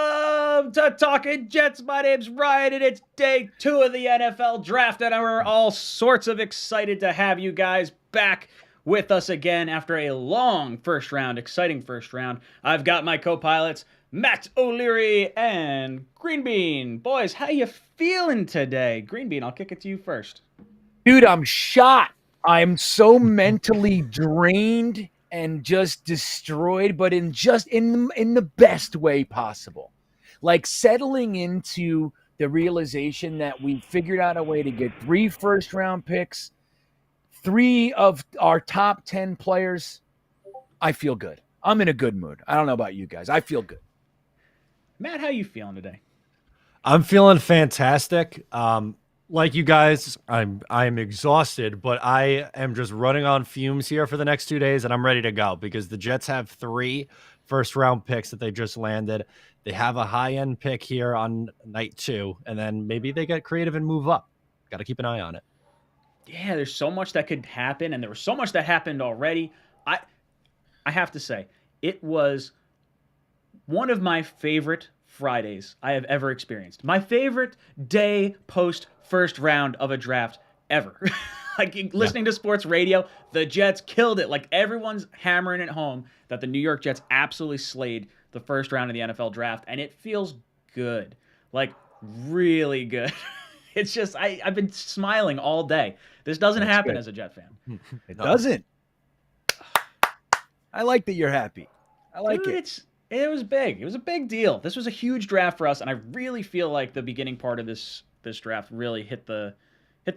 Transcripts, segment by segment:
Welcome to Talking Jets. My name's Ryan, and it's day 2 of the NFL draft, and we're all sorts of excited to have you guys back with us again after a long first round, exciting first round. I've got my co-pilots, Matt O'Leary and Green Bean. Boys, how you feeling today? Green Bean, I'll kick it to you first. Dude, I'm shot. I'm so mentally drained and just destroyed, but in the best way possible. Like settling into the realization that we figured out a way to get 3 first-round picks, 3 of our top 10 players. I feel good. I'm in a good mood. I don't know about you guys. I feel good. Matt, how you feeling today? I'm feeling fantastic. Like you guys, I'm exhausted, but I am just running on fumes here for the next 2 days, and I'm ready to go because the Jets have 3 first-round picks that they just landed. They have a high-end pick here on night 2, and then maybe they get creative and move up. Got to keep an eye on it. Yeah, there's so much that could happen, and there was so much that happened already. I have to say, it was one of my favorite Fridays I have ever experienced. My favorite day post first round of a draft ever. Listening to sports radio, the Jets killed it. Like everyone's hammering it home that the New York Jets absolutely slayed the first round of the NFL draft, and it feels good. Like really good. It's just I've been smiling all day. This doesn't happen as a Jet fan. It doesn't. I like that you're happy. I like it. It was big. It was a big deal. This was a huge draft for us, and I really feel like the beginning part of this draft really hit the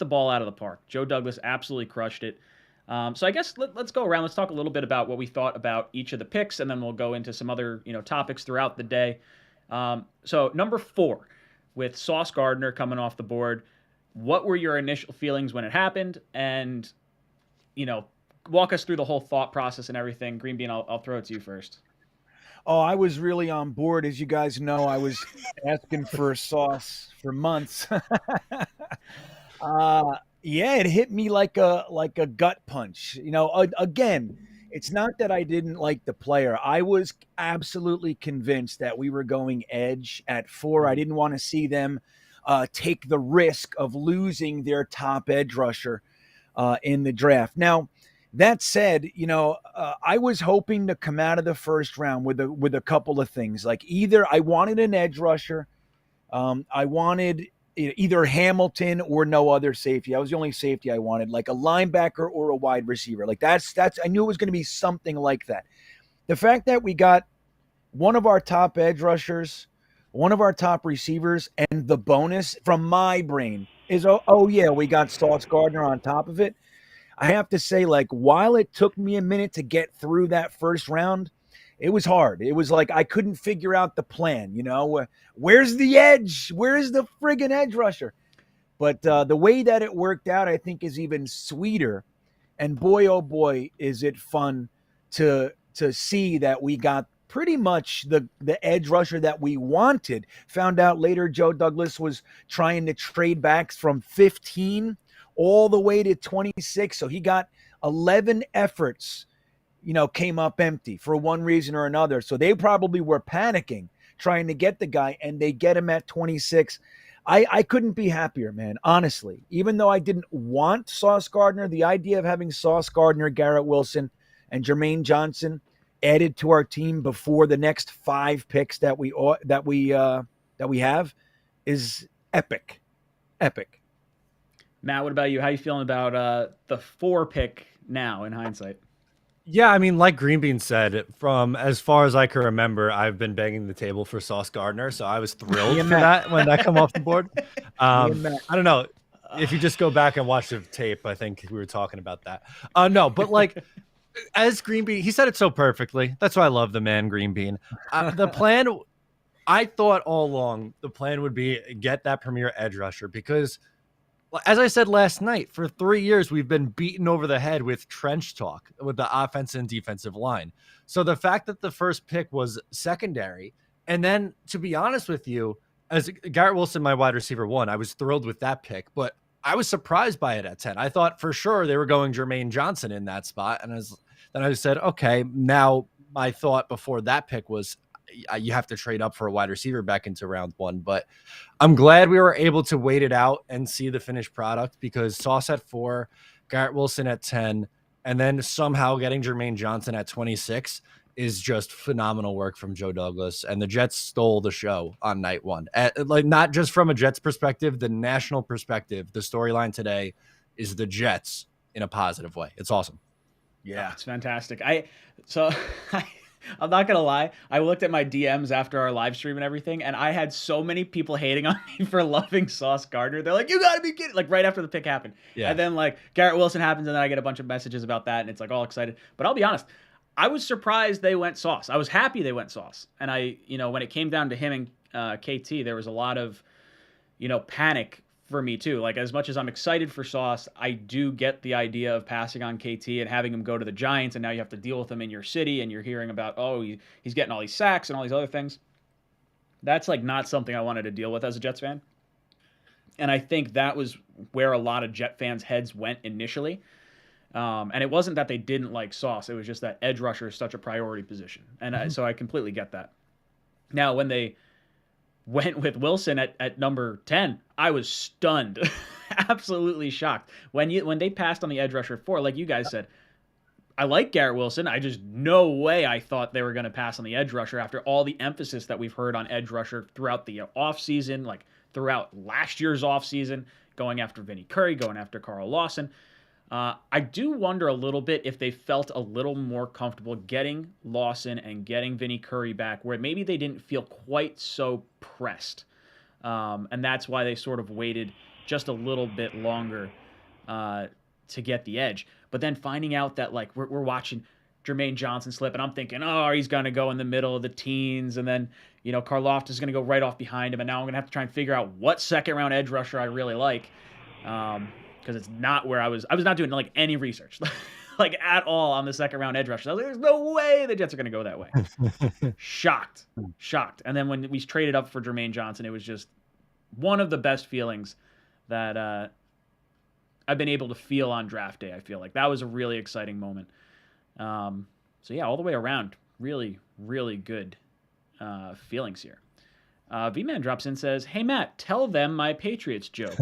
ball out of the park. Joe Douglas absolutely crushed it. So I guess let's go around. Let's talk a little bit about what we thought about each of the picks, and then we'll go into some other topics throughout the day. So number 4, with Sauce Gardner coming off the board, what were your initial feelings when it happened? And walk us through the whole thought process and everything. Green Bean, I'll throw it to you first. Oh, I was really on board. As you guys know, I was asking for Sauce for months. Yeah, it hit me like a gut punch. Again, it's not that I didn't like the player. I was absolutely convinced that we were going edge at 4. I didn't want to see them take the risk of losing their top edge rusher in the draft. Now, that said, I was hoping to come out of the first round with a couple of things. Like either I wanted an edge rusher, I wanted either Hamilton or no other safety. That was the only safety I wanted, like a linebacker or a wide receiver. Like that's I knew it was going to be something like that. The fact that we got one of our top edge rushers, one of our top receivers, and the bonus from my brain is, oh yeah, we got Sauce Gardner on top of it. I have to say, like, while it took me a minute to get through that first round, it was hard. It was like I couldn't figure out the plan, Where's the edge? Where's the friggin' edge rusher? But the way that it worked out, I think, is even sweeter. And boy, oh boy, is it fun to see that we got pretty much the edge rusher that we wanted. Found out later Joe Douglas was trying to trade back from 15 all the way to 26. So he got 11 efforts, came up empty for one reason or another. So they probably were panicking trying to get the guy, and they get him at 26. I couldn't be happier, man, honestly. Even though I didn't want Sauce Gardner, the idea of having Sauce Gardner, Garrett Wilson, and Jermaine Johnson added to our team before the next 5 picks that we have is epic. Epic. Matt, what about you? How you feeling about the 4 pick now in hindsight? Yeah, I mean, like Green Bean said, from as far as I can remember, I've been banging the table for Sauce Gardner, so I was thrilled for that when that come off the board. I don't know. If you just go back and watch the tape, I think we were talking about that. No, but like as Green Bean, he said it so perfectly. That's why I love the man Green Bean. The plan, I thought all along, the plan would be get that premier edge rusher because, as I said last night, for 3 years, we've been beaten over the head with trench talk with the offensive and defensive line. So the fact that the first pick was secondary, and then to be honest with you, as Garrett Wilson, my wide receiver 1, I was thrilled with that pick, but I was surprised by it at 10. I thought for sure they were going Jermaine Johnson in that spot. And then I said, okay, now my thought before that pick was you have to trade up for a wide receiver back into round 1. But I'm glad we were able to wait it out and see the finished product, because Sauce at 4, Garrett Wilson at 10, and then somehow getting Jermaine Johnson at 26 is just phenomenal work from Joe Douglas. And the Jets stole the show on night 1. Like, not just from a Jets perspective, the national perspective. The storyline today is the Jets in a positive way. It's awesome. Yeah, it's fantastic. I'm not gonna lie. I looked at my DMs after our live stream and everything, and I had so many people hating on me for loving Sauce Gardner. They're like, "You gotta be kidding!" Like right after the pick happened, and then like Garrett Wilson happens, and then I get a bunch of messages about that, and it's like all excited. But I'll be honest, I was surprised they went Sauce. I was happy they went Sauce, and when it came down to him and KT, there was a lot of, panic for me too. Like, as much as I'm excited for Sauce, I do get the idea of passing on KT and having him go to the Giants, and now you have to deal with him in your city, and you're hearing about, he's getting all these sacks and all these other things. That's like not something I wanted to deal with as a Jets fan. And I think that was where a lot of Jet fans' heads went initially. And it wasn't that they didn't like Sauce. It was just that edge rusher is such a priority position. And so I completely get that. Now, when they went with Wilson at number 10, I was stunned, absolutely shocked. When they passed on the edge rusher at 4, like you guys said, I like Garrett Wilson. I just, no way I thought they were going to pass on the edge rusher after all the emphasis that we've heard on edge rusher throughout the offseason, like throughout last year's offseason, going after Vinny Curry, going after Carl Lawson. I do wonder a little bit if they felt a little more comfortable getting Lawson and getting Vinny Curry back, where maybe they didn't feel quite so pressed. And that's why they sort of waited just a little bit longer to get the edge. But then finding out that, like, we're watching Jermaine Johnson slip, and I'm thinking, he's going to go in the middle of the teens, and then, Karlaftis is going to go right off behind him, and now I'm going to have to try and figure out what second-round edge rusher I really like. Because it's not where I was not doing like any research like at all on the second round edge rushers. I was like, there's no way the Jets are going to go that way. Shocked. And then when we traded up for Jermaine Johnson, it was just one of the best feelings that I've been able to feel on draft day. I feel like that was a really exciting moment. So yeah, all the way around, really, really good feelings here. V-Man drops in, says, "Hey Matt, tell them my Patriots joke."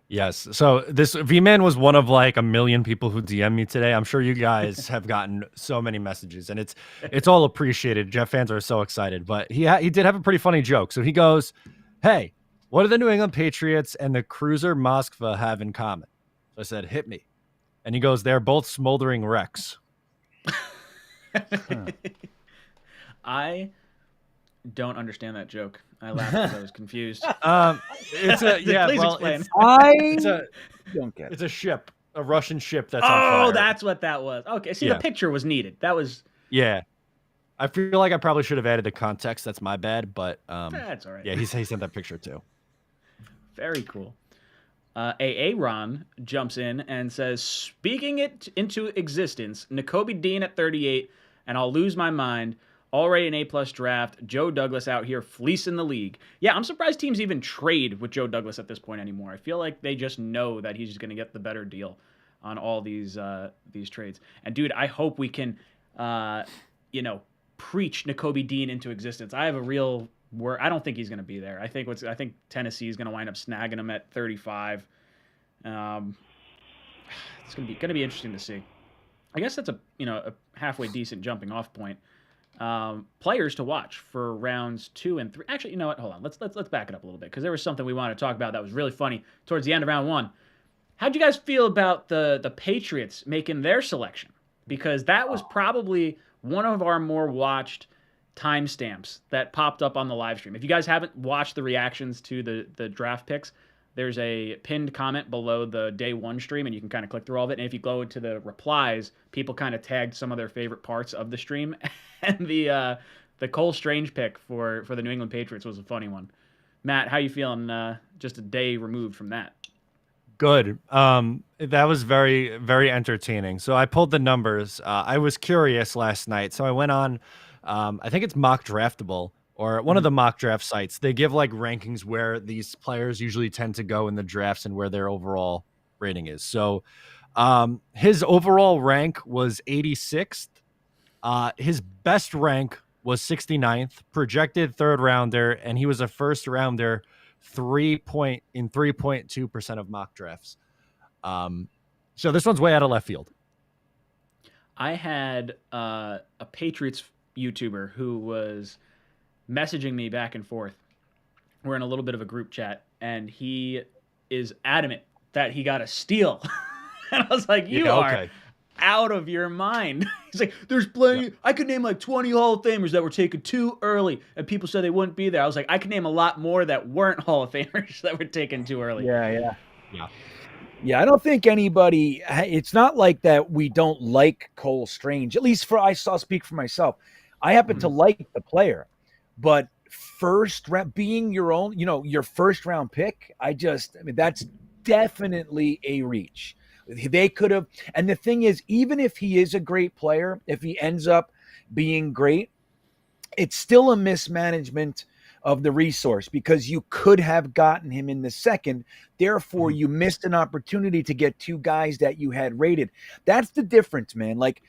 Yes. So this V-Man was one of like a million people who DM me today. I'm sure you guys have gotten so many messages, and it's all appreciated. Jet fans are so excited, but he did have a pretty funny joke. So he goes, "Hey, what do the New England Patriots and the Cruiser Moskva have in common?" So I said, "Hit me." And he goes, "They're both smoldering wrecks." I don't understand that joke. I laughed because I was confused. It's a yeah. Please well, explain. Don't get it. It's a ship, a Russian ship that's on fire. Oh, that's what that was. Okay, see, the picture was needed. That was. Yeah, I feel like I probably should have added the context. That's my bad, but that's all right. Yeah, he sent that picture too. Very cool. Aaron jumps in and says, "Speaking it into existence, Nakobe Dean at 38, and I'll lose my mind. Already an A+ draft. Joe Douglas out here fleecing the league." Yeah, I'm surprised teams even trade with Joe Douglas at this point anymore. I feel like they just know that he's going to get the better deal on all these trades. And dude, I hope we can, preach Nakobe Dean into existence. I have a real worry. I don't think he's going to be there. I think Tennessee is going to wind up snagging him at 35. It's going to be interesting to see. I guess that's a halfway decent jumping off point. Players to watch for rounds 2 and 3. Actually, you know what? Hold on. Let's back it up a little bit, because there was something we wanted to talk about that was really funny towards the end of round 1. How'd you guys feel about the Patriots making their selection? Because that was probably one of our more watched timestamps that popped up on the live stream. If you guys haven't watched the reactions to the draft picks, there's a pinned comment below the day 1 stream, and you can kind of click through all of it. And if you go into the replies, people kind of tagged some of their favorite parts of the stream. And the ''Strange pick for the New England Patriots was a funny one. Matt, how you feeling just a day removed from that? Good. That was very, very entertaining. So I pulled the numbers. I was curious last night. So I went on, I think it's Mock Draftable, or one of the mock draft sites. They give like rankings where these players usually tend to go in the drafts and where their overall rating is. So his overall rank was 86th. His best rank was 69th, projected third rounder, and he was a first rounder 3.2% of mock drafts. So this one's way out of left field. I had a Patriots YouTuber who was messaging me back and forth. We're in a little bit of a group chat, and he is adamant that he got a steal. And I was like, you are out of your mind. He's like, there's plenty. Yeah. I could name like 20 Hall of Famers that were taken too early, and people said they wouldn't be there. I was like, I could name a lot more that weren't Hall of Famers that were taken too early. Yeah. I don't think anybody, it's not like that we don't like Cole Strange, at least I'll speak for myself. I happen to like the player, but first round, being your own, your first round pick, that's definitely a reach. They could have, and the thing is, even if he is a great player, if he ends up being great, it's still a mismanagement of the resource because you could have gotten him in the second. Therefore, you missed an opportunity to get two guys that you had rated. That's the difference, man. Like,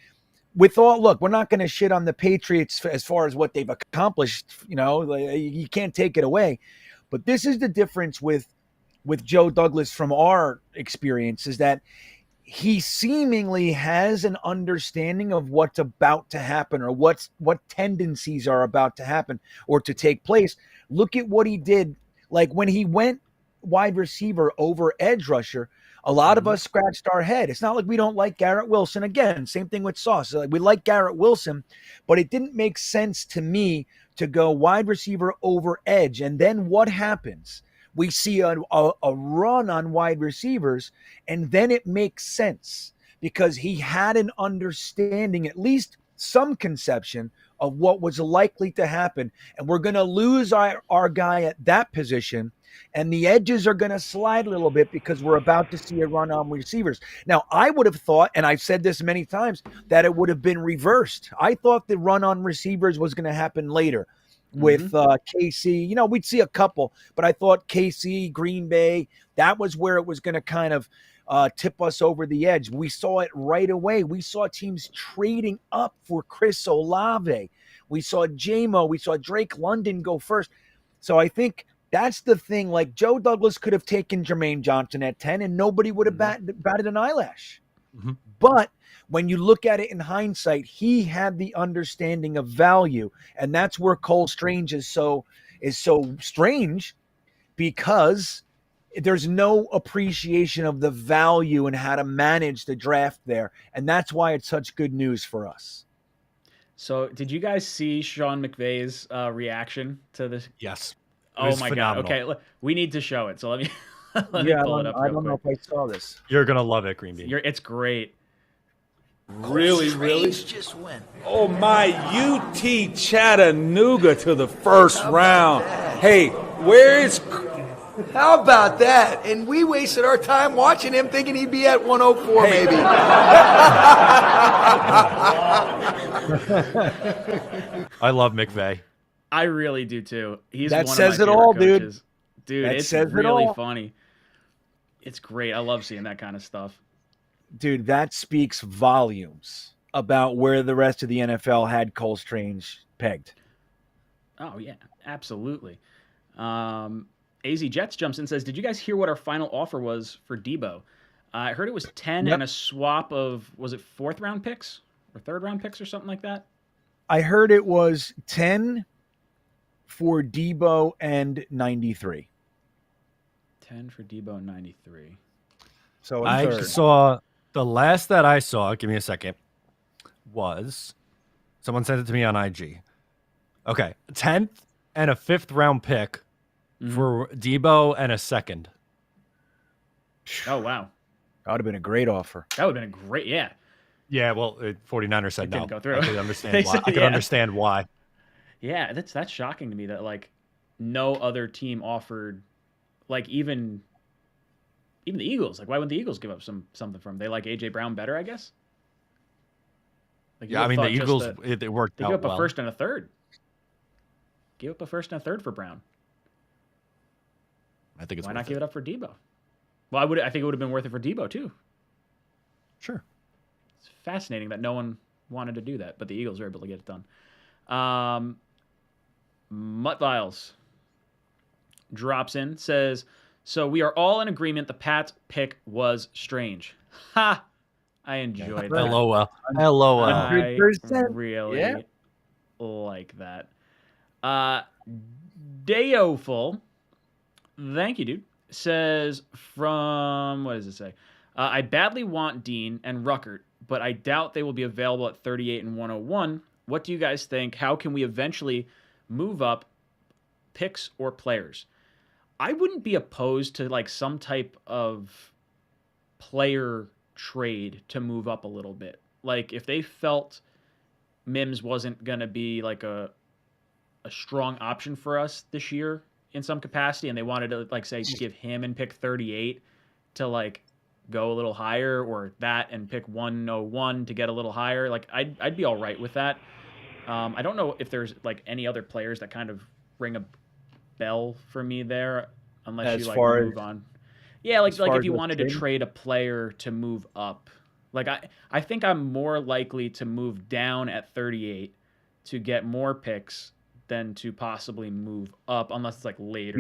look, we're not going to shit on the Patriots as far as what they've accomplished. You can't take it away. But this is the difference with Joe Douglas from our experience, is that he seemingly has an understanding of what's about to happen or what tendencies are about to happen or to take place. Look at what he did. Like when he went wide receiver over edge rusher, a lot of us scratched our head. It's not like we don't like Garrett Wilson. Again, same thing with Sauce. We like Garrett Wilson, but it didn't make sense to me to go wide receiver over edge. And then what happens? We see a run on wide receivers, and then it makes sense because he had an understanding, at least some conception of what was likely to happen. And we're going to lose our guy at that position, and the edges are going to slide a little bit because we're about to see a run on receivers. Now, I would have thought, and I've said this many times, that it would have been reversed. I thought the run on receivers was going to happen later. With KC, we'd see a couple, but I thought KC, Green Bay, that was where it was going to kind of tip us over the edge. We saw it right away. We saw teams trading up for Chris Olave. We saw JMO. We saw Drake London go first. So I think that's the thing. Like Joe Douglas could have taken Jermaine Johnson at 10 and nobody would have batted an eyelash. But when you look at it in hindsight, he had the understanding of value. And that's where Cole Strange is so strange, because there's no appreciation of the value and how to manage the draft there. And that's why it's such good news for us. So did you guys see Sean McVay's reaction to this? Yes. Oh my God. Okay. We need to show it. So let me pull it up. I don't know if I saw this. You're going to love it, Green Bean. It's great. Really? Just went. Oh my, UT Chattanooga to the first round. Hey, where is... How about that? And we wasted our time watching him thinking he'd be at 104 maybe. I love McVay. I really do too. He's that one says of my it all, coaches. Dude. It's really funny. It's great. I love seeing that kind of stuff. Dude, that speaks volumes about where the rest of the NFL had Cole Strange pegged. Oh, yeah, absolutely. AZ Jets jumps in and says, did you guys hear what our final offer was for Debo? I heard it was 10 and a swap of, was it fourth round picks or third round picks or something like that? I heard it was 10 for Debo and 93. 10 for Debo and 93. So I saw... The last that I saw, give me a second, was someone sent it to me on IG. Okay, 10th and a 5th round pick for Debo and a second. Oh, wow. That would have been a great offer. That would have been a great, yeah. Yeah, well, 49ers said no. Didn't go through. I could understand why. I could understand why. Yeah, that's shocking to me that, like, no other team offered, like, even the Eagles. Like, why wouldn't the Eagles give up something from them? They like A.J. Brown better, I guess? Like, yeah, I mean, the Eagles, it worked out well. They gave up a first and a third. Give up a first and a third for Brown. I think it's Why not give it up for Debo? Well, I think it would have been worth it for Debo, too. Sure. It's fascinating that no one wanted to do that, but the Eagles were able to get it done. Mutt Viles drops in, says, so we are all in agreement the Pats pick was strange. Ha! I enjoyed that. LOL. LOL. I 100%. really like that. Dayoful, thank you, dude, says from, what does it say? I badly want Dean and Ruckert, but I doubt they will be available at 38 and 101. What do you guys think? How can we eventually move up picks or players? I wouldn't be opposed to like some type of player trade to move up a little bit. Like if they felt Mims wasn't going to be like a strong option for us this year in some capacity, and they wanted to like say give him and pick 38 to like go a little higher, or that and pick 101 to get a little higher, like I'd be all right with that. I don't know if there's like any other players that kind of ring a bell for me there, unless you like move on. Yeah, like if you wanted to trade a player to move up. Like I think I'm more likely to move down at 38 to get more picks than to possibly move up, unless it's like later.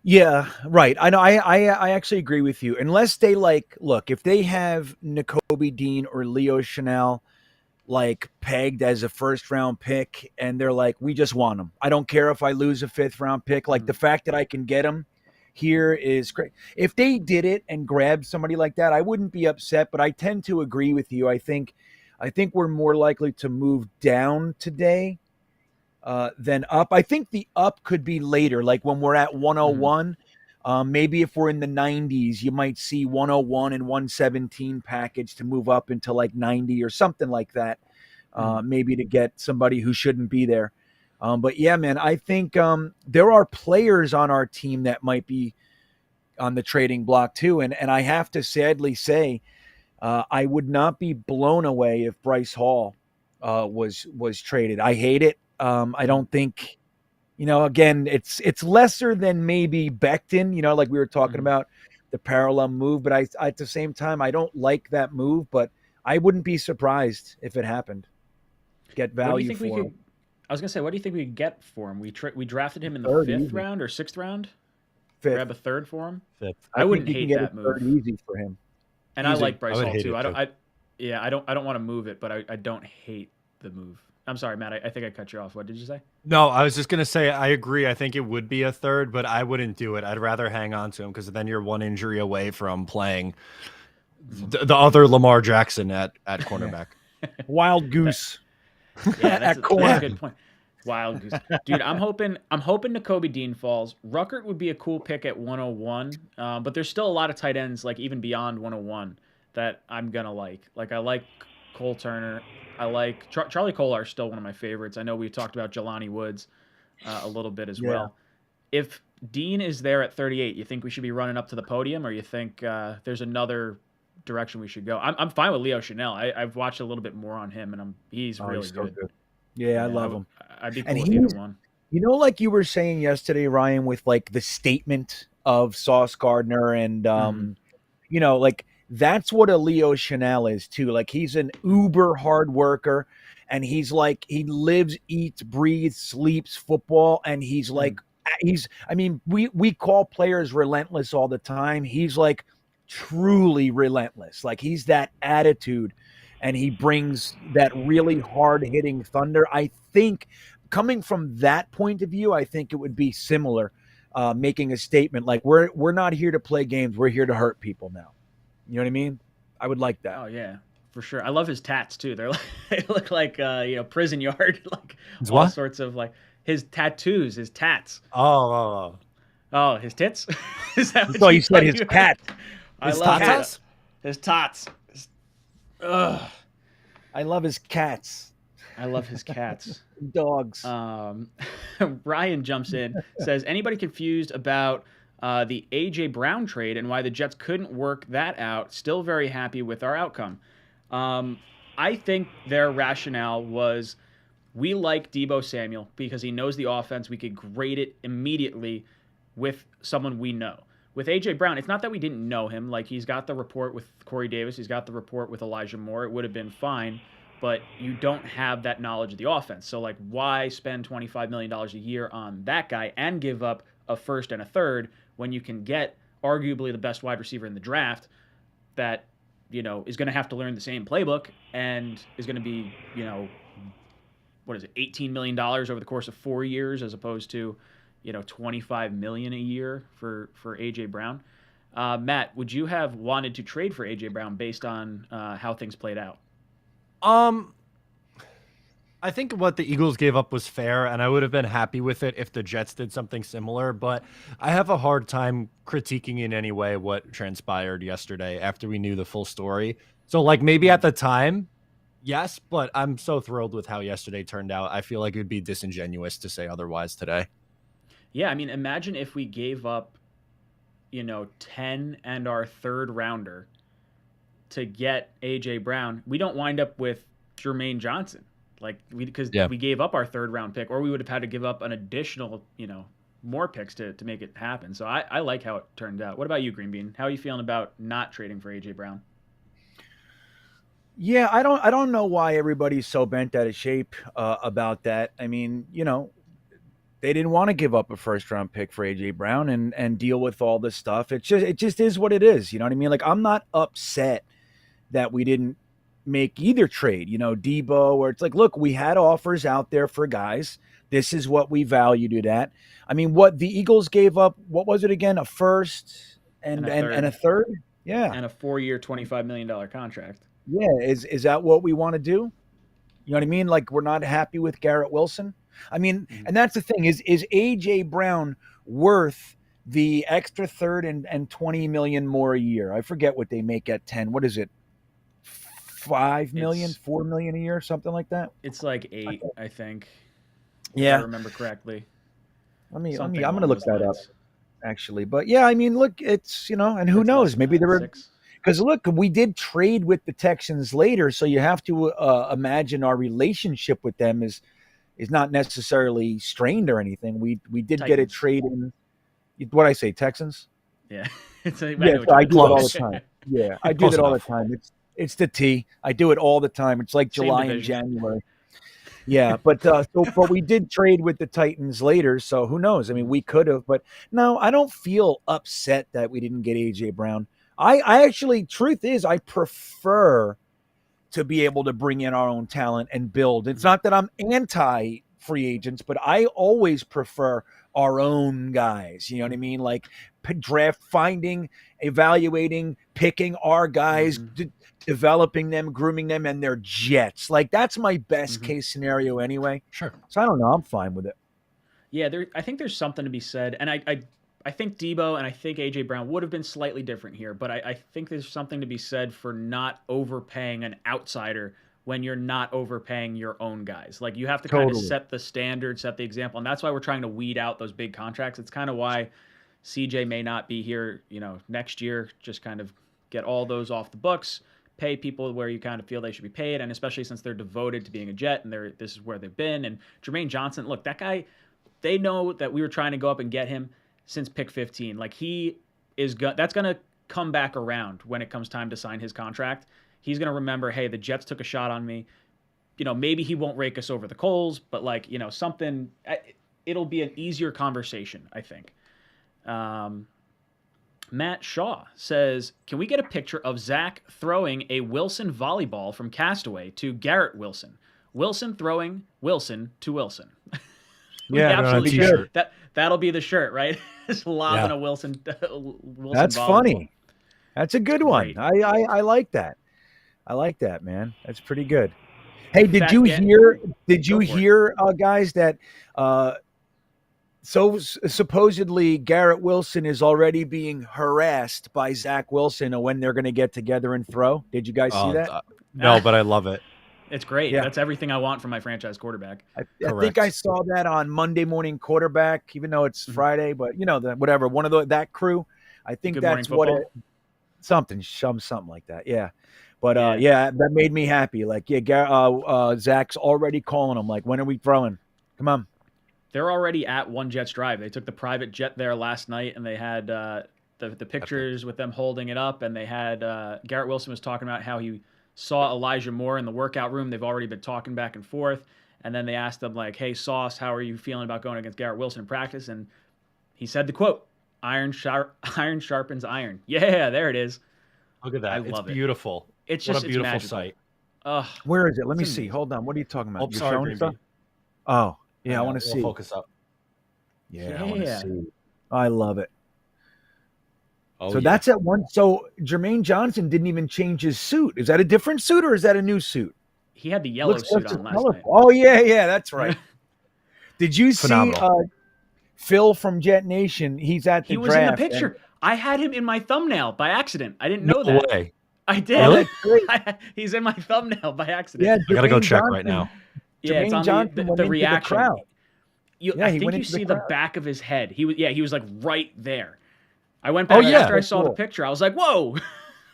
Yeah, right. I know. I actually agree with you. Unless they like, look, if they have Nakobe Dean or Leo Chanel like pegged as a first round pick, and they're like, we just want them. I don't care if I lose a 5th round pick. Like the fact that I can get them here is great. If they did it and grabbed somebody like that, I wouldn't be upset. But I tend to agree with you. I think we're more likely to move down today than up. I think the up could be later, like when we're at 101. Maybe if we're in the 90s, you might see 101 and 117 package to move up into like 90 or something like that. Maybe to get somebody who shouldn't be there. But yeah, man, I think there are players on our team that might be on the trading block too. And I have to sadly say, I would not be blown away if Breece Hall was traded. I hate it. I don't think, again, it's lesser than maybe Becton, like we were talking about the parallel move, but I at the same time, I don't like that move, but I wouldn't be surprised if it happened. Get value for him. I was going to say, what do you think we could get for him? We drafted him in the 5th round or 6th round? 5th. Grab a 3rd for him? 5th. I wouldn't hate that move. 3rd easy for him. And easy. I like Breece Hall too. I don't want to move it, but I don't hate the move. I'm sorry, Matt. I think I cut you off. What did you say? No, I was just going to say I agree. I think it would be a 3rd, but I wouldn't do it. I'd rather hang on to him because then you're one injury away from playing the other Lamar Jackson at cornerback. Wild goose. Yeah, that's a good point. Wild goose. Dude, I'm hoping Nakobe Dean falls. Ruckert would be a cool pick at 101, but there's still a lot of tight ends, like even beyond 101, that I'm going to like. Like I like Cole Turner. I like Charlie Kolar, still one of my favorites. I know we talked about Jelani Woods a little bit as well. If Dean is there at 38, you think we should be running up to the podium, or you think there's another direction we should go? I'm fine with Leo Chanel. I've watched a little bit more on him, and he's really so good. Yeah, I love him. I'd be cool with either one. Like you were saying yesterday, Ryan, with like the statement of Sauce Gardner and like that's what a Leo Chanel is too. Like he's an uber hard worker, and he's like he lives, eats, breathes, sleeps football, and he's like we call players relentless all the time. He's like truly relentless. Like he's that attitude, and he brings that really hard hitting thunder. I think coming from that point of view, I think it would be similar, making a statement like we're not here to play games. We're here to hurt people now. You know what I mean? I would like that. Oh yeah, for sure. I love his tats too. They look like prison yard, like all sorts of like his tattoos, his tats. Oh, his tits. Is that what you said? His cat. I love cats. His tots. Ugh. I love his cats. I love his cats. Dogs. Ryan jumps in, says, anybody confused about the A.J. Brown trade and why the Jets couldn't work that out? Still very happy with our outcome. I think their rationale was we like Deebo Samuel because he knows the offense. We could grade it immediately with someone we know. With A.J. Brown, it's not that we didn't know him. Like, he's got the report with Corey Davis. He's got the report with Elijah Moore. It would have been fine. but you don't have that knowledge of the offense. So, like, why spend $25 million a year on that guy and give up a first and a third when you can get arguably the best wide receiver in the draft that, you know, is going to have to learn the same playbook and is going to be, you know, what is it, $18 million over the course of 4 years as opposed to, you know, $25 million a year for A.J. Brown. Matt, would you have wanted to trade for A.J. Brown based on how things played out? I think what the Eagles gave up was fair, and I would have been happy with it if the Jets did something similar, but I have a hard time critiquing in any way what transpired yesterday after we knew the full story. So, like, maybe at the time, yes, but I'm so thrilled with how yesterday turned out. I feel like it would be disingenuous to say otherwise today. Yeah, I mean, imagine if we gave up, you know, 10 and our third rounder to get A.J. Brown. We don't wind up with Jermaine Johnson. Like, because we gave up our third round pick, or we would have had to give up an additional, you know, more picks to make it happen. So I like how it turned out. What about you, Green Bean? How are you feeling about not trading for A.J. Brown? Yeah, I don't know why everybody's so bent out of shape about that. I mean, you know, they didn't want to give up a first round pick for A.J. Brown and deal with all this stuff. It just is what it is. You know what I mean? Like, I'm not upset that we didn't make either trade, you know, Debo, where it's like, look, we had offers out there for guys. This is what we valued it at. I mean, what the Eagles gave up, what was it again? A first and a third? Yeah. And a 4-year, $25 million contract. Yeah. Is that what we want to do? You know what I mean? Like, we're not happy with Garrett Wilson. I mean, and that's the thing, is A.J. Brown worth the extra third and 20 million more a year? I forget what they make at 10. What is it? 5 million, 4 million a year, something like that. It's like 8, I think. Yeah, if I remember correctly. I'm going to look that up, actually. But yeah, I mean, look, it's, you know, and who knows? Maybe there were, because look, we did trade with the Texans later, so you have to imagine our relationship with them is not necessarily strained or anything. We did Titans. Get a trade in. What I say, Texans? Yeah, I do it all the time. Yeah, I do it all the time. It's the T. I do it all the time. It's like July and January. Yeah, but we did trade with the Titans later, so who knows? I mean, we could have, but no, I don't feel upset that we didn't get A.J. Brown. I actually, truth is, I prefer to be able to bring in our own talent and build. It's not that I'm anti free agents, but I always prefer our own guys. You know what I mean? Like draft, finding, evaluating, picking our guys, developing them, grooming them, and they're Jets. Like, that's my best case scenario anyway. Sure. So I don't know. I'm fine with it. Yeah, I think there's something to be said. And I think Debo and I think A.J. Brown would have been slightly different here, but I think there's something to be said for not overpaying an outsider when you're not overpaying your own guys. Like, you have to kind of set the standard, set the example, and that's why we're trying to weed out those big contracts. It's kind of why CJ may not be here, you know, next year. Just kind of get all those off the books, pay people where you kind of feel they should be paid, and especially since they're devoted to being a Jet and this is where they've been. And Jermaine Johnson, look, that guy, they know that we were trying to go up and get him since pick 15. Like, that's going to come back around when it comes time to sign his contract. He's going to remember, hey, the Jets took a shot on me. You know, maybe he won't rake us over the coals, but, like, you know, something, it'll be an easier conversation, I think. Matt Shaw says, can we get a picture of Zach throwing a Wilson volleyball from Castaway to Garrett Wilson? Wilson throwing Wilson to Wilson. Yeah, absolutely sure. That'll be the shirt, right? Just lobbing a Wilson That's volleyball. Funny. That's a good one. Great. I like that. I like that, man. That's pretty good. Hey, did you hear, guys, that so supposedly Garrett Wilson is already being harassed by Zach Wilson when they're going to get together and throw? Did you guys see that? No, but I love it. It's great. Yeah. That's everything I want from my franchise quarterback. I think I saw that on Monday Morning Quarterback, even though it's Friday, but you know, that crew. I think Good that's Morning what something like that. Yeah. But that made me happy. Like, Zach's already calling him. Like, when are we throwing? Come on. They're already at One Jets Drive. They took the private jet there last night, and they had the pictures with them holding it up, and they had Garrett Wilson was talking about how he saw Elijah Moore in the workout room. They've already been talking back and forth. And then they asked him, like, hey, Sauce, how are you feeling about going against Garrett Wilson in practice? And he said the quote, iron sharpens iron. Yeah, there it is. Look at that. I love it's it. beautiful. It's just what a beautiful magical. sight. Where is it? Let me see. Hold on. What are you talking about? Oh, You're sorry, showing Green stuff? Bean. Oh, yeah, I want to We'll see. Focus up. Yeah, I want to Yeah. see. I love it. Oh, So yeah. that's at one. So Jermaine Johnson didn't even change his suit. Is that a different suit or is that a new suit? He had the yellow Looks suit just on as last night. colorful. Oh, yeah, that's right. Did you see Phenomenal. Phil from Jet Nation? He's at the He was in the draft, picture. and- I had him in my thumbnail by accident. I didn't know No that. way. I did. Oh, that's great. He's in my thumbnail by accident. Yeah, I gotta go Jermaine check Johnson- right now. Yeah, it's Jermaine on Johnson the went into the reaction. crowd. Yeah, Yeah, I he think went you into the see the crowd. back of his head. He was like right there. I went back yeah. after I saw the Cool. picture. I was like, whoa.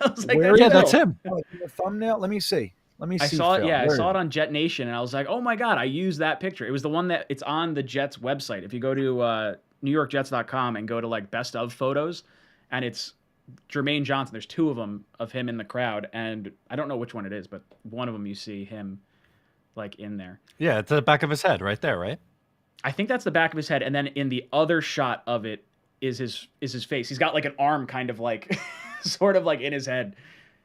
I was like, Where that's is Yeah, that's Phil. him. Oh, the thumbnail. Let me see. Let me see. I saw it. Phil. Yeah, I Where saw is it on Jet Nation, and I was like, "Oh my god!" I used that picture. It was the one that it's on the Jets website. If you go to NewYorkJets.com and go to like best of photos, and it's Jermaine Johnson. There's two of them of him in the crowd, and I don't know which one it is, but one of them you see him like in there. Yeah, it's at the back of his head right there, right? I think that's the back of his head, and then in the other shot of it is his face. He's got like an arm kind of like sort of like in his head.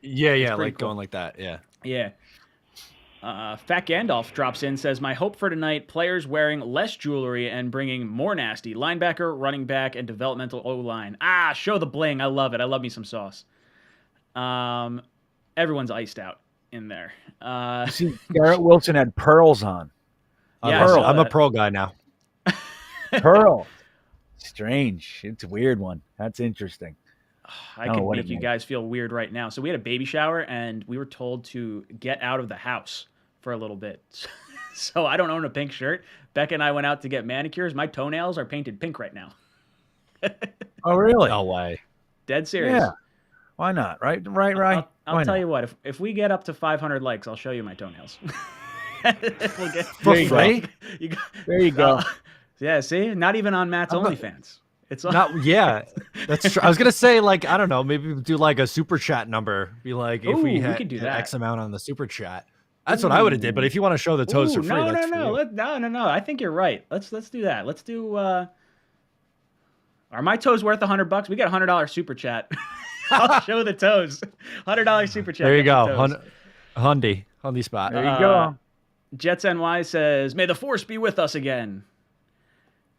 Yeah, pretty like cool. going like that. Yeah. Yeah. Fat Gandalf drops in, says, my hope for tonight, players wearing less jewelry and bringing more nasty. Linebacker, running back, and developmental O-line. Ah, show the bling. I love it. I love me some sauce. Everyone's iced out in there. See, Garrett Wilson had pearls on. Yeah, I saw I'm a that. pro guy now. Pearl. Strange. It's a weird one. That's interesting. I Oh, could what make a you night. guys feel weird right now. So we had a baby shower, and we were told to get out of the house for a little bit. So I don't own a pink shirt. Becca and I went out to get manicures. My toenails are painted pink right now. Oh, really? No way. Dead serious. Yeah. Why not? Right. I'll Why tell not? you what. If we get up to 500 likes, I'll show you my toenails. We'll get, For you go. free? You go- There you go. yeah. See, not even on Matt's I'm not- OnlyFans. It's on. Not yeah, that's true. I was gonna say like I don't know, maybe do like a super chat number. Be like if Ooh, we we had could do had that. X amount on the super chat. That's what I would have did. But if you want to show the toes Ooh, for free, no, that's for no, you. no. I think you're right. Let's do that. Let's do. Are my toes worth $100? We got $100 super chat. I'll show the toes. $100 super chat. There you Get go, the toes. Hundy spot. There you go. Jets NY says, may the force be with us again.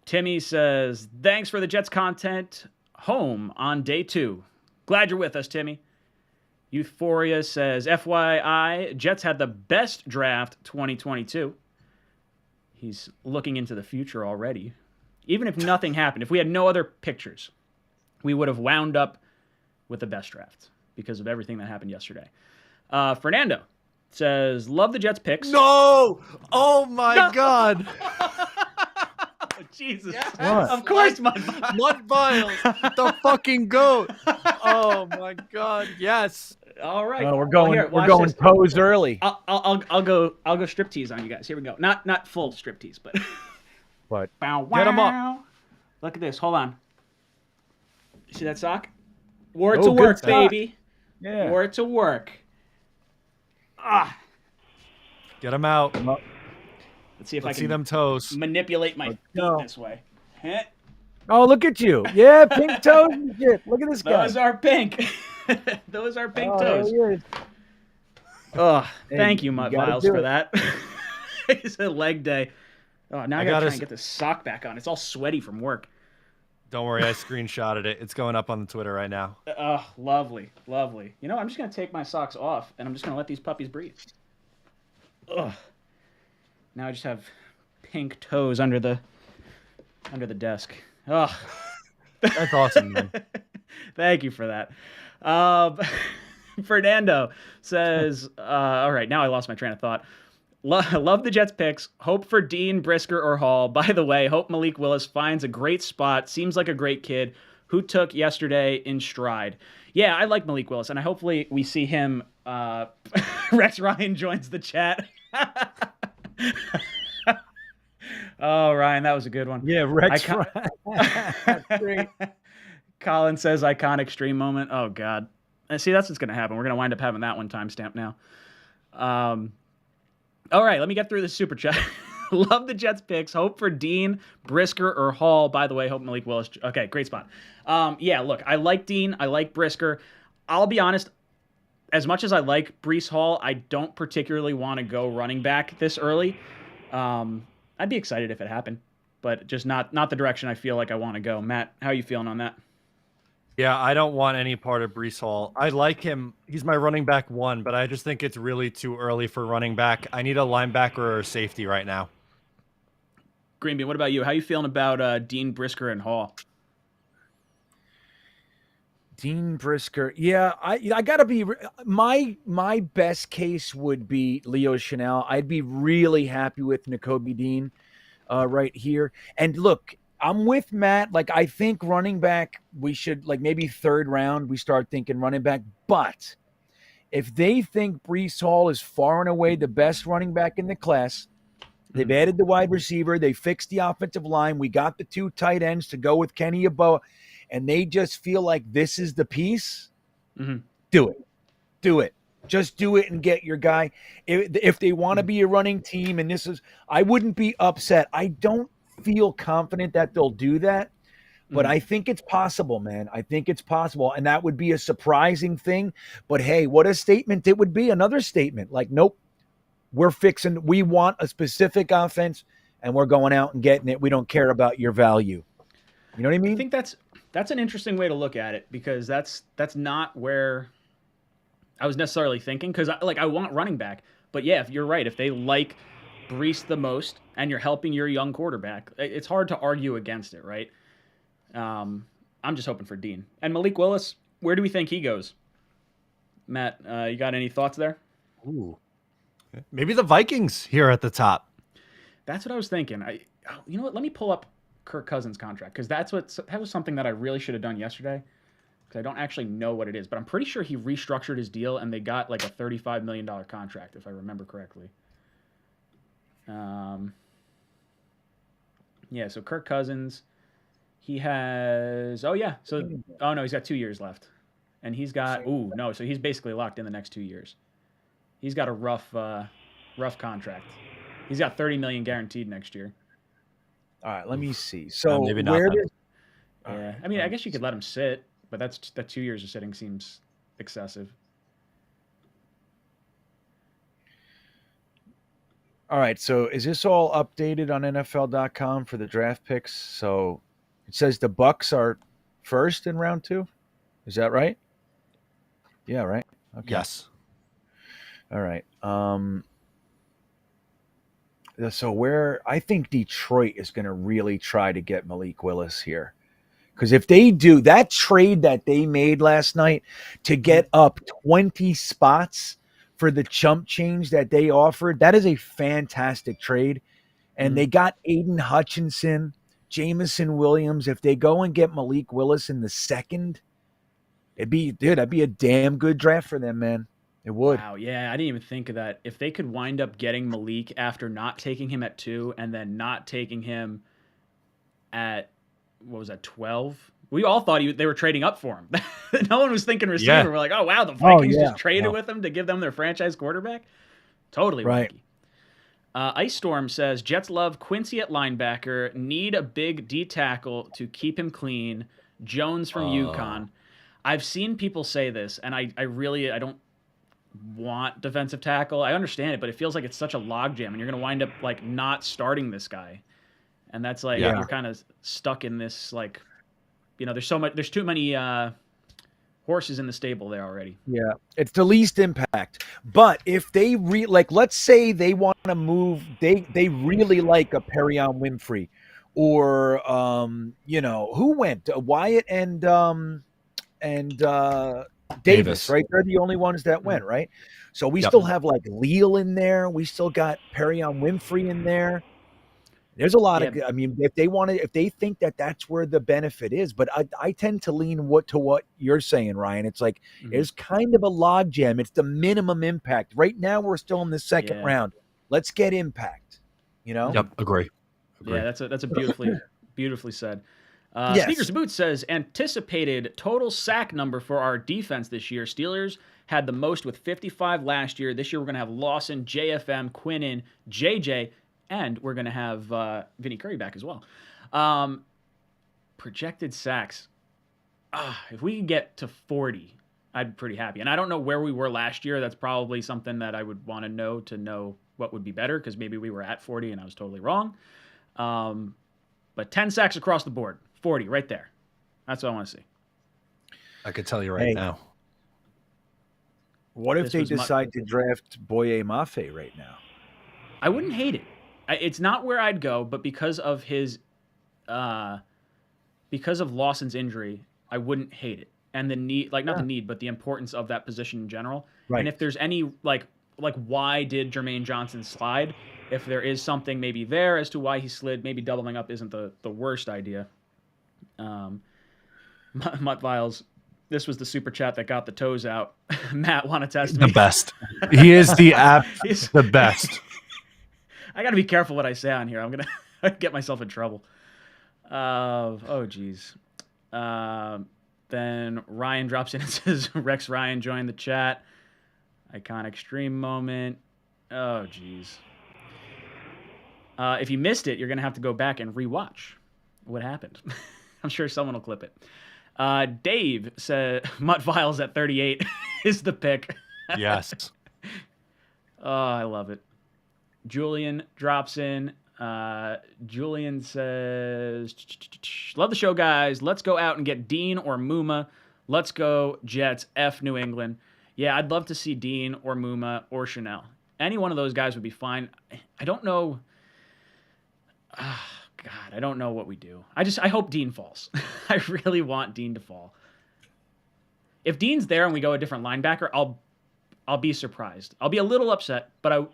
Timmy says, thanks for the Jets content. Home on day 2. Glad you're with us, Timmy. Euphoria says, FYI, Jets had the best draft 2022. He's looking into the future already. Even if nothing happened, if we had no other pictures, we would have wound up with the best draft because of everything that happened yesterday. Fernando says, love the Jets picks. No! Oh my God! Jesus. What? Of course, my Mud Biles, the fucking goat. Oh my God! Yes. All right. Oh, we're Well, going. here, we're watch going this. toes early. I'll go striptease on you guys. Here we go. Not full striptease, but But bow, Get 'em up. wow. Look at this. Hold on. You see that sock? Wore it Oh, to good work, sock. baby. yeah. Wore it to work. Ah. Get him out. Let's see if Let's I see can them toes. manipulate my feet go. this way. Heh. Oh, look at you. Yeah, pink toes and shit. Look at this guy. Those are pink. Those are pink Oh, there toes. he is. Oh, Hey, thank you, you Mutt gotta Viles, do for it. that. It's a leg day. Oh, now I gotta gotta try s- and get this sock back on. It's all sweaty from work. Don't worry, I screenshotted it. It's going up on the Twitter right now. Oh, lovely, lovely. You know, I'm just gonna take my socks off and I'm just gonna let these puppies breathe. Ugh. Now I just have pink toes under the desk. Ugh. That's awesome, man. Thank you for that. Fernando says, all right, now I lost my train of thought. Love the Jets picks. Hope for Dean, Brisker, or Hall. By the way, hope Malik Willis finds a great spot. Seems like a great kid who took yesterday in stride. Yeah, I like Malik Willis, and hopefully we see him. Rex Ryan joins the chat. Oh, Ryan, that was a good one. Yeah, Rex. Icon- That's great. Colin says iconic stream moment. Oh God. See, that's what's gonna happen. We're gonna wind up having that one timestamp now. All right, let me get through this super chat. Love the Jets picks. Hope for Dean, Brisker, or Hall. By the way, hope Malik Willis. Okay, great spot. Yeah, look, I like Dean. I like Brisker. I'll be honest. As much as I like Breece Hall, I don't particularly want to go running back this early. I'd be excited if it happened, but just not the direction I feel like I want to go. Matt, how are you feeling on that? Yeah, I don't want any part of Breece Hall. I like him. He's my running back 1, but I just think it's really too early for running back. I need a linebacker or a safety right now. Greenby, what about you? How are you feeling about Dean, Brisker, and Hall? Dean Brisker. Yeah, I gotta be my best case would be 𝐒𝐿𝐵𝐼𝐻𝐻𝐿. I'd be really happy with Nakobe Dean right here. And look, I'm with Matt. Like, I think running back, we should, like, maybe 3rd round, we start thinking running back. But if they think Breece Hall is far and away the best running back in the class, they've added the wide receiver, they fixed the offensive line, we got the 2 tight ends to go with Kenny Yeboah, and they just feel like this is the piece, do it. Do it. Just do it and get your guy. If they want to be a running team, and I wouldn't be upset. I don't feel confident that they'll do that, but I think it's possible, man. I think it's possible, and that would be a surprising thing. But hey, what a statement it would be. Another statement. Like, nope, we want a specific offense, and we're going out and getting it. We don't care about your value. You know what I mean? I think that's an interesting way to look at it, because that's not where I was necessarily thinking, because I want running back. But yeah, if you're right, if they like Breece the most and you're helping your young quarterback, it's hard to argue against it, right? I'm just hoping for Dean. And Malik Willis, where do we think he goes? Matt, you got any thoughts there? Ooh, maybe the Vikings here at the top. That's what I was thinking. You know what? Let me pull up Kirk Cousins' contract, because that was something that I really should have done yesterday, because I don't actually know what it is, but I'm pretty sure he restructured his deal and they got like a $35 million contract, if I remember correctly. Yeah, so Kirk Cousins, he has, he's got 2 years left. And he's got, so he's basically locked in the next 2 years. He's got a rough contract. He's got $30 million guaranteed next year. All right, let me see. So maybe not. Yeah, I mean, I guess you could let him sit, but that 2 years of sitting seems excessive. All right, so is this all updated on NFL.com for the draft picks? So it says the Bucs are first in round 2. Is that right? Yeah, right. Okay. Yes. All right. So I think Detroit is going to really try to get Malik Willis here. Because if they do, that trade that they made last night to get up 20 spots for the chump change that they offered, that is a fantastic trade. And they got Aiden Hutchinson, Jameson Williams. If they go and get Malik Willis in the 2nd, that'd be a damn good draft for them, man. It would. Wow, yeah, I didn't even think of that. If they could wind up getting Malik after not taking him at 2 and then not taking him at, 12? We all thought they were trading up for him. No one was thinking receiver. Yeah. We're like, oh, wow, the Vikings just traded with him to give them their franchise quarterback? Totally right. Wacky. Ice Storm says, Jets love Quincy at linebacker, need a big D tackle to keep him clean. Jones from UConn. I've seen people say this, and I don't want defensive tackle. I understand it, but it feels like it's such a logjam, and you're going to wind up like not starting this guy. And that's like, you're kind of stuck in this, like, there's too many horses in the stable there already. Yeah, it's the least impact. But if they let's say they want to move, they really like a Perion Winfrey, or who went? Wyatt and Davis, right? They're the only ones that went, right? So we still have like Leal in there. We still got Perion Winfrey in there. There's a lot of, I mean, if they think that that's where the benefit is, but I tend to lean to what you're saying, Ryan. It's like, there's kind of a logjam. It's the minimum impact. Right now, we're still in the 2nd round. Let's get impact, Yep, agree. Yeah, that's a beautifully said. Yes. Sneakers Boots says, anticipated total sack number for our defense this year. Steelers had the most with 55 last year. This year we're going to have Lawson, JFM, Quinnen, JJ, and we're going to have Vinny Curry back as well. Projected sacks. If we could get to 40, I'd be pretty happy. And I don't know where we were last year. That's probably something that I would want to know what would be better, because maybe we were at 40 and I was totally wrong. But 10 sacks across the board, 40 right there. That's what I want to see. I could tell you right now. What if they decide to draft Boye Mafe right now? I wouldn't hate it. It's not where I'd go, but because of Lawson's injury, I wouldn't hate it. And the need, like not the need, but the importance of that position in general. Right. And if there's any like why did Jermaine Johnson slide? If there is something maybe there as to why he slid, maybe doubling up isn't the worst idea. Mutt Viles, this was the super chat that got the toes out. Matt, want to test me? The best. He is the best. I got to be careful what I say on here. I'm going to get myself in trouble. Oh, geez. Then Ryan drops in and says, Rex Ryan joined the chat. Iconic stream moment. Oh, geez. If you missed it, you're going to have to go back and rewatch what happened. I'm sure someone will clip it. Dave said, Mutt Viles at 38 is the pick. Yes. Oh, I love it. Julian drops in. Julian says, love the show, guys. Let's go out and get Dean or Muma. Let's go Jets. F New England. Yeah, I'd love to see Dean or Muma or Chanel. Any one of those guys would be fine. I don't know. God, I don't know what we do. I hope Dean falls. I really want Dean to fall. If Dean's there and we go a different linebacker, I'll be surprised. I'll be a little upset, but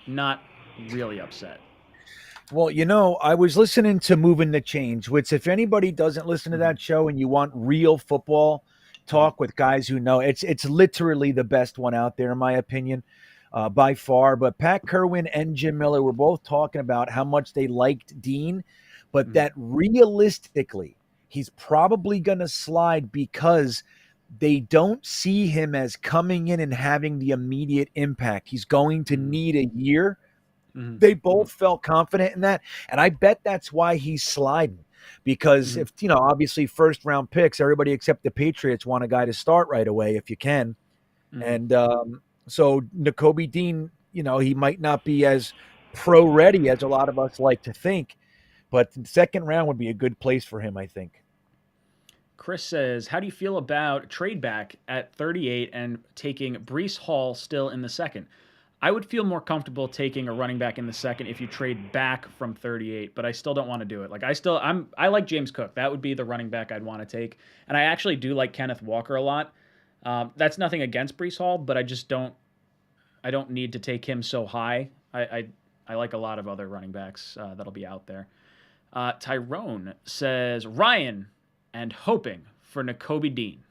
not really upset. Well, I was listening to Moving the Change, which if anybody doesn't listen to that show and you want real football talk with guys who know, it's literally the best one out there, in my opinion, by far. But Pat Kerwin and Jim Miller were both talking about how much they liked Dean, but that realistically, he's probably going to slide because they don't see him as coming in and having the immediate impact. He's going to need a year. They both felt confident in that. And I bet that's why he's sliding. Because if, obviously first round picks, everybody except the Patriots want a guy to start right away if you can. And so Nakobe Dean, he might not be as pro ready as a lot of us like to think. But the second round would be a good place for him, I think. Chris says, how do you feel about trade back at 38 and taking Breece Hall still in the second? I would feel more comfortable taking a running back in the second if you trade back from 38, but I still don't want to do it. I like James Cook. That would be the running back I'd want to take. And I actually do like Kenneth Walker a lot. That's nothing against Breece Hall, but I don't need to take him so high. I like a lot of other running backs that'll be out there. Tyrone says, Ryan and hoping for Nakobe Dean.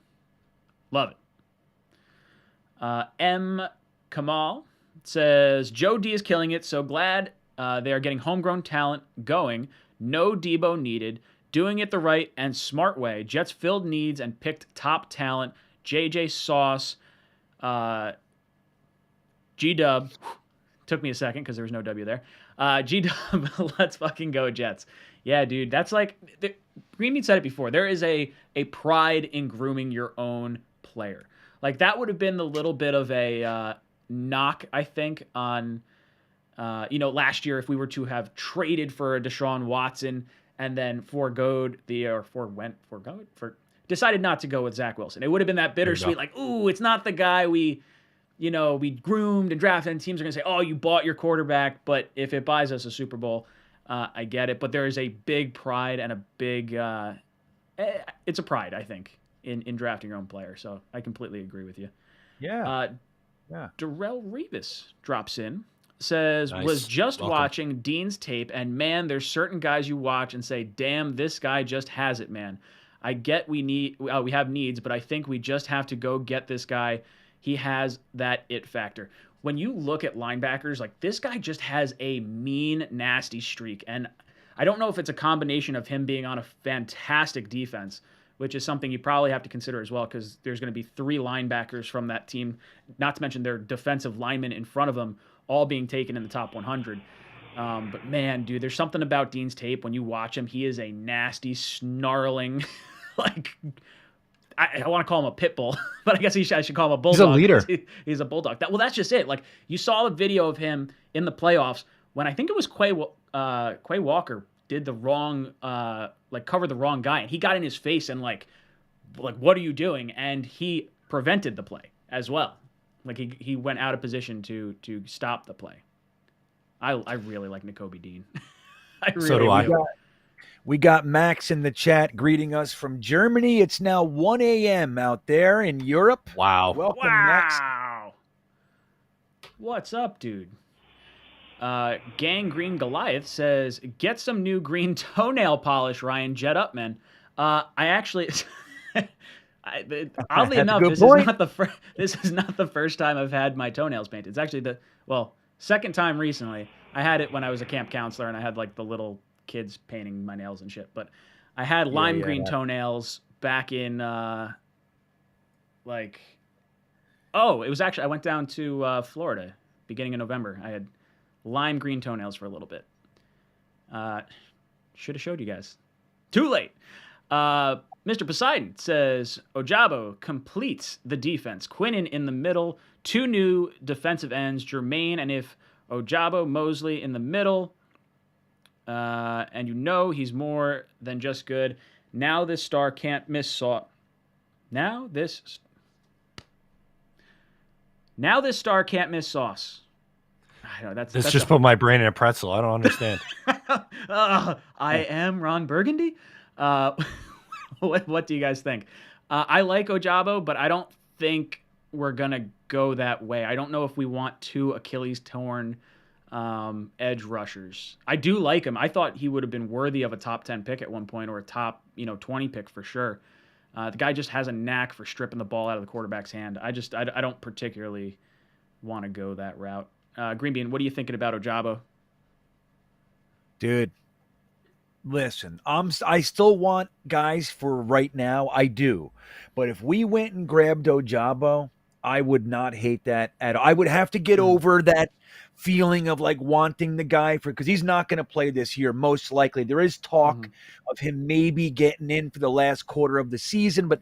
Love it. M. Kamal says, Joe D is killing it. So glad they are getting homegrown talent going. No Debo needed. Doing it the right and smart way. Jets filled needs and picked top talent. JJ Sauce. G-Dub. Took me a second because there was no W there. G-Dub, let's fucking go Jets. Yeah, dude. That's Greenmeat said it before. There is a pride in grooming your own player. That would have been the little bit of a knock, I think, on last year if we were to have traded for a Deshaun Watson and then decided not to go with Zach Wilson. It would have been that bittersweet, it's not the guy we groomed and drafted, and teams are going to say, oh, you bought your quarterback, but if it buys us a Super Bowl, I get it. But there is a big pride and a big it's a pride, I think, in drafting your own player. So I completely agree with you. Yeah. Darrell Revis drops in, says, nice. Was just Welcome. watching Dean's tape, and man, there's certain guys you watch and say, damn, this guy just has it, man. I get we have needs, but I think we just have to go get this guy. He has that it factor. When you look at linebackers, this guy just has a mean, nasty streak. And I don't know if it's a combination of him being on a fantastic defense, which is something you probably have to consider as well, because there's going to be 3 linebackers from that team, not to mention their defensive linemen in front of them, all being taken in the top 100. But man, dude, there's something about Dean's tape when you watch him. He is a nasty, snarling, like, I want to call him a pit bull, but I guess I should call him a bulldog. He's a leader. He's a bulldog. Well, that's just it. Like, you saw the video of him in the playoffs when I think it was Quay Walker did the wrong, covered the wrong guy, and he got in his face and like, what are you doing? And he prevented the play as well. Like, he went out of position to stop the play. I really like Nakobe Dean. So do I. We got Max in the chat greeting us from Germany. It's now 1 a.m. out there in Europe. Wow. Welcome, Max. What's up, dude? Gang Green Goliath says, get some new green toenail polish, Ryan. Jet up, man. I actually... oddly enough, this is not the first time I've had my toenails painted. It's actually second time recently. I had it when I was a camp counselor, and I had like the little kids painting my nails and shit. But I had lime green toenails back in it was actually, I went down to Florida beginning of November. I had lime green toenails for a little bit. Should have showed you guys. Too late. Mr. Poseidon says, Ojabo completes the defense. Quinnen in the middle, 2 new defensive ends, Jermaine, and if Ojabo, Mosley in the middle, and he's more than just good. Now this star can't miss sauce. Now this star can't miss sauce. I know that's just put my brain in a pretzel. I don't understand. I am Ron Burgundy. What do you guys think? I like Ojabo, but I don't think we're gonna go that way. I don't know if we want 2 Achilles torn edge rushers. I do like him. I thought he would have been worthy of a top 10 pick at one point, or a top 20 pick for sure. The guy just has a knack for stripping the ball out of the quarterback's hand. I don't particularly want to go that route. Greenbean, what are you thinking about Ojabo? Dude, listen, I still want guys for right now. I do. But if we went and grabbed Ojabo, I would not hate that at all. I would have to get over that feeling of like wanting the guy because he's not going to play this year, most likely. There is talk of him maybe getting in for the last quarter of the season, but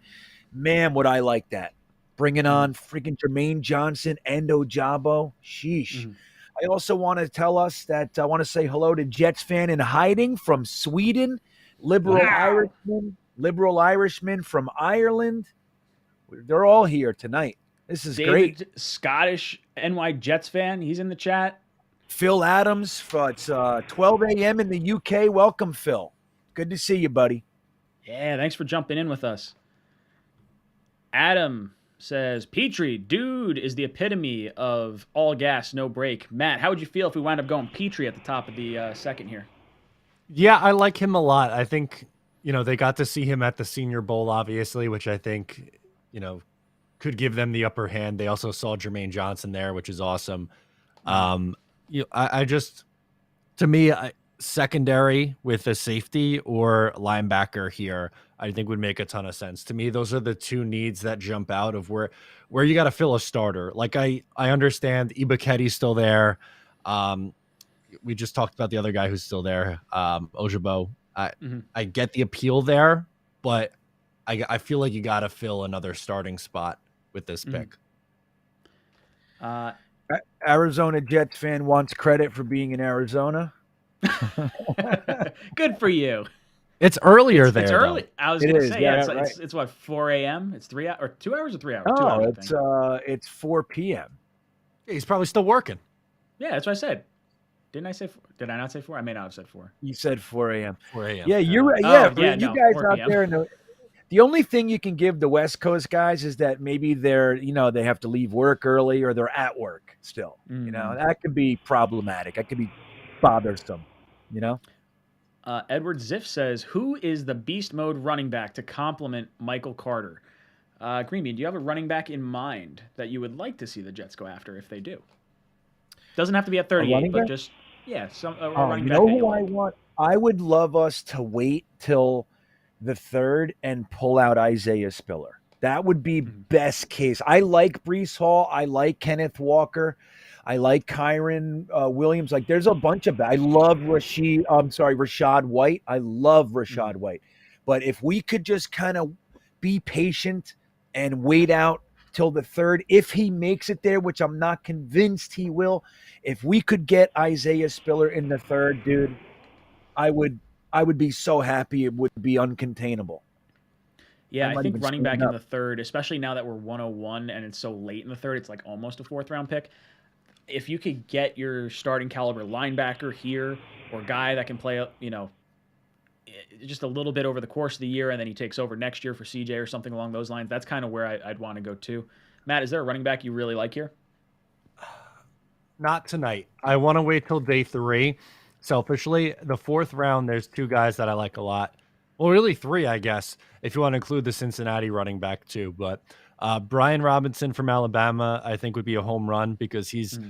man, would I like that. Bringing on freaking Jermaine Johnson and Ojabo. Sheesh. I also want to tell us that I want to say hello to Jets fan in hiding from Sweden, liberal Irishman from Ireland. They're all here tonight. This is David, great. Scottish NY Jets fan. He's in the chat. Phil Adams. It's 12 a.m. in the UK. Welcome, Phil. Good to see you, buddy. Yeah, thanks for jumping in with us. Adam says, Petrie, dude, is the epitome of all gas, no break. Matt, how would you feel if we wound up going Petrie at the top of the second here? Yeah, I like him a lot. I think, they got to see him at the Senior Bowl, obviously, which I think, could give them the upper hand. They also saw Jermaine Johnson there, which is awesome. I just, to me, secondary with a safety or linebacker here, I think would make a ton of sense. To me, those are the 2 needs that jump out of where you got to fill a starter. Like I understand 𝐒𝐫𝐞𝐞𝐧's still there. We just talked about the other guy who's still there, Ojabo. I get the appeal there, but I feel like you got to fill another starting spot with this pick. Arizona Jets fan wants credit for being in Arizona. Good for you. It's earlier there. It's early. I was going to say, right. It's what, 4 a.m.? It's 3 hours, or 2 hours or 3 hours? Oh, 2 hours, it's 4 p.m. Yeah, he's probably still working. Yeah, that's what I said. Didn't I say 4? Did I not say 4? I may not have said 4. You said 4 a.m. 4 a.m. Yeah, you're right. You guys out there. The only thing you can give the West Coast guys is that maybe they're, they have to leave work early or they're at work still. That could be problematic. That could be bothersome, Edward Ziff says, who is the beast mode running back to complement Michael Carter? Greenbean, do you have a running back in mind that you would like to see the Jets go after if they do? Doesn't have to be at 38, but just, a running back. You know who I want? I would love us to wait till the third and pull out Isaiah Spiller. That would be best case. I like Breece Hall. I like Kenneth Walker. I like Kyron Williams. Like, there's a bunch of. I love Rashad White. I love Rashad White. But if we could just kind of be patient and wait out till the third, if he makes it there, which I'm not convinced he will, if we could get Isaiah Spiller in the third, dude, I would be so happy. It would be uncontainable. Yeah, I think running back in the third, especially now that we're 101 and it's so late in the third, it's like almost a fourth round pick. If you could get your starting caliber linebacker here, or guy that can play, just a little bit over the course of the year, and then he takes over next year for CJ or something along those lines, that's kind of where I'd want to go too. Matt, is there a running back you really like here? Not tonight. I want to wait till day 3. Selfishly, the 4th round, there's 2 guys that I like a lot. Well, really 3, I guess, if you want to include the Cincinnati running back too. But Brian Robinson from Alabama, I think, would be a home run because he's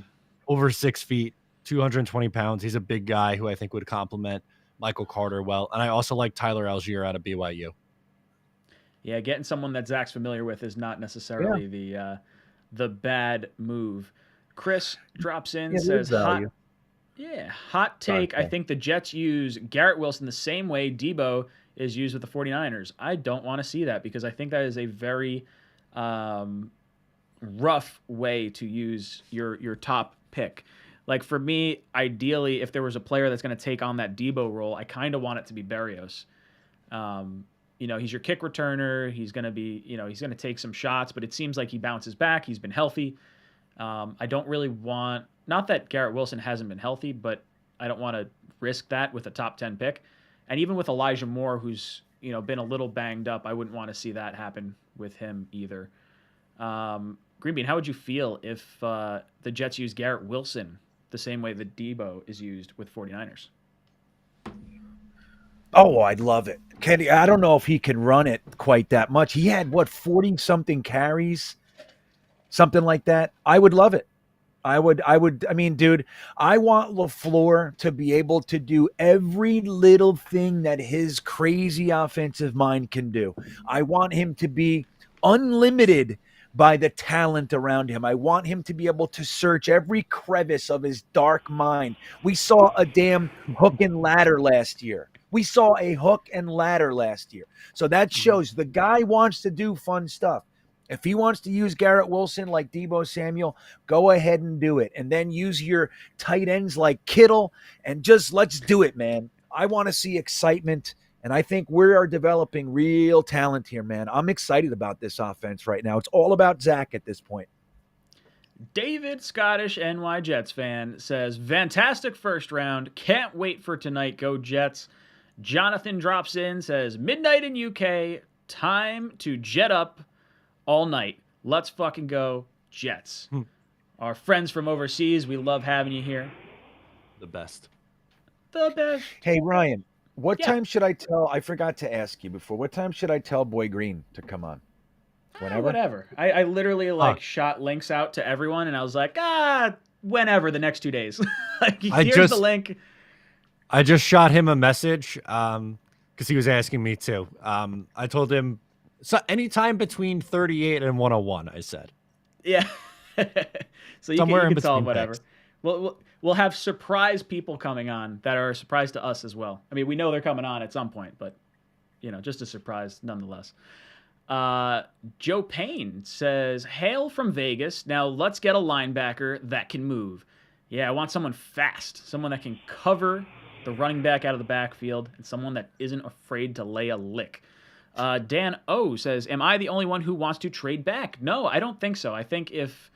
over 6 feet, 220 pounds. He's a big guy who I think would complement Michael Carter well. And I also like Tyler Algier out of BYU. Yeah, getting someone that Zach's familiar with is not necessarily the bad move. Chris drops in, says, hot take. I think the Jets use Garrett Wilson the same way Debo is used with the 49ers. I don't want to see that because I think that is a very rough way to use your top pick. Like, for me, ideally, if there was a player that's going to take on that Debo role, I kind of want it to be Berrios. He's your kick returner. He's going to be, he's going to take some shots, but it seems like he bounces back. He's been healthy. I don't really want, not that Garrett Wilson hasn't been healthy, but I don't want to risk that with a top 10 pick. And even with Elijah Moore, who's, been a little banged up, I wouldn't want to see that happen with him either. Greenbean, how would you feel if the Jets use Garrett Wilson the same way that Debo is used with 49ers? Oh, I'd love it. Kenny, I don't know if he can run it quite that much. He had, 40-something carries? Something like that. I would love it. I mean, dude, I want LaFleur to be able to do every little thing that his crazy offensive mind can do. I want him to be unlimited by the talent around him. I want him to be able to search every crevice of his dark mind. We saw a damn hook and ladder last year. So that shows the guy wants to do fun stuff. If he wants to use Garrett Wilson like Deebo Samuel, go ahead and do it. And then use your tight ends like Kittle and just let's do it, man. I want to see excitement, and I think we are developing real talent here, man. I'm excited about this offense right now. It's all about Zach at this point. David, Scottish NY Jets fan, says, fantastic first round. Can't wait for tonight. Go Jets. Jonathan drops in, says, midnight in UK. Time to jet up all night. Let's fucking go Jets. Our friends from overseas, we love having you here. The best. Hey, Ryan, what time should I tell? I forgot to ask you before. What time should I tell Boy Green to come on? Whatever. I literally shot links out to everyone, and I was like, whenever the next 2 days. Here's the link. I just shot him a message because he was asking me too. I told him, so anytime between 38 and 101, I said. Yeah. So you can tell him whatever. We'll have surprise people coming on that are a surprise to us as well. I mean, we know they're coming on at some point, but, just a surprise nonetheless. Joe Payne says, hail from Vegas. Now let's get a linebacker that can move. Yeah, I want someone fast, someone that can cover the running back out of the backfield, and someone that isn't afraid to lay a lick. Dan O says, am I the only one who wants to trade back? No, I don't think so. I think if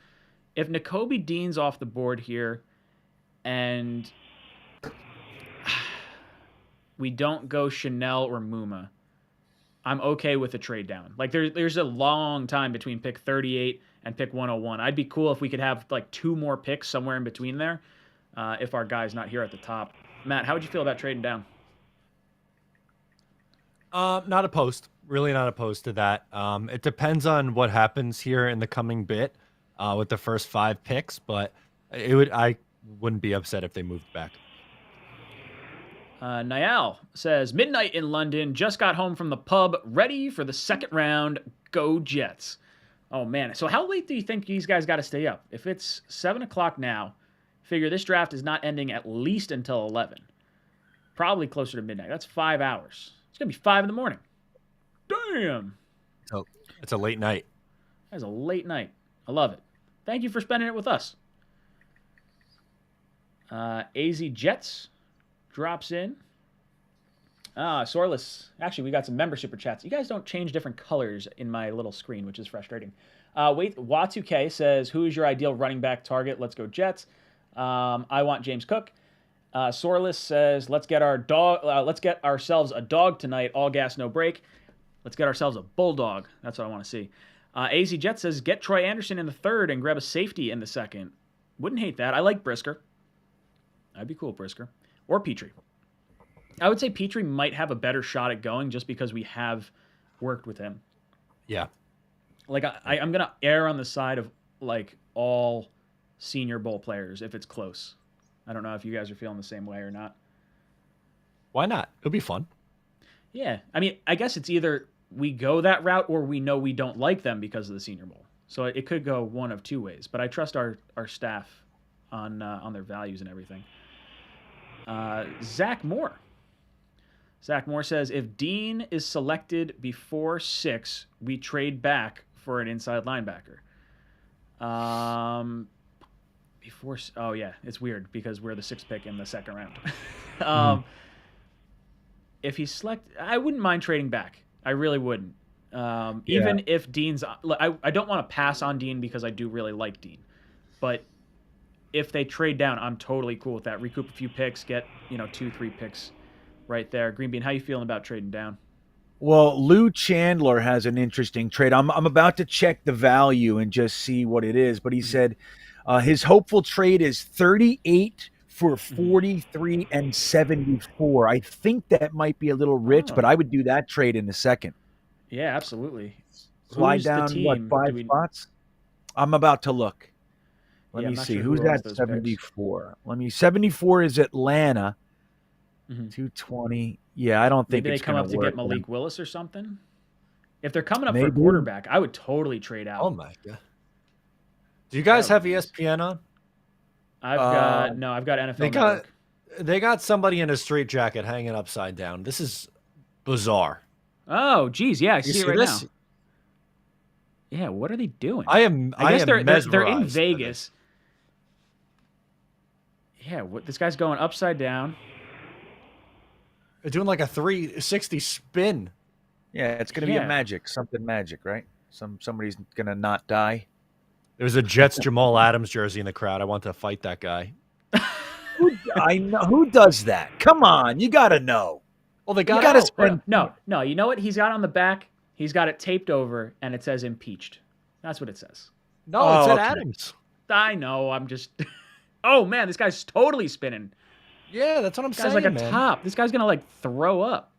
Nakobe Dean's off the board here and we don't go Chanel or Muma, I'm okay with a trade down. Like there's a long time between pick 38 and pick 101. I'd be cool if we could have like 2 more picks somewhere in between there if our guy's not here at the top. Matt, how would you feel about trading down? Not opposed. Really not opposed to that. It depends on what happens here in the coming bit with the first 5 picks, but I wouldn't be upset if they moved back. Niall says, midnight in London, just got home from the pub, ready for the second round. Go Jets. Oh, man. So how late do you think these guys got to stay up? If it's 7 o'clock now, figure this draft is not ending at least until 11. Probably closer to midnight. That's 5 hours. It's going to be 5 in the morning. Damn. So it's a late night. That's a late night. I love it. Thank you for spending it with us. AZ Jets drops in. Sorless. Actually, we got some member super chats. You guys don't change different colors in my little screen, which is frustrating. Watu2K says, who is your ideal running back target? Let's go Jets. I want James Cook. Sorless says, let's get ourselves a dog tonight. All gas, no break. Let's get ourselves a bulldog. That's what I want to see. AZ Jet says, get Troy Anderson in the third and grab a safety in the second. Wouldn't hate that. I like Brisker. That'd be cool, Brisker. Or Petrie. I would say Petrie might have a better shot at going just because we have worked with him. Yeah. Like, I'm going to err on the side of, like, all Senior Bowl players if it's close. I don't know if you guys are feeling the same way or not. Why not? It'll be fun. Yeah. I mean, I guess it's either we go that route or we know we don't like them because of the Senior Bowl. So it could go one of two ways. But I trust our staff on their values and everything. Zach Moore. Zach Moore says, if Dean is selected before 6, we trade back for an inside linebacker. Oh, yeah, it's weird because we're the 6th pick in the second round. If he's selected, I wouldn't mind trading back. I really wouldn't. Even if Dean's... I don't want to pass on Dean because I do really like Dean. But if they trade down, I'm totally cool with that. Recoup a few picks, get 2-3 picks right there. Green Bean, how you feeling about trading down? Well, Lou Chandler has an interesting trade. I'm about to check the value and just see what it is, but he said his hopeful trade is 38 for 43 and 74. I think that might be a little rich, but I would do that trade in a second. Yeah, absolutely. Slide down, 5 spots? I'm about to look. Let me see. Sure Who's at 74? 74 is Atlanta. 220. Yeah, I don't think maybe it's they come up to get Malik Willis or something. If they're coming up for a quarterback, I would totally trade out. Oh my god! Do you guys have ESPN on? I've got NFL. They got somebody in a straitjacket hanging upside down. This is bizarre. Oh, geez, yeah, I see it right now. Yeah, what are they doing? I guess they're in Vegas. Yeah, this guy's going upside down. They're doing like a 360 spin. Yeah, it's going to be something magic, right? Somebody's going to not die. There's a Jets Jamal Adams jersey in the crowd. I want to fight that guy. I know who does that. Come on, you got to know. Well, they got to spend. No. You know what he's got on the back? He's got it taped over, and it says impeached. That's what it says. No, it said Adams. I know. I'm just. Oh man, this guy's totally spinning. Yeah, that's what I'm saying. This guy's like a top. This guy's gonna throw up.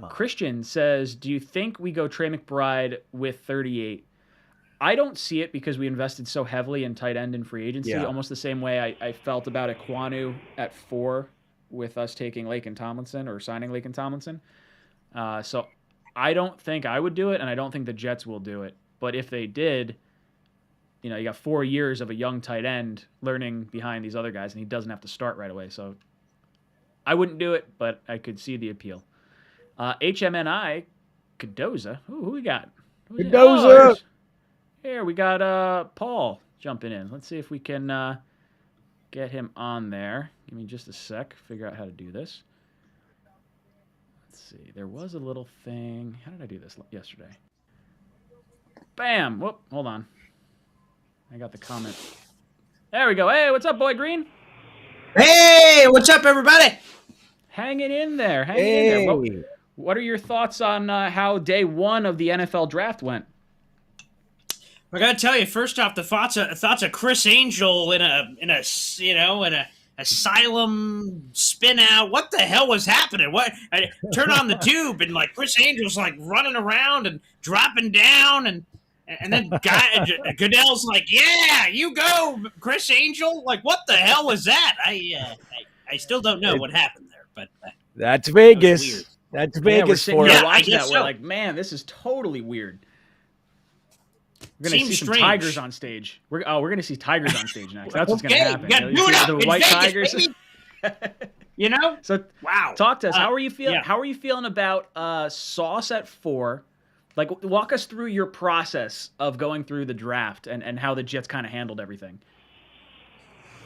Christian says, do you think we go Trey McBride with 38? I don't see it because we invested so heavily in tight end in free agency, almost the same way I felt about Ekwonu at 4 with us taking Laken Tomlinson or signing Laken Tomlinson. So I don't think I would do it, and I don't think the Jets will do it. But if they did, you got 4 years of a young tight end learning behind these other guys, and he doesn't have to start right away. So I wouldn't do it, but I could see the appeal. HMNI, 𝐤𝐫𝐞𝐞𝐧. Who we got? 𝐤𝐤𝐫𝐞. Here we got Paul jumping in. Let's see if we can get him on there. Give me just a sec. Figure out how to do this. Let's see. There was a little thing. How did I do this yesterday? Bam. Whoop. Hold on. I got the comment. There we go. Hey, what's up, Boy Green? Hey, what's up, everybody? Hanging in there. Hanging in there. What are your thoughts on how day 1 of the NFL draft went? I gotta tell you, first off, the thoughts of Chris Angel in a asylum spin out. What the hell was happening? I turn on the tube and Chris Angel's running around and dropping down and And then Goodell's like, "Yeah, you go, Chris Angel." Like, what the hell was that? I still don't know what happened there, but that's Vegas. That That's Vegas for us. us. Watching that, we're like, man, this is totally weird. We're gonna see some tigers on stage. We're gonna see tigers on stage next. That's what's gonna happen. The white Vegas, tigers. You know. So wow. Talk to us. How are you feeling? Yeah. How are you feeling about Sauce at 4? Like, walk us through your process of going through the draft and how the Jets kind of handled everything.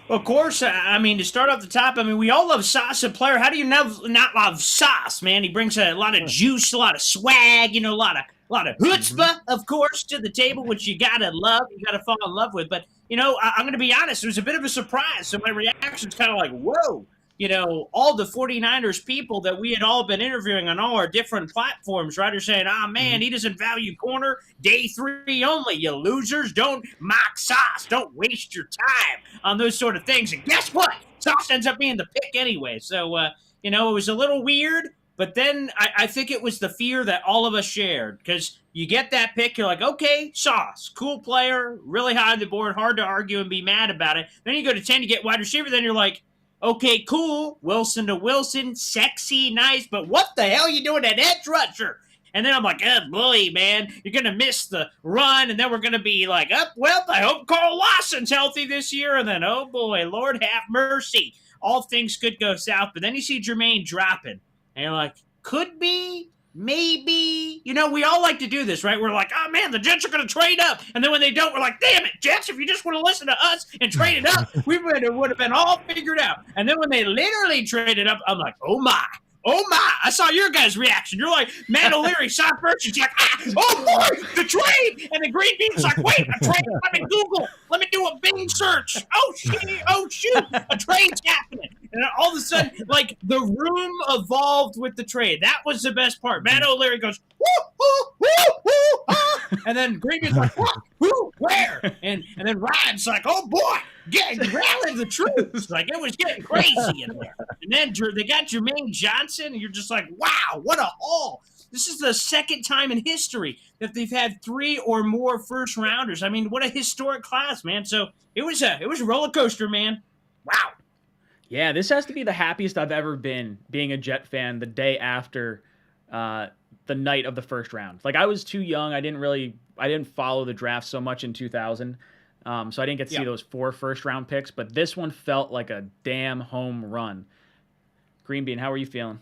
Of course, I mean, to start off the top, I mean, we all love Sauce, a player. How do you not love Sauce, man? He brings a lot of juice, a lot of swag, you know, a lot of chutzpah, of course, to the table, which you gotta love, you gotta fall in love with. But, you know, I'm going to be honest, it was a bit of a surprise. So my reaction's kind of like, whoa. You know, all the 49ers people that we had all been interviewing on all our different platforms, right, are saying, man, he doesn't value corner, day 3 only, you losers. Don't mock Sauce. Don't waste your time on those sort of things. And guess what? Sauce ends up being the pick anyway. So, you know, it was a little weird, but then I think it was the fear that all of us shared, because you get that pick, you're like, okay, Sauce, cool player, really high on the board, hard to argue and be mad about it. Then you go to 10, you get wide receiver, then you're like, okay, cool, Wilson to Wilson, sexy, nice, but what the hell are you doing at edge rusher? And then I'm like, oh, boy, man, you're going to miss the run, and then we're going to be like, well, I hope Carl Lawson's healthy this year, and then, oh, boy, Lord have mercy. All things could go south, but then you see Jermaine dropping, and you're like, could be, maybe. You know, we all like to do this, right? We're like, oh, man, the Jets are going to trade up. And then when they don't, we're like, damn it, Jets, if you just would have listened to us and traded up, we would have been all figured out. And then when they literally traded up, I'm like, oh, my. Oh, my. I saw your guys' reaction. You're like, Matt O'Leary saw first. He's like, oh, boy, the trade. And the Green Bean's like, wait, a trade? Let me Google. Let me do a Bing search. Oh, shoot. A trade's happening. And all of a sudden, like, the room evolved with the trade. That was the best part. Matt O'Leary goes, woo, woo, woo, woo, ah. And then Green Bean's like, what? Who? Where? And then Ryan's like, oh, boy. Rallying the troops. Like, it was getting crazy in there. And then they got Jermaine Johnson, and you're just like, wow, what a haul. This is the second time in history that they've had 3 or more first rounders. I mean, what a historic class, man. So it was a roller coaster, man. Wow. Yeah, this has to be the happiest I've ever been being a Jet fan the day after the night of the first round. Like, I was too young. I didn't follow the draft so much in 2000. So I didn't get to see those 4 first-round picks, but this one felt like a damn home run. Green Bean, how are you feeling?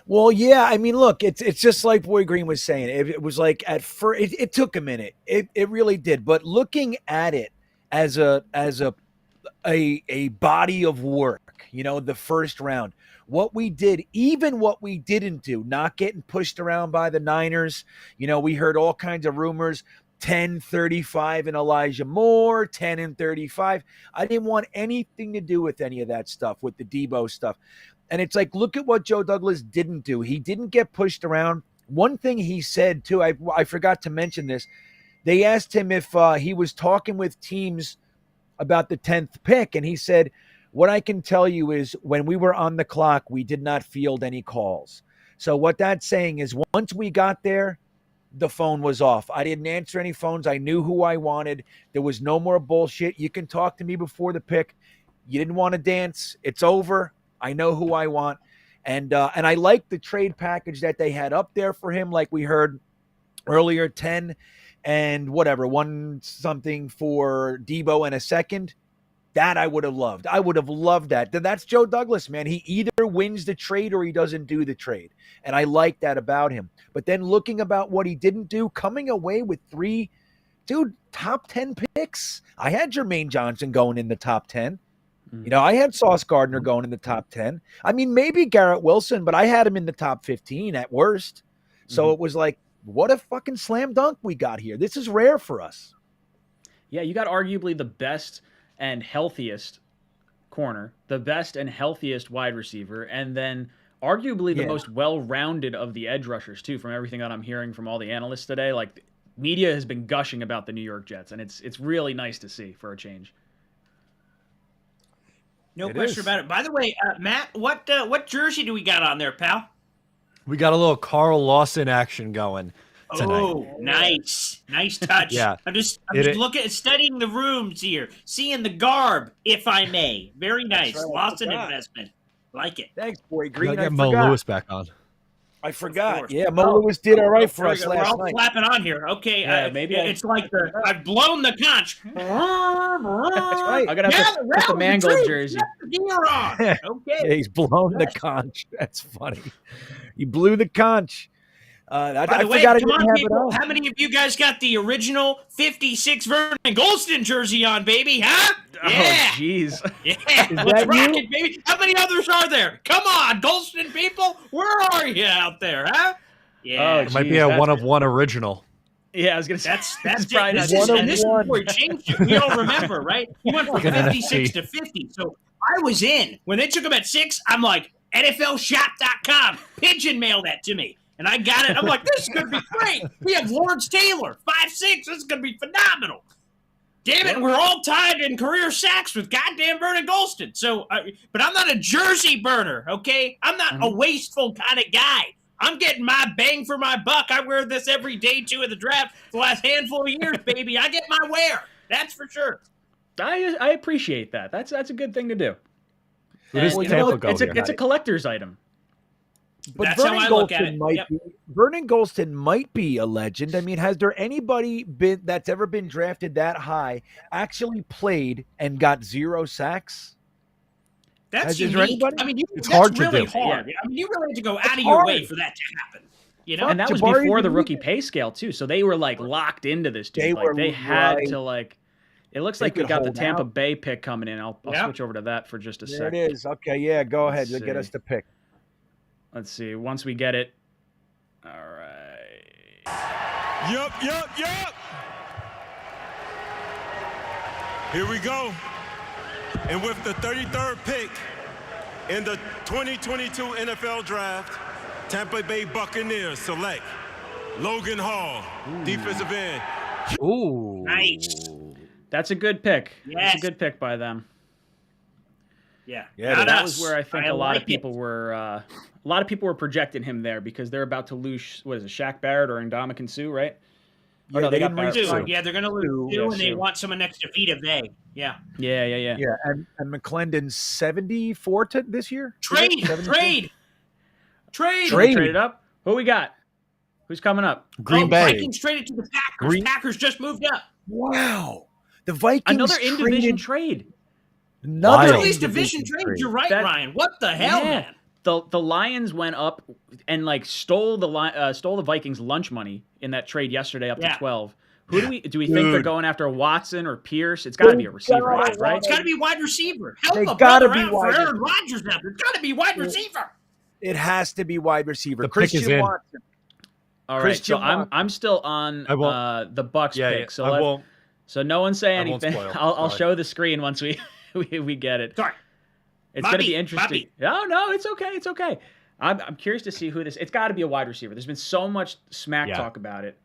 Well, yeah, I mean, look, it's just like Boy Green was saying. It was like at first, it took a minute. It really did. But looking at it as a body of work, you know, the first round, what we did, even what we didn't do, not getting pushed around by the Niners. You know, we heard all kinds of rumors. 10-35 and Elijah Moore, 10 and 35. I didn't want anything to do with any of that stuff, with the Debo stuff. And it's like, look at what Joe Douglas didn't do. He didn't get pushed around. One thing he said, too, I forgot to mention this. They asked him if he was talking with teams about the 10th pick, and he said, what I can tell you is when we were on the clock, we did not field any calls. So what that's saying is once we got there, the phone was off. I didn't answer any phones. I knew who I wanted. There was no more bullshit. You can talk to me before the pick. You didn't want to dance. It's over. I know who I want. And I like the trade package that they had up there for him, like we heard earlier, 10 and whatever, 1 something for Debo and a second. That I would have loved. I would have loved that. That's Joe Douglas, man. He either wins the trade or he doesn't do the trade. And I like that about him. But then looking about what he didn't do, coming away with 3, top 10 picks. I had Jermaine Johnson going in the top 10. You know, I had Sauce Gardner going in the top 10. I mean, maybe Garrett Wilson, but I had him in the top 15 at worst. So it was like, what a fucking slam dunk we got here. This is rare for us. Yeah, you got arguably the best and healthiest corner, the best and healthiest wide receiver, and then arguably the most well-rounded of the edge rushers, too, from everything that I'm hearing from all the analysts today. Like, media has been gushing about the New York Jets, and it's really nice to see for a change. No question about it. By the way, Matt, what jersey do we got on there, pal? We got a little Carl Lawson action going. tonight. Oh, nice touch. Yeah. I'm just looking at studying the rooms here, seeing the garb, if I may. Very nice. right, Lost an investment. Like it. Thanks, boy. You Green. gotta I get Mo forgot. Lewis back on. I forgot. course. Yeah, Mo Lewis did all right for us We're last all night. flapping on here. Okay, Yeah, maybe it's like I've blown the conch. That's right. I'm gonna have to put the Mangold jersey. Yeah, Okay. he's blown the conch. That's funny. He blew the conch. By the way, forgot I come didn't on, have people. it on. How many of you guys got the original 56 Vernon Golston jersey on, baby? Huh? Oh, Yeah. jeez. Yeah. that Let's rock you? it, baby. How many others are there? Come on, Golston people. Where are you out there, huh? Yeah. Oh, It might be Jeez, a that's one-of-one original. Yeah, I was gonna say That's it's probably it. not This one is of one. before he changed it. We all remember, right? He went from Like an 56 to 50. So I was in. When they took him at 6, I'm like, NFLshop.com. Pigeon mail that to me. And I got it. I'm like, this is going to be great. We have Lawrence Taylor, 5'6". This is going to be phenomenal. Damn it, we're all tied in career sacks with goddamn Vernon Golston. So, but I'm not a jersey burner, okay? I'm not a wasteful kind of guy. I'm getting my bang for my buck. I wear this every day, too, of the draft for the last handful of years, baby. I get my wear. That's for sure. I appreciate that. That's a good thing to do. Who does You know, Tampa go it's here? a collector's item. But That's how I look at it. Yep. Vernon Golston might be a legend. I mean, has there anybody that's ever been drafted that high actually played and got 0 sacks? That's Is there unique. anybody? I mean, It's that's hard to really do. hard. I mean, you really have to go out of It's your hard. way for that to happen. You know? And that was Jabari before the didn't rookie either. pay scale too. So they were like locked into this dude. They They were had right. to like. It looks They like we could got the hold Tampa out. Bay pick coming in. I'll Yep. switch over to that for just a There second. it is. Okay, yeah, go ahead. Let's Get see. us the pick. Let's see. Once we get it. All right. Yup. Here we go. And with the 33rd pick in the 2022 NFL Draft, Tampa Bay Buccaneers select Logan Hall, defensive end. Ooh. Nice. That's a good pick. Yes. That's a good pick by them. Yeah. Yeah, Not That us. was where I think a lot like of people were projecting him there because they're about to lose. What is it, Shaq Barrett or Ndamukong Suh, right? Yeah, no, they got didn't Barrett reach too. out. Yeah, they're going to lose Two. two, Yeah, and they Sue. want someone next to Vita Vea. Yeah. Yeah. Yeah, and McClendon's 74 this year? Trade. 72? Trade. Traded up. Who we got? Who's coming up? Green Bay. Vikings traded to the Packers. Packers just moved up. Wow. The Vikings Another in-division traded trade. another Wild. At least division trade. You're right, That- Ryan. What the hell, Yeah. man? The Lions went up and like stole the Vikings lunch money in that trade yesterday up to Yeah. 12. Who do we think they're Dude. going after? Watson or Pierce? It's got to be a receiver, gotta- right? It's got to be wide receiver. Help They a gotta brother be out for wide Aaron Rodgers out there. It's got to be wide receiver. It has to be wide receiver. The pick is Christian in. Watson. All right, Christian so I'm Watson. still on I won't- the Bucks Yeah, pick. So I won't. so no one say I won't anything. spoil. I'll Sorry. show the screen once we we get it. Sorry. It's My going to be beat, interesting. No, it's okay. It's okay. I'm curious to see who this. It's got to be a wide receiver. There's been so much smack Yeah. talk about it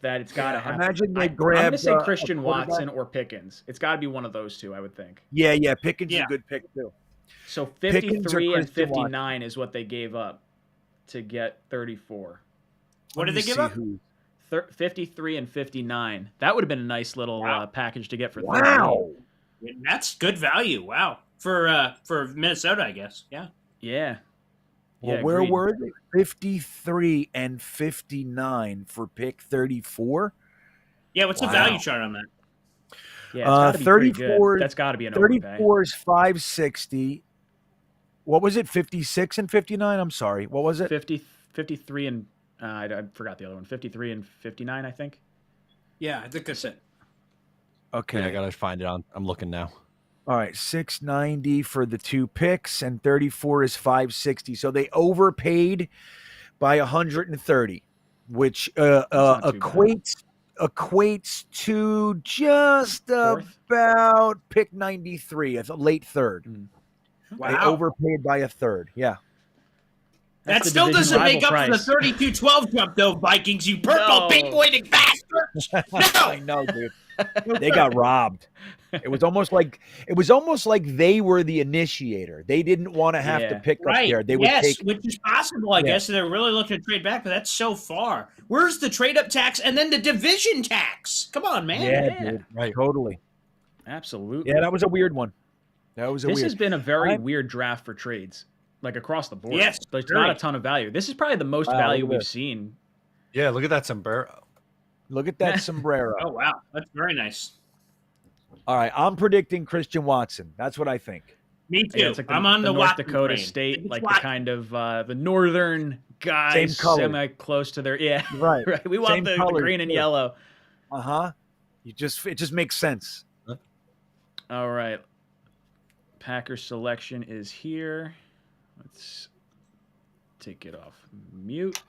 that it's got to happen. Imagine they I'm grabbed, going to say a Christian quarterback. Watson or Pickens. It's got to be one of those two, I would think. Yeah. Pickens is Yeah. a good pick too. So Pickens or 53 and Christian 59 is what they gave up to get 34. What did they give up? 53 and 59. That would have been a nice little Wow. package to get for 30. Wow. That's good value. Wow. For Minnesota, I guess. Yeah. Yeah. Well, Yeah, where agreed. were they? 53 and 59 for pick 34. Yeah. What's the Wow. value chart on that? Yeah, it's gotta be pretty good. 34 That's got to be an overpay. 34 is 560. What was it? 56 and 59? I'm sorry. What was it? 53 and I forgot the other one. 53 and 59, I think. Yeah, I think that's it. Okay. Yeah, I gotta find it. I'm looking now. All right, 690 for the two picks, and 34 is 560. So they overpaid by 130, which not too equates to just Fourth? about pick 93, a late third. They Wow. overpaid by a third. Yeah. That That's the still division doesn't make rival up for the price. 32-12 jump, though, Vikings, you purple No. pinpointed bastards. I No. know, dude. They got robbed. It was almost like they were the initiator. They didn't want to have to pick up there. They would take, which is possible, I guess. They're really looking to trade back, but that's so far. Where's the trade-up tax and then the division tax? Come on, man. Yeah. Dude, right. Totally. Absolutely. Yeah, that was a weird one. This has been a very weird draft for trades, like across the board. Yes, there's not a ton of value. This is probably the most value we've seen. Yeah, look at that sombrero. Look at that sombrero. Oh, wow. That's very nice. All right, I'm predicting Christian Watson. That's what I think. Me too. Yeah, it's like I'm on the North Watson Dakota train. State, like the kind of the northern guys, semi close to their right. right. We want the green and yellow. It just makes sense. All right, Packers selection is here. Let's take it off mute.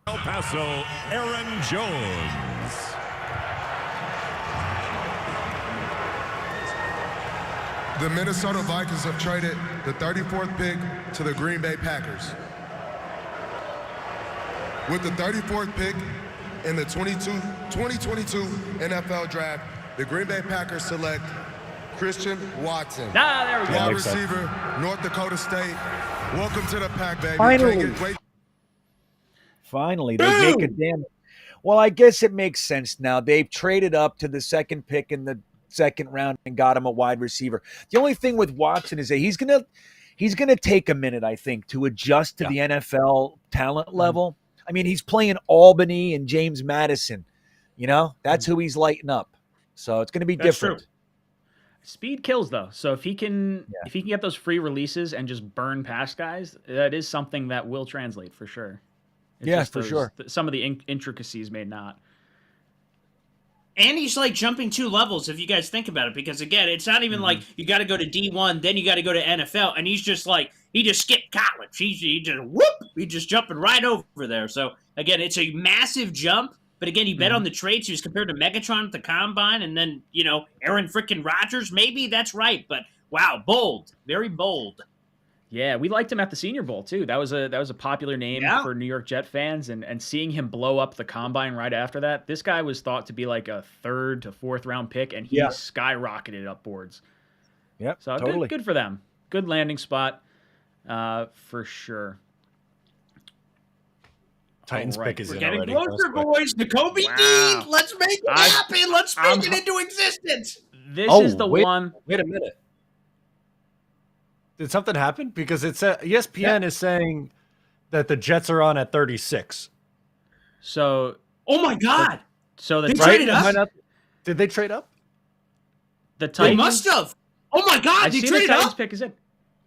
El Paso, Aaron Jones. The Minnesota Vikings have traded the 34th pick to the Green Bay Packers. With the 34th pick in the 2022 NFL Draft, the Green Bay Packers select Christian Watson. There we go. Wide receiver, North Dakota State. Welcome to the pack, baby. Finally, they make a damn. Well, I guess it makes sense now. They've traded up to the second pick in the second round and got him a wide receiver. The only thing with Watson is that he's gonna take a minute, I think, to adjust to the NFL talent level. I mean, he's playing Albany and James Madison. You know, that's who he's lighting up. So it's going to be different. True. Speed kills, though. So if he can get those free releases and just burn past guys, that is something that will translate for sure. It's for sure. Some of the intricacies may not. And he's like jumping 2 levels if you guys think about it, because again, it's not even like you got to go to D1, then you got to go to NFL, and he's just like he just skipped college. He's just jumping right over there. So again, it's a massive jump. But again, he bet on the trades. He was compared to Megatron at the Combine, and then Aaron frickin' Rodgers. Maybe that's right, but wow, bold, very bold. Yeah, we liked him at the Senior Bowl too. That was a popular name for New York Jet fans, and seeing him blow up the Combine right after that, this guy was thought to be like a 3rd to 4th round pick, and he skyrocketed upwards. Yep, so totally. good for them. Good landing spot, for sure. Titans pick is We're in getting already. closer, boys. 𝐒𝐫𝐞𝐞 Dean. Let's make it happen. Let's make it into existence. This is the one. Wait a minute. Did something happen? Because it's ESPN is saying that the Jets are on at 36. So, oh my God! So the they traded up. Did they trade up? The Titans must have. Oh my God! They traded the Titans up. pick is in.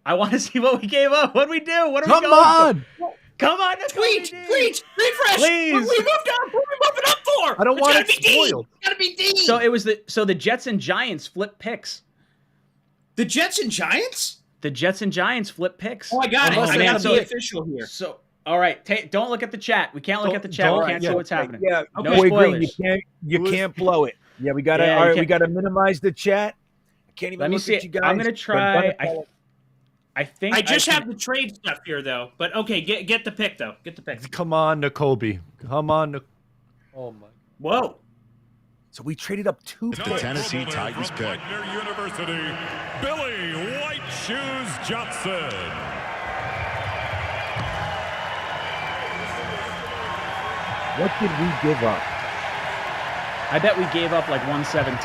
I want to see what we gave up. What did we do? What are we going on? For? Come on, tweet, refresh. Please. We moved on. What are we moving up for? I don't want it spoiled. It's gotta be D. So it was the Jets and Giants flip picks. The Jets and Giants. The Jets and Giants flip picks. Oh, I got it. I got the official here. So, all right, don't look at the chat. We can't look at the chat. We can't see what's happening. Yeah, no spoilers. You can't blow it. Yeah, we got to. All right, we got to minimize the chat. I can't even. Let me see. At you guys. I'm gonna try. I think I just have the trade stuff here, though. But okay, get the pick though. Get the pick. Come on, 𝐒𝐫𝐞𝐞. Come on, Oh my. Whoa. So we traded up 2 The picks. Tennessee Titans pick. University, Billy White Shoes Johnson. What did we give up? I bet we gave up like 117.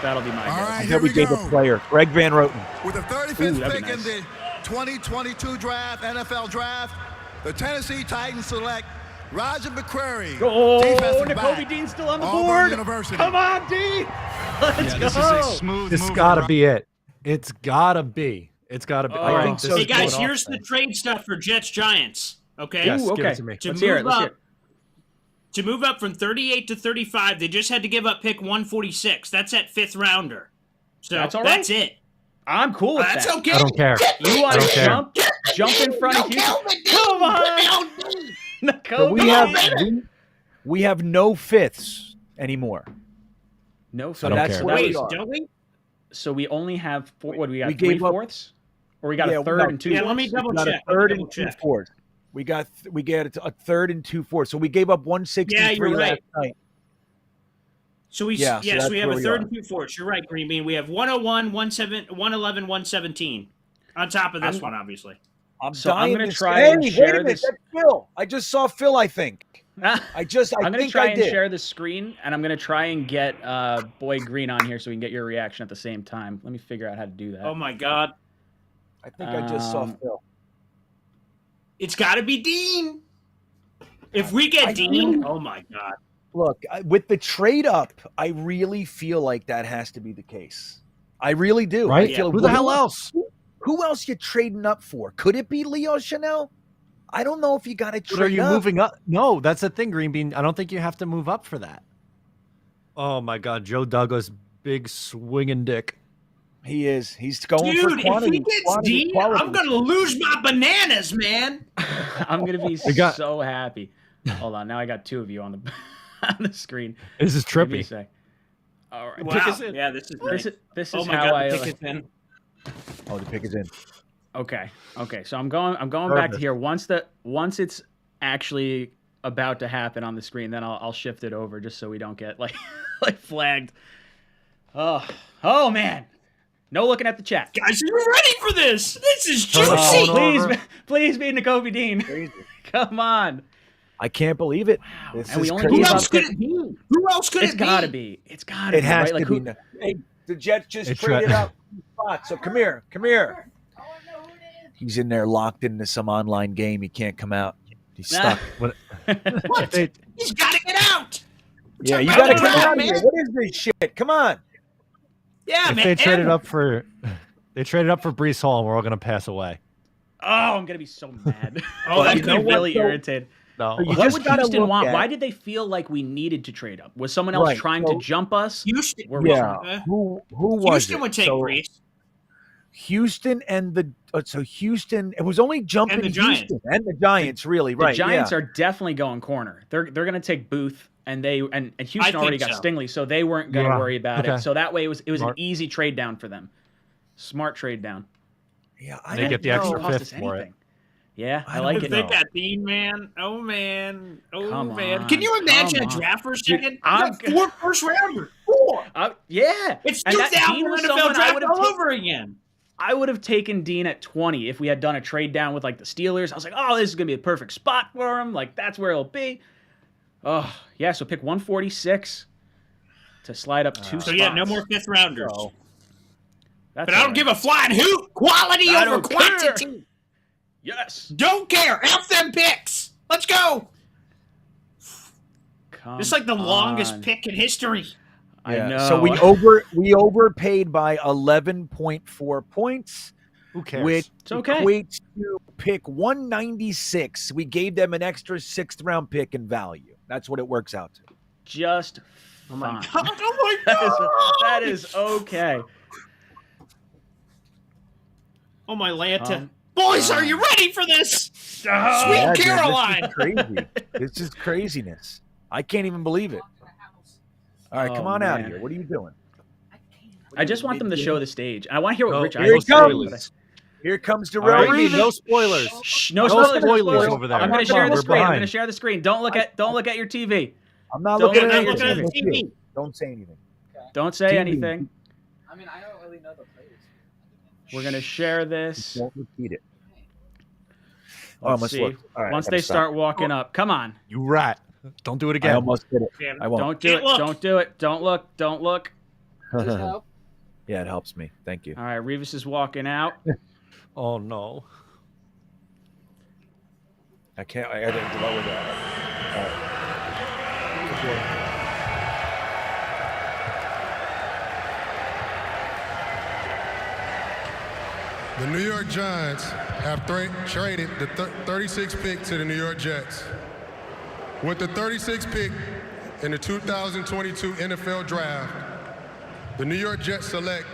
That'll be my guess. I bet we gave a player, Greg Van Roten. With the 35th pick nice. in the 2022 draft, NFL draft, the Tennessee Titans select Roger McCreary. Oh, defensive back, 𝐒𝐫𝐞 Dean's still on the Auburn board. University. Come on, Dean. Let's go. This is a smooth It's move gotta for be it. It's gotta be. It's gotta be. All I right. think this Hey is guys, going here's off, the trade stuff for Jets Giants. Okay. Yes, Ooh, give okay. it to me. Let's hear it. Let's hear it. To move up from 38 to 35, they just had to give up pick 146. That's at 5th rounder. So That's all right. that's it. I'm cool with That's that. okay. I don't care. You want I don't to care. jump in front of Houston? Come on. So we have no 5ths anymore. No, So don't that's care. where Wait, we are. don't we? So we only have what do we got? We 3 gave up- fourths, or we got a third and 2 Yeah, fourths? let me double We got check. a third and Double 2 check. fourths. We got a third and 2 fourths. So we gave up 163 Yeah, you're right. last night. So we Yeah, so we have a that's third where and 2 for it. You're right, Green Bean. We have 101, 111, 117 on top of this one, obviously. I'm So I'm dying gonna to try Hey, and wait share a minute, this. That's Phil. I just saw Phil, I think. I I'm gonna think try I and did. share the screen, and I'm gonna try and get Boy Green on here so we can get your reaction at the same time. Let me figure out how to do that. Oh my God. I think I just saw Phil. It's got to be Dean. If we get Dean, oh my God. Look, with the trade up, I really feel like that has to be the case. I really do. Right? I feel Who the hell else? Who else you trading up for? Could it be 𝐒𝐿_𝐻𝐈? I don't know if you got to trade But are you up. moving up? No, that's the thing, Green Bean. I don't think you have to move up for that. Oh my God, Joe Douglas, big swinging dick. He is. He's going Dude, for quantity. if he gets quantity, Dean, quality. I'm going to lose my bananas, man. I'm gonna be got- so happy. Hold on, now I got 2 of you on the on the screen. This is Give me a trippy. sec. All right, Wow. pick us in. Yeah, this is This oh is my how God, I. the pick is in. Oh, the pick is in. Okay. So I'm going back to here. Once it's actually about to happen on the screen, then I'll shift it over just so we don't get like flagged. Oh man. No looking at the chat. Guys, you're ready for this. This is juicy. Please be N'Kobe Dean. Come on. I can't believe it. This And we is only crazy. Who gave else up could it be? Who else could It's it be? gotta be. It's gotta It be. has right? to Like, be. Hey, the Jets just traded up spots. So come here. He's in there locked into some online game. He can't come out. He's stuck. What? He's got to get out. Yeah, you Talk got to about come that, out of man. here. What is this shit? Come on. Yeah, If man. they traded up for Breece Hall, and we're all gonna pass away. Oh, I'm gonna be so mad. Oh, I'm that's gonna be good. really So- irritated. No. So you What just would gotta Houston look want? at- Why did they feel like we needed to trade up? Was someone else Right, trying so- to jump us? Houston. Were we Yeah. trying- Who was Houston it? would take So Breece. Houston and the Houston. It was only jumping And the Giants. Houston and the Giants, really. The Right? Giants yeah. are definitely going corner. They're gonna take Booth, and Houston think already got so. Stingley, so they weren't gonna Yeah. worry about Okay. it. So that way it was an Smart. easy trade down for them. Smart trade down. Yeah, I They don't get the know. extra Cost fifth us for it. anything. Yeah, I I like don't it. They know. got Dean, man. Oh, man. Oh, Come man. on. Can you imagine a Come on. draft for a Dude, second? I'm- We got 4 first rounders. 4. Yeah, It's And that 2000 Dean was NFL someone I draft would have all taken. over again. I would have taken Dean at 20 if we had done a trade down with like the Steelers. I was like, oh, this is gonna be a perfect spot for him. Like that's where he'll be. Oh yeah, so pick 146 to slide up 2 spots. So, yeah, no more 5th rounders. So, That's But I all don't right. give a flying hoot. Quality I over don't care. quantity. Yes. Don't care. F them picks. Let's go. Come It's like the longest on. pick in history. I yeah. know. So we overpaid by 11.4 points, Who cares? which It's okay. equates to pick 196. We gave them an extra 6th round pick in value. That's what it works out to. just Oh, my fine. God. Oh, my God. That is okay. Oh, my Lanta. Come Boys, on. are you ready for this? Sweet Yeah, dude, Caroline. This is crazy. This is craziness. I can't even believe it. All right, Oh, come on out of man. here. What are you doing? I just want them to show the stage. I want to hear what No, Rich here Eisen it said, comes. but Here comes the All right, real Green Bean, reason. no spoilers. Shh, no No spoilers. spoilers over there. I'm going to Come share on, the we're screen. I'm behind. going to share the screen. Don't look at your TV. I'm not Don't looking look at at your your TV. TV. Look here. Don't say anything. Don't say TV. anything. I mean, I don't really know the players. We're going to share this. Don't repeat it. Oh, I Let's must see. look. All right, Once I gotta they stop. start walking up. Come on. You rat. Don't do it I again. almost did it. Damn. I won't. Don't do it. Can't look. Don't do it. Don't look. Don't look. Does this help? Yeah, it helps me. Thank you. All right, Revis is walking out. Oh no. I can't. I got to lower that. The New York Giants have traded the 36th pick to the New York Jets. With the 36th pick in the 2022 NFL Draft, the New York Jets select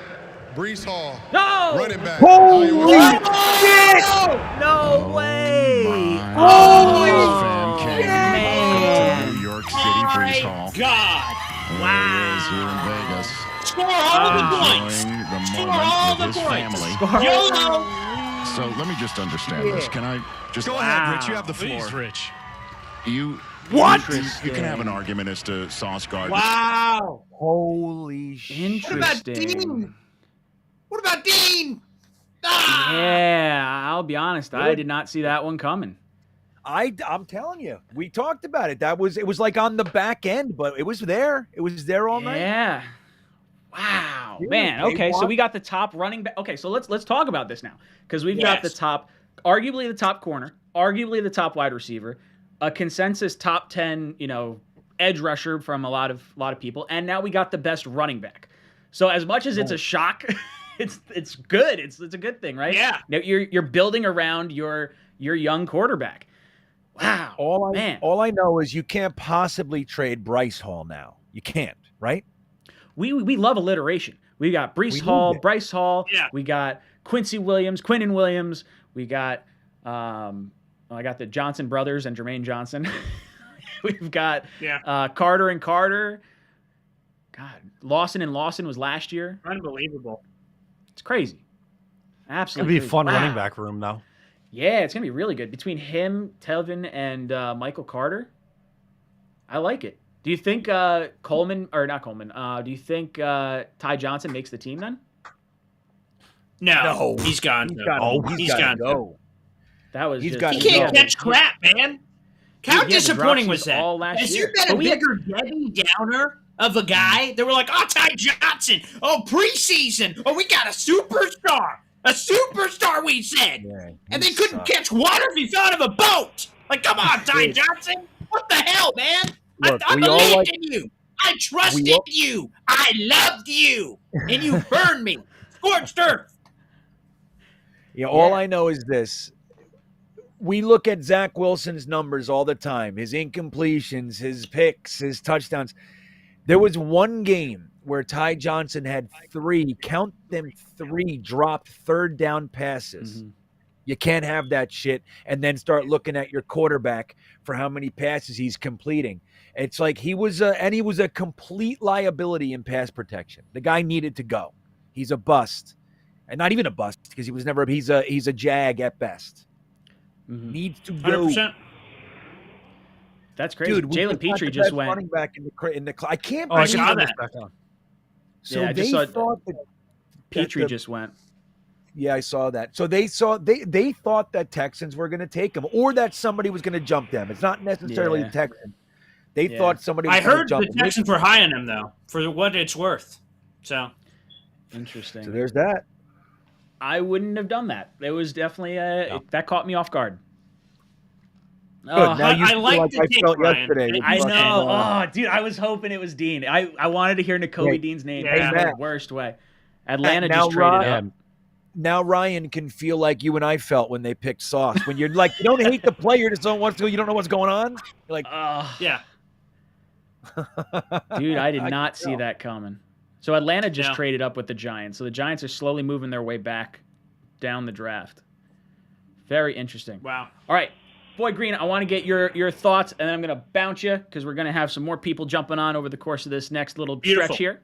Breece Hall, No! running back. Holy Iowa. No way! Holy man! New York City, Oh, Breece Hall. my God. Wow. Here in Vegas. Score all the points. Enjoying the Score moment all with the his points. family. YOLO. So let me just understand this. Can I just Go ahead, Rich. You have the floor. Please, Rich. You What? You can have an argument as to Sauce Gardner. Wow. Holy shit. What about Dean? What about Dean? Ah! Yeah, I'll be honest. I did not see that one coming. I'm telling you, we talked about it. It was like on the back end, but it was there. It was there all night. Yeah. Wow, Yeah, man. Okay, so we got the top running back. Okay, so let's talk about this now because we've got the top, arguably the top corner, arguably the top wide receiver, a consensus top 10, edge rusher from a lot of people, and now we got the best running back. So as much as it's a shock, it's good. It's a good thing, right? Yeah. Now you're building around your young quarterback. Wow. All I know is you can't possibly trade Breece Hall now. You can't, right? We love alliteration. We got Breece Hall, Bryce Hall. Yeah. We got Quinnen Williams. We got I got the Johnson brothers and Jermaine Johnson. We've got Carter and Carter. God, Lawson and Lawson was last year. Unbelievable. It's crazy. Absolutely. It'll be a fun running back room though. Yeah, it's gonna be really good between him, Telvin, and Michael Carter. I like it. Do you think Coleman or not Coleman? Do you think Ty Johnson makes the team then? No, he's gone. He's gone. Go. That was he can't catch crap, man. How disappointing was that? Has there been a bigger Debbie Downer of a guy? They were like, oh, Ty Johnson. Oh, preseason. Oh, we got a superstar. A superstar, we said. Yeah, and they couldn't catch water if he thought of a boat. Like, come on, Ty Johnson. What the hell, man? Look, I believed in you. I trusted you. I loved you. And you burned me. Scorched earth. All I know is this. We look at Zach Wilson's numbers all the time, his incompletions, his picks, his touchdowns. There was one game where Ty Johnson had 3 dropped third down passes. Mm-hmm. You can't have that shit and then start looking at your quarterback for how many passes he's completing. It's like he was a complete liability in pass protection. The guy needed to go. He's a bust. And not even a bust because he's a jag at best. Mm-hmm. Needs to go. 100%. That's crazy. Dude, Jalen Petrie just went running back in the I can't I saw that. So yeah, they thought that Petrie just went. Yeah, I saw that. So they thought that Texans were going to take him or that somebody was going to jump them. It's not necessarily the Texans. They thought somebody was going to jump them. I heard the Texans were high on him though, for what it's worth. So interesting. So there's that. I wouldn't have done that. It was definitely that caught me off guard. Now I like the take, yesterday. I know. Oh, dude, I was hoping it was Dean. I wanted to hear Nakobe Dean's name in the worst way. Atlanta just traded up. Now Ryan can feel like you and I felt when they picked Sauce. When you're like, you don't hate the player, just don't want to. You don't know what's going on. You're like, yeah. Dude, I did not see that coming. So Atlanta just traded up with the Giants. So the Giants are slowly moving their way back down the draft. Very interesting. Wow. All right. Boy Green, I want to get your thoughts, and then I'm going to bounce you because we're going to have some more people jumping on over the course of this next little stretch here.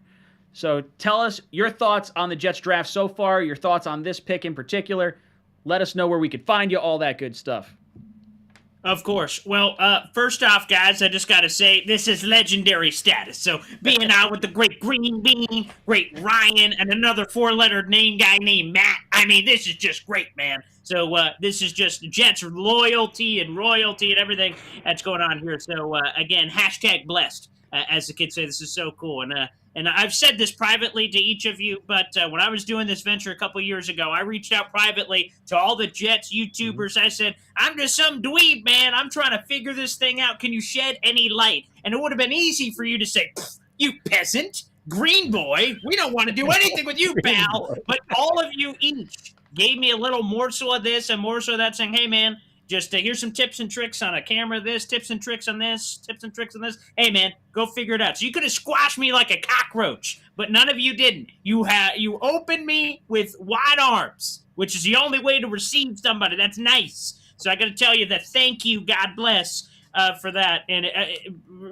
So tell us your thoughts on the Jets draft so far, your thoughts on this pick in particular. Let us know where we could find you, all that good stuff. Of course. Well, first off, guys, I just got to say this is legendary status. So being out with the great Green Bean, great Ryan, and another 4-letter name guy named Matt. I mean, this is just great, man. So this is just Jets loyalty and royalty and everything that's going on here. So, again, hashtag blessed, as the kids say. This is so cool. And I've said this privately to each of you, but when I was doing this venture a couple years ago, I reached out privately to all the Jets YouTubers. I said, I'm just some dweeb, man. I'm trying to figure this thing out. Can you shed any light? And it would have been easy for you to say, you peasant, green boy, we don't want to do anything with you, pal. But all of you each gave me a little morsel of this and morsel of that, saying, hey, man, just here's some tips and tricks on a camera, tips and tricks on this, tips and tricks on this. Hey, man, go figure it out. So you could have squashed me like a cockroach, but none of you didn't. You opened me with wide arms, which is the only way to receive somebody. That's nice. So I got to tell you that thank you, God bless, for that. And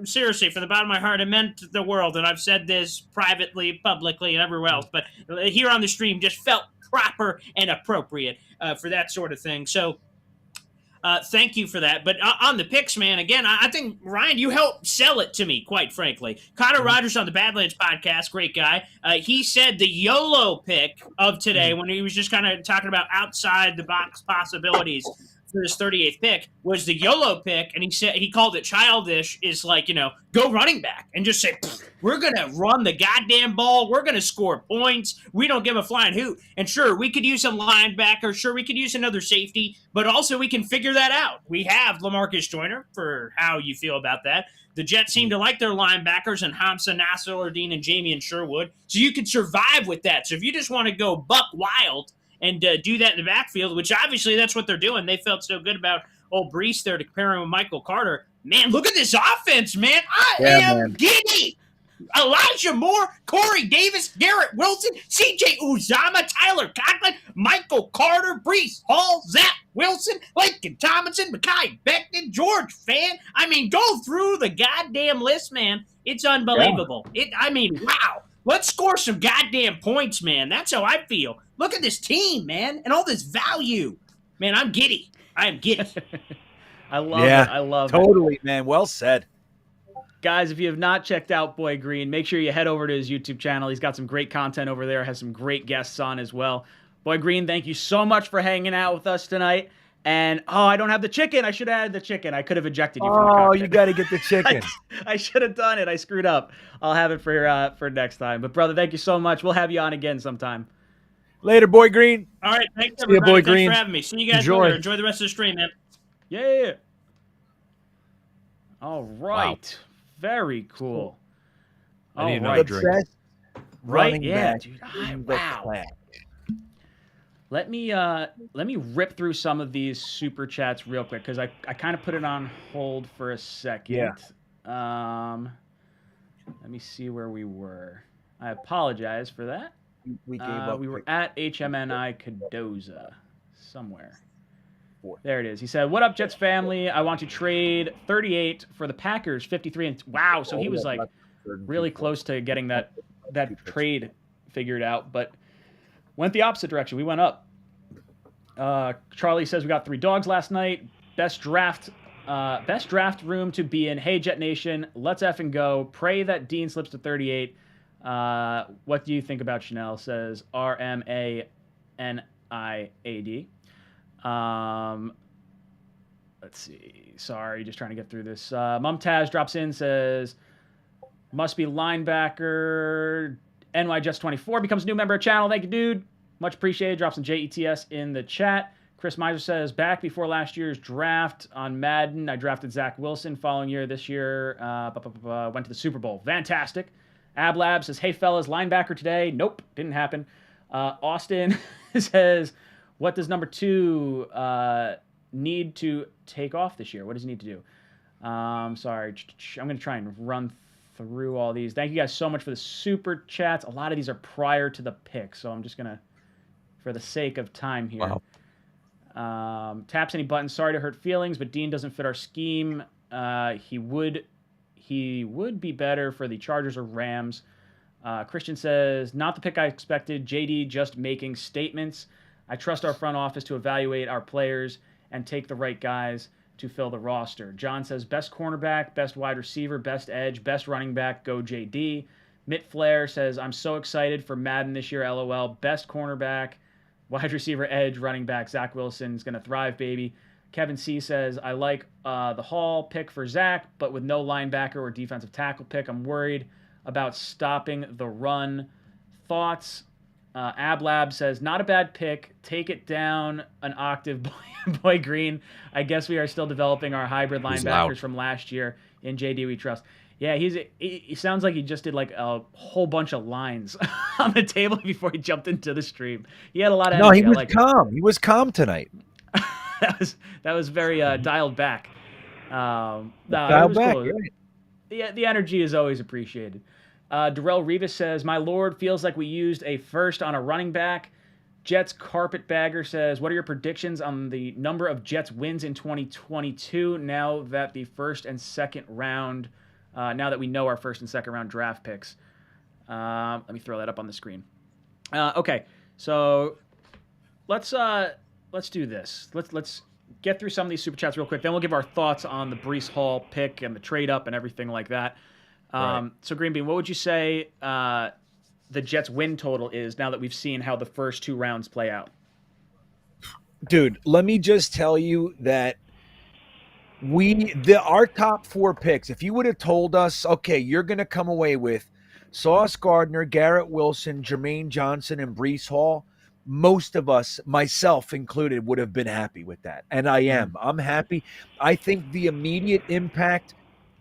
seriously, from the bottom of my heart, it meant the world. And I've said this privately, publicly, and everywhere else. But here on the stream just felt proper and appropriate for that sort of thing. So Thank you for that. But on the picks, man, again, I think, Ryan, you helped sell it to me, quite frankly. Connor Rogers on the Badlands podcast, great guy. He said the YOLO pick of today, when he was just kind of talking about outside the box possibilities for his 38th pick, was the YOLO pick, and he called it childish, is like, go running back and just say, we're going to run the goddamn ball. We're going to score points. We don't give a flying hoot. And sure, we could use a linebacker. Sure, we could use another safety, but also we can figure that out. We have LaMarcus Joyner, for how you feel about that. The Jets seem to like their linebackers and Hamza Nasser-Lardine and Jamie Sherwood. So you could survive with that. So if you just want to go buck wild and do that in the backfield, which obviously that's what they're doing. They felt so good about old Breece there to compare him with Michael Carter. Man, look at this offense, man. I am giddy. Elijah Moore, Corey Davis, Garrett Wilson, C.J. Uzomah, Tyler Conklin, Michael Carter, Breece Hall, Zach Wilson, Laken Tomlinson, Mekhi Becton, George Fant. I mean, go through the goddamn list, man. It's unbelievable. Wow. Let's score some goddamn points, man. That's how I feel. Look at this team, man, and all this value. Man, I'm giddy. I am giddy. I love it. I love it. Totally, man. Well said. Guys, if you have not checked out Boy Green, make sure you head over to his YouTube channel. He's got some great content over there, has some great guests on as well. Boy Green, thank you so much for hanging out with us tonight. And, I don't have the chicken. I should have added the chicken. I could have ejected you from the cockpit. You got to get the chicken. I should have done it. I screwed up. I'll have it for next time. But, brother, thank you so much. We'll have you on again sometime. Later, Boy Green. All right, thanks, See you, everybody. Boy Thanks Green. for having me. See you guys later. Enjoy the rest of the stream, man. Yeah. All right. Wow. Very cool. I need another drink. Right? Yeah, dude. Wow. Let me rip through some of these super chats real quick because I kind of put it on hold for a second. Yeah. Let me see where we were. I apologize for that. We gave up. We were at 𝐒𝐿𝐵𝐞𝐞𝐧 somewhere. There it is. He said, "What up, Jets family? I want to trade 38 for the Packers 53." And wow, so he was like really close to getting that trade figured out, but went the opposite direction. We went up. Charlie says we got 3 dogs last night. Best draft room to be in. Hey, Jet Nation, let's effing go. Pray that Dean slips to 38. What do you think about Chanel? Says RMANIAD. Let's see. Sorry, just trying to get through this. Mumtaz drops in, says, must be linebacker. NY Jets 24 becomes a new member of channel. Thank you, dude. Much appreciated. Drops some JETS in the chat. Chris Miser says, back before last year's draft on Madden, I drafted Zach Wilson. Following year, this year, went to the Super Bowl. Fantastic. Ablab says, hey, fellas, linebacker today. Nope, didn't happen. Austin says, what does number 2 need to take off this year? What does he need to do? Sorry. I'm going to try and run through all these. Thank you guys so much for the super chats. A lot of these are prior to the pick, so I'm just going to, for the sake of time here. Wow. Taps any buttons. Sorry to hurt feelings, but Dean doesn't fit our scheme. He would be better for the Chargers or Rams. Christian says, not the pick I expected. JD just making statements. I trust our front office to evaluate our players and take the right guys to fill the roster. John says, best cornerback, best wide receiver, best edge, best running back, go JD. Mitt Flair says, I'm so excited for Madden this year, LOL. Best cornerback, wide receiver, edge, running back, Zach Wilson's going to thrive, baby. Kevin C says, I like the Hall pick for Zach, but with no linebacker or defensive tackle pick, I'm worried about stopping the run. Thoughts? Ablab says, not a bad pick. Take it down an octave, Boy Green. I guess we are still developing our hybrid linebackers from last year. In JD we trust. Yeah, he sounds like he just did like a whole bunch of lines on the table before he jumped into the stream. He had a lot of energy. No, he was calm. He was calm tonight. that was very dialed back. Dialed back. Cool. Yeah, the energy is always appreciated. Darrell Rivas says, my lord, feels like we used a first on a running back. Jets Carpetbagger says, what are your predictions on the number of Jets wins in 2022 now that the first and second round, now that we know our first and second round draft picks? Let me throw that up on the screen. Okay, so let's do this. Let's get through some of these super chats real quick. Then we'll give our thoughts on the Breece Hall pick and the trade up and everything like that. So Green Bean, what would you say the Jets win total is now that we've seen how the first 2 rounds play out? Dude, let me just tell you that our top 4 picks, if you would have told us, okay, you're going to come away with Sauce Gardner, Garrett Wilson, Jermaine Johnson, and Breece Hall, most of us, myself included, would have been happy with that. And I am. I'm happy. I think the immediate impact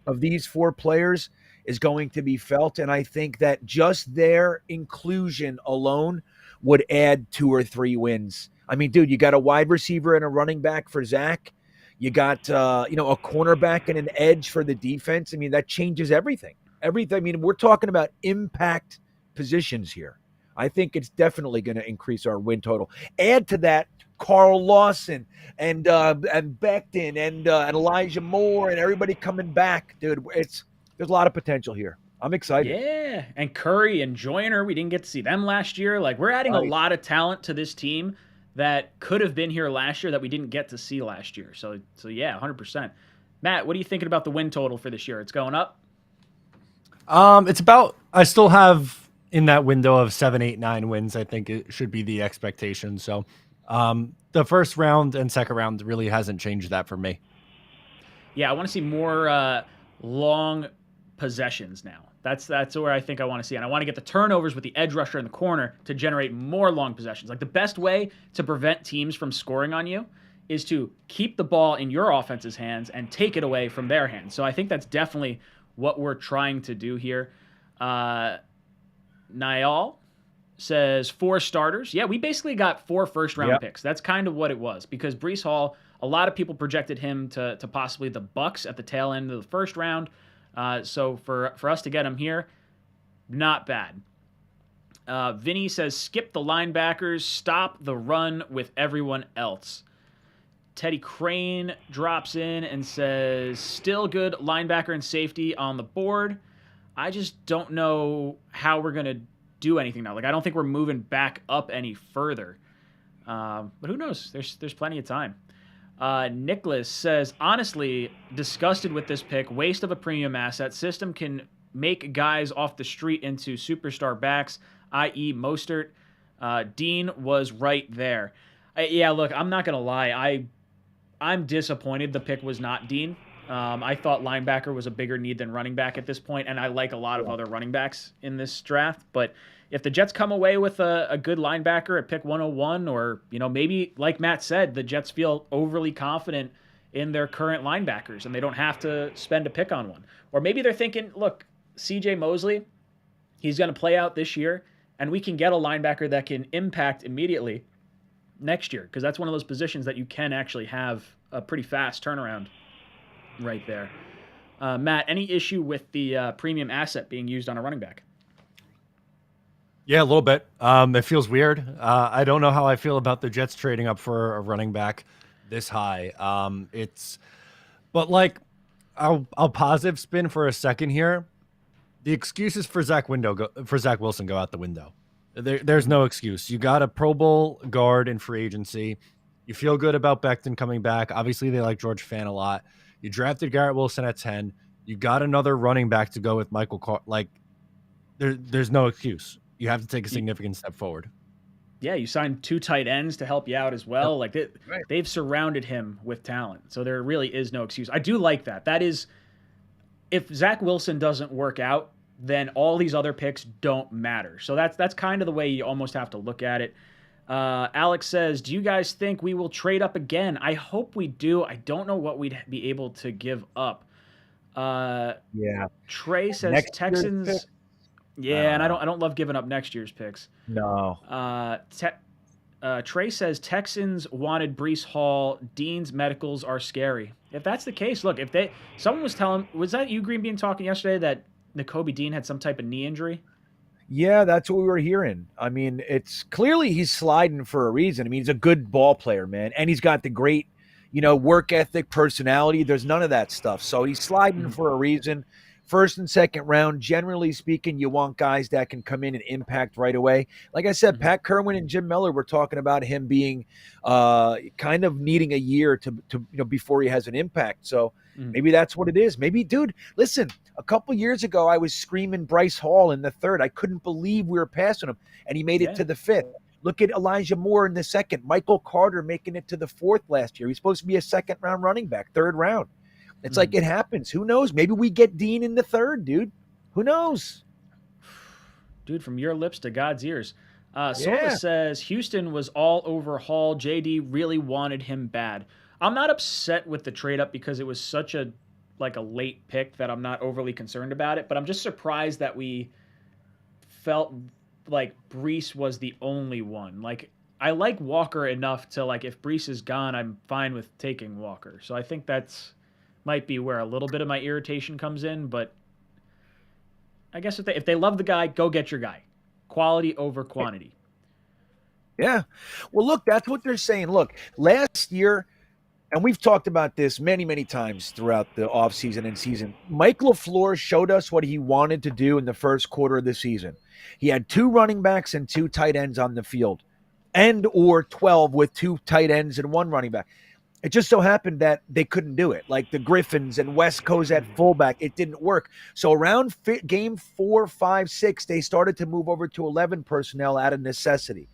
of these 4 players is going to be felt, and I think that just their inclusion alone would add 2 or 3 wins. I mean, dude, you got a wide receiver and a running back for Zach. You got a cornerback and an edge for the defense. I mean, that changes everything. Everything. I mean, we're talking about impact positions here. I think it's definitely going to increase our win total. Add to that Carl Lawson and Becton and Elijah Moore and everybody coming back, dude. There's a lot of potential here. I'm excited. Yeah, and Curry and Joyner, we didn't get to see them last year. Like, we're adding a lot of talent to this team that could have been here last year that we didn't get to see last year. So yeah, 100%. Matt, what are you thinking about the win total for this year? It's going up? It's about, I still have in that window of 7, 8, 9 wins. I think it should be the expectation. So the first round and second round really hasn't changed that for me. Yeah, I want to see more long possessions now. That's where I think I want to see. And I want to get the turnovers with the edge rusher in the corner to generate more long possessions. Like, the best way to prevent teams from scoring on you is to keep the ball in your offense's hands and take it away from their hands. So I think that's definitely what we're trying to do here. Niall says 4 starters. Yeah, we basically got 4 first-round picks. That's kind of what it was, because Breece Hall, a lot of people projected him to possibly the Bucs at the tail end of the first round. So for us to get him here, not bad. Vinny says, skip the linebackers, stop the run with everyone else. Teddy Crane drops in and says, still good linebacker and safety on the board. I just don't know how we're going to do anything now. Like, I don't think we're moving back up any further. But who knows? There's plenty of time. Nicholas says, honestly, disgusted with this pick. Waste of a premium asset. System can make guys off the street into superstar backs, i.e. Mostert. Dean was right there. Yeah, look, I'm not going to lie. I'm disappointed the pick was not Dean. I thought linebacker was a bigger need than running back at this point, and I like a lot of other running backs in this draft. But if the Jets come away with a good linebacker at pick 101, or maybe like Matt said, the Jets feel overly confident in their current linebackers and they don't have to spend a pick on one, or maybe they're thinking, look, CJ Mosley, he's going to play out this year, and we can get a linebacker that can impact immediately next year, because that's one of those positions that you can actually have a pretty fast turnaround right there. Matt, any issue with the premium asset being used on a running back? Yeah, a little bit. It feels weird. I don't know how I feel about the Jets trading up for a running back this high. But like, I'll positive spin for a second here. The excuses for Zach Wilson go out the window. There's no excuse. You got a Pro Bowl guard in free agency. You feel good about Becton coming back. Obviously, they like George Fant a lot. You drafted Garrett Wilson at 10. You got another running back to go with Michael Carter. Like, there's no excuse. You have to take a significant step forward. Yeah, you signed 2 tight ends to help you out as well. Like, they've surrounded him with talent. So there really is no excuse. I do like that. That is, if Zach Wilson doesn't work out, then all these other picks don't matter. So that's kind of the way you almost have to look at it. Alex says, do you guys think we will trade up again? I hope we do. I don't know what we'd be able to give up. Trey says Next Texans. Yeah, and I don't love giving up next year's picks. No. Trey says Texans wanted Breece Hall. Dean's medicals are scary. If that's the case, look, someone was telling, was that you, Green Bean, talking yesterday that _Kobe Dean had some type of knee injury? Yeah, that's what we were hearing. I mean, it's clearly he's sliding for a reason. I mean, he's a good ball player, man, and he's got the great, work ethic, personality. There's none of that stuff. So he's sliding for a reason. first and second round, generally speaking, you want guys that can come in and impact right away. Like I said, Pat Kerwin and Jim Miller were talking about him being kind of needing a year to before he has an impact. So maybe that's what it is. Maybe, dude, listen, a couple years ago, I was screaming Breece Hall in the third. I couldn't believe we were passing him, and he made it to the fifth. Look at Elijah Moore in the second. Michael Carter making it to the fourth last year. He's supposed to be a second-round running back, third round. It's like it happens. Who knows? Maybe we get Dean in the third, dude. Who knows? Dude, from your lips to God's ears. Silva says, Houston was all over Hall. JD really wanted him bad. I'm not upset with the trade up because it was such a late pick that I'm not overly concerned about it, but I'm just surprised that we felt like Breece was the only one. Like, I like Walker enough to, like, if Breece is gone, I'm fine with taking Walker. So I think that's might be where a little bit of my irritation comes in, but I guess if they love the guy, go get your guy. Quality over quantity. Yeah. Well, look, that's what they're saying. Look, last year, and we've talked about this many, many times throughout the offseason and season, Mike LaFleur showed us what he wanted to do in the first quarter of the season. He had 2 running backs and 2 tight ends on the field, and or 12 with 2 tight ends and 1 running back. It just so happened that they couldn't do it. Like the Griffins and West Coast at fullback, it didn't work. So around game 4, 5, 6, they started to move over to 11 personnel out of necessity.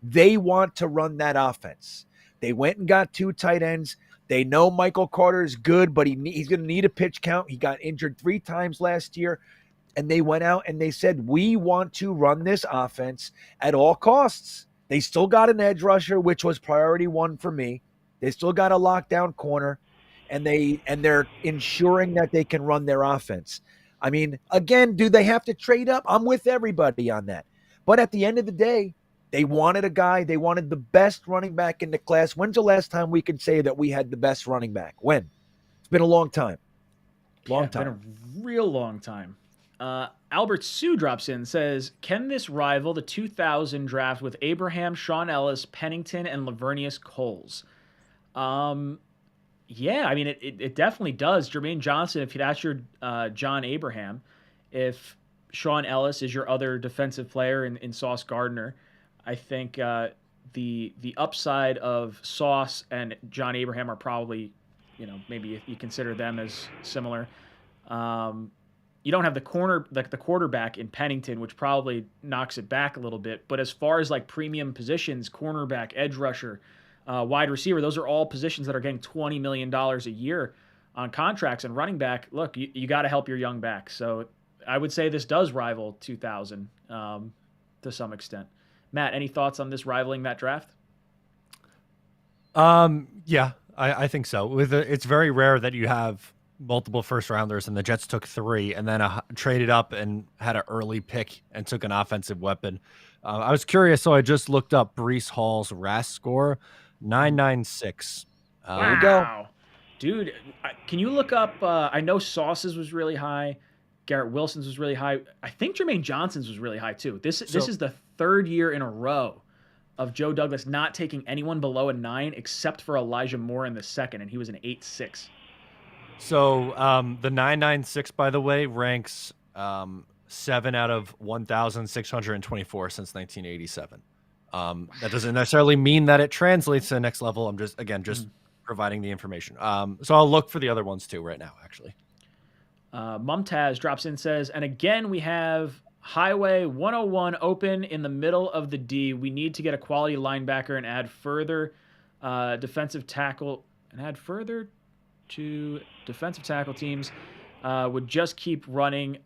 They want to run that offense. They went and got 2 tight ends. They know Michael Carter is good, but he's going to need a pitch count. He got injured 3 times last year. And they went out and they said, we want to run this offense at all costs. They still got an edge rusher, which was priority 1 for me. They still got a lockdown corner, and they're ensuring that they can run their offense. I mean, again, do they have to trade up? I'm with everybody on that. But at the end of the day, they wanted a guy. They wanted the best running back in the class. When's the last time we could say that we had the best running back? When? It's been a long time. Long time. Been a real long time. Albert Sue drops in, says, can this rival the 2000 draft with Abraham, Sean Ellis, Pennington, and Lavernius Coles? Yeah, I mean, it definitely does. Jermaine Johnson, if that's your John Abraham, if Sean Ellis is your other defensive player in Sauce Gardner, I think the upside of Sauce and John Abraham are probably, maybe if you consider them as similar. You don't have the quarterback in Pennington, which probably knocks it back a little bit. But as far as like premium positions, cornerback, edge rusher, wide receiver, those are all positions that are getting $20 million a year on contracts. And running back, look, you got to help your young back. So I would say this does rival 2000 to some extent. Matt, any thoughts on this rivaling that draft? Yeah, I think so. It's very rare that you have multiple first rounders, and the Jets took 3 and then traded up and had an early pick and took an offensive weapon. I was curious, so I just looked up Breece Hall's RAS score. 996. There we go. Dude, can you look up, I know Sauce's was really high. Garrett Wilson's was really high. I think Jermaine Johnson's was really high too. This is the 3rd year in a row of Joe Douglas not taking anyone below a 9 except for Elijah Moore in the second, and he was an 8.6. So the 996, by the way, ranks 7 out of 1,624 since 1987. That doesn't necessarily mean that it translates to the next level. I'm just providing the information. So I'll look for the other ones too right now, actually. Mumtaz drops in, says, and again, we have Highway 101 open in the middle of the D. We need to get a quality linebacker and add further defensive tackle to defensive tackle teams. Would just keep running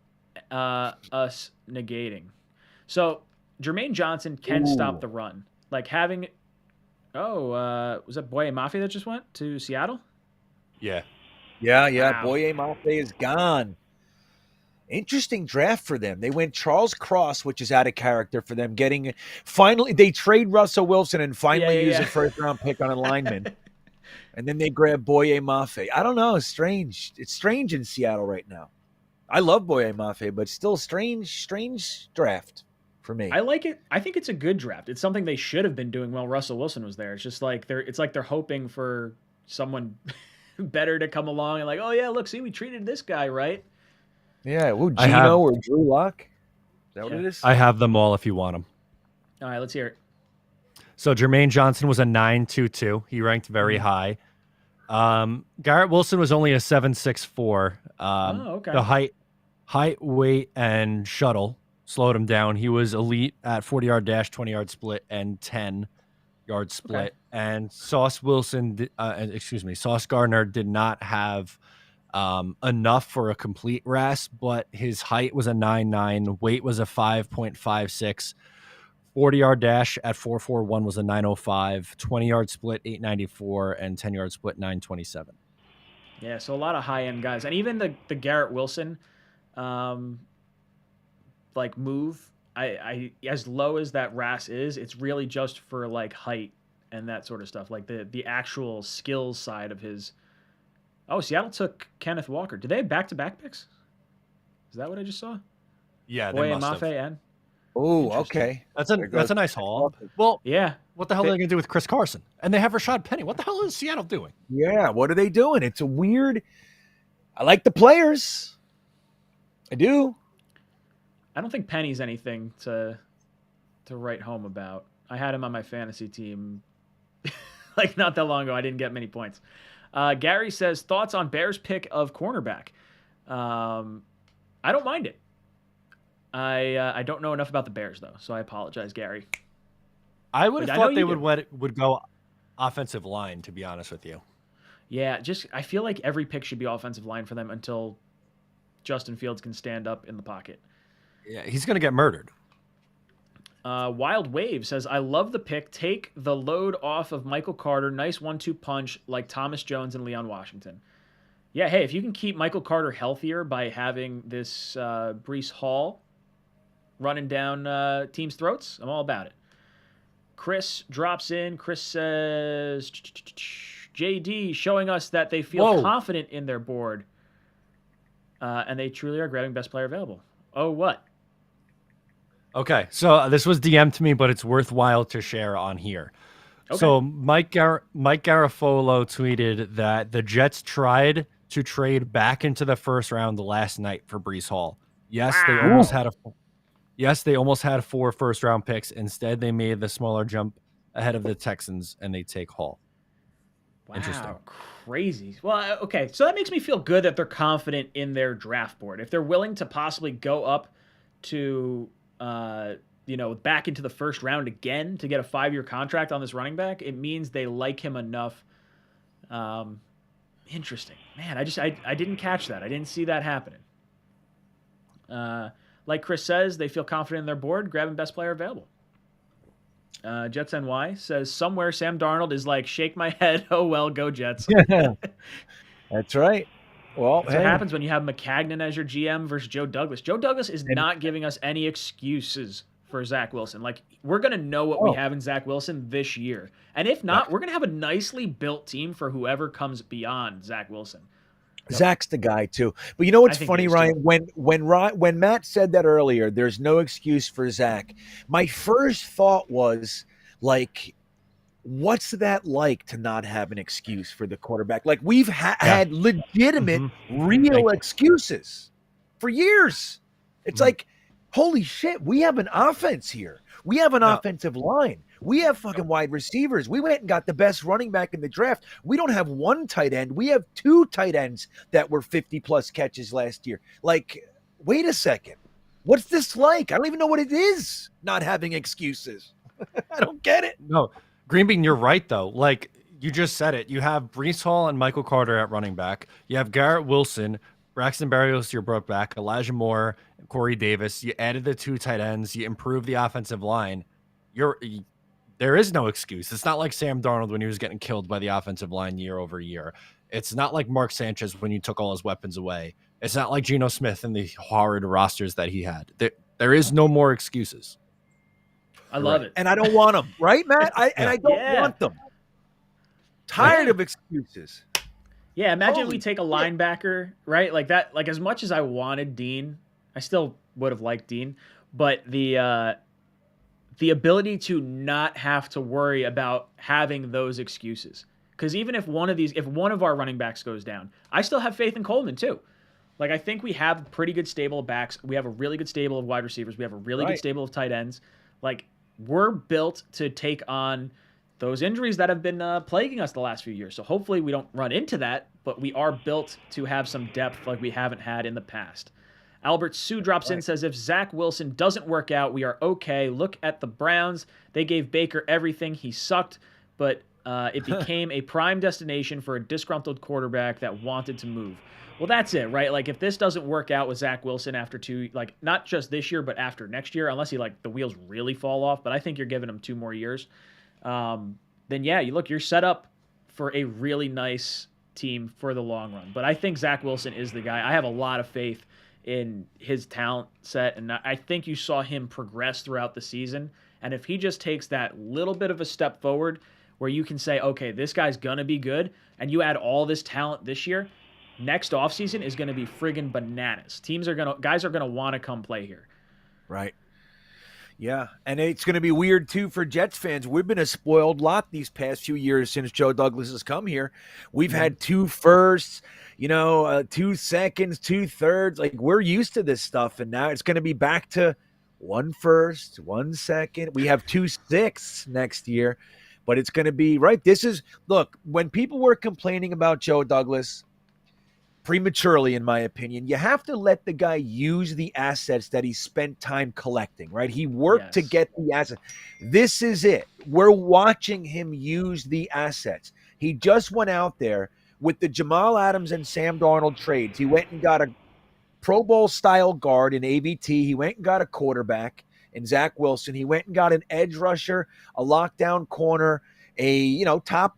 us negating. So Jermaine Johnson can stop the run. Like having, was that Boye Mafe that just went to Seattle? Yeah. Wow. Boye Mafe is gone. Interesting draft for them. They went Charles Cross, which is out of character for them. Finally, they trade Russell Wilson and finally use a first-round pick on a lineman. And then they grab Boye Mafe. I don't know. It's strange. It's strange in Seattle right now. I love Boye Mafe, but still strange draft for me. I like it. I think it's a good draft. It's something they should have been doing while Russell Wilson was there. It's just like they're hoping for someone better to come along and like, oh yeah, look, see, we treated this guy right. Yeah, Gino or Drew Lock? Is that what it is? I have them all if you want them. All right, let's hear it. So Jermaine Johnson was a 9.22. He ranked very high. Garrett Wilson was only a 7.64. Okay. The height, weight, and shuttle slowed him down. He was elite at 40-yard dash, 20-yard split, and 10-yard split. Okay. And Sauce Gardner did not have enough for a complete RAS, but his height was a 9.9, weight was a 5.56, 40-yard dash at 4.41 was a 9.05, 20-yard split 8.94, and 10-yard split 9.27. Yeah, so a lot of high-end guys. And even the Garrett Wilson like move, I as low as that RAS is, it's really just for like height and that sort of stuff, like the actual skills side of his. Oh, Seattle took Kenneth Walker. Did they have back-to-back picks? Is that what I just saw? Yeah, Boy, they must Mafe have. and Oh, okay. That's a nice haul. Well, yeah. What the hell are they going to do with Chris Carson? And they have Rashad Penny. What the hell is Seattle doing? Yeah, what are they doing? It's a weird. I like the players. I do. I don't think Penny's anything to write home about. I had him on my fantasy team like not that long ago. I didn't get many points. Gary says, thoughts on Bears pick of cornerback. I don't mind it. I don't know enough about the Bears, though, so I apologize, Gary. I would have thought they would go offensive line, to be honest with you. Yeah, I feel like every pick should be offensive line for them until Justin Fields can stand up in the pocket. Yeah, he's going to get murdered. Wild Wave says, I love the pick. Take the load off of Michael Carter. Nice 1-2 punch like Thomas Jones and Leon Washington. Yeah, hey, if you can keep Michael Carter healthier by having this Breece Hall running down teams' throats, I'm all about it. Chris drops in. Chris says, JD showing us that they feel confident in their board and they truly are grabbing best player available. Oh, what? Okay, so this was DM'd to me, but it's worthwhile to share on here. Okay. So Mike Garafolo tweeted that the Jets tried to trade back into the first round last night for Breece Hall. Yes, they almost had 4 first-round picks. Instead, they made the smaller jump ahead of the Texans, and they take Hall. Wow, interesting. Crazy. Well, okay, so that makes me feel good that they're confident in their draft board. If they're willing to possibly go up to back into the first round again to get a 5-year contract on this running back, it means they like him enough. Interesting. Man, I didn't catch that. I didn't see that happening. Like Chris says, they feel confident in their board, grabbing best player available. Jets NY says, somewhere Sam Darnold is like, shake my head, oh well, go Jets. That's right. Well, That's what happens when you have McCagnon as your GM versus Joe Douglas. Joe Douglas is not giving us any excuses for Zach Wilson. Like, we're going to know what we have in Zach Wilson this year. And if not, we're going to have a nicely built team for whoever comes beyond Zach Wilson. Zach's the guy too. But you know what's funny, Ryan? When Matt said that earlier, there's no excuse for Zach. My first thought was like, what's that like to not have an excuse for the quarterback? Like we've had legitimate, real excuses for years. It's like, holy shit, we have an offense here. We have an offensive line. We have fucking wide receivers. We went and got the best running back in the draft. We don't have one tight end. We have 2 tight ends that were 50-plus catches last year. Like, wait a second. What's this like? I don't even know what it is not having excuses. I don't get it. No, Green Bean, you're right, though. Like, you just said it. You have Breece Hall and Michael Carter at running back. You have Garrett Wilson, Braxton Berrios, your broke back, Elijah Moore, Corey Davis. You added the 2 tight ends. You improved the offensive line. There is no excuse. It's not like Sam Darnold when he was getting killed by the offensive line year over year. It's not like Mark Sanchez when you took all his weapons away. It's not like Geno Smith and the horrid rosters that he had. There is no more excuses. I love it. And I don't want them, right, Matt? I don't want them. Tired of excuses. Yeah, imagine we take a linebacker, right? Like that. Like as much as I wanted Dean, I still would have liked Dean, but the ability to not have to worry about having those excuses. Because even if one of our running backs goes down, I still have faith in Coleman too. Like, I think we have a pretty good stable of backs. We have a really good stable of wide receivers. We have a really good stable of tight ends. Like, we're built to take on those injuries that have been plaguing us the last few years. So hopefully we don't run into that, but we are built to have some depth like we haven't had in the past. Albert Sue drops in, says, if Zach Wilson doesn't work out, we are okay. Look at the Browns. They gave Baker everything. He sucked, but it became a prime destination for a disgruntled quarterback that wanted to move. Well, that's it, right? Like, if this doesn't work out with Zach Wilson after not just this year, but after next year, unless the wheels really fall off, but I think you're giving him 2 more years, then yeah, you're set up for a really nice team for the long run. But I think Zach Wilson is the guy. I have a lot of faith in his talent set, and I think you saw him progress throughout the season. And if he just takes that little bit of a step forward where you can say, okay, this guy's going to be good, and you add all this talent this year, next offseason is going to be friggin' bananas. Guys are going to want to come play here. Right. Yeah, and it's going to be weird, too, for Jets fans. We've been a spoiled lot these past few years since Joe Douglas has come here. We've had 2 firsts, 2 seconds, 2 thirds. Like, we're used to this stuff, and now it's going to be back to 1 first, 1 second. We have 2 sixths next year, but it's going to be, right, look, when people were complaining about Joe Douglas prematurely, in my opinion, you have to let the guy use the assets that he spent time collecting, right? He worked to get the assets. This is it. We're watching him use the assets. He just went out there with the Jamal Adams and Sam Darnold trades. He went and got a Pro Bowl style guard in AVT. He went and got a quarterback in Zach Wilson. He went and got an edge rusher, a lockdown corner, a top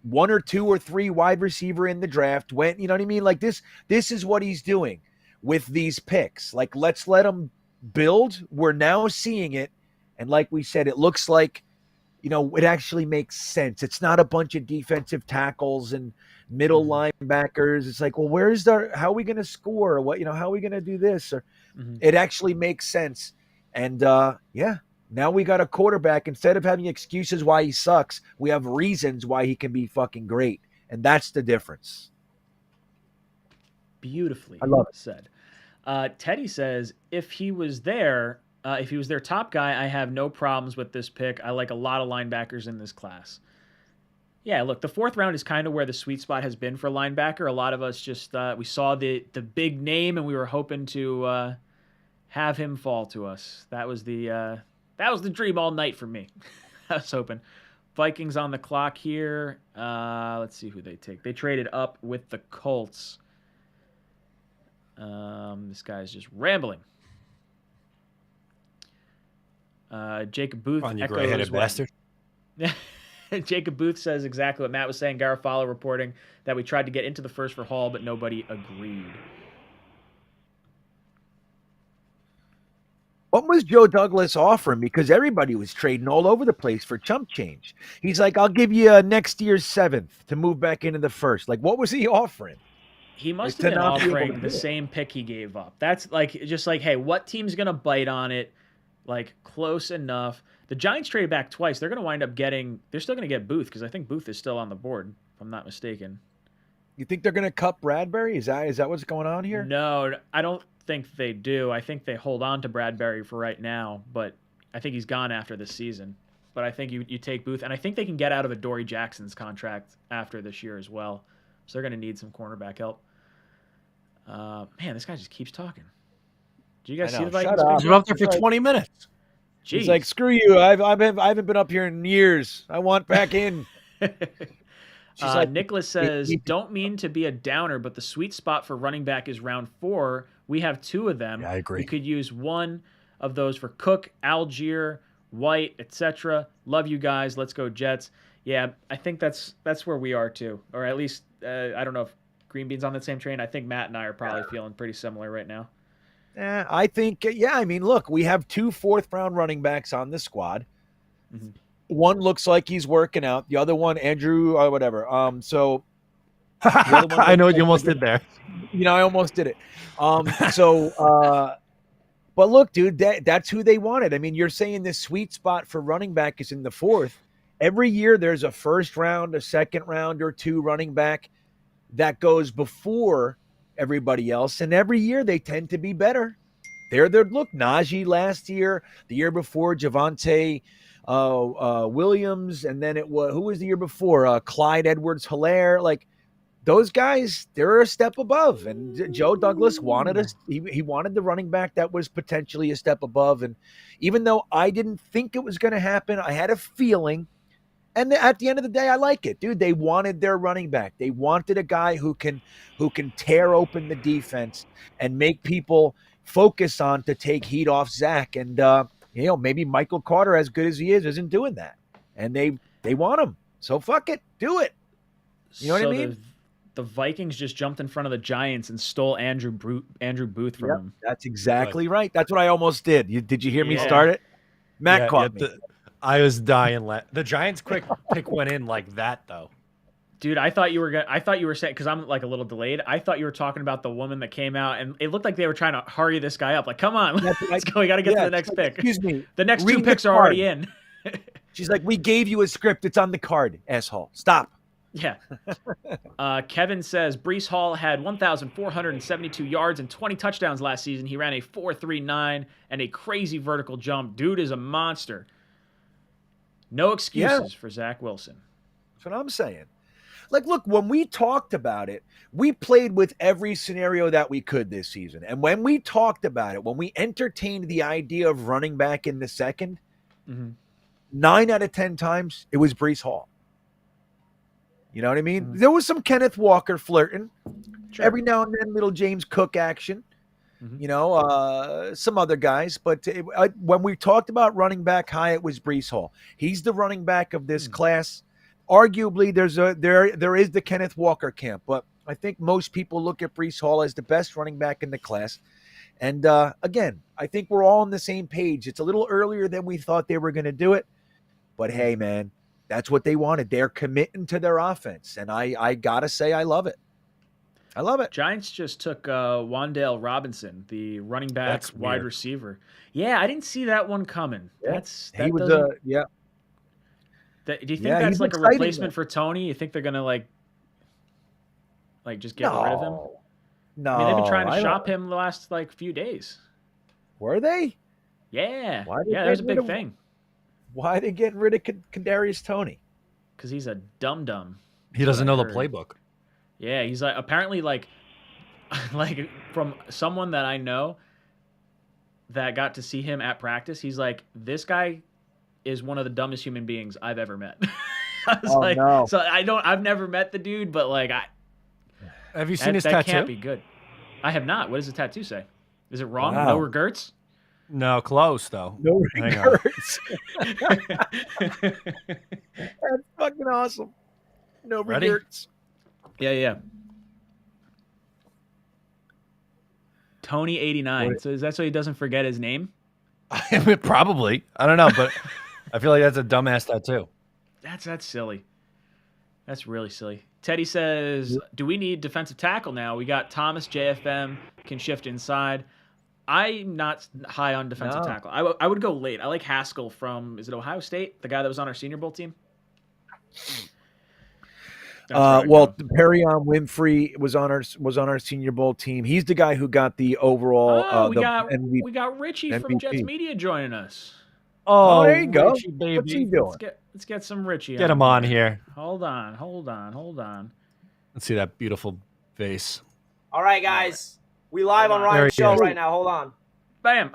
1 or 2 or 3 wide receiver in the draft. Went, you know what I mean? Like, this is what he's doing with these picks. Like, let's let him build. We're now seeing it. And like we said, it looks like, it actually makes sense. It's not a bunch of defensive tackles and middle linebackers. It's like, well, how are we going to score? What, how are we going to do this? Or it actually makes sense. And now we got a quarterback. Instead of having excuses why he sucks, we have reasons why he can be fucking great. And that's the difference. Beautifully I love it. said. Teddy says, if he was their top guy, I have no problems with this pick. I like a lot of linebackers in this class. Yeah, look, the 4th round is kind of where the sweet spot has been for linebacker. A lot of us just we saw the big name and we were hoping to have him fall to us. That was the dream all night for me. I was hoping. Vikings on the clock here. Let's see who they take. They traded up with the Colts. This guy's just rambling. Jacob Booth on you gray-headed bastard. Jacob Booth says exactly what Matt was saying. Garofalo reporting that we tried to get into the first for Hall, but nobody agreed. What was Joe Douglas offering? Because everybody was trading all over the place for chump change. He's like, I'll give you next year's 7th to move back into the first. Like, what was he offering? He must have been offering the same pick he gave up. That's hey, what team's going to bite on it? Like, close enough. The Giants traded back twice. They're going to wind up they're still going to get Booth because I think Booth is still on the board, if I'm not mistaken. You think they're going to cut Bradbury? Is that what's going on here? No, I don't think they do. I think they hold on to Bradbury for right now, but I think he's gone after this season. But I think you take Booth, and I think they can get out of Adoree Jackson's contract after this year as well. So they're going to need some cornerback help. Man, this guy just keeps talking. Do you guys see the Vikings? He's been up there for 20 minutes. Jeez. He's like, screw you. I haven't been up here in years. I want back in. Nicholas says, don't mean to be a downer, but the sweet spot for running back is round 4. We have 2 of them. Yeah, I agree. We could use one of those for Cook, Algier, White, etc. Love you guys. Let's go Jets. Yeah, I think that's where we are too. Or at least, I don't know if Green Bean's on that same train. I think Matt and I are probably feeling pretty similar right now. I think, I mean, look, we have 2 4th-round running backs on the squad. Mm-hmm. One looks like he's working out. The other one, Andrew, or whatever. So I know what you almost did there. I almost did it. But look, dude, that's who they wanted. I mean, you're saying the sweet spot for running back is in the 4th. Every year there's a 1st round, a 2nd round, or 2 running back that goes before everybody else, and every year they tend to be better. Look, Najee last year, the year before Javonte Williams, and then who was the year before? Clyde Edwards-Helaire. Like those guys, they're a step above. And Joe Douglas wanted he wanted the running back that was potentially a step above. And even though I didn't think it was going to happen, I had a feeling. And at the end of the day, I like it, dude. They wanted their running back. They wanted a guy who can tear open the defense and make people focus on to take heat off Zach. And maybe Michael Carter, as good as he is, isn't doing that. And they want him. So fuck it, do it. You know what I mean? The Vikings just jumped in front of the Giants and stole Andrew Booth from him. That's exactly right. That's what I almost did. Did you hear me start it? Matt caught me. I was dying. The Giants' quick pick went in like that, though. Dude, I thought you were saying, because I'm like a little delayed. I thought you were talking about the woman that came out, and it looked like they were trying to hurry this guy up. Like, come on, let's go. We got to get to the next pick. Excuse me. The next two picks are already in. She's like, we gave you a script. It's on the card, asshole. Stop. Yeah. Kevin says Breece Hall had 1,472 yards and 20 touchdowns last season. He ran a 4.39 and a crazy vertical jump. Dude is a monster. No excuses for Zach Wilson. That's what I'm saying. Like, look, when we talked about it, we played with every scenario that we could this season. And when we talked about it, when we entertained the idea of running back in the second, 9 out of 10 times, it was Breece Hall. You know what I mean? There was some Kenneth Walker flirting. Sure. Every now and then, little James Cook action. Some other guys. But when we talked about running back high, it was Breece Hall. He's the running back of this class. Arguably, there is the Kenneth Walker camp, but I think most people look at Breece Hall as the best running back in the class. And again, I think we're all on the same page. It's a little earlier than we thought they were going to do it, but hey, man, that's what they wanted. They're committing to their offense, and I gotta say, I love it. I love it. Giants just took Wan'Dale Robinson, the running back wide receiver. Yeah, I didn't see that one coming. Yeah. Do you think that's like a replacement for Tony? You think they're gonna like just get rid of him? No, I mean, they've been trying to shop him the last few days. Were they? Yeah, there's a big thing. Why are they getting rid of Kadarius Toney? Because he's a dum-dum. He doesn't know the playbook. Yeah, he's apparently like from someone that I know that got to see him at practice. He's like, this guy is one of the dumbest human beings I've ever met. I was no. So I've never met the dude, but have you seen his that tattoo? Can't be good. I have not. What does the tattoo say? Is it wrong? Wow. No regrets? No, close though. No regrets. That's fucking awesome. No regrets. Yeah. Tony 89. So is that so he doesn't forget his name? Probably. I don't know, but I feel like that's a dumbass tattoo. That's silly. That's really silly. Teddy says, do we need defensive tackle now? We got Thomas, JFM, can shift inside. I'm not high on defensive tackle. I would go late. I like Haskell from, is it Ohio State? The guy that was on our Senior Bowl team? Perrion Winfrey was on our Senior Bowl team. He's the guy who got the overall. We got Richie from Jets Media joining us. Oh, there you go. Richie, baby. What's he doing? Let's get some Richie. Get him on here. Hold on. Let's see that beautiful face. All right, guys. We live on Ryan's show right now. Hold on. Bam.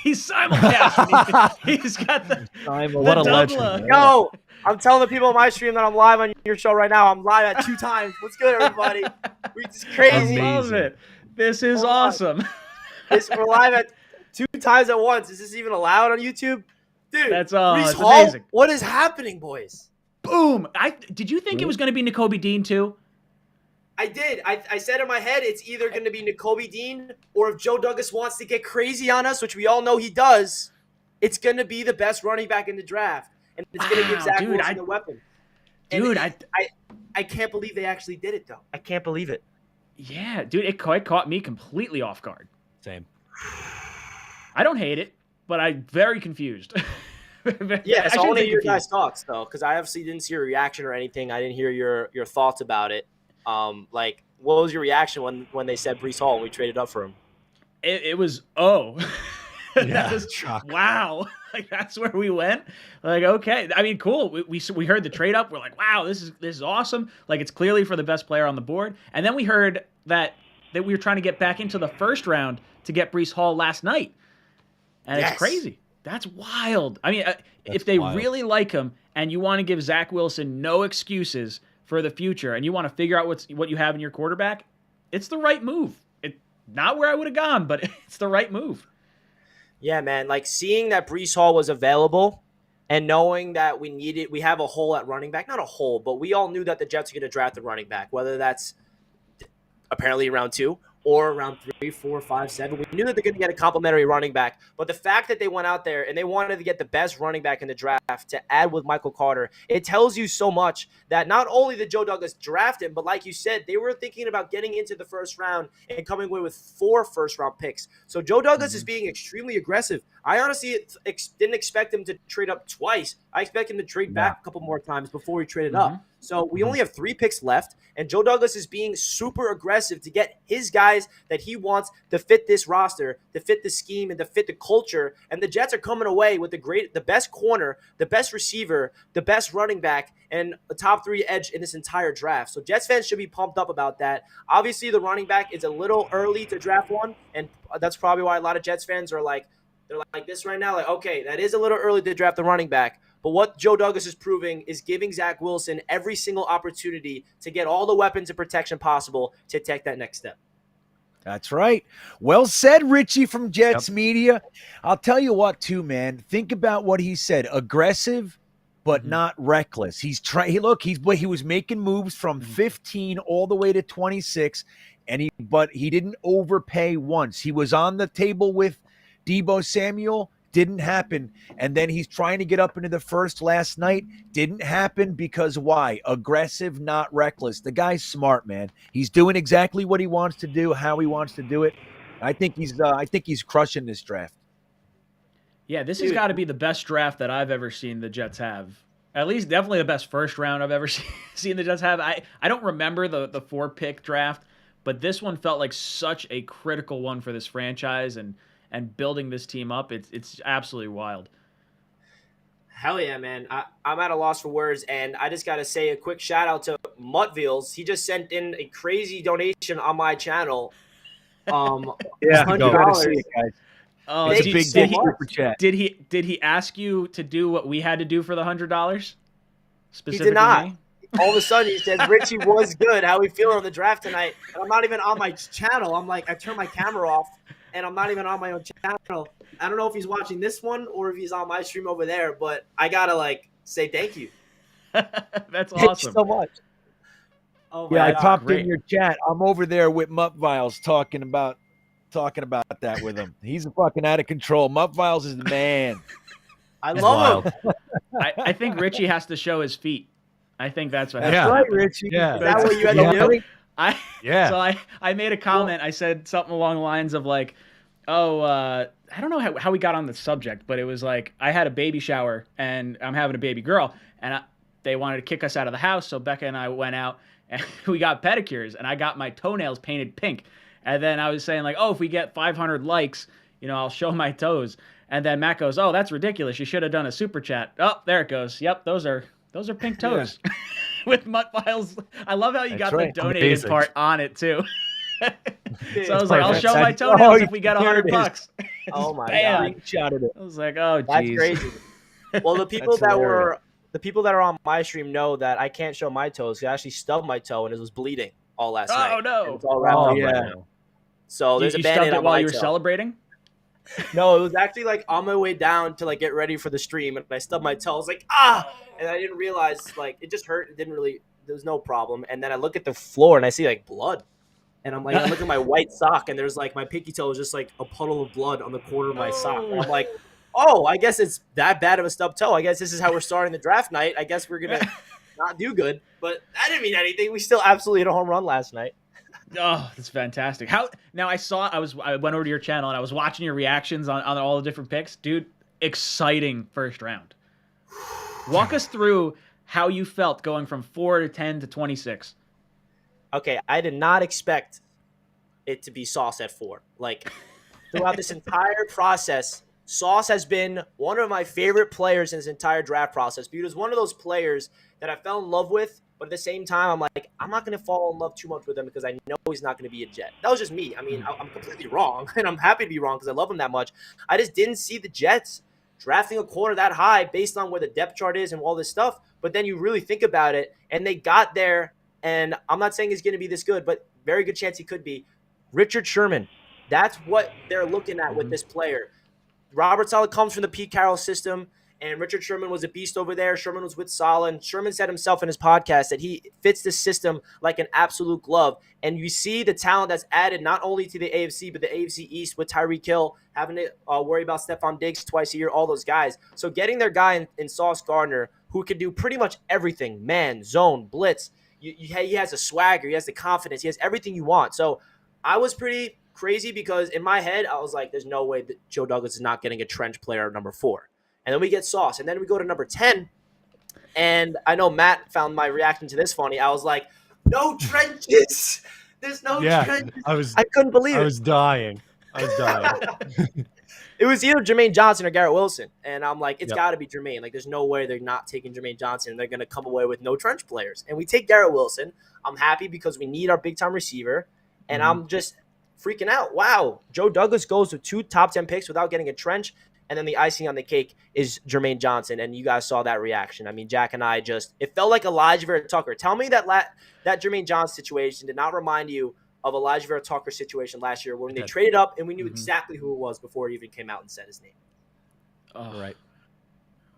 He's simulcasting. He's got the what a legend. Yo, I'm telling the people on my stream that I'm live on your show right now. I'm live at 2 times. What's good, everybody? It's crazy. I love it. This is awesome. We're live at 2 times at once. Is this even allowed on YouTube? Dude, that's Breece it's Hall, amazing. What is happening, boys? Boom. Did you think it was going to be Nakobe Dean too? I did. I said in my head it's either going to be Nakobe Dean or if Joe Douglas wants to get crazy on us, which we all know he does, it's going to be the best running back in the draft. And it's going to give Zach Wilson a weapon. Dude, I can't believe they actually did it, though. I can't believe it. Yeah, dude, it caught me completely off guard. Same. I don't hate it, but I'm very confused. Yeah, so I want to hear your guys' thoughts, though, because I obviously didn't see a reaction or anything. I didn't hear your thoughts about it. Like, what was your reaction when they said Breece Hall and we traded up for him? It was Yeah, was, shock. wow. Like that's where we went. Like okay, I mean cool. We heard the trade up. We're like wow, this is awesome. Like it's clearly for the best player on the board. And then we heard that we were trying to get back into the first round to get Breece Hall last night, and it's crazy. That's wild. I mean, if they really like him and you want to give Zach Wilson no excuses for the future, and you want to figure out what you have in your quarterback, it's the right move. Not where I would have gone, but it's the right move. Yeah, man. Like seeing that Breece Hall was available and knowing that we have a hole at running back, not a hole, but we all knew that the Jets are going to draft a running back, whether that's apparently round 2 or around 3, 4, 5, 7. We knew that they're going to get a complimentary running back. But the fact that they went out there and they wanted to get the best running back in the draft to add with Michael Carter, it tells you so much that not only did Joe Douglas draft him, but like you said, they were thinking about getting into the first round and coming away with 4 first-round picks. So Joe Douglas is being extremely aggressive. I honestly didn't expect him to trade up twice. I expect him to trade back a couple more times before he traded up. So we only have 3 picks left, and Joe Douglas is being super aggressive to get his guys that he wants to fit this roster, to fit the scheme, and to fit the culture. And the Jets are coming away with the best corner, the best receiver, the best running back, and a top 3 edge in this entire draft. So Jets fans should be pumped up about that. Obviously, the running back is a little early to draft one, and that's probably why a lot of Jets fans are like, they're like this right now, like, okay, that is a little early to draft the running back. But what Joe Douglas is proving is giving Zach Wilson every single opportunity to get all the weapons and protection possible to take that next step. That's right. Well said, Richie from Jets Media. I'll tell you what, too, man. Think about what he said. Aggressive, but not reckless. He was making moves from 15 all the way to 26, but he didn't overpay once. He was on the table with Deebo Samuel, didn't happen. And then he's trying to get up into the first last night. Didn't happen because why? Aggressive, not reckless. The guy's smart, man. He's doing exactly what he wants to do, how he wants to do it. I think he's crushing this draft. Yeah, this has got to be the best draft that I've ever seen the Jets have. At least definitely the best first round I've ever seen the Jets have. I don't remember the 4-pick draft, but this one felt like such a critical one for this franchise and building this team up. It's absolutely wild. Hell yeah, man. I'm at a loss for words, and I just got to say a quick shout-out to Muttvils. He just sent in a crazy donation on my channel. $100. Oh, it's a big super chat. Did he ask you to do what we had to do for the $100? He did not. All of a sudden, he says, Richie was good. How we feeling on the draft tonight? And I'm not even on my channel. I'm like, I turned my camera off, and I'm not even on my own channel. I don't know if he's watching this one or if he's on my stream over there, but I got to, say thank you. That's awesome. Thank you so much. Oh, yeah, I popped in your chat. I'm over there with Mutviles talking about that with him. He's fucking out of control. Mutviles is the man. I love him. I think Richie has to show his feet. I think that's what That's right, Richie. Yeah. Is that what you had to do? So I made a comment. I said something along the lines of I don't know how we got on the subject, but it was like I had a baby shower and I'm having a baby girl, and they wanted to kick us out of the house. So Becca and I went out and we got pedicures, and I got my toenails painted pink. And then I was saying if we get 500 likes, I'll show my toes. And then Matt goes, "Oh, that's ridiculous. You should have done a super chat." Oh, there it goes. Yep, those are pink toes. Yeah. With Mutviles. I love how you got the donated part on it too. So I was like, I'll show my toenails if we get $100. Oh my god! I was like, oh geez. That's crazy. Well, the people that are on my stream know that I can't show my toes. I actually stubbed my toe and it was bleeding all last night. Oh no! It's all wrapped up right now. So there's a band-aid on while my you were toe. Celebrating? No, it was actually on my way down to get ready for the stream, and I stubbed my toe. I was like, and I didn't realize it just hurt. It didn't really. There was no problem. And then I look at the floor and I see blood, and I'm like, I look at my white sock, and there's my pinky toe is just a puddle of blood on the corner of my sock. And I'm like, oh, I guess it's that bad of a stubbed toe. I guess this is how we're starting the draft night. I guess we're gonna not do good, but that didn't mean anything. We still absolutely hit a home run last night. Oh, that's fantastic. I went over to your channel and I was watching your reactions on all the different picks. Dude, exciting first round. Walk us through how you felt going from 4 to 10 to 26. Okay, I did not expect it to be Sauce at 4. Like, throughout this entire process, Sauce has been one of my favorite players in this entire draft process. Because he was one of those players that I fell in love with, but at the same time, I'm like, I'm not going to fall in love too much with him because I know he's not going to be a Jet. That was just me. I mean, I'm completely wrong, and I'm happy to be wrong because I love him that much. I just didn't see the Jets drafting a corner that high based on where the depth chart is and all this stuff. But then you really think about it, and they got there, and I'm not saying he's going to be this good, but very good chance he could be. Richard Sherman, that's what they're looking at with this player. Robert Saleh comes from the Pete Carroll system, and Richard Sherman was a beast over there. Sherman was with Saleh, and Sherman said himself in his podcast that he fits the system like an absolute glove. And you see the talent that's added not only to the AFC, but the AFC East with Tyreek Hill, having to worry about Stephon Diggs twice a year, all those guys. So getting their guy in Sauce Gardner, who can do pretty much everything, man, zone, blitz, he has a swagger, he has the confidence, he has everything you want. So I was pretty crazy because in my head, I was like, there's no way that Joe Douglas is not getting a trench player at number 4. And then we get Sauce. And then we go to number 10. And I know Matt found my reaction to this funny. I was like, no trenches. There's no trenches. I couldn't believe it. I was dying. It was either Jermaine Johnson or Garrett Wilson. And I'm like, it's got to be Jermaine. Like, there's no way they're not taking Jermaine Johnson and they're going to come away with no trench players. And we take Garrett Wilson. I'm happy because we need our big-time receiver. And I'm just freaking out. Wow. Joe Douglas goes with 2 top 10 picks without getting a trench. And then the icing on the cake is Jermaine Johnson. And you guys saw that reaction. I mean, Jack and I it felt like Elijah Vera Tucker. Tell me that that Jermaine Johnson situation did not remind you of Elijah Vera Tucker situation last year when they traded up and we knew exactly who it was before he even came out and said his name. Oh, right.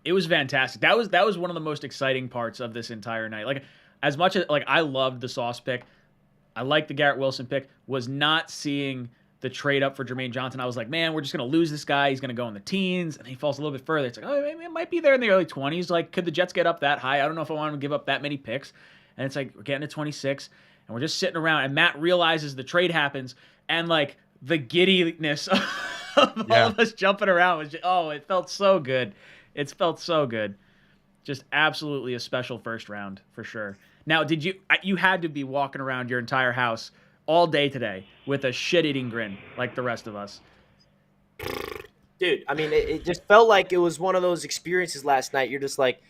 It was fantastic. That was one of the most exciting parts of this entire night. Like, as much as I loved the Sauce pick, I liked the Garrett Wilson pick, was not seeing the trade up for Jermaine Johnson. I was like, man, we're just going to lose this guy. He's going to go in the teens, and he falls a little bit further. It's like, oh, maybe it might be there in the early 20s. Like, could the Jets get up that high? I don't know if I want to give up that many picks. And it's like, we're getting to 26, and we're just sitting around, and Matt realizes the trade happens, and, like, the giddiness of all of us jumping around was just, it felt so good. It felt so good. Just absolutely a special first round, for sure. Now, you had to be walking around your entire house all day today with a shit-eating grin like the rest of us. Dude, I mean, it just felt like it was one of those experiences last night. You're just like,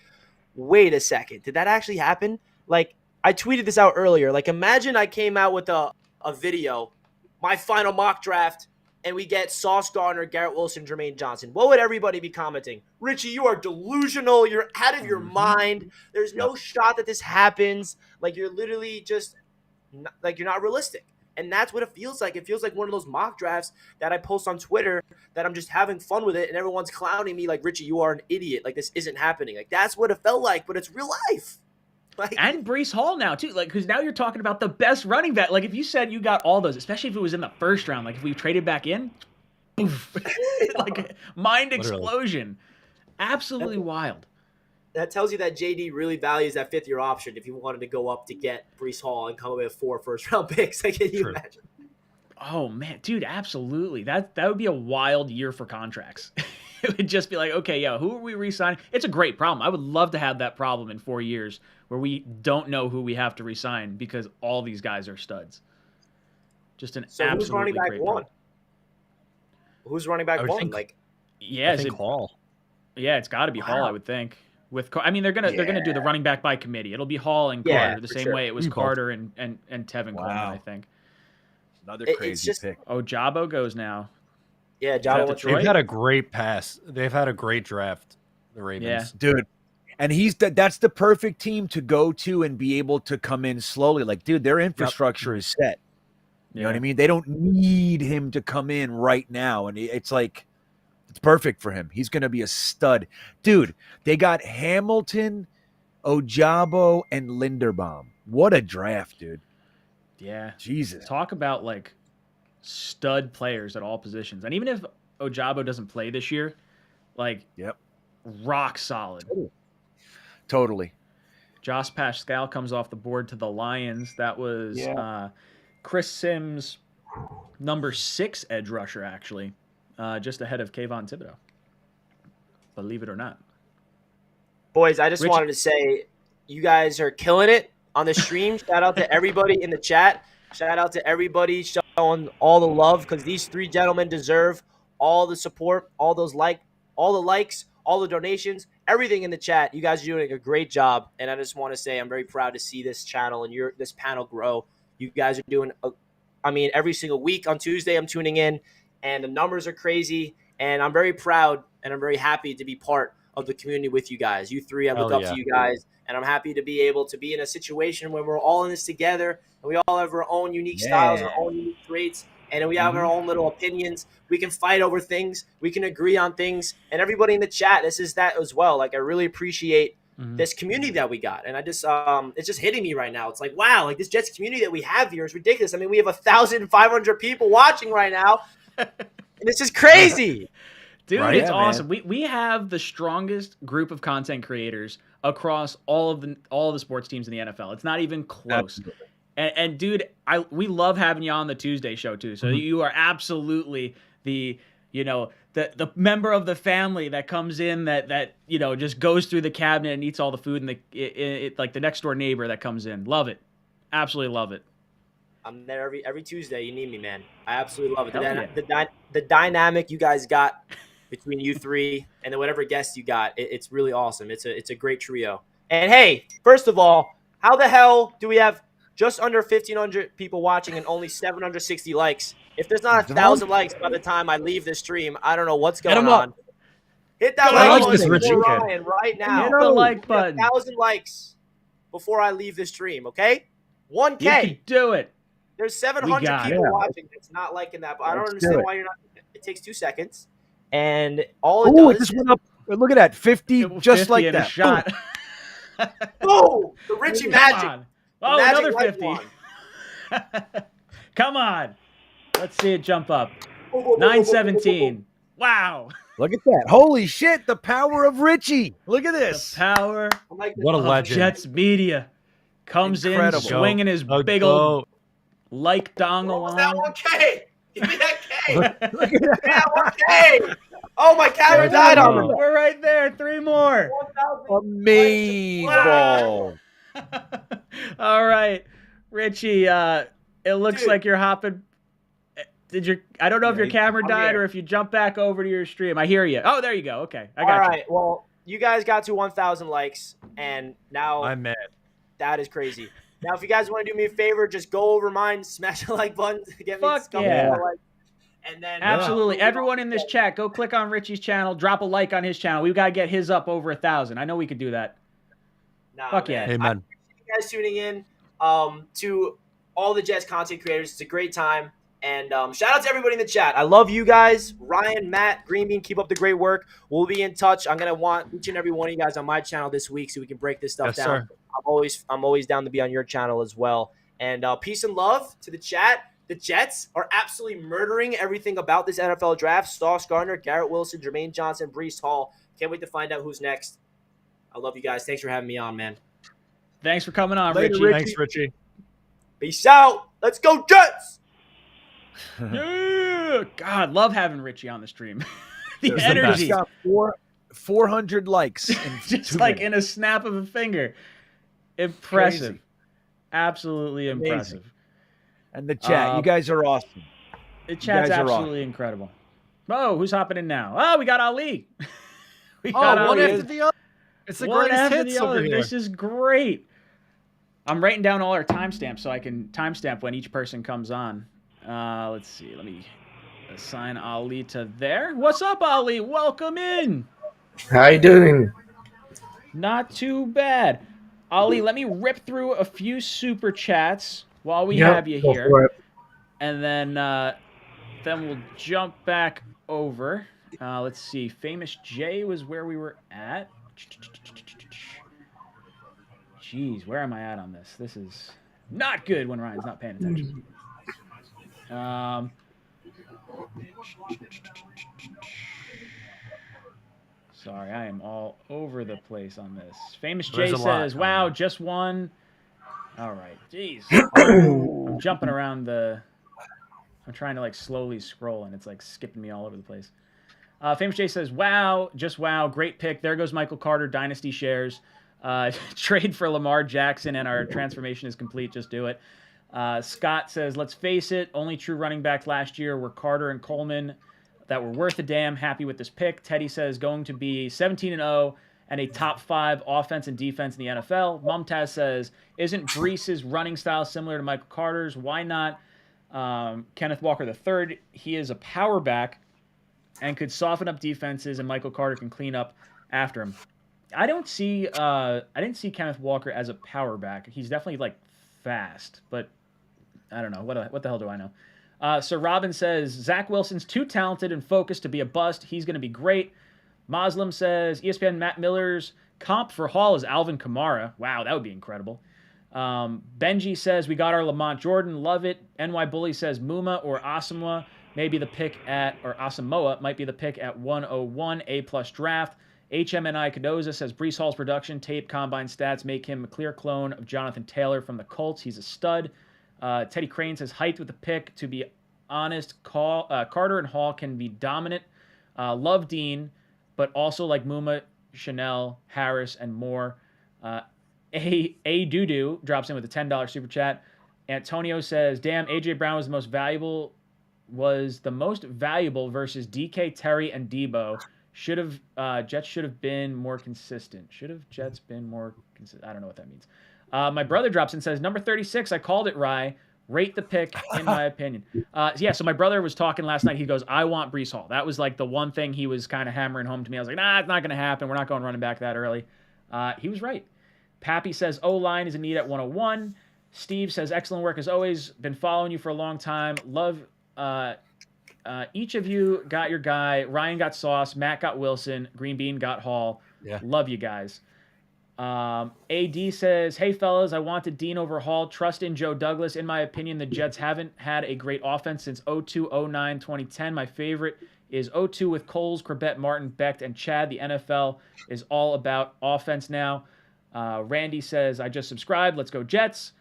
wait a second. Did that actually happen? Like, I tweeted this out earlier. Like, imagine I came out with a video, my final mock draft, and we get Sauce Gardner, Garrett Wilson, Jermaine Johnson. What would everybody be commenting? Richie, you are delusional. You're out of your mind. There's no shot that this happens. Like, you're literally just – like, you're not realistic. And that's what it feels like. It feels like one of those mock drafts that I post on Twitter that I'm just having fun with it and everyone's clowning me like, Richie, you are an idiot. Like, this isn't happening. Like, that's what it felt like, but it's real life. Like, and Breece Hall now, too. Like, because now you're talking about the best running back. Like, if you said you got all those, especially if it was in the first round, like if we traded back in, poof, like mind explosion. Absolutely wild. That tells you that JD really values that 5th-year option if he wanted to go up to get Breece Hall and come away with 4 first-round picks. Like, can you imagine? Oh, man. Dude, absolutely. That would be a wild year for contracts. It would just be like, okay, who are we re-signing? It's a great problem. I would love to have that problem in 4 years where we don't know who we have to re-sign because all these guys are studs. Just an absolutely who's running back great 1? problem. Who's running back 1? I think Hall. Yeah, it's got to be Hall, I would think. They're gonna do the running back by committee. It'll be Hall and Carter the same way it was Carter and Tevin Coleman, I think. Another crazy pick. Oh, Jabo goes now. Yeah, Jabo. They've had a great pass. They've had a great draft. The Ravens, yeah, dude. And that's the perfect team to go to and be able to come in slowly. Like, dude, their infrastructure is set. You know what I mean? They don't need him to come in right now, and it's like. It's perfect for him. He's going to be a stud. Dude, they got Hamilton, Ojabo, and Linderbaum. What a draft, dude. Yeah. Jesus. Talk about, like, stud players at all positions. And even if Ojabo doesn't play this year, like, rock solid. Totally. Josh Pascal comes off the board to the Lions. That was Chris Sims, number 6 edge rusher, actually. Just ahead of Kayvon Thibodeau. Believe it or not. Boys, I just wanted to say you guys are killing it. on the stream. Shout out to everybody in the chat. Shout out to everybody showing all the love because these three gentlemen deserve all the support, all the likes, all the donations, everything in the chat. You guys are doing a great job, and I just want to say I'm very proud to see this channel and this panel grow. You guys are doing, every single week on Tuesday I'm tuning in, and the numbers are crazy, and I'm very proud and I'm very happy to be part of the community with you guys. You three, I look up to you guys, and I'm happy to be able to be in a situation where we're all in this together, and we all have our own unique styles, our own unique traits, and we have our own little opinions. We can fight over things. We can agree on things. And everybody in the chat, this is that as well. Like, I really appreciate this community that we got. And I just, it's just hitting me right now. It's like, wow, like this Jets community that we have here is ridiculous. I mean, we have 1,500 people watching right now. And this is crazy. Dude, it's awesome. We have the strongest group of content creators across all of the sports teams in the NFL. It's not even close. And dude, we love having you on the Tuesday show too. So you are absolutely the member of the family that comes in that just goes through the cabinet and eats all the food, and like the next door neighbor that comes in. Love it. Absolutely love it. I'm there every Tuesday. You need me, man. I absolutely love it. The dynamic you guys got between you three and then whatever guests you got, it's really awesome. It's a great trio. And hey, first of all, how the hell do we have just under 1,500 people watching and only 760 likes? If there's not 1,000 likes by the time I leave the stream, I don't know what's going on. Hit that like button, Ryan, right now. Hit the like button. 1,000 likes before I leave the stream, okay? 1K. You can do it. There's 700 people watching that's not liking that, but I don't understand why you're not. It takes 2 seconds, and all it does. It just went up. Look at that, 50, just 50 like in that. A shot. Oh, the Richie Magic. Oh, Magic another 50. Come on. Let's see it jump up. 917. Wow. Look at that. Holy shit, the power of Richie. Look at this. The power What a legend. Jets media comes in swinging his big old like dong along. That 1K. Give me that K. Look at that 1K. Oh, my camera died on me. We're right there. 3 more. Amazing. Wow. All right, Richie. It looks like you're hopping. I don't know if your camera died or if you jump back over to your stream. I hear you. Oh, there you go. Okay, I got you. All right. Well, you guys got to 1,000 likes, and now I'm mad. That is crazy. Now, if you guys want to do me a favor, just go over mine, smash the like button, get me a couple more likes. And then absolutely, everyone in this chat, go click on Richie's channel, drop a like on his channel. We've got to get his up over 1,000. I know we could do that. Fuck yeah. Amen. I appreciate you guys tuning in. To all the Jets content creators, it's a great time. And shout out to everybody in the chat. I love you guys. Ryan, Matt, Greenbean, keep up the great work. We'll be in touch. I'm gonna want each and every one of you guys on my channel this week so we can break this stuff down. Sir. I'm always down to be on your channel as well. And peace and love to the chat. The Jets are absolutely murdering everything about this NFL draft. Sauce Gardner, Garrett Wilson, Jermaine Johnson, Breece Hall. Can't wait to find out who's next. I love you guys. Thanks for having me on, man. Thanks for coming on, Later, Richie. Thanks, Richie. Peace out. Let's go, Jets. Yeah. God, love having Richie on the stream. the energy. Got 400 likes. Just like in a snap of a finger. Impressive. Crazy. Absolutely impressive. Amazing. And the chat, you guys are awesome. The chat's absolutely incredible. Oh, who's hopping in now? Oh, we got Ali. We got one after the other. It's the greatest hits over here. This is great. I'm writing down all our timestamps so I can timestamp when each person comes on. Let's see. Let me assign Ali to there. What's up, Ali? Welcome in. How you doing? Not too bad. Ali, let me rip through a few super chats while we have you here. And then we'll jump back over. Let's see. Famous J was where we were at. Jeez, where am I at on this? This is not good when Ryan's not paying attention. Sorry, I am all over the place on this. Famous J says, wow, just one. All right, jeez. I'm jumping around I'm trying to like slowly scroll and it's like skipping me all over the place. Famous J says, wow, just wow, great pick. There goes Michael Carter, Dynasty shares. Trade for Lamar Jackson and our transformation is complete. Just do it. Scott says, let's face it, only true running backs last year were Carter and Coleman that were worth a damn. Happy with this pick. Teddy says, going to be 17-0 and a top 5 offense and defense in the NFL. Mumtaz says, isn't Breece's running style similar to Michael Carter's? Why not Kenneth Walker III? He is a power back and could soften up defenses, and Michael Carter can clean up after him. I didn't see Kenneth Walker as a power back. He's definitely like fast, but I don't know. What the hell do I know? Sir Robin says, Zach Wilson's too talented and focused to be a bust. He's going to be great. Muslim says, ESPN Matt Miller's comp for Hall is Alvin Kamara. Wow, that would be incredible. Benji says, we got our Lamont Jordan. Love it. NY Bully says, Muma or Asamoah might be the pick at 101, A+ draft. HMNI Cadoza says, Breece Hall's production, tape, combine stats make him a clear clone of Jonathan Taylor from the Colts. He's a stud. Teddy Crane says, hyped with the pick. To be honest, Carter and Hall can be dominant. Love Dean, but also like Muma, Chanel, Harris, and more. A Doo-Doo drops in with a $10 super chat. Antonio says, damn, A.J. Brown was the most valuable versus DK, Terry, and Debo. Jets should have been more consistent. Should have Jets been more consistent? I don't know what that means. My brother drops in and says, number 36, I called it, Rye. Rate the pick, in my opinion. So my brother was talking last night. He goes, I want Breece Hall. That was like the one thing he was kind of hammering home to me. I was like, nah, it's not going to happen. We're not going running back that early. He was right. Pappy says, O-line is a need at 101. Steve says, excellent work as always. Been following you for a long time. Love each of you got your guy. Ryan got Sauce. Matt got Wilson. Green Bean got Hall. Yeah. Love you guys. AD says, hey, fellas, I wanted Dean over Hall. Trust in Joe Douglas. In my opinion, the Jets haven't had a great offense since 02, 09, 2010. My favorite is 02 with Coles, Corbett, Martin, Becht, and Chad. The NFL is all about offense now. Randy says, I just subscribed. Let's go Jets.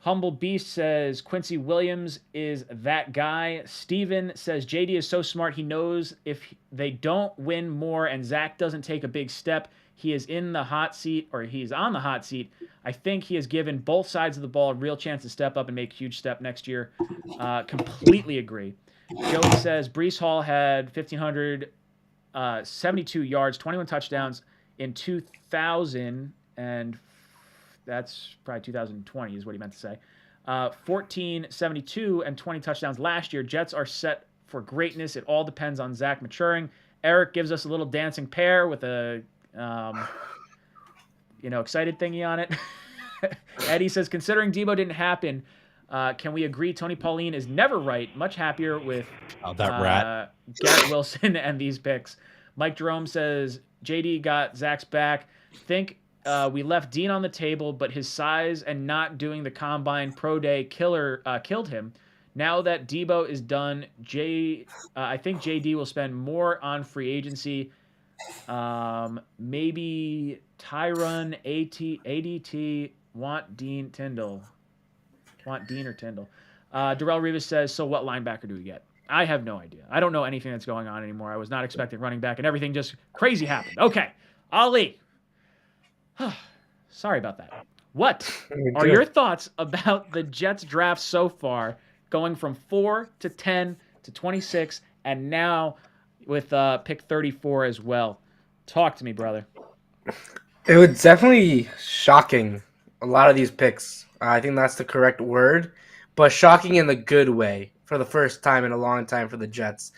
Humble Beast says, Quincy Williams is that guy. Steven says, JD is so smart. He knows if they don't win more and Zach doesn't take a big step, he is in the hot seat, or he's on the hot seat. I think he has given both sides of the ball a real chance to step up and make a huge step next year. Completely agree. Joey says, Breece Hall had 1,572 yards, 21 touchdowns in 2000, and that's probably 2020 is what he meant to say. 1,472 and 20 touchdowns last year. Jets are set for greatness. It all depends on Zach maturing. Eric gives us a little dancing pair with a excited thingy on it. Eddie says, considering Debo didn't happen, can we agree Tony Pauline is never right? Much happier with that rat. Garrett Wilson and these picks. Mike Jerome says, JD got Zach's back. Think we left Dean on the table, but his size and not doing the combine pro day killed him. Now that Debo is done, I think JD will spend more on free agency. Maybe Tyron, ADT, want Dean or Tyndall. Darrell Rivas says, so what linebacker do we get? I have no idea. I don't know anything that's going on anymore. I was not expecting running back, and everything just crazy happened. Okay, Ali. Sorry about that. What are your thoughts about the Jets draft so far, going from 4 to 10 to 26, and now with pick 34 as well? Talk to me, brother. It was definitely shocking, a lot of these picks. I think that's the correct word, but shocking in the good way for the first time in a long time for the Jets.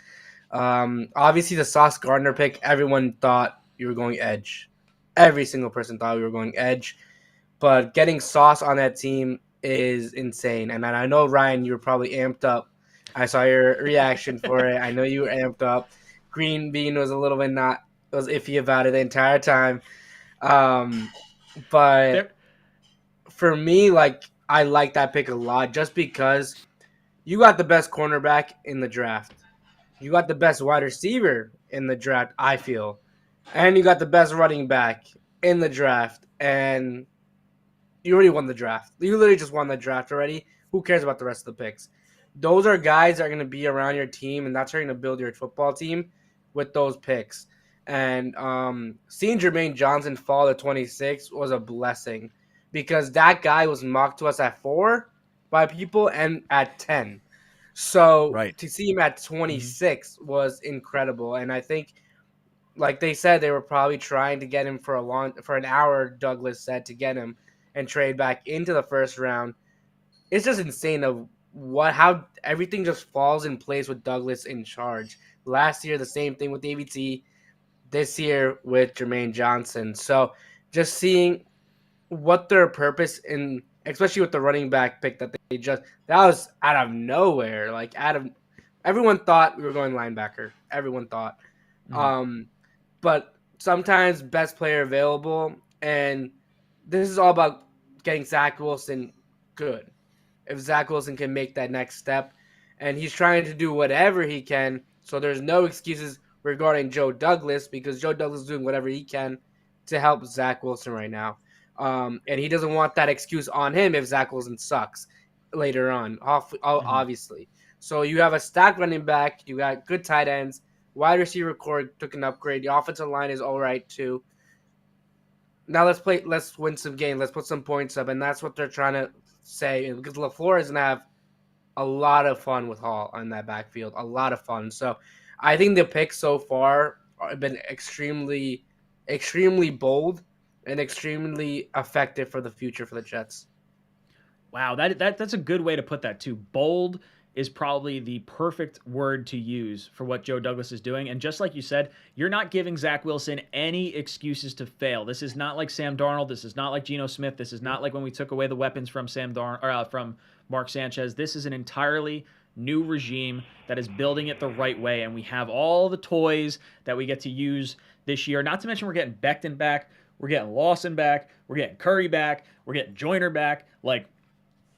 Obviously, the Sauce Gardner pick, everyone thought you were going edge. Every single person thought we were going edge, but getting Sauce on that team is insane. And I know, Ryan, you were probably amped up. I saw your reaction for it. I know you were amped up. Green Bean was a little bit was iffy about it the entire time. But for me, I like that pick a lot just because you got the best cornerback in the draft. You got the best wide receiver in the draft, I feel. And you got the best running back in the draft. And you already won the draft. You literally just won the draft already. Who cares about the rest of the picks? Those are guys that are going to be around your team, and that's how you're going to build your football team with those picks. And seeing Jermaine Johnson fall to 26 was a blessing because that guy was mocked to us at 4 by people and at 10. So to see him at 26 was incredible. And I think, like they said, they were probably trying to get him for an hour, Douglas said, to get him and trade back into the first round. It's just insane of how everything just falls in place with Douglas in charge. Last year, the same thing with AVT. This year with Jermaine Johnson. So just seeing what their purpose in, especially with the running back pick that that was out of nowhere. Like everyone thought we were going linebacker. Everyone thought. But sometimes best player available, and this is all about getting Zach Wilson good. If Zach Wilson can make that next step, and he's trying to do whatever he can, so there's no excuses regarding Joe Douglas because Joe Douglas is doing whatever he can to help Zach Wilson right now. And he doesn't want that excuse on him if Zach Wilson sucks later on, obviously. So you have a stacked running back. You got good tight ends. Wide receiver core took an upgrade. The offensive line is all right too. Now let's win some games. Let's put some points up. And that's what they're trying to say. Because LaFleur is going to have a lot of fun with Hall on that backfield. A lot of fun. So I think the picks so far have been extremely, extremely bold and extremely effective for the future for the Jets. Wow, that's a good way to put that too. Bold is probably the perfect word to use for what Joe Douglas is doing. And just like you said, you're not giving Zach Wilson any excuses to fail. This is not like Sam Darnold. This is not like Geno Smith. This is not like when we took away the weapons from from Mark Sanchez. This is an entirely new regime that is building it the right way, and we have all the toys that we get to use this year. Not to mention we're getting Becton back, we're getting Lawson back, we're getting Curry back, we're getting Joyner back. Like,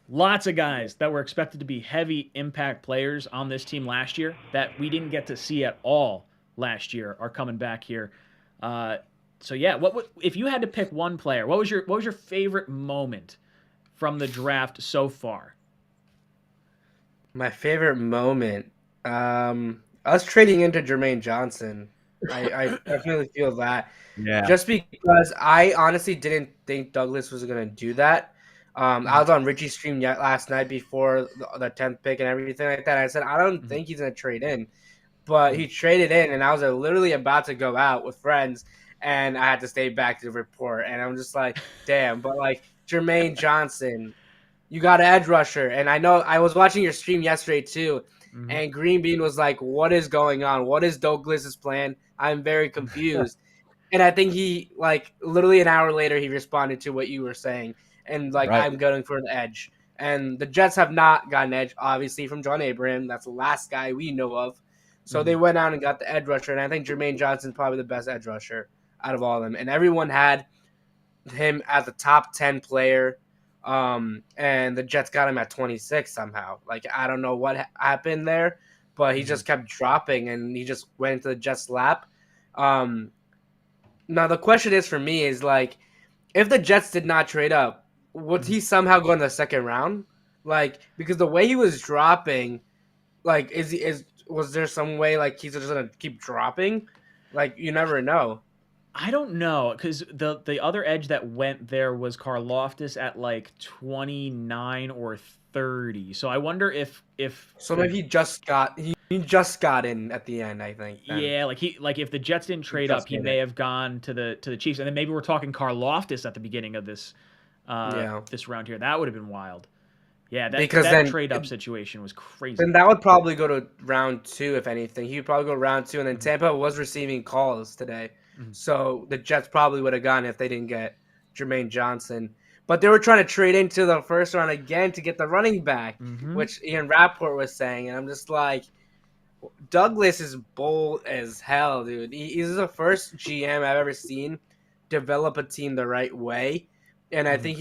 lots of guys that were expected to be heavy impact players on this team last year that we didn't get to see at all last year are coming back here. So yeah, what if you had to pick one player? What was your favorite moment from the draft so far? My favorite moment, us trading into Jermaine Johnson. I definitely feel that. Yeah. Just because I honestly didn't think Douglas was going to do that. I was on Richie's stream last night before the 10th pick and everything like that. I said, I don't think he's going to trade in. But he traded in, and I was literally about to go out with friends, and I had to stay back to report. And I'm just like, damn. But, like, Jermaine Johnson, you got an edge rusher. And I know I was watching your stream yesterday too, and Green Bean was like, what is going on? What is Douglas's plan? I'm very confused. And I think he, like, literally an hour later, he responded to what you were saying. And, like, I'm going for an edge. And the Jets have not gotten an edge, obviously, from John Abraham. That's the last guy we know of. So they went out and got the edge rusher. And I think Jermaine Johnson's probably the best edge rusher out of all of them. And everyone had him as a top 10 player. And the Jets got him at 26 somehow. Like, I don't know what happened there, but he just kept dropping and he just went into the Jets' lap. Now the question is for me is, like, if the Jets did not trade up, would he somehow go in the second round? Like, because the way he was dropping, like, was there some way, like, he's just gonna keep dropping? Like, you never know. I don't know, because the other edge that went there was Karlaftis at like 29 or 30. So I wonder if so maybe he just got in at the end, I think. Then. Yeah, like if the Jets didn't trade up, he may have gone to the Chiefs, and then maybe we're talking Karlaftis at the beginning of this this round here. That would have been wild. Yeah, that trade up situation was crazy. Then that would probably go to round 2 if anything. He would probably go round 2, and then Tampa was receiving calls today. So the Jets probably would have gone if they didn't get Jermaine Johnson. But they were trying to trade into the first round again to get the running back, which Ian Rapport was saying. And I'm just like, Douglas is bold as hell, dude. He's the first GM I've ever seen develop a team the right way. And I think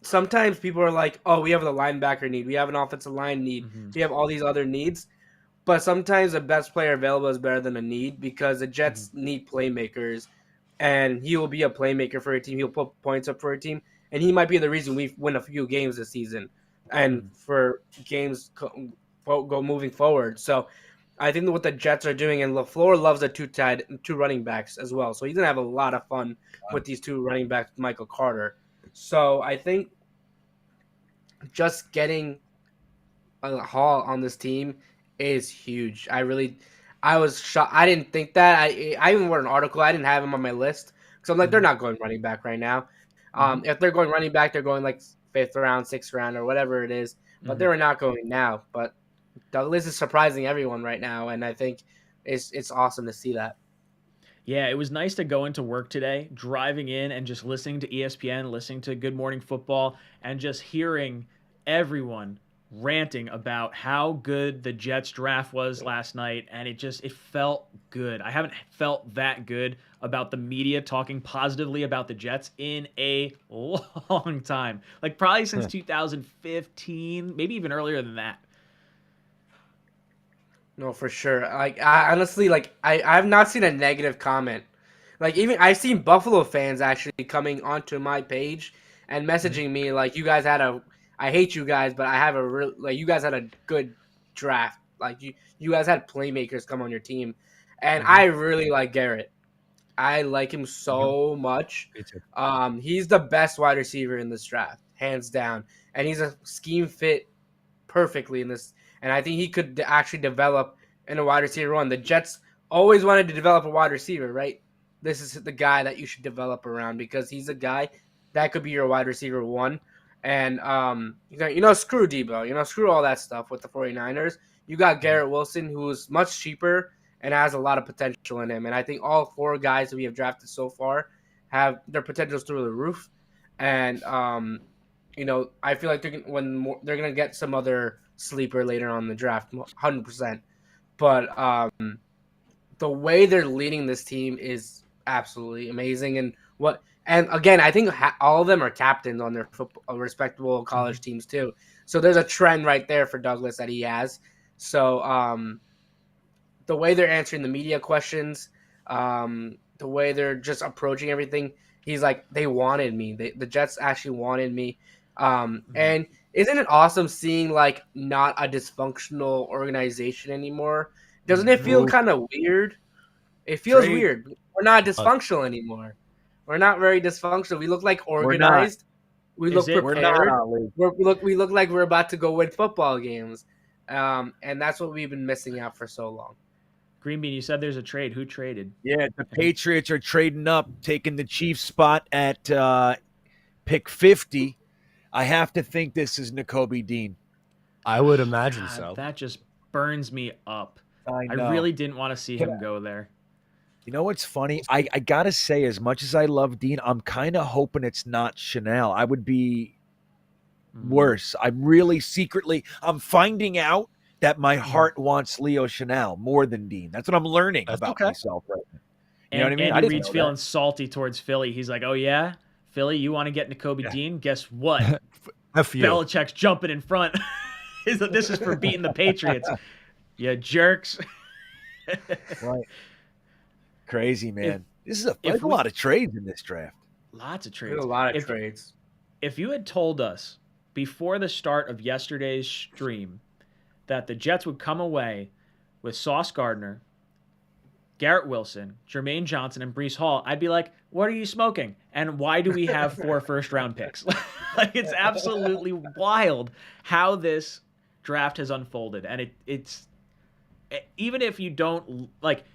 sometimes people are like, oh, we have the linebacker need. We have an offensive line need. We have all these other needs. But sometimes the best player available is better than a need because the Jets need playmakers, and he will be a playmaker for a team. He'll put points up for a team, and he might be the reason we win a few games this season and for games go moving forward. So I think what the Jets are doing, and LaFleur loves the two running backs as well. So he's gonna have a lot of fun with these two running backs, Michael Carter. So I think just getting a Hall on this team is huge. I was shocked. I didn't think that. I even wrote an article. I didn't have him on my list because I'm like, they're not going running back right now. If they're going running back, they're going like 5th round, 6th round, or whatever it is. But they're not going now. But Douglas is surprising everyone right now, and I think it's awesome to see that. Yeah, it was nice to go into work today, driving in and just listening to ESPN, listening to Good Morning Football, and just hearing everyone ranting about how good the Jets draft was last night, and it felt good. I haven't felt that good about the media talking positively about the Jets in a long time. Like probably since 2015, maybe even earlier than that. No, for sure. Like I honestly, I've not seen a negative comment. Like even I've seen Buffalo fans actually coming onto my page and messaging me like, "You guys had I hate you guys, but I have you guys had a good draft. Like you guys had playmakers come on your team." And I really like Garrett. I like him so much. He's the best wide receiver in this draft, hands down. And he's a scheme fit perfectly in this. And I think he could actually develop in a wide receiver one. The Jets always wanted to develop a wide receiver, right? This is the guy that you should develop around because he's a guy that could be your wide receiver one. And, screw Debo. Screw all that stuff with the 49ers. You got Garrett Wilson, who's much cheaper and has a lot of potential in him. And I think all 4 guys that we have drafted so far have their potentials through the roof. And, I feel like they're going to get some other sleeper later on in the draft, 100%. But the way they're leading this team is absolutely amazing. And again, I think all of them are captains on their respectable college teams too. So there's a trend right there for Douglas that he has. So the way they're answering the media questions, the way they're just approaching everything, he's like, they wanted me. The Jets actually wanted me. And isn't it awesome seeing like not a dysfunctional organization anymore? Doesn't it feel kind of weird? It feels weird. We're not dysfunctional anymore. We're not very dysfunctional. We look like organized. We look prepared. We look like we're about to go win football games. And that's what we've been missing out for so long. Green Bean, you said there's a trade. Who traded? Yeah, the Patriots are trading up, taking the Chiefs spot at pick 50. I have to think this is Nakobe Dean. I would imagine so. That just burns me up. I really didn't want to see him go there. You know what's funny? I got to say, as much as I love Dean, I'm kind of hoping it's not Chanel. I would be worse. I'm really secretly – I'm finding out that my heart wants Leo Chanel more than Dean. That's what I'm learning about myself right now. You know what I mean? Andy Reid's feeling salty towards Philly. He's like, oh, yeah? Philly, you want to get Nakobe Dean? Guess what? Belichick's jumping in front. This is for beating the Patriots. You jerks. Right. Crazy, man. There's a lot of trades in this draft. Lots of trades. There's a lot of trades. If you had told us before the start of yesterday's stream that the Jets would come away with Sauce Gardner, Garrett Wilson, Jermaine Johnson, and Breece Hall, I'd be like, what are you smoking? And why do we have 4 first-round picks? Like, it's absolutely wild how this draft has unfolded. And it's even if you don't, like,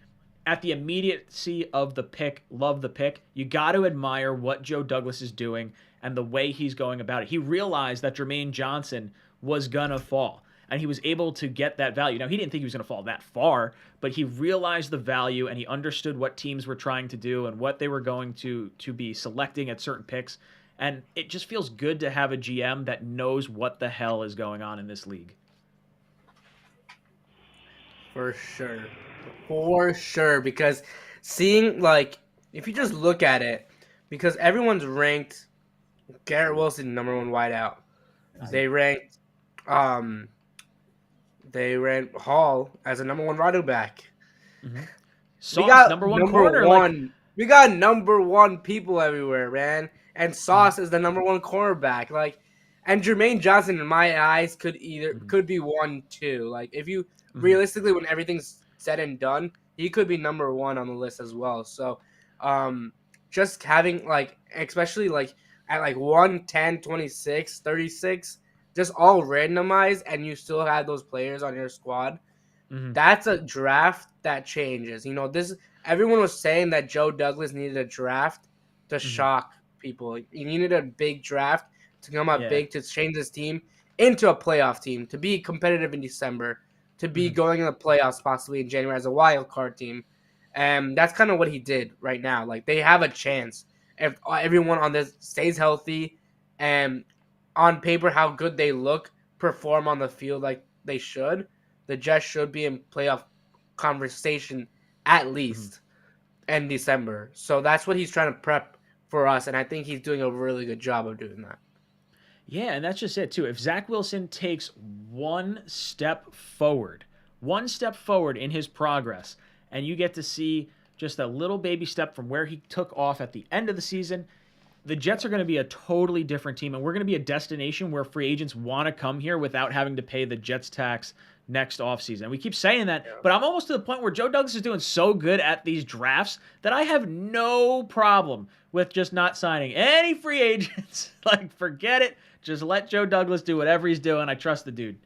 at the immediacy of the pick, love the pick, you got to admire what Joe Douglas is doing and the way he's going about it. He realized that Jermaine Johnson was going to fall, and he was able to get that value. Now, he didn't think he was going to fall that far, but he realized the value, and he understood what teams were trying to do and what they were going to be selecting at certain picks. And it just feels good to have a GM that knows what the hell is going on in this league. For sure. Because seeing, like, if you just look at it, because everyone's ranked Garrett Wilson number 1 wideout. They ranked Hall as a number 1 running back. Sauce, we got number 1 corner. We got number 1 people everywhere, man. And Sauce is the number 1 cornerback. Like, And Jermaine Johnson, in my eyes, could be 1-2. Like if you realistically, when everything's said and done, he could be number 1 on the list as well. So, just having like, especially like at like 1, 10, 26, 36, just all randomized, and you still have those players on your squad. That's a draft that changes. You know, everyone was saying that Joe Douglas needed a draft to shock people. He needed a big draft to come up big to change his team into a playoff team, to be competitive in December, to be going in the playoffs possibly in January as a wild card team. And that's kind of what he did right now. Like, they have a chance if everyone on this stays healthy and on paper how good they look, perform on the field like they should. The Jets should be in playoff conversation at least in December. So that's what he's trying to prep for us, and I think he's doing a really good job of doing that. Yeah, and that's just it, too. If Zach Wilson takes one step forward in his progress, and you get to see just a little baby step from where he took off at the end of the season, the Jets are going to be a totally different team, and we're going to be a destination where free agents want to come here without having to pay the Jets tax next offseason. We keep saying that, but I'm almost to the point where Joe Douglas is doing so good at these drafts that I have no problem with just not signing any free agents. Like, forget it. Just let Joe Douglas do whatever he's doing. I trust the dude.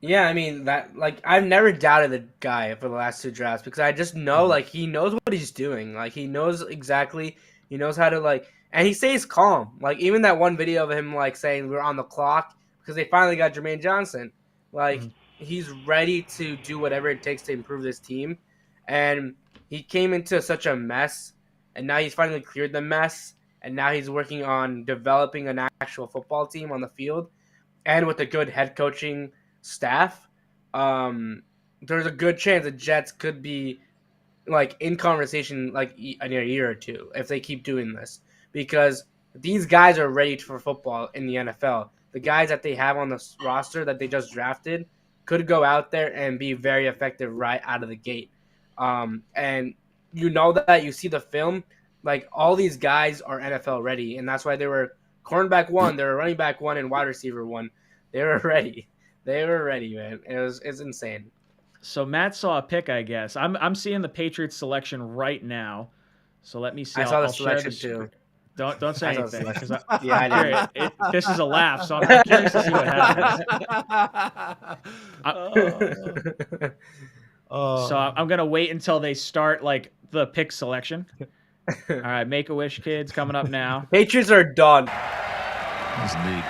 Yeah, I mean, that, like, I've never doubted the guy for the last 2 drafts because I just know, like, he knows what he's doing. Like, he knows exactly, he knows how to, like, and he stays calm. Like, even that one video of him, like, saying we're on the clock because they finally got Jermaine Johnson. Like, he's ready to do whatever it takes to improve this team. And he came into such a mess, and now he's finally cleared the mess. And now he's working on developing an actual football team on the field. And with a good head coaching staff, there's a good chance the Jets could be, like, in conversation, like, in a year or 2 if they keep doing this. Because these guys are ready for football in the NFL. The guys that they have on the roster that they just drafted could go out there and be very effective right out of the gate. And you know that, you see the film, like, all these guys are NFL ready, and that's why they were cornerback 1, they were running back 1, and wide receiver 1. They were ready. They were ready, man. It's insane. So Matt saw a pick, I guess. I'm seeing the Patriots selection right now. So let me see. I saw the selection too. Don't say anything. I did. This is a laugh, so I'm curious to see what happens. So I'm gonna wait until they start, like, the pick selection. All right, Make-A-Wish kids coming up now. Patriots are done. That's neat.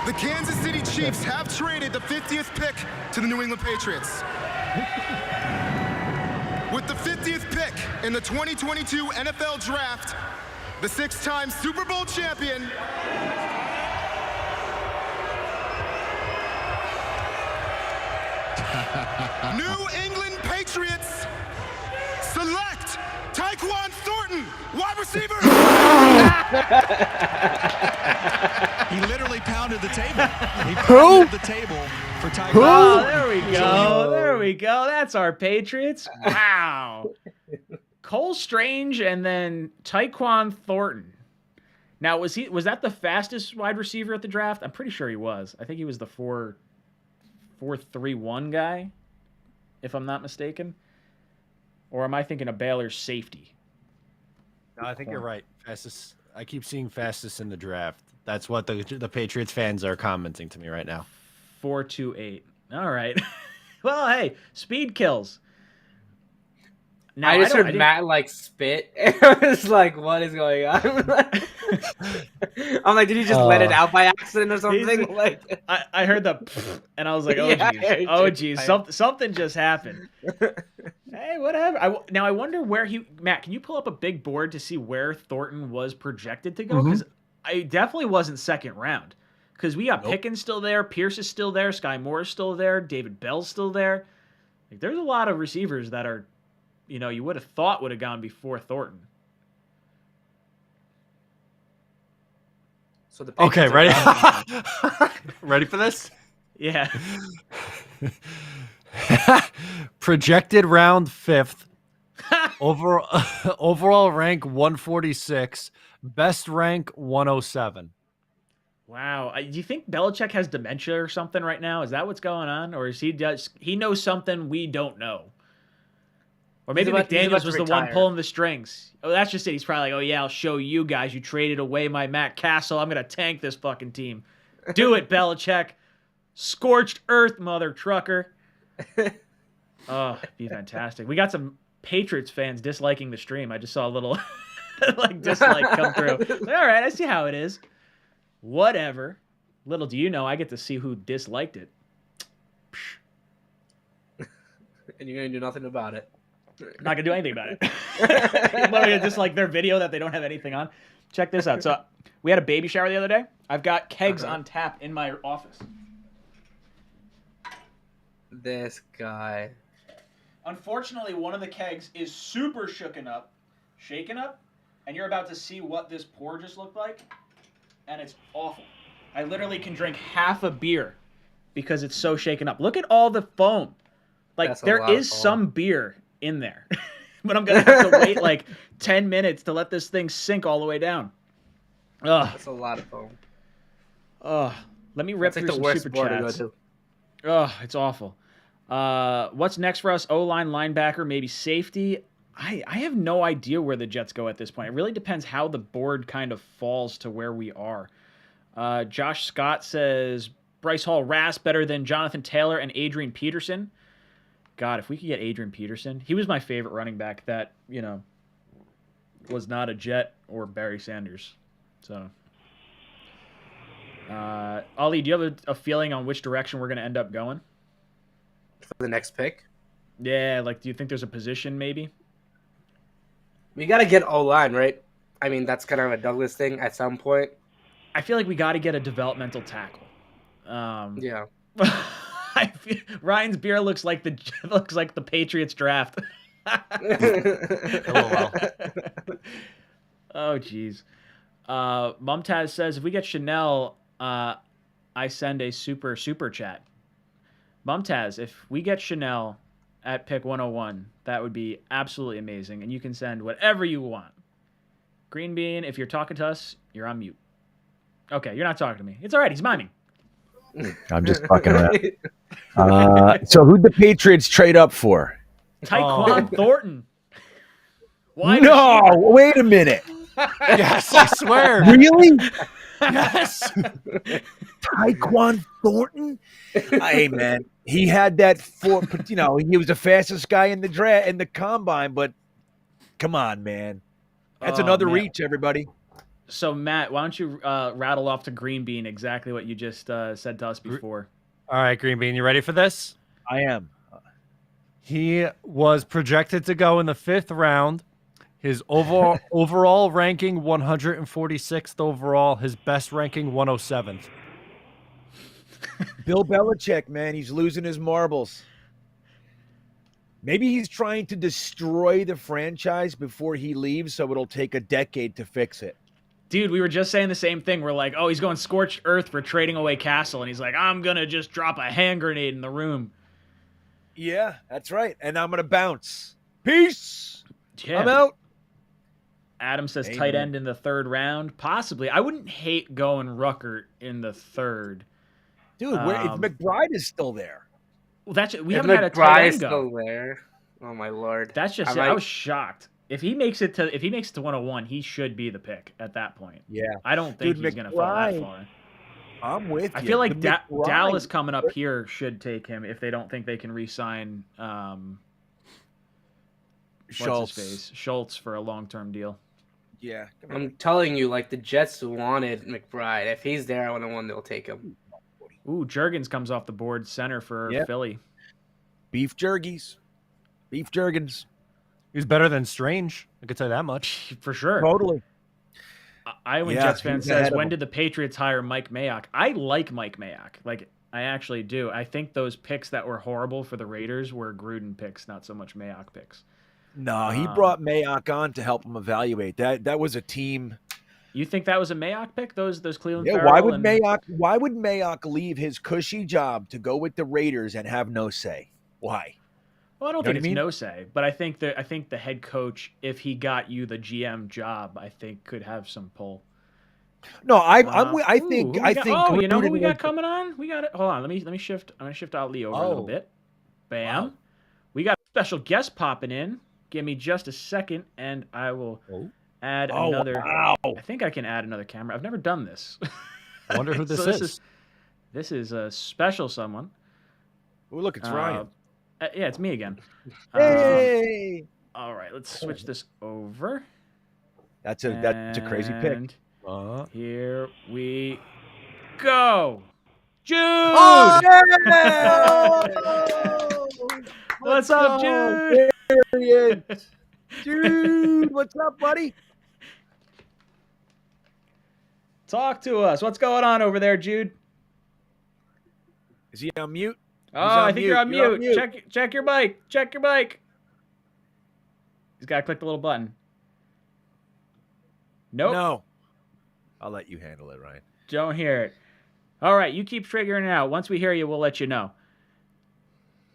The Kansas City Chiefs have traded the 50th pick to the New England Patriots. With the 50th pick in the 2022 NFL Draft, the 6-time Super Bowl champion, New England Patriots select Tyquan Thornton, wide receiver. He literally pounded the table. He pounded the table for Tyquan. Oh, there we go. There we go. That's our Patriots. Wow. Cole Strange and then Tyquan Thornton. Now, was that the fastest wide receiver at the draft? I'm pretty sure he was. I think he was the 4.31 guy, if I'm not mistaken. Or am I thinking of Baylor's safety? No, I think you're right. Fastest. I keep seeing fastest in the draft. That's what the Patriots fans are commenting to me right now. 4.28. All right. Well, hey, speed kills. Now, I just heard Matt, like, spit. I was like, what is going on? I'm like, did he just let it out by accident or something? Like, I heard the and I was like, oh, Yeah, geez. Oh, geez. Something just happened. Hey, whatever. Now, I wonder where Matt, can you pull up a big board to see where Thornton was projected to go? Because I definitely wasn't second round. Because we got Pickens still there, Pierce is still there, Sky Moore is still there, David Bell's still there. Like, there's a lot of receivers that are, you would have thought would have gone before Thornton. So the okay, ready? Ready for this? Yeah. Projected round 5th. Overall rank 146. Best rank 107. Wow. Do you think Belichick has dementia or something right now? Is that what's going on? Or is he knows something we don't know? Or maybe McDaniels was the one pulling the strings. Oh, that's just it. He's probably like, oh, yeah, I'll show you guys. You traded away my Matt Castle. I'm going to tank this fucking team. Do it, Belichick. Scorched earth, mother trucker. Oh, it'd be fantastic. We got some Patriots fans disliking the stream. I just saw a little dislike come through. All right, I see how it is. Whatever. Little do you know, I get to see who disliked it. And you're going to do nothing about it. I'm not going to do anything about it. I'm literally going to dislike their video that they don't have anything on. Check this out. So we had a baby shower the other day. I've got kegs on tap in my office. This guy. Unfortunately, one of the kegs is super shaken up, and you're about to see what this pour just looked like, and it's awful. I literally can drink half a beer because it's so shaken up. Look at all the foam. Like, there is some beer in there, but I'm going to have to wait like 10 minutes to let this thing sink all the way down. Ugh. That's a lot of foam. Let me rip through some super chats. Oh, it's awful. What's next for us? O-line, linebacker, maybe safety. I have no idea where the Jets go at this point. It really depends how the board kind of falls to where we are. Josh Scott says, Breece Hall, better than Jonathan Taylor and Adrian Peterson. God, if we could get Adrian Peterson. He was my favorite running back that, was not a Jet or Barry Sanders. So, Ollie, do you have a feeling on which direction we're going to end up going? For the next pick? Yeah, do you think there's a position maybe? We got to get O-line, right? I mean, that's kind of a Douglas thing at some point. I feel like we got to get a developmental tackle. Yeah. Ryan's beer looks like the Patriots draft. Oh, jeez. Mumtaz says, if we get Chanel, I send a super chat. Mumtaz, if we get Chanel at pick 101, that would be absolutely amazing. And you can send whatever you want. Green Bean, if you're talking to us, you're on mute. Okay, you're not talking to me. It's all right. He's miming. I'm just fucking around. So who'd the Patriots trade up for? Tyquan Thornton. No, wait a minute. Yes, I swear. Really? Yes. Tyquan Thornton? Hey, man. He had that he was the fastest guy in the draft in the combine, but come on, man. That's another reach, everybody. So, Matt, why don't you rattle off to Green Bean exactly what you just said to us before? All right, Green Bean, you ready for this? I am. He was projected to go in the 5th round. His overall ranking 146th overall. His best ranking 107th. Bill Belichick, man, he's losing his marbles. Maybe he's trying to destroy the franchise before he leaves, so it'll take a decade to fix it. Dude, we were just saying the same thing. We're like, oh, he's going scorched earth for trading away Castle, and he's like, I'm going to just drop a hand grenade in the room. Yeah, that's right. And I'm going to bounce. Peace. Yeah. I'm out. Adam says tight end in the 3rd round. Possibly. I wouldn't hate going Ruckert in the 3rd. Dude, if McBride is still there. Well, we haven't had a tight end go. Still there. Oh my lord. That's just I was shocked. If he makes it to 101, he should be the pick at that point. Yeah. I don't think he's going to fall that far. I'm with you. I feel like Dallas coming up here should take him if they don't think they can re-sign Schultz for a long-term deal. Yeah. I'm telling you, the Jets wanted McBride. If he's there, I would have won, they'll take him. Ooh, Juergens comes off the board, center for Philly. Beef Jergies. Beef Juergens. He's better than Strange. I could say that much. For sure. Totally. Iowa Jets fan says, when did the Patriots hire Mike Mayock? I like Mike Mayock. I actually do. I think those picks that were horrible for the Raiders were Gruden picks, not so much Mayock picks. No, he brought Mayock on to help him evaluate. That was a team. You think that was a Mayock pick? Those Cleveland. Yeah. Why would Mayock leave his cushy job to go with the Raiders and have no say? Why? Well, I don't You know think what I it's mean? no say, but I think the head coach, if he got you the GM job, I think could have some pull. No, I Ooh, think who we got? Oh, you know who we Gruden got was the- coming on? We got it. Hold on, let me shift. I'm gonna shift Ali over a little Oh. bit. Bam. Wow. We got a special guest popping in. Give me just a second, and I will add Oh, another. wow. I think I can add another camera. I've never done this. I wonder who this So is. This is a special someone. Oh, look, it's Ryan. Yeah, it's me again. Hey. All right, let's switch this over. That's a crazy pick. And here we go. Jude! Oh, yeah! What's up, Jude? Period. Dude, what's up, buddy? Talk to us. What's going on over there, Jude? Is he on mute? Oh, I think you're on mute. Check your mic. Check your mic. He's got to click the little button. Nope. No. I'll let you handle it, Ryan. Don't hear it. All right, you keep figuring it out. Once we hear you, we'll let you know.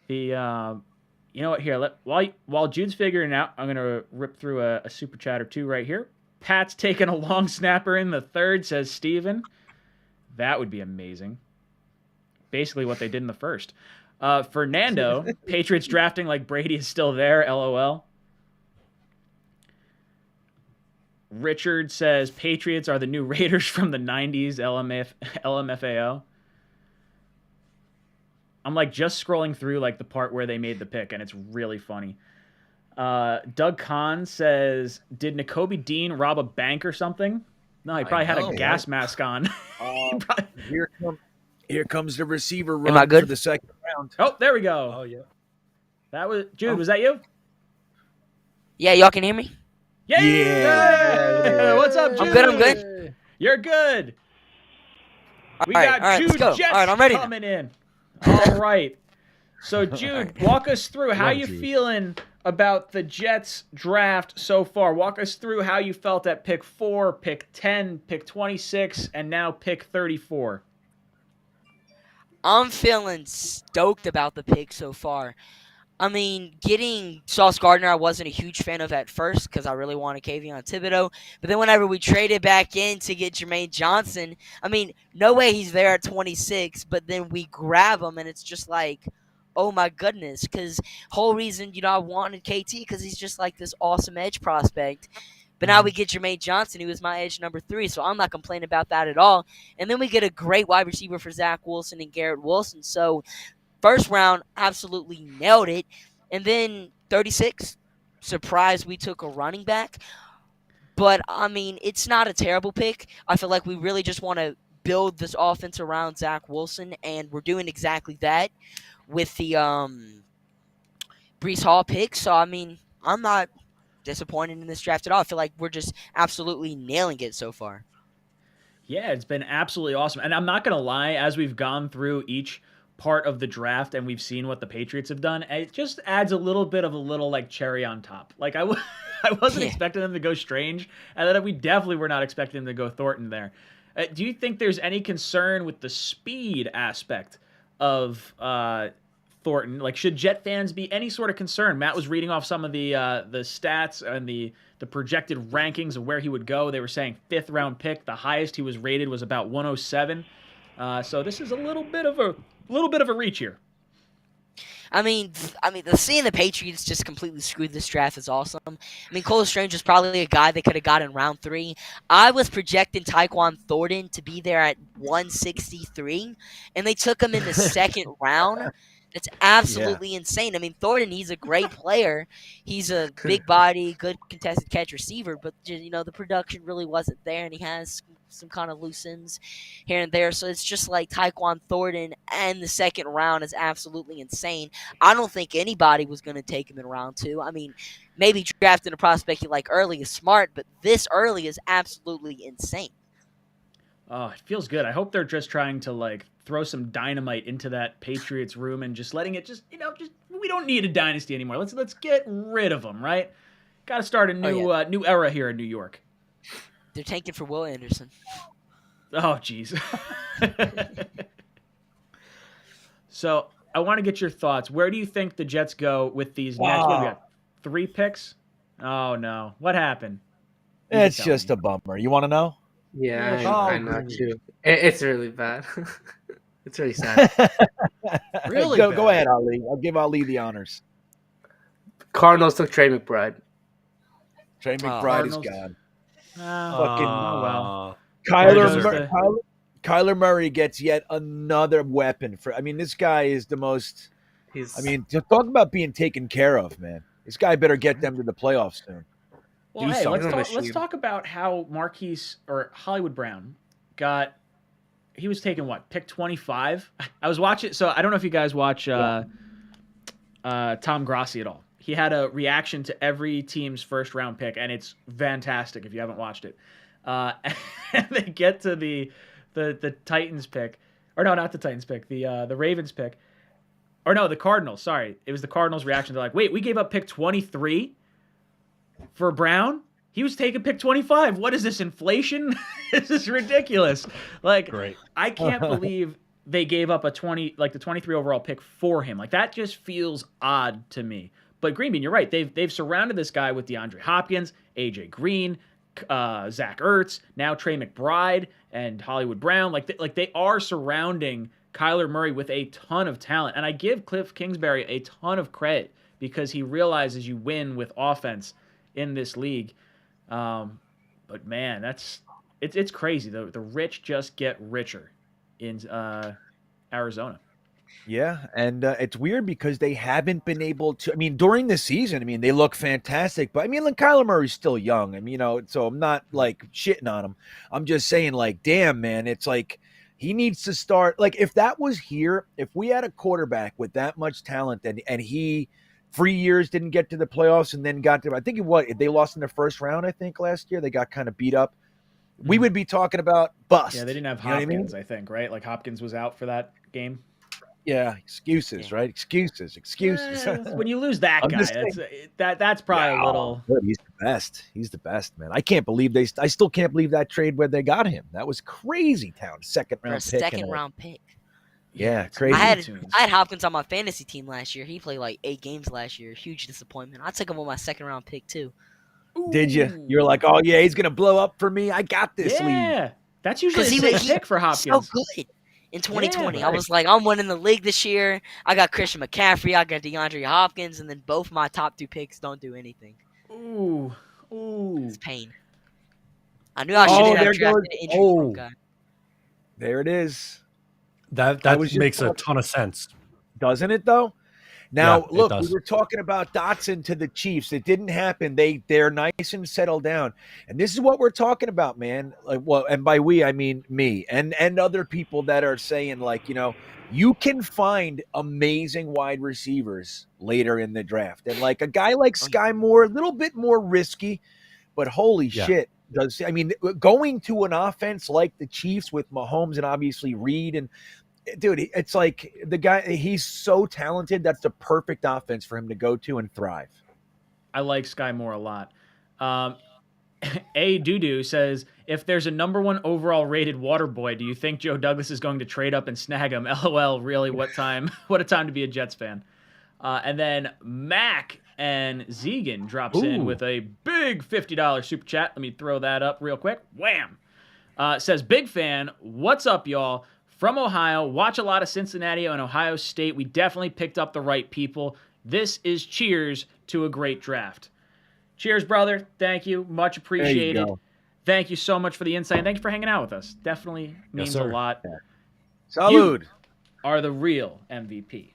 You know what? Here, while Jude's figuring it out, I'm gonna rip through a super chat or two right here. Pat's taking a long snapper in the third, says Steven. That would be amazing. Basically what they did in the first. Fernando, Patriots drafting like Brady is still there, LOL. Richard says Patriots are the new Raiders from the 90s, LMFAO. I'm like just scrolling through like the part where they made the pick, and it's really funny. Doug Kahn says, did 𝐒𝐫𝐞𝐞 Dean rob a bank or something? No, he probably had a gas mask on. Here comes the receiver run Am I good? for the second round. Oh, there we go. Oh, yeah. That was Jude. Was that you? Yeah, y'all can hear me? Yeah. What's up, Jude? I'm good. I'm good. You're good. We All got right, let's Jude go. Jets All right, I'm ready now. coming in. All right. So, Jude, walk us through how Love you Jude. feeling about the Jets draft so far. Walk us through how you felt at pick 4, pick 10, pick 26, and now pick 34. I'm feeling stoked about the pick so far. I mean, getting Sauce Gardner, I wasn't a huge fan of at first because I really wanted Kayvon Thibodeaux. But then whenever we traded back in to get Jermaine Johnson, I mean, no way he's there at 26, but then we grab him, and it's just like, oh my goodness, because whole reason, I wanted KT because he's just like this awesome edge prospect. But now we get Jermaine Johnson, who is my edge number 3, so I'm not complaining about that at all. And then we get a great wide receiver for Zach Wilson and Garrett Wilson. So first round, absolutely nailed it. And then 36, surprised we took a running back. But, I mean, it's not a terrible pick. I feel like we really just want to build this offense around Zach Wilson, and we're doing exactly that with the Breece Hall pick. So, I mean, I'm not disappointed in this draft at all. I feel like we're just absolutely nailing it so far. Yeah, it's been absolutely awesome. And I'm not going to lie, as we've gone through each part of the draft and we've seen what the Patriots have done, it just adds a little bit of a little like cherry on top. Like I wasn't expecting them to go Strange, and then we definitely were not expecting them to go Thornton there. Do you think there's any concern with the speed aspect of Thornton? Like, should Jet fans be any sort of concern? Matt was reading off some of the stats and the projected rankings of where he would go. They were saying 5th round pick. The highest he was rated was about 107. So this is a little bit of a reach here. I mean, seeing the Patriots just completely screwed this draft is awesome. I mean, Cole Strange was probably a guy they could have got in round 3. I was projecting Tyquan Thornton to be there at 163, and they took him in the second round. It's absolutely insane. I mean, Thornton, he's a great player. He's a big body, good contested catch receiver, but, the production really wasn't there, and he has some kind of loose ends here and there. So it's just like Tyquan Thornton, and the second round is absolutely insane. I don't think anybody was going to take him in round 2. I mean, maybe drafting a prospect you like early is smart, but this early is absolutely insane. Oh, it feels good. I hope they're just trying to like throw some dynamite into that Patriots room and just letting it we don't need a dynasty anymore. Let's get rid of them, right? Got to start a new era here in New York. They're tanking for Will Anderson. Oh, jeez. So I want to get your thoughts. Where do you think the Jets go with these next? What do we got? 3 picks? Oh no! What happened? It's just a bummer. You want to know? Yeah, I know too. It's really bad. It's really sad. Really? Go ahead, Ali. I'll give Ali the honors. Cardinals took Trey McBride. Trey McBride is gone. Well. Kyler Murray gets yet another weapon for. I mean, this guy is the most. Talk about being taken care of, man. This guy better get them to the playoffs soon. Well, hey, let's talk about how Marquise or Hollywood Brown got. He was taken pick 25. I was watching. So I don't know if you guys watch Tom Grossi at all. He had a reaction to every team's first round pick, and it's fantastic if you haven't watched it. And they get to the Titans pick, or no, not the Titans pick, the Ravens pick, or no, the Cardinals. Sorry, it was the Cardinals' reaction. They're like, "Wait, we gave up pick 23 for Brown. He was taking pick 25. What is this, inflation? This is ridiculous." Like, great. I can't believe they gave up the 23 overall pick for him. Like, that just feels odd to me. But Green Bean, you're right. They've surrounded this guy with DeAndre Hopkins, AJ Green, Zach Ertz, now Trey McBride and Hollywood Brown. Like they are surrounding Kyler Murray with a ton of talent. And I give Cliff Kingsbury a ton of credit because he realizes you win with offense in this league. But man, it's crazy. The rich just get richer in Arizona. Yeah, and it's weird because they haven't been able to. I mean, during the season, they look fantastic. But Kyler Murray's still young. So I'm not shitting on him. I'm just saying, damn, man, it's he needs to start. If that was here, if we had a quarterback with that much talent and he 3 years didn't get to the playoffs and then got to, I think they lost in the first round. I think last year they got kind of beat up. We would be talking about bust. Yeah, they didn't have Hopkins. I think, right? Hopkins was out for that game. Yeah, excuses, right? Excuses. When you lose that guy, that's probably a little. He's the best. He's the best, man. I can't believe I still can't believe that trade where they got him. That was crazy town. Second round pick. Yeah, crazy. I had Hopkins on my fantasy team last year. He played 8 games last year. Huge disappointment. I took him on my second round pick too. Did you? You're like, oh yeah, he's gonna blow up for me. I got this lead. Yeah, that's usually a safe pick for Hopkins. So good. In 2020, I was like, I'm winning the league this year. I got Christian McCaffrey, I got DeAndre Hopkins, and then both my top 2 picks don't do anything. Ooh. It's pain. I knew I should have drafted an injury guy. There it is. That makes a ton of sense. Doesn't it, though? Now, look, we were talking about Dotson to the Chiefs. It didn't happen. They're nice and settled down. And this is what we're talking about, man. And by we, I mean me and other people that are saying, you can find amazing wide receivers later in the draft. And a guy like Sky Moore, a little bit more risky, but holy shit. Going to an offense like the Chiefs with Mahomes and obviously Reed and dude, it's the guy, he's so talented. That's the perfect offense for him to go to and thrive. I like Sky Moore a lot. A Doo says, if there's a number 1 overall rated water boy, do you think Joe Douglas is going to trade up and snag him? LOL, really, what a time to be a Jets fan. And then Mac and Zegan drops in with a big $50 super chat. Let me throw that up real quick. Wham! Says, big fan. What's up, y'all? From Ohio, watch a lot of Cincinnati and Ohio State. We definitely picked up the right people. This is cheers to a great draft. Cheers, brother. Thank you. Much appreciated. Thank you so much for the insight. And thank you for hanging out with us. Definitely means a lot. Salud. You are the real MVP.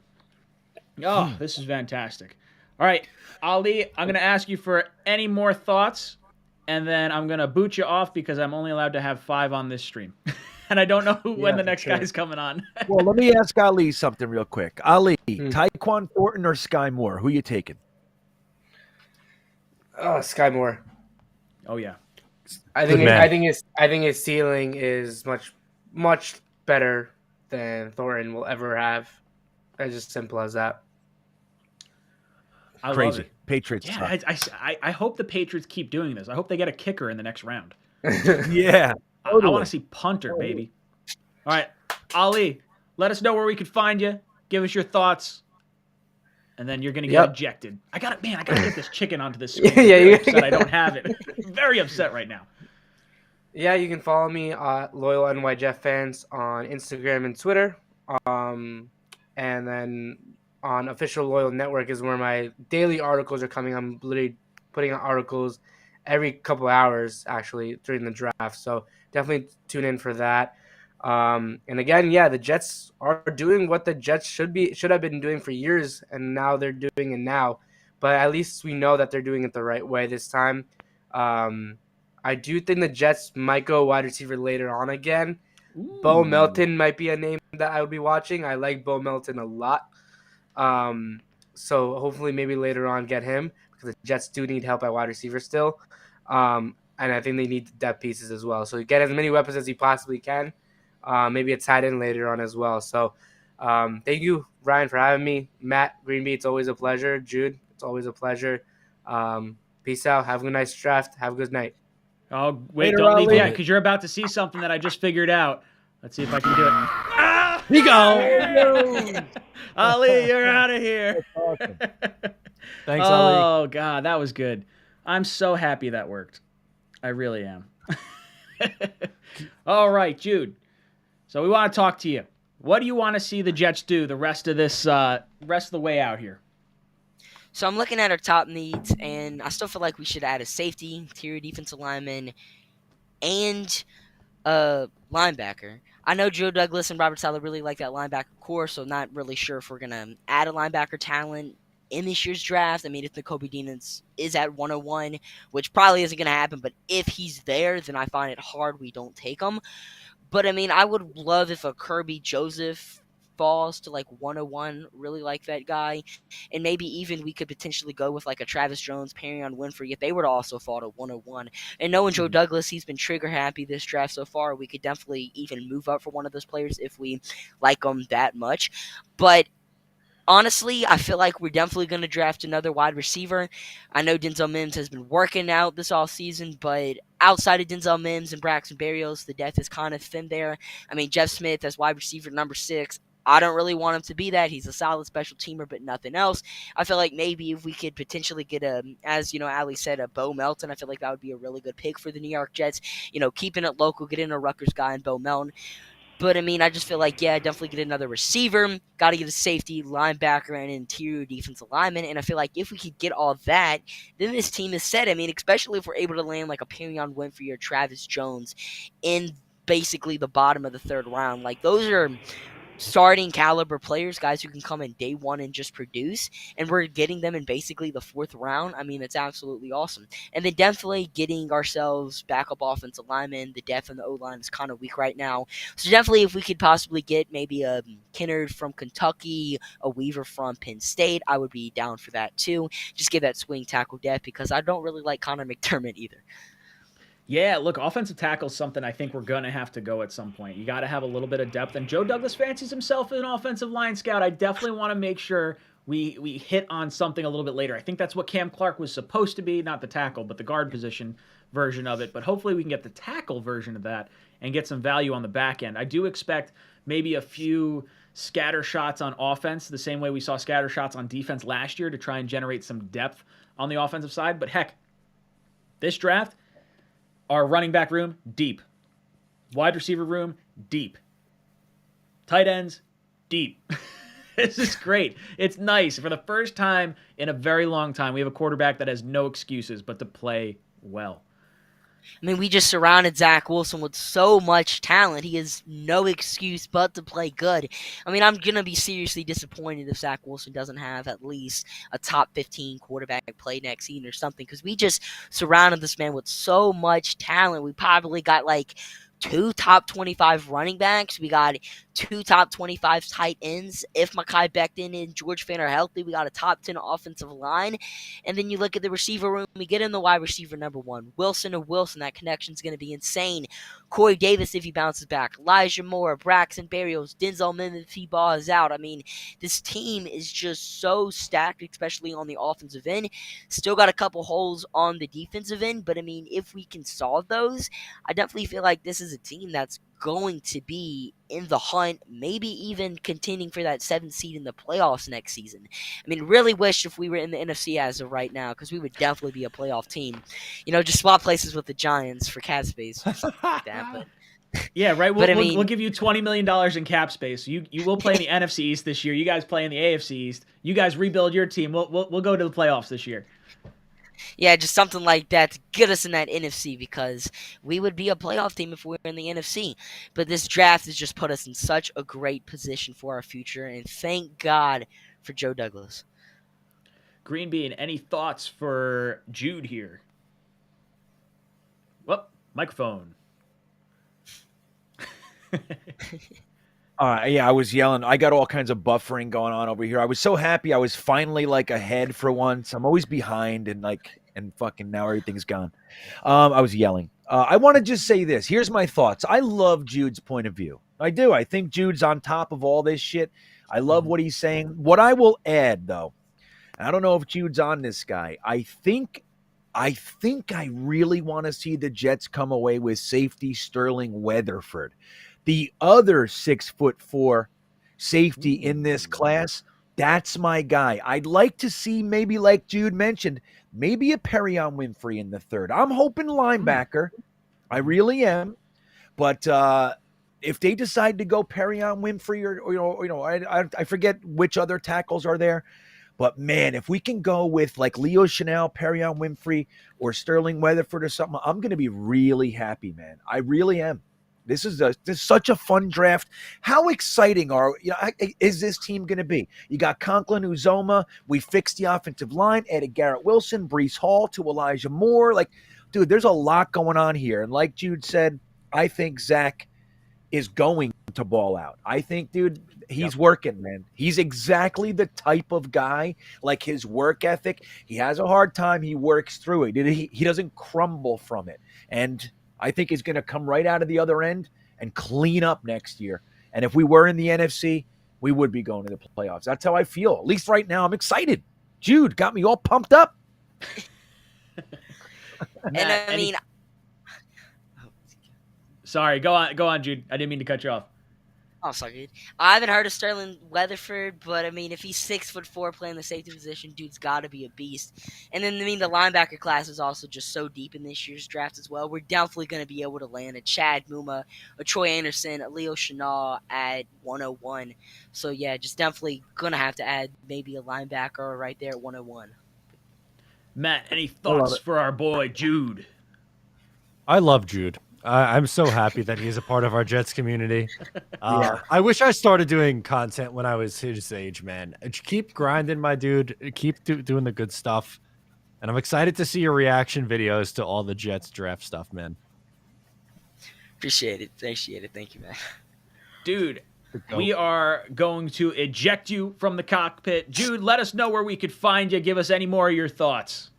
Oh, this is fantastic. All right, Ali, I'm going to ask you for any more thoughts, and then I'm going to boot you off because I'm only allowed to have 5 on this stream. And I don't know when the next guy's coming on. Well, let me ask Ali something real quick. Ali, Tyquan Thornton or Sky Moore? Who you taking? Sky Moore. Oh yeah. I think his ceiling is much better than Thornton will ever have. It's just simple as that. I Crazy. Love it. Patriots. Yeah, I hope the Patriots keep doing this. I hope they get a kicker in the next round. Yeah. I want to see punter, baby. All right, Ali, let us know where we could find you. give us your thoughts, and then you're gonna get Yep. ejected. I gotta get this chicken onto this screen. Yeah, I'm very you- upset I don't have it. Very upset right now. Yeah, you can follow me, Loyal NYJEF fans, on Instagram and Twitter. And then on Official Loyal Network is where my daily articles are coming. I'm literally putting out articles every couple hours, actually, during the draft. So definitely tune in for that. And again, yeah, the Jets are doing what the Jets should have been doing for years, and now they're doing it now. But at least we know that they're doing it the right way this time. I do think the Jets might go wide receiver later on again. Bo Melton might be a name that I would be watching. I like Bo Melton a lot. So hopefully maybe later on get him, because the Jets do need help at wide receiver still. And I think they need the depth pieces as well. So get as many weapons as you possibly can. Maybe a tight end later on as well. So thank you, Ryan, for having me. Matt, Greenby, it's always a pleasure. Jude, it's always a pleasure. Peace out. Have a nice draft. Have a good night. Oh, wait, Later, don't leave Ali. yet, because you're about to see something that I just figured out. Let's see if I can do it. Ah! Here you go. Ali, you're out of here. Awesome. Thanks, Ali. Oh, God, that was good. I'm so happy that worked. I really am. All right, Jude. So we want to talk to you. What do you want to see the Jets do the rest of the way out here? So I'm looking at our top needs, and I still feel like we should add a safety, interior defensive lineman, and a linebacker. I know Joe Douglas and Robert Saleh really like that linebacker core, so not really sure if we're going to add a linebacker talent in this year's draft. I mean, if 𝐒𝐫𝐞𝐞 Dean is at 101, which probably isn't going to happen, but if he's there, then I find it hard we don't take him. But, I mean, I would love if a Kirby Joseph falls to like 101, really like that guy, and maybe even we could potentially go with like a Travis Jones, Perrion Winfrey if they were to also fall to 101. And knowing Joe Douglas, he's been trigger happy this draft so far. We could definitely even move up for one of those players if we like them that much. But honestly, I feel like we're definitely going to draft another wide receiver. I know Denzel Mims has been working out this offseason, but outside of Denzel Mims and Braxton Berrios, the depth is kind of thin there. I mean, Jeff Smith as wide receiver number 6. I don't really want him to be that. He's a solid special teamer, but nothing else. I feel like maybe if we could potentially get as Ali said, a Bo Melton, I feel like that would be a really good pick for the New York Jets. Keeping it local, getting a Rutgers guy in Bo Melton. But, I mean, I just feel like, definitely get another receiver. Got to get a safety, linebacker, and interior defensive lineman. And I feel like if we could get all that, then this team is set. I mean, especially if we're able to land like a Perrion Winfrey or Travis Jones in basically the bottom of the 3rd round. Like, those are starting caliber players, guys who can come in day one and just produce, and we're getting them in basically the 4th round. I mean, it's absolutely awesome. And then definitely getting ourselves backup offensive linemen. The depth in the O-line is kind of weak right now. So definitely if we could possibly get maybe a Kennard from Kentucky, a Weaver from Penn State, I would be down for that too. Just get that swing tackle depth, because I don't really like Connor McDermott either. Yeah, look, offensive tackle is something I think we're going to have to go at some point. You got to have a little bit of depth. And Joe Douglas fancies himself as an offensive line scout. I definitely want to make sure we hit on something a little bit later. I think that's what Cam Clark was supposed to be, not the tackle, but the guard position version of it. But hopefully we can get the tackle version of that and get some value on the back end. I do expect maybe a few scatter shots on offense, the same way we saw scatter shots on defense last year, to try and generate some depth on the offensive side. But heck, this draft, our running back room, deep. Wide receiver room, deep. Tight ends, deep. This is great. It's nice. For the first time in a very long time, we have a quarterback that has no excuses but to play well. I mean, we just surrounded Zach Wilson with so much talent. He has no excuse but to play good. I mean, I'm going to be seriously disappointed if Zach Wilson doesn't have at least a top 15 quarterback play next season or something, because we just surrounded this man with so much talent. We probably got like 2 top 25 running backs. We got 2 top 25 tight ends. If Mekhi Becton and George Fant are healthy, we got a top 10 offensive line. And then you look at the receiver room, we get in the wide receiver number 1. Wilson to Wilson, that connection's going to be insane. Corey Davis if he bounces back. Elijah Moore, Braxton Berrios, Denzel Mims if he balls out. I mean, this team is just so stacked, especially on the offensive end. Still got a couple holes on the defensive end, but I mean, if we can solve those, I definitely feel like this is a team that's going to be in the hunt, maybe even contending for that 7th seed in the playoffs next season. I mean, really wish if we were in the NFC as of right now, because we would definitely be a playoff team. Just swap places with the Giants for cap space or something like that. But yeah, right. But I We'll mean- give you $20 million in cap space. You will play in the NFC East this year. You guys play in the AFC East. You guys rebuild your team. We'll go to the playoffs this year. yeah, just something like that to get us in that NFC, because we would be a playoff team if we were in the NFC. But this draft has just put us in such a great position for our future, and thank God for Joe Douglas. Green Bean, any thoughts for Jude here? Well, microphone. Yeah, I was yelling. I got all kinds of buffering going on over here. I was so happy. I was finally ahead for once. I'm always behind and fucking now everything's gone. I was yelling. I want to just say this. Here's my thoughts. I love Jude's point of view. I do. I think Jude's on top of all this shit. I love what he's saying. What I will add, though, and I don't know if Jude's on this guy. I think I really want to see the Jets come away with safety Sterling Weatherford. The other 6'4" safety in this class, that's my guy. I'd like to see, maybe like Jude mentioned, maybe a Perion Winfrey in the third. I'm hoping linebacker. I really am. But if they decide to go Perion Winfrey or I forget which other tackles are there. But man, if we can go with Leo Chanel, Perion Winfrey, or Sterling Weatherford or something, I'm going to be really happy, man. I really am. This is such a fun draft. How exciting is this team going to be? You got Conklin, Uzoma. We fixed the offensive line, added Garrett Wilson, Breece Hall to Elijah Moore. Dude, there's a lot going on here. And like Jude said, I think Zach is going to ball out. I think, dude, he's working, man. He's exactly the type of guy, his work ethic. He has a hard time. He works through it. He doesn't crumble from it. And I think he's going to come right out of the other end and clean up next year. And if we were in the NFC, we would be going to the playoffs. That's how I feel. At least right now, I'm excited. Jude got me all pumped up. And Sorry, go on, Jude. I didn't mean to cut you off. Oh, sorry, dude. I haven't heard of Sterling Weatherford, but if he's 6'4" playing the safety position, dude's got to be a beast. And then the linebacker class is also just so deep in this year's draft as well. We're definitely going to be able to land a Chad Muma, a Troy Anderson, a Leo Chanel at 101. So yeah, just definitely going to have to add maybe a linebacker right there at 101. Matt, any thoughts for our boy Jude? I love Jude. I'm so happy that he's a part of our Jets community. I wish I started doing content when I was his age, man. Keep grinding, my dude. Keep doing the good stuff. And I'm excited to see your reaction videos to all the Jets draft stuff, man. Appreciate it. Thank you, man. Dude, we are going to eject you from the cockpit. Jude, let us know where we could find you. Give us any more of your thoughts.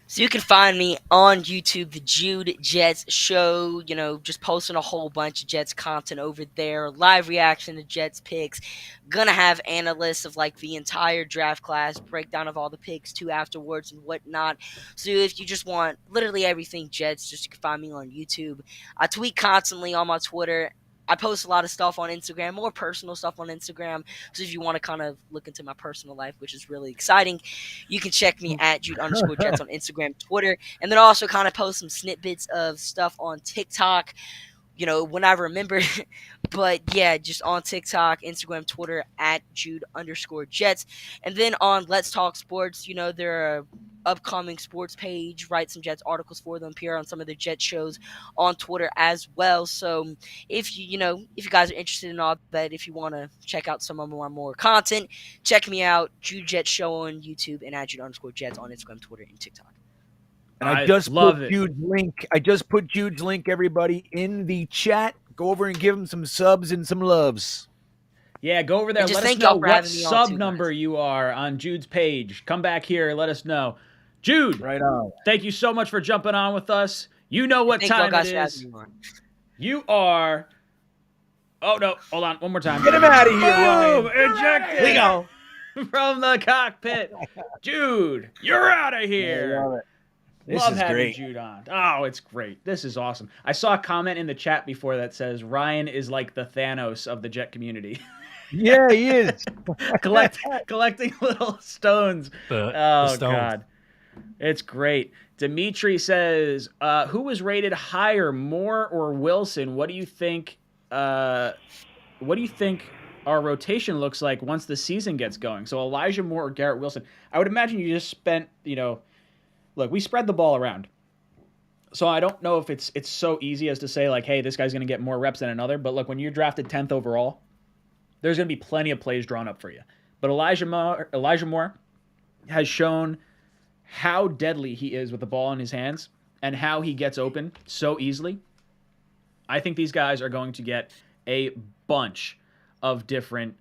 So you can find me on YouTube, the Jude Jets Show, just posting a whole bunch of Jets content over there, live reaction to Jets picks, gonna have analysts of the entire draft class, breakdown of all the picks too afterwards and whatnot. So if you just want literally everything Jets, you can find me on YouTube. I tweet constantly on my Twitter. I post a lot of stuff on Instagram, more personal stuff on Instagram. So if you want to kind of look into my personal life, which is really exciting, you can check me at Jude_Jets on Instagram, Twitter, and then also kind of post some snippets of stuff on TikTok, when I remember. But yeah, just on TikTok, Instagram, Twitter at Jude_Jets. And then on Let's Talk Sports, there are upcoming sports page, write some Jets articles for them, appear on some of the Jets shows on Twitter as well. So if you guys are interested in all that, if you want to check out some of more content, check me out, Jude Jets Show on YouTube and at Jude_Jets on Instagram, Twitter, and TikTok. And I just put Jude's link. I just put Jude's link, everybody, in the chat. Go over and give him some subs and some loves. Yeah, go over there. Let us know what sub number you are on Jude's page. Come back here. Let us know. Jude, right on. Thank you so much for jumping on with us. You know what time it is. You are. Oh, no. Hold on. One more time. Get him out of here, Ryan. Ejected. We go. From the cockpit. Jude, you're out of here. This Love is having great. Jude on. Oh, it's great. This is awesome. I saw a comment in the chat before that says Ryan is like the Thanos of the Jet community. Yeah, he is. Collecting little stones. The stones. God. It's great. Dimitri says, who was rated higher, Moore or Wilson? What do you think our rotation looks like once the season gets going? So Elijah Moore or Garrett Wilson? I would imagine you just spent, look, we spread the ball around. So I don't know if it's so easy as to say, like, hey, this guy's going to get more reps than another. But look, when you're drafted 10th overall, there's going to be plenty of plays drawn up for you. But Elijah Moore has shown how deadly he is with the ball in his hands and how he gets open so easily. I think these guys are going to get a bunch of different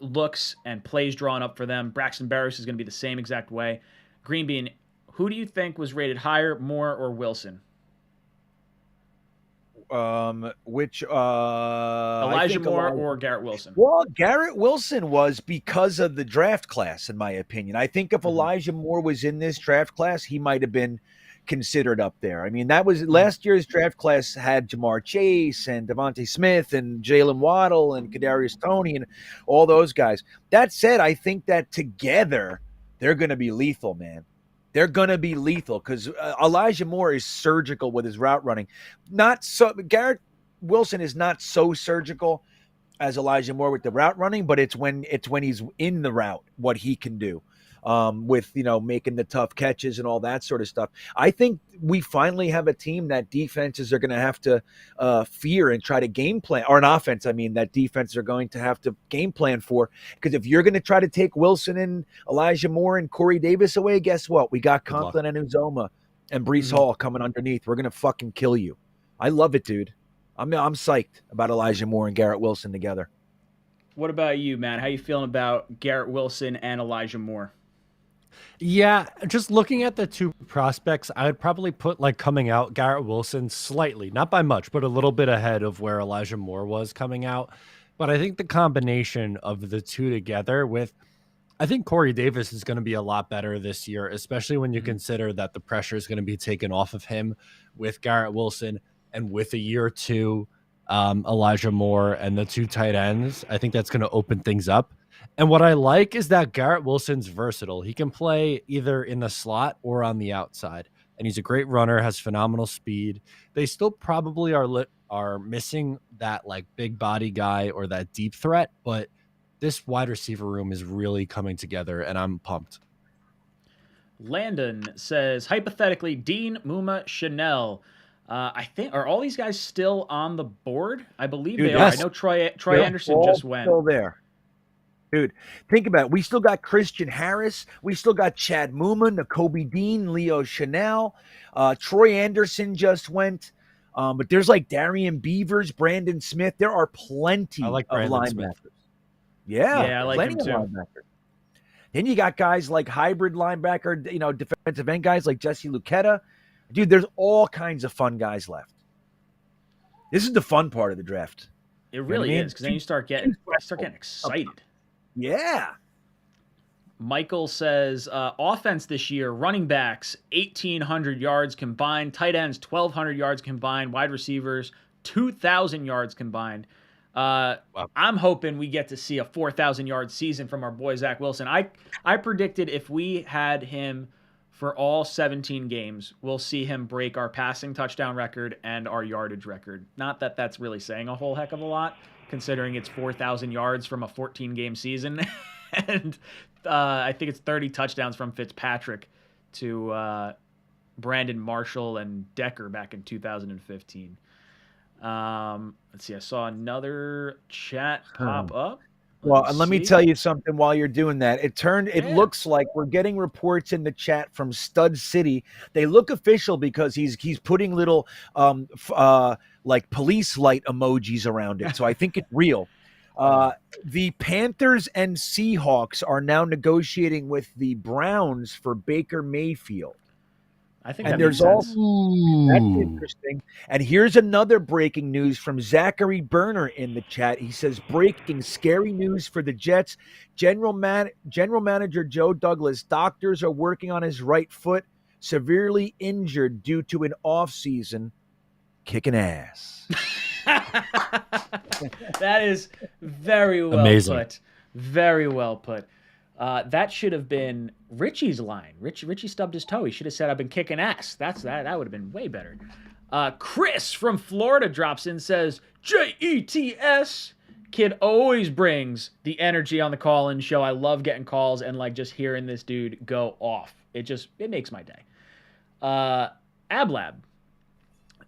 looks and plays drawn up for them. Braxton Berrios is going to be the same exact way. Green Bean, who do you think was rated higher, Moore or Wilson? Elijah Moore or Garrett Wilson? Well, Garrett Wilson was because of the draft class, in my opinion. I think if Elijah Moore was in this draft class, he might have been considered up there. I mean, that was last year's draft class had Jamar Chase and Devontae Smith and Jalen Waddle and Kadarius Toney and all those guys. That said, I think that together they're going to be lethal, man. They're going to be lethal because Elijah Moore is surgical with his route running. Not so. Garrett Wilson is not so surgical as Elijah Moore with the route running, but it's when he's in the route what he can do with making the tough catches and all that sort of stuff. I think we finally have a team that defenses are going to have to fear and try to game plan, or an offense, I mean, that defenses are going to have to game plan for. Because if you're going to try to take Wilson and Elijah Moore and Corey Davis away, guess what? We got Conklin and Uzoma and Breece Hall coming underneath. We're going to fucking kill you. I love it, dude. I'm psyched about Elijah Moore and Garrett Wilson together. What about you, man? How you feeling about Garrett Wilson and Elijah Moore? Yeah, just looking at the two prospects, I would probably put coming out Garrett Wilson slightly, not by much, but a little bit ahead of where Elijah Moore was coming out. But I think the combination of the two together I think Corey Davis is going to be a lot better this year, especially when you consider that the pressure is going to be taken off of him with Garrett Wilson and with a year or two, Elijah Moore and the two tight ends. I think that's going to open things up. And what I like is that Garrett Wilson's versatile. He can play either in the slot or on the outside. And he's a great runner, has phenomenal speed. They still probably are missing that big body guy or that deep threat, but this wide receiver room is really coming together, and I'm pumped. Landon says, hypothetically, Dean, Muma, Chanel. I think, are all these guys still on the board? I believe they are. I know Troy Anderson just went. Still there. Dude, think about it. We still got Christian Harris. We still got Chad Muma, 𝐒𝐫𝐞𝐞 Dean, Leo Chanel. Troy Anderson just went. But there's Darian Beavers, Brandon Smith. There are plenty of linebackers. Smith. Yeah, I like him too. Linebackers. Then you got guys like hybrid linebacker, defensive end guys like Jesse Luketa. Dude, there's all kinds of fun guys left. This is the fun part of the draft. It really is, because then you start getting excited. Yeah. Michael says, offense this year, running backs, 1,800 yards combined, tight ends, 1,200 yards combined, wide receivers, 2,000 yards combined. Wow. I'm hoping we get to see a 4,000-yard season from our boy Zach Wilson. I predicted if we had him for all 17 games, we'll see him break our passing touchdown record and our yardage record. Not that that's really saying a whole heck of a lot, considering it's 4,000 yards from a 14-game season. And I think it's 30 touchdowns from Fitzpatrick to Brandon Marshall and Decker back in 2015. Let's see. I saw another chat pop up. Well, and let me tell you something while you're doing that. It looks like we're getting reports in the chat from Stud City. They look official because he's putting little police light emojis around it. So I think it's real. The Panthers and Seahawks are now negotiating with the Browns for Baker Mayfield. I think and that there's makes sense. also that's interesting. And here's another breaking news from Zachary Berner in the chat. He says, breaking scary news for the Jets. General Manager Joe Douglas, doctors are working on his right foot. severely injured due to an offseason kicking ass. That is very well Amazing. put. Very well put. That should have been Richie's line. Richie stubbed his toe. He should have said, "I've been kicking ass." That would have been way better. Chris from Florida drops in, says, "JETS. Kid always brings the energy on the call-in show. I love getting calls and like just hearing this dude go off. It makes my day." Ablab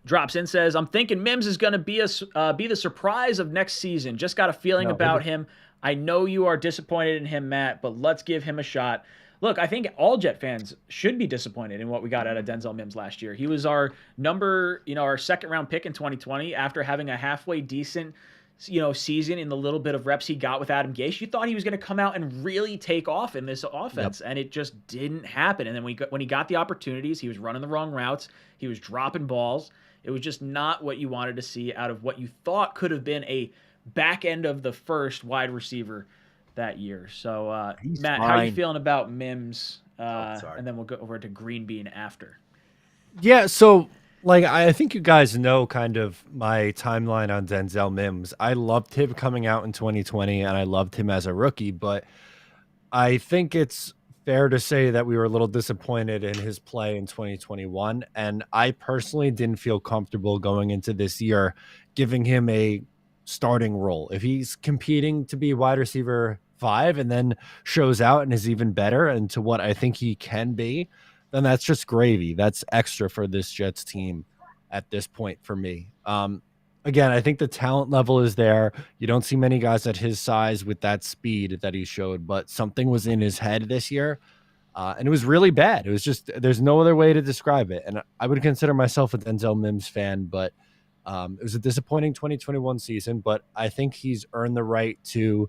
drops in, says, "I'm thinking Mims is going to be the surprise of next season. Just got a feeling about him. I know you are disappointed in him, Matt, but let's give him a shot." Look, I think all Jet fans should be disappointed in what we got out of Denzel Mims last year. He was our our second round pick in 2020 after having a halfway decent, season in the little bit of reps he got with Adam Gase. You thought he was going to come out and really take off in this offense, and it just didn't happen. And then when he got the opportunities, he was running the wrong routes. He was dropping balls. It was just not what you wanted to see out of what you thought could have been a back end of the first wide receiver that year. So, Matt, how are you feeling about Mims? And then we'll go over to Green Bean after. Yeah, so I think you guys know kind of my timeline on Denzel Mims. I loved him coming out in 2020, and I loved him as a rookie, but I think it's fair to say that we were a little disappointed in his play in 2021, and I personally didn't feel comfortable going into this year giving him a starting role. If he's competing to be wide receiver 5 and then shows out and is even better and to what I think he can be, then that's just gravy. That's extra for this Jets team at this point for me. Again, I think the talent level is there. You don't see many guys at his size with that speed that he showed, but something was in his head this year, and it was really bad. It was just, there's no other way to describe it. And I would consider myself a Denzel Mims fan, but it was a disappointing 2021 season, but I think he's earned the right to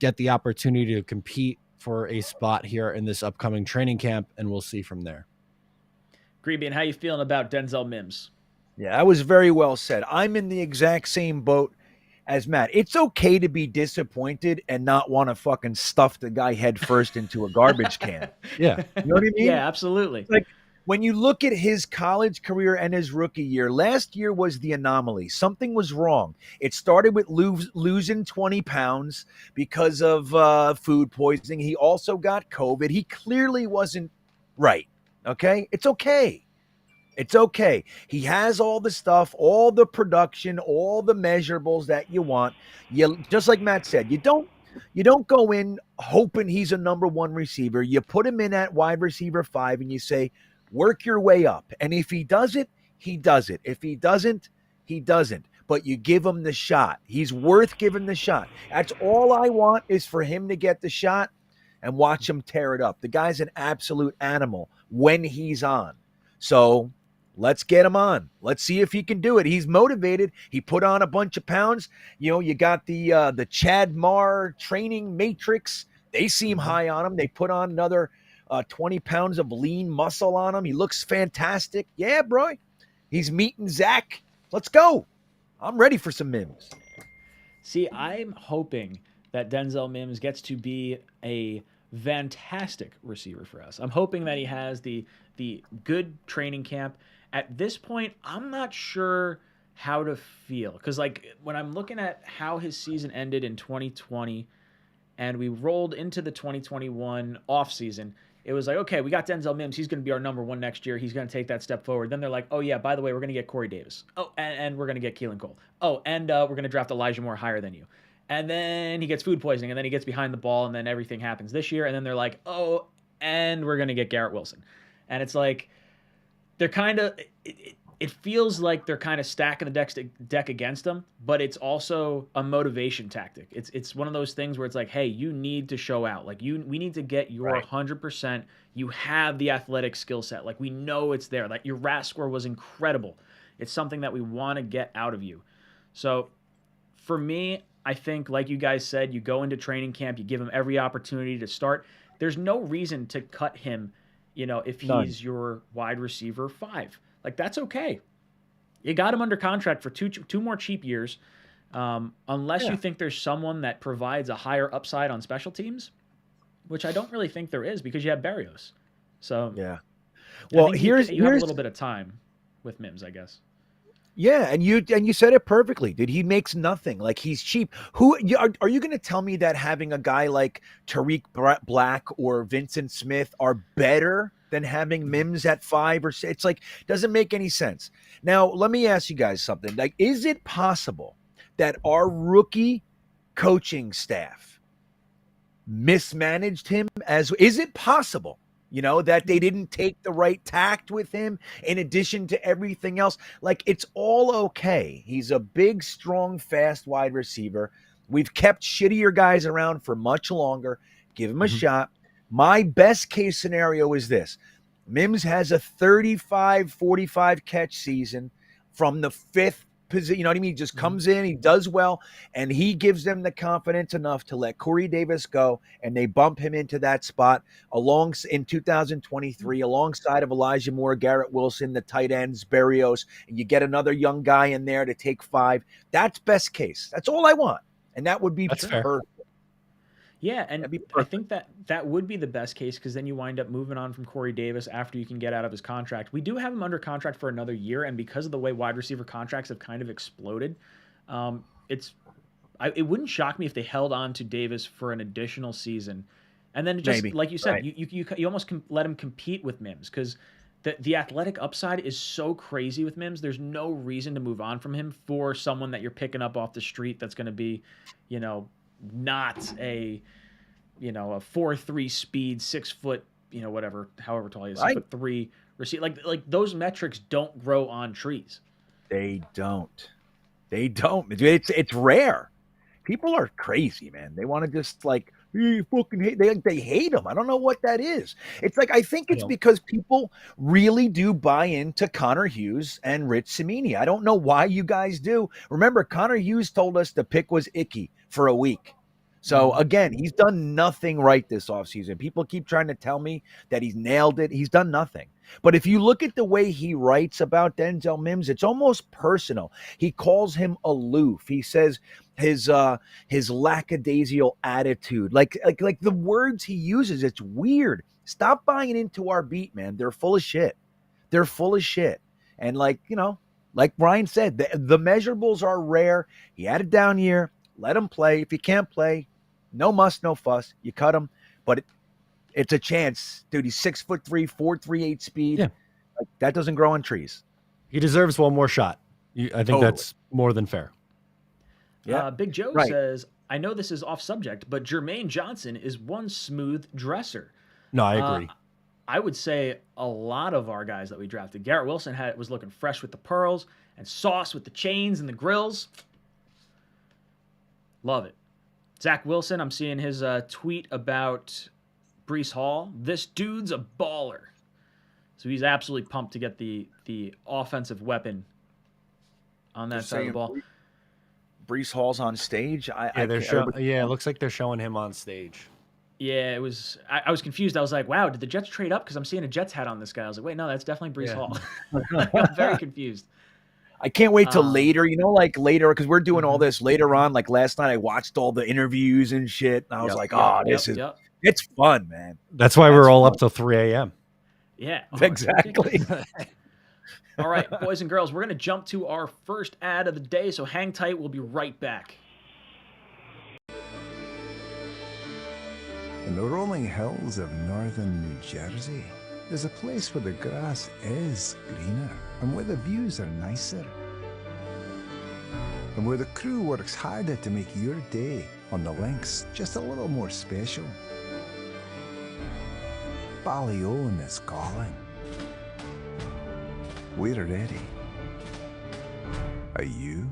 get the opportunity to compete for a spot here in this upcoming training camp, and we'll see from there. Green Bean, how you feeling about Denzel Mims? Yeah, that was very well said. I'm in the exact same boat as Matt. It's okay to be disappointed and not want to fucking stuff the guy head first into a garbage can. Yeah. You know what I mean? Yeah, absolutely. Like, when you look at his college career and his rookie year, last year was the anomaly. Something was wrong. It started with losing 20 pounds because of food poisoning. He also got COVID. He clearly wasn't right. Okay? It's okay. It's okay. He has all the stuff, all the production, all the measurables that you want. You, just like Matt said, you don't go in hoping he's a number 1 receiver. You put him in at wide receiver 5 and you say, work your way up. And if he does it, he does it. If he doesn't, he doesn't. But you give him the shot. He's worth giving the shot. That's all I want, is for him to get the shot and watch him tear it up. The guy's an absolute animal when he's on. So let's get him on. Let's see if he can do it. He's motivated. He put on a bunch of pounds. You got the Chad Marr training matrix. They seem high on him. They put on another 20 pounds of lean muscle on him. He looks fantastic. Yeah, bro. He's meeting Zach. Let's go. I'm ready for some Mims. See, I'm hoping that Denzel Mims gets to be a fantastic receiver for us. I'm hoping that he has the good training camp. At this point, I'm not sure how to feel, because when I'm looking at how his season ended in 2020 and we rolled into the 2021 offseason, it was like, okay, we got Denzel Mims. He's going to be our number 1 next year. He's going to take that step forward. Then they're like, oh, yeah, by the way, we're going to get Corey Davis. Oh, and we're going to get Keelan Cole. Oh, and we're going to draft Elijah Moore higher than you. And then he gets food poisoning, and then he gets behind the ball, and then everything happens this year. And then they're like, oh, and we're going to get Garrett Wilson. And it's like, they're kind of it feels like they're kind of stacking the deck against them, but it's also a motivation tactic. It's one of those things where it's like, hey, you need to show out. We need to get your 100%. You have the athletic skill set. We know it's there. Your RAS score was incredible. It's something that we want to get out of you. So for me, I think, like you guys said, you go into training camp, you give him every opportunity to start. There's no reason to cut him, if he's your wide receiver 5. That's okay. You got him under contract for two more cheap years, unless you think there's someone that provides a higher upside on special teams, which I don't really think there is, because you have Berrios. So yeah. Well, you have a little bit of time with Mims, I guess. Yeah, and you said it perfectly. Dude, he makes nothing. Like, he's cheap. Are you going to tell me that having a guy like Tariq Black or Vincent Smith are better than having Mims at 5 or 6? It's like, doesn't make any sense. Now, let me ask you guys something. Like, is it possible that our rookie coaching staff mismanaged him? Is it possible? That they didn't take the right tact with him in addition to everything else. Like, it's all okay. He's a big, strong, fast wide receiver. We've kept shittier guys around for much longer. Give him a shot. My best case scenario is this. Mims has a 35, 45 catch season from the 5th position. You know what I mean? He just comes in, he does well, and he gives them the confidence enough to let Corey Davis go, and they bump him into that spot in 2023 alongside of Elijah Moore, Garrett Wilson, the tight ends, Berrios, and you get another young guy in there to take 5. That's best case. That's all I want, and that would be perfect. Yeah, and I think that would be the best case, because then you wind up moving on from Corey Davis after you can get out of his contract. We do have him under contract for another year, and because of the way wide receiver contracts have kind of exploded, it wouldn't shock me if they held on to Davis for an additional season, and then just like you said, right. you almost let him compete with Mims, because the athletic upside is so crazy with Mims. There's no reason to move on from him for someone that you're picking up off the street that's going to be, not a 4.3 speed, 6 foot, whatever, however tall he is, 6'3" receiver. Like those metrics don't grow on trees. They don't. It's rare. People are crazy, man. They want to just like, you fucking hate. They hate him. I don't know what that is. It's like, I think it's because people really do buy into Connor Hughes and Rich Cimini. I don't know why you guys do. Remember, Connor Hughes told us the pick was icky for a week. So again, he's done nothing right this offseason. People keep trying to tell me that he's nailed it. He's done nothing. But if you look at the way he writes about Denzel Mims, it's almost personal. He calls him aloof. He says his lackadaisical attitude, like the words he uses, it's weird. Stop buying into our beat, man. They're full of shit. And like Ryan said, the measurables are rare. He had a down year. Let him play. If he can't play, no muss, no fuss. You cut him, but it's a chance, dude. He's 6'3", 4.38 speed. Yeah. Like, that doesn't grow on trees. He deserves one more shot. I think that's more than fair. Yeah. Big Joe says, I know this is off subject, but Jermaine Johnson is one smooth dresser. No, I agree. I would say a lot of our guys that we drafted, Garrett Wilson was looking fresh with the pearls, and Sauce with the chains and the grills. Love it. Zach Wilson, I'm seeing his tweet about Breece Hall. This dude's a baller. So he's absolutely pumped to get the offensive weapon on that side of the ball. Breece Hall's on stage. It looks like they're showing him on stage. Yeah, it was. I was confused. I was like, wow, did the Jets trade up? Because I'm seeing a Jets hat on this guy. I was like, wait, no, that's definitely Breece Hall. I'm very confused. I can't wait till later, because we're doing all this later on. Like last night, I watched all the interviews and shit. And I was it's fun, man. That's why we're all up till 3 a.m. Yeah, exactly. All right, boys and girls, we're going to jump to our first ad of the day. So hang tight. We'll be right back. In the rolling hills of northern New Jersey, there's a place where the grass is greener and where the views are nicer. And where the crew works harder to make your day on the links just a little more special. Ballyoan is calling. We're ready. Are you?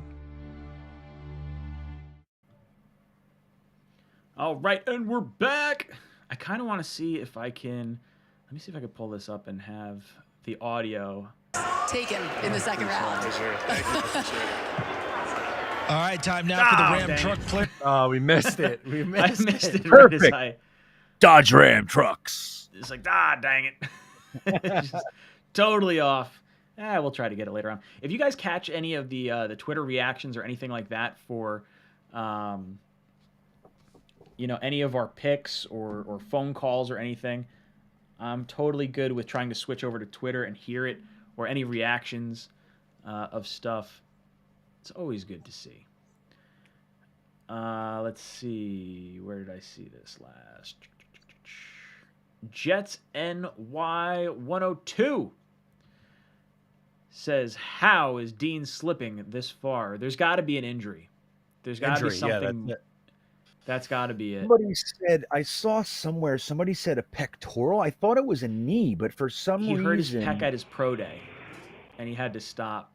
All right, and we're back. I kind of want to see if I can... Let me see if I can pull this up and have the audio. Taken in the second round. All right, time now for the Ram truck play. Oh, we missed it. I missed it. Perfect. Right Dodge Ram trucks. It's like, dang it. Just totally off. We'll try to get it later on. If you guys catch any of the Twitter reactions or anything like that for, any of our picks or phone calls or anything, I'm totally good with trying to switch over to Twitter and hear it or any reactions of stuff. It's always good to see. Let's see. Where did I see this last? Jets NY 102 says, how is Dean slipping this far? There's got to be an injury. There's got to be something. Yeah, that's got to be it. Somebody said, I saw somewhere, somebody said a pectoral. I thought it was a knee, but for some reason. He hurt his pec at his pro day, and he had to stop.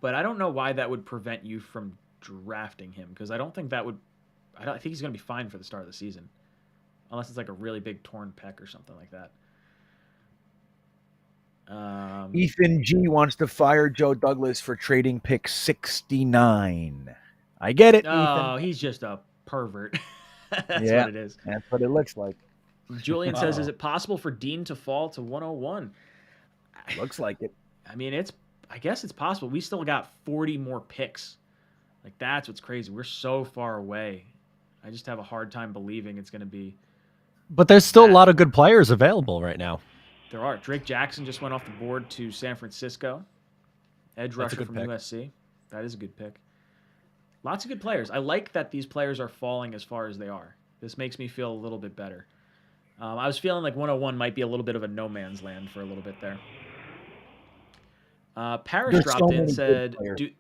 But I don't know why that would prevent you from drafting him, because I don't think that would. I think he's going to be fine for the start of the season, unless it's like a really big torn pec or something like that. Ethan G wants to fire Joe Douglas for trading pick 69. I get it. Oh, Ethan. He's just a pervert. That's yeah, what it is. That's what it looks like. Julian says, is it possible for Dean to fall to 101? Looks like it. I mean, I guess it's possible. We still got 40 more picks. Like, that's what's crazy. We're so far away. I just have a hard time believing it's going to be. But there's still a lot of good players available right now. There are. Drake Jackson just went off the board to San Francisco. Edge rusher from USC. That is a good pick. Lots of good players. I like that these players are falling as far as they are. This makes me feel a little bit better. I was feeling like 101 might be a little bit of a no man's land for a little bit there. Parrish dropped in, said, do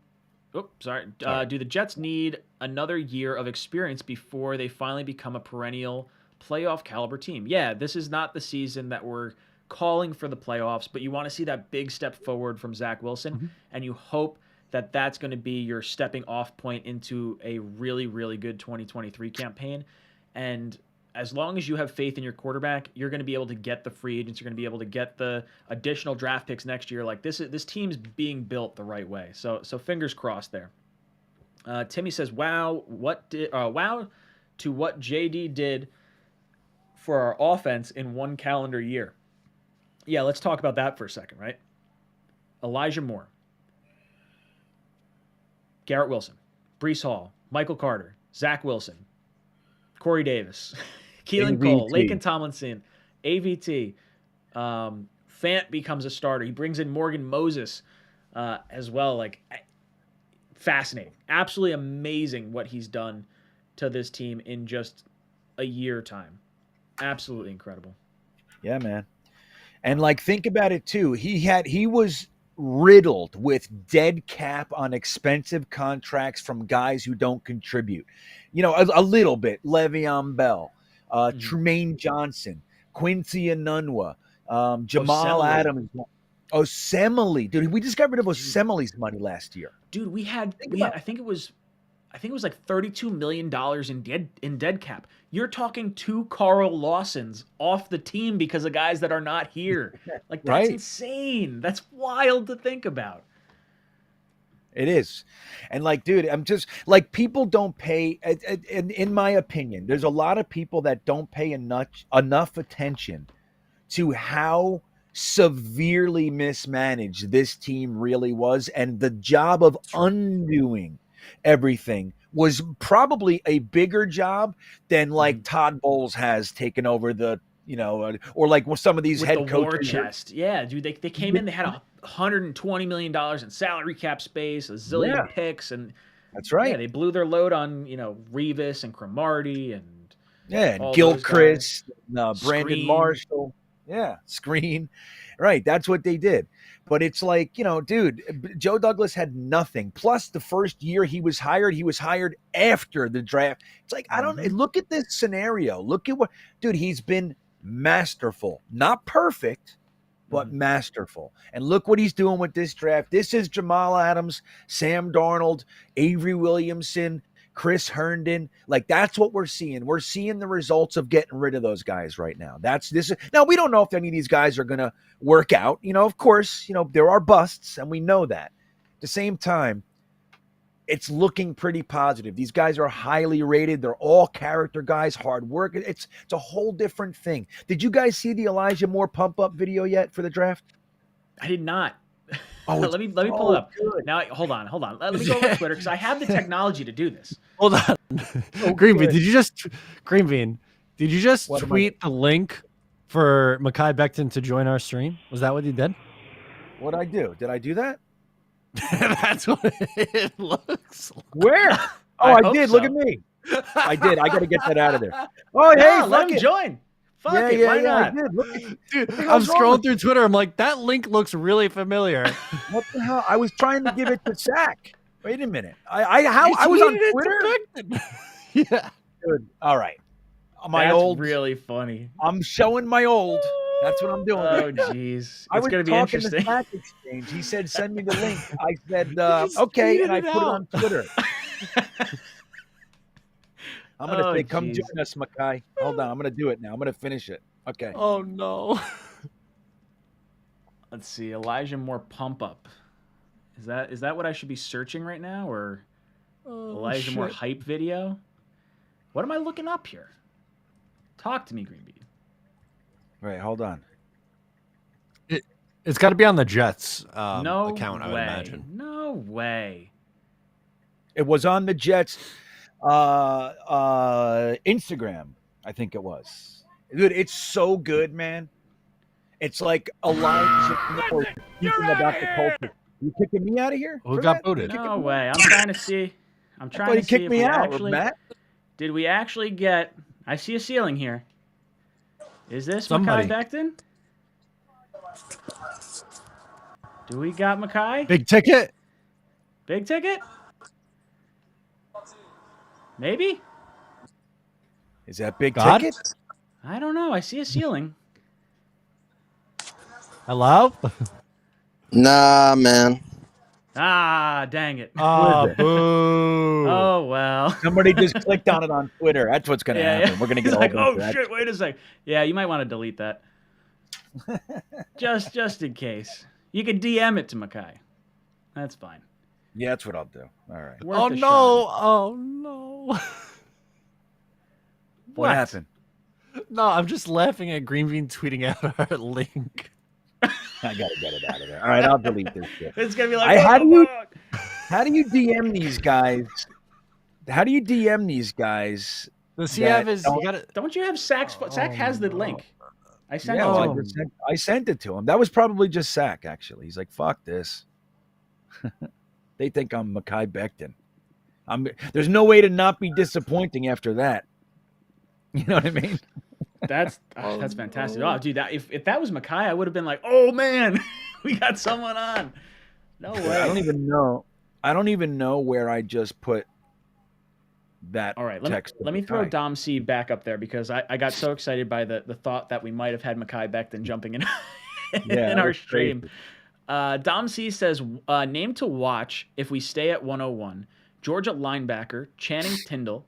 the Jets need another year of experience before they finally become a perennial playoff caliber team? Yeah, this is not the season that we're calling for the playoffs, but you want to see that big step forward from Zach Wilson, and you hope that that's going to be your stepping off point into a really, really good 2023 campaign. And as long as you have faith in your quarterback, you're going to be able to get the free agents. You're going to be able to get the additional draft picks next year. Like, this team's being built the right way. So fingers crossed there. Timmy says, wow to what JD did for our offense in one calendar year. Yeah, let's talk about that for a second, right? Elijah Moore, Garrett Wilson, Breece Hall, Michael Carter, Zach Wilson, Corey Davis, Keelan Cole, Laken Tomlinson, AVT. Fant becomes a starter. He brings in Morgan Moses as well. Like, fascinating. Absolutely amazing what he's done to this team in just a year time. Absolutely incredible. Yeah, man. And like, think about it too. He was riddled with dead cap on expensive contracts from guys who don't contribute. You know, a little bit. Le'Veon Bell, Trumaine Johnson, Quincy Enunwa, Jamal Adams, Osemele. Dude, we just got rid of Osemele's money last year. Dude, we had I think it was like $32 million in dead cap. You're talking 2 Carl Lawsons off the team because of guys that are not here. Like, that's insane. That's wild to think about. It is. And like, dude, I'm just like, people don't pay, in my opinion, there's a lot of people that don't pay enough attention to how severely mismanaged this team really was. And the job of undoing everything was probably a bigger job than like Todd Bowles has taken over the, you know, or like some of these with head the coaches. War chest. Yeah, dude, they came in, they had $120 million in salary cap space, a zillion picks, and that's right. Yeah, they blew their load on, you know, Revis and Cromartie and and Gilchrist, Brandon Marshall. Yeah, Screen. Right, that's what they did. But it's like, you know, dude, Joe Douglas had nothing. Plus, the first year he was hired after the draft. It's like, I don't look at this scenario. Look at what, dude, he's been masterful. Not perfect, but masterful. And look what he's doing with this draft. This is Jamal Adams, Sam Darnold, Avery Williamson, Chris Herndon. Like, that's what we're seeing. We're seeing the results of getting rid of those guys right now. Now, we don't know if any of these guys are going to work out. You know, of course, you know, there are busts, and we know that. At the same time, it's looking pretty positive. These guys are highly rated. They're all character guys, hard work. It's a whole different thing. Did you guys see the Elijah Moore pump-up video yet for the draft? I did not. Oh, let me pull it up. Good. Now, hold on. Let me go over Twitter because I have the technology to do this. Hold on. Green Bean, did you just tweet the link for Mekhi Becton to join our stream? Was that what you did? What'd I do? Did I do that? That's what it looks like. Where? Oh, I did. so. Look at me. I did. I got to get that out of there. Oh, hey, Yeah, let fuck him it. join. Fuck it. Why not? I did. Look at, Dude, what the I'm hell's wrong scrolling with through Twitter. I'm like, that link looks really familiar. What the hell? I was trying to give it to Zach. Wait a minute. I was on Twitter. Yeah. Dude, all right. My That's old. really funny. I'm showing my old. That's what I'm doing. Oh, jeez. I It's was going to be talking interesting. to Zach Exchange. He said, "Send me the link." I said, "Okay," and I put it on Twitter. I'm gonna say, "Come join us, Mekhi." Hold on, I'm gonna do it now. I'm gonna finish it. Okay. Oh no. Let's see. Elijah Moore pump up. Is that what I should be searching right now, or Elijah Moore hype video? What am I looking up here? Talk to me, Greenbean. Wait, hold on. It's got to be on the Jets No account, I would way. imagine. No way. It was on the Jets Instagram, I think it was. Dude, it's so good, man. It's like Elijah Moore speaking about the culture. You kicking me out of here? Who for got that? booted? No way. I'm trying to see. I'm trying thought to he see kicked if me we out, actually. Matt. Did we actually get? I see a ceiling here. Is this Somebody. Mekhi Becton? Do we got Mekhi? Big ticket? Big ticket? Maybe? Is that big God? ticket? I don't know. I see a ceiling. Hello? Nah, man. Ah, dang it. Oh, it? boo. Oh, well. Somebody just clicked on it on Twitter. That's what's going to happen. We're going to He's get a like, whole oh, bunch of shit, wait a sec. Yeah, you might want to delete that. just in case. You can DM it to Mekhi. That's fine. Yeah, that's what I'll do. All right. Worth Oh, a no. shot. Oh, no. What happened? No, I'm just laughing at Greenbean tweeting out our link. I got to get it out of there. All right, I'll delete this shit. It's going to be like, how what do the you fuck? How do you DM these guys? How do you DM these guys? Does he have his? Don't you have Zach's? Zach has the link. I sent Yeah, it well, to him. I sent it to him. That was probably just Zach, actually. He's like, fuck this. They think I'm Mekhi Becton. There's no way to not be disappointing after that. You know what I mean? That's fantastic. Oh, dude, if that was Mekhi, I would have been like, oh man, we got someone on. No way. I don't even know where I just put that. All right, text. let me throw Dom C back up there because I got so excited by the thought that we might have had Mekhi Becton jumping in in our stream. Dom C says, name to watch if we stay at 101. Georgia linebacker Channing Tindall,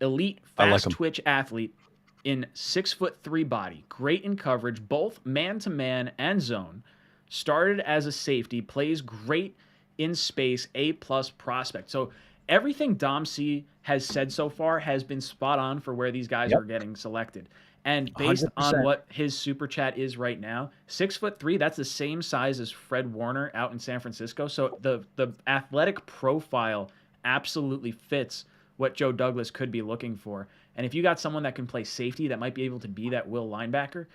elite fast twitch athlete in 6'3" body, great in coverage, both man-to-man and zone. Started as a safety, plays great in space, A+ prospect. So everything Dom C has said so far has been spot on for where these guys are getting selected. And based 100%. on what his super chat is right now, 6'3", that's the same size as Fred Warner out in San Francisco. So the athletic profile absolutely fits what Joe Douglas could be looking for. And if you got someone that can play safety that might be able to be that will linebacker,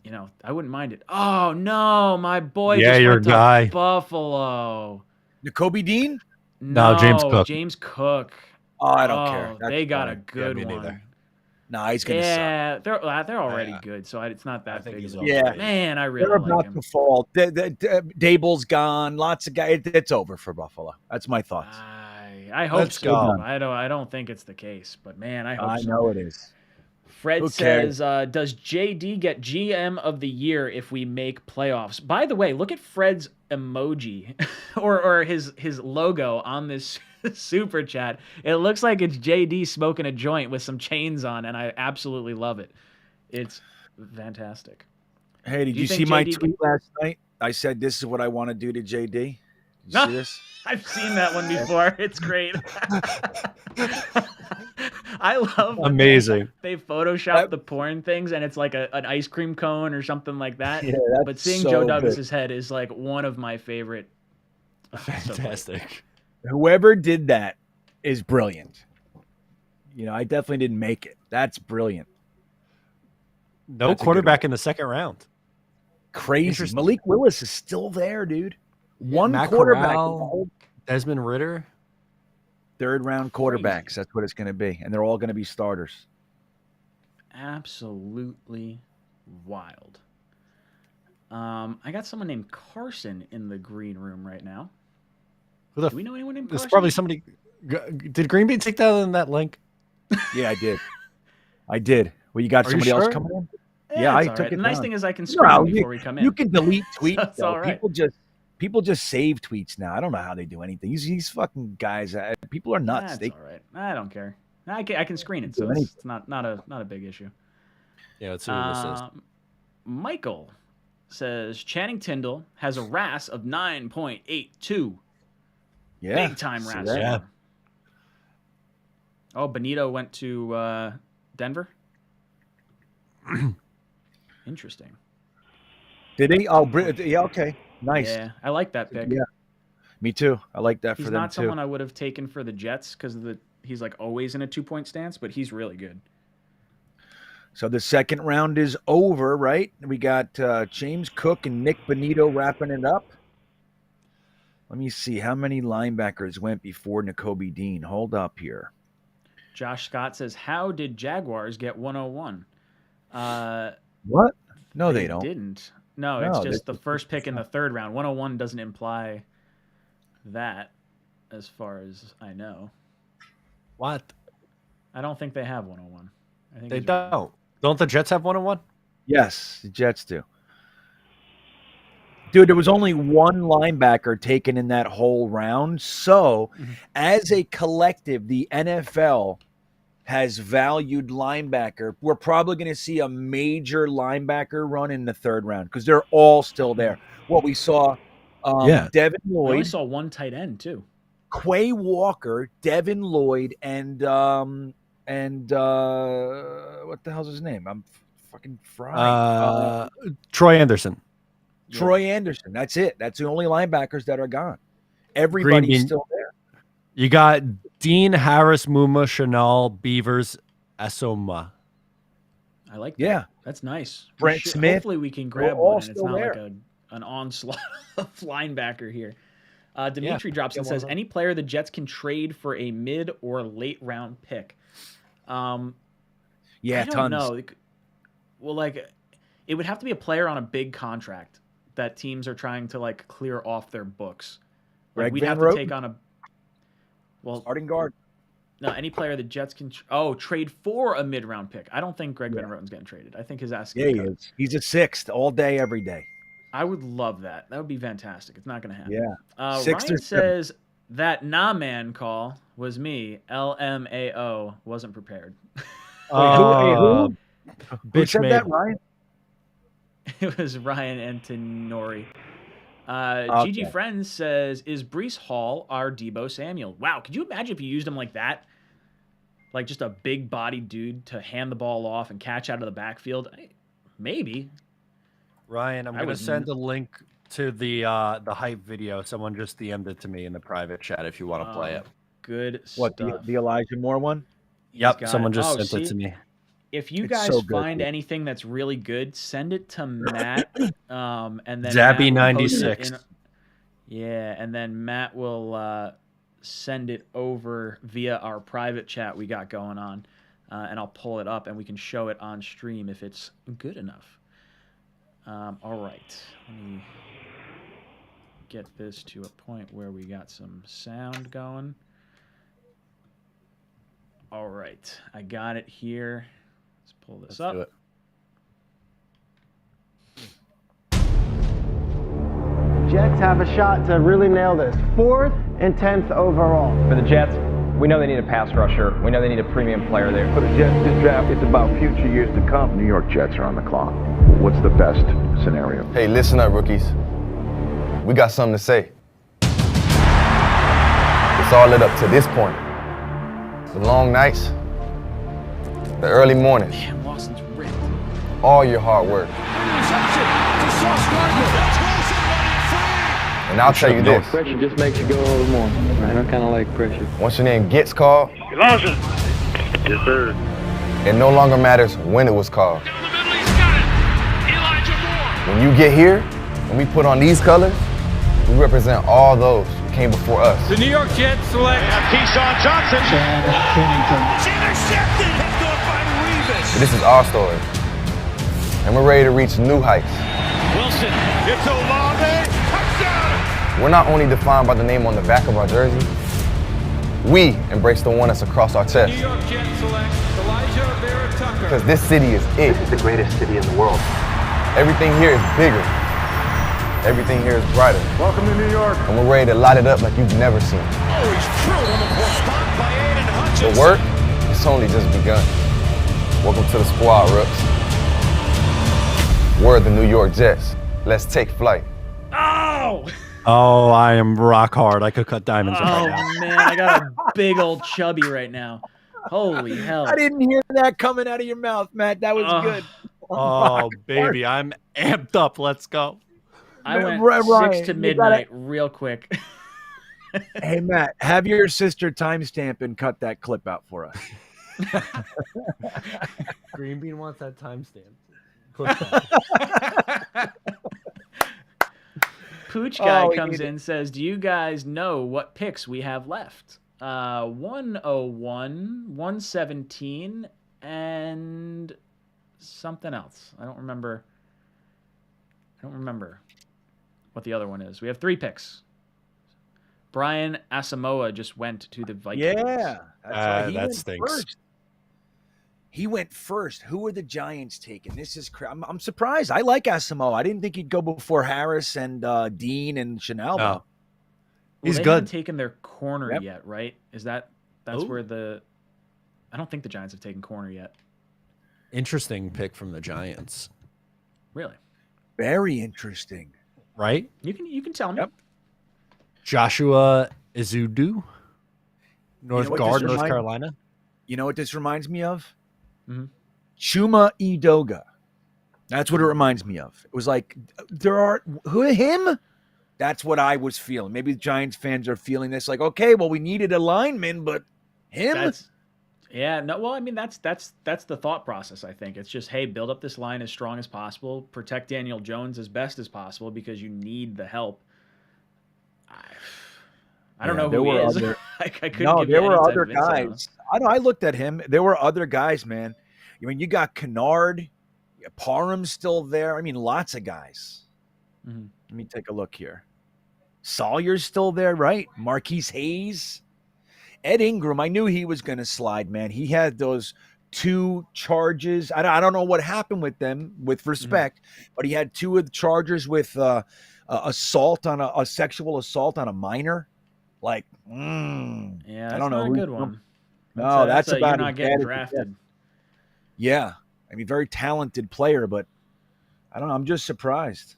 you know, I wouldn't mind it. Oh no, my boy just your went to guy. Buffalo. N'Kobe Dean? No, James Cook. James Cook. Oh, I don't care. That's They got fine. a good me one. neither. Nah, he's gonna suck. Yeah, they're already good, so it's not that big. Of a Yeah, man, I really they're like about him. to fall. Dable's gone. Lots of guys. It's over for Buffalo. That's my thoughts. I hope Let's so. go. I don't think it's the case, but man, I hope I so. know it is. Fred Who says, cares? does JD get GM of the year if we make playoffs? By the way, look at Fred's emoji or his logo on this super chat. It looks like it's JD smoking a joint with some chains on, and I absolutely love it. It's fantastic. Hey, did Do you you see think my JD tweet last night? I said this is what I want to do to JD. Did you see this? I've seen that one before. It's great. I love when Amazing. They Photoshop the porn things, and it's like an ice cream cone or something like that. Yeah, that's but seeing so Joe good. Douglas's head is like one of my favorite. Fantastic. Whoever did that is brilliant. You know, I definitely didn't make it. That's brilliant. No That's a good quarterback in the second round. Crazy. Malik Willis is still there, dude. One Matt quarterback. Corral, Desmond Ridder. Third round quarterbacks. That's what it's going to be. And they're all going to be starters. Absolutely wild. I got someone named Carson in the green room right now. Do we know anyone named Carson? There's probably somebody. Did Green Bean take that in that link? Yeah, I did. I did. Well, you got somebody else coming in? Yeah, I it's all took right. it The nice down. thing is I can screen before we come in. You can delete tweets. That's all right. People just save tweets now. I don't know how they do anything. These fucking guys. People are nuts. That's all right. I don't care. I can screen it, so it's not a big issue. Yeah, let's see what this is. Michael says Channing Tindall has a RAS of 9.82. Yeah, big time see RAS. that? Yeah. Oh, Benito went to Denver. Interesting. Did he? Oh, yeah. Okay, nice. Yeah, I like that pick. Yeah, me too. I like that He's for them not too. someone I would have taken for the Jets because he's like always in a 2-point stance, but he's really good. So the second round is over, right? We got James Cook and Nick Benito wrapping it up. Let me see how many linebackers went before Nakobe Dean. Hold up here. Josh Scott says, "How did Jaguars get 101?" What? No, they don't. Didn't. No, it's just the first pick in the third round. 101 doesn't imply that, as far as I know. What? I don't think they have 101. I think They he's right. don't. Don't the Jets have 101? Yes, the Jets do. Dude, there was only one linebacker taken in that whole round. So, as a collective, the NFL has valued linebacker. We're probably going to see a major linebacker run in the third round because they're all still there. What we saw, Devin I only Lloyd, saw one tight end too. Quay Walker, Devin Lloyd, and what the hell's his name? I'm fucking frying. Troy Anderson. Troy Anderson. That's it. That's the only linebackers that are gone. Everybody's still there. You got Dean, Harris, Muma, Chanel, Beavers, Asoma. I like that. Yeah. That's nice. Brent Smith. Hopefully we can grab all one and it's still not there. like an onslaught of linebacker here. Dimitri drops Yeah, and says, well, any player the Jets can trade for a mid or late round pick. Yeah, I don't tons. know. Well, like, it would have to be a player on a big contract that teams are trying to like clear off their books. Like, Greg we'd Van have to Roten? take on a Starting guard. No, any player the Jets can trade for a mid round pick. I don't think Greg Van Roten's getting traded. I think his ass. Yeah, he is. He's a sixth all day, every day. I would love that. That would be fantastic. It's not going to happen. Yeah. Ryan Sixth or seventh. says that nah man call was me. LMAO wasn't prepared. Who Bitch said made. that, Ryan? It was Ryan Antinori. Okay. GG Friends says, is Breece Hall our Debo Samuel? Wow, could you imagine if you used him like that? Like just a big body dude to hand the ball off and catch out of the backfield? Maybe. Ryan, I'm going to would send a link to the hype video. Someone just DM'd it to me in the private chat if you want to play it. Good What, stuff. the Elijah Moore one? Yep, got someone it. just Oh, sent it see? to me. If you It's guys so good, find dude. anything that's really good, send it to Matt. And then Zabby Matt will post it 96. Yeah, and then Matt will send it over via our private chat we got going on, and I'll pull it up and we can show it on stream if it's good enough. All right, let me get this to a point where we got some sound going. All right, I got it here. Let's pull this up. Do it. Jets have a shot to really nail this. 4th and 10th overall. For the Jets, we know they need a pass rusher. We know they need a premium player there. For the Jets, this draft is about future years to come. New York Jets are on the clock. What's the best scenario? Hey, listen up, rookies. We got something to say. It's all led up to this point. The long nights, the early mornings, Damn, Lawson's ripped. all your hard work. And I'll tell you this. Pressure just makes you go a little more. I kind of like pressure. Once your name gets called, Lawson. Yes, sir. it no longer matters when it was called. When you get here and we put on these colors, we represent all those who came before us. The New York Jets select 𝐒𝐮𝐬𝐞𝐞 It's intercepted. Picked off by Revis. But this is our story, and we're ready to reach new heights. Wilson gets Olave. Touchdown. We're not only defined by the name on the back of our jersey, we embrace the one that's across our chest. New York Jets select Elijah Vera Tucker. Because this city is it. This is the greatest city in the world. Everything here is bigger. Everything here is brighter. Welcome to New York. And we're ready to light it up like you've never seen. Oh, he's drilled on the poor spot by Aiden Hutchinson. The work, it's only just begun. Welcome to the squad, Rooks. We're the New York Jets. Let's take flight. Oh! Oh, I am rock hard. I could cut diamonds right now. Oh, man. I got a big old chubby right now. Holy hell. I didn't hear that coming out of your mouth, Matt. That was good. Oh, baby. I'm amped up. Let's go. I went Ryan, 6 to midnight real quick. Hey, Matt, have your sister timestamp and cut that clip out for us. Green Bean wants that timestamp. Pooch guy comes in and says, do you guys know what picks we have left? 101, 117, and something else. I don't remember what the other one is. We have 3 picks. Brian Asamoah just went to the Vikings. Yeah, that's right. That stinks. First. He went first. Who are the Giants taking? This is I'm surprised. I like Asamoah. I didn't think he'd go before Harris and Dean and Chanel. No. He's good. They haven't taken their corner yet, right? That's where I don't think the Giants have taken corner yet. Interesting pick from the Giants. Really? Very interesting. Right? You can tell me. Yep. Joshua Izudu, North Carolina. Carolina. You know what this reminds me of? Mm-hmm. Chuma Edoga. That's what it reminds me of. It was like him. That's what I was feeling. Maybe the Giants fans are feeling this. Like, okay, well, we needed a lineman, but him. Well, I mean, that's the thought process. I think it's just, hey, build up this line as strong as possible, protect Daniel Jones as best as possible because you need the help. I don't know who he is. I couldn't give you there were any other type of insight guys. I looked at him. There were other guys, man. I mean, you got Kennard, Parham's still there. I mean, lots of guys. Mm-hmm. Let me take a look here. Sawyer's still there, right? Marquise Hayes. Ed Ingram, I knew he was going to slide, man. He had those 2 charges. I don't know what happened with them, with respect, but he had 2 of the charges with assault on a sexual assault on a minor. Like, Yeah, I don't know. Not a good one. No, that's about you're not getting drafted. Yeah, I mean, very talented player, but I don't know. I'm just surprised.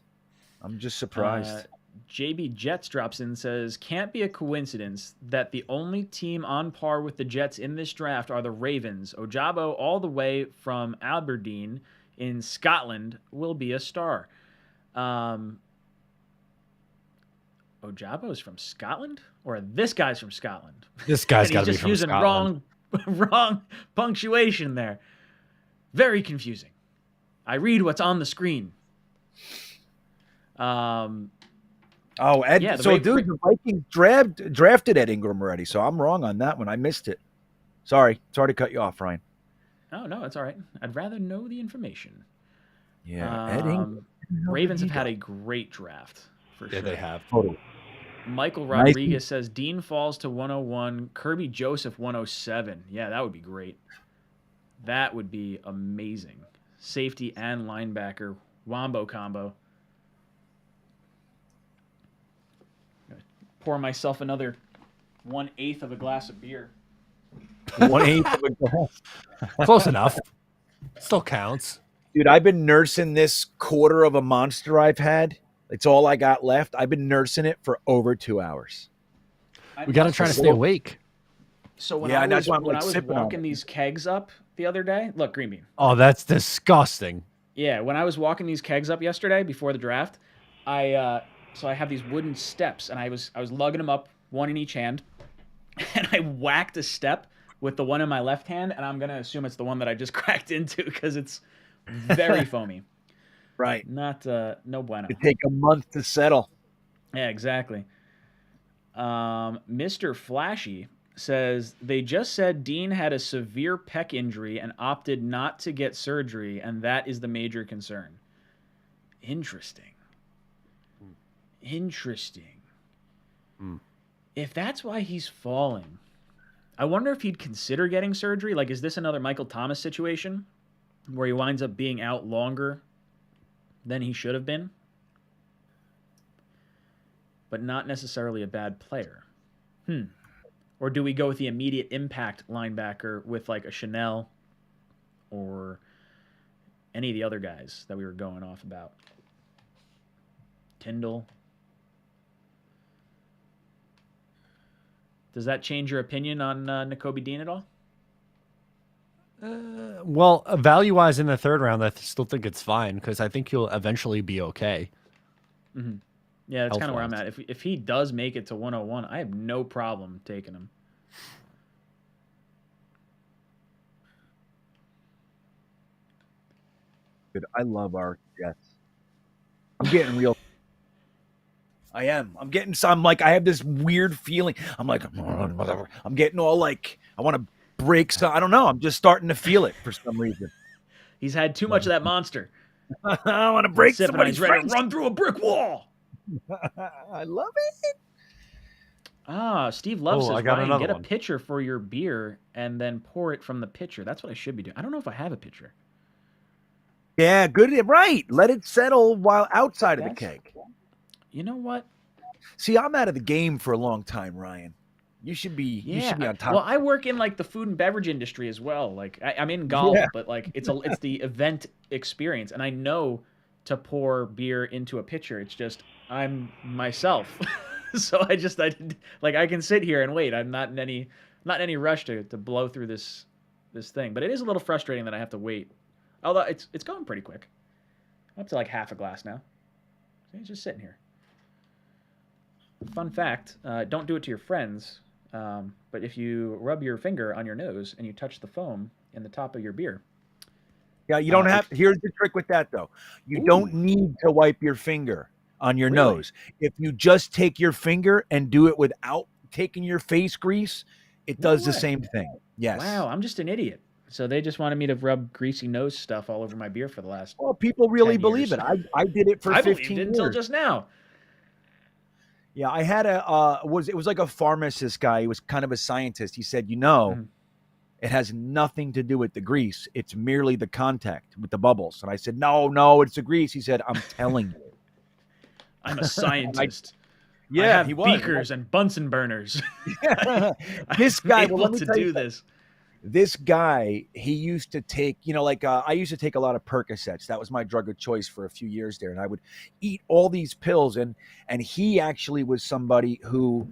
JB Jets drops in and says, can't be a coincidence that the only team on par with the Jets in this draft are the Ravens. Ojabo, all the way from Aberdeen in Scotland, will be a star. Ojabo's from Scotland? Or this guy's from Scotland? This guy's got to be just from using Scotland. wrong punctuation there. Very confusing. I read what's on the screen. Ed. Yeah, the Vikings drafted Ed Ingram already, so I'm wrong on that one. I missed it. Sorry to cut you off, Ryan. Oh no, it's all right. I'd rather know the information. Yeah, Ed Ingram. Ravens have had a great draft for sure. Yeah, they have. Totally. Michael Rodriguez says Dean falls to 101, Kirby Joseph 107. Yeah, that would be great. That would be amazing. Safety and linebacker wombo combo. Pour myself another 1/8 of a glass of beer. 1/8 of a glass. Close enough. Still counts. Dude, I've been nursing this quarter of a Monster I've had. It's all I got left. I've been nursing it for over 2 hours. We got to try to stay awake. So when I was walking these kegs up the other day, look, Green Bean. Oh, that's disgusting. Yeah, when I was walking these kegs up yesterday before the draft, I have these wooden steps, and I was lugging them up, one in each hand, and I whacked a step with the one in my left hand, and I'm gonna assume it's the one that I just cracked into because it's very foamy. Right. Not no bueno. It take a month to settle. Yeah, exactly. Mr. Flashy says they just said Dean had a severe pec injury and opted not to get surgery, and that is the major concern. Interesting. Interesting. If that's why he's falling, I wonder if he'd consider getting surgery. Like, is this another Michael Thomas situation where he winds up being out longer than he should have been? But not necessarily a bad player. Or do we go with the immediate impact linebacker with like a Chanel or any of the other guys that we were going off about? Tyndall. Does that change your opinion on 𝐒𝐫𝐞𝐞 Dean at all? Well, value-wise in the third round, I still think it's fine because I think he'll eventually be okay. Mm-hmm. Yeah, that's kind of where I'm at. If he does make it to 101, I have no problem taking him. Dude, I love our Jets. I'm getting real. I am. I'm getting some, like, I have this weird feeling. I'm like, whatever. I'm getting all like, I want to break some. I don't know. I'm just starting to feel it for some reason. He's had too much of that monster. I want to break somebody's He's ready to run through a brick wall. I love it. Steve Love says, Ryan, get a pitcher for your beer and then pour it from the pitcher. That's what I should be doing. I don't know if I have a pitcher. Yeah, good. Right. Let it settle while outside of the keg. You know what? See, I'm out of the game for a long time, Ryan. You should be. You should be on top. Well, I work in like the food and beverage industry as well. Like I'm in golf, but like it's the event experience, and I know to pour beer into a pitcher. It's just I'm myself, so I can sit here and wait. I'm not in any rush to blow through this thing. But it is a little frustrating that I have to wait. Although it's going pretty quick. I'm up to like half a glass now. So it's just sitting here. Fun fact, don't do it to your friends, but if you rub your finger on your nose and you touch the foam in the top of your beer. Yeah, you don't have. Here's the trick with that, though. You don't need to wipe your finger on your nose. If you just take your finger and do it without taking your face grease, it does the same thing. Yes. Wow, I'm just an idiot. So they just wanted me to rub greasy nose stuff all over my beer for the last. Well, people really 10 believe years. it. I did it for 15 years. I believed it until just now. Yeah, I had it was like a pharmacist guy. He was kind of a scientist. He said, it has nothing to do with the grease. It's merely the contact with the bubbles. And I said, no, it's the grease. He said, I'm telling you. I'm a scientist. I have he was. beakers and Bunsen burners. This guy, able let me to tell you do something. this. This guy, he used to take, I used to take a lot of Percocets. That was my drug of choice for a few years there. And I would eat all these pills. And he actually was somebody who,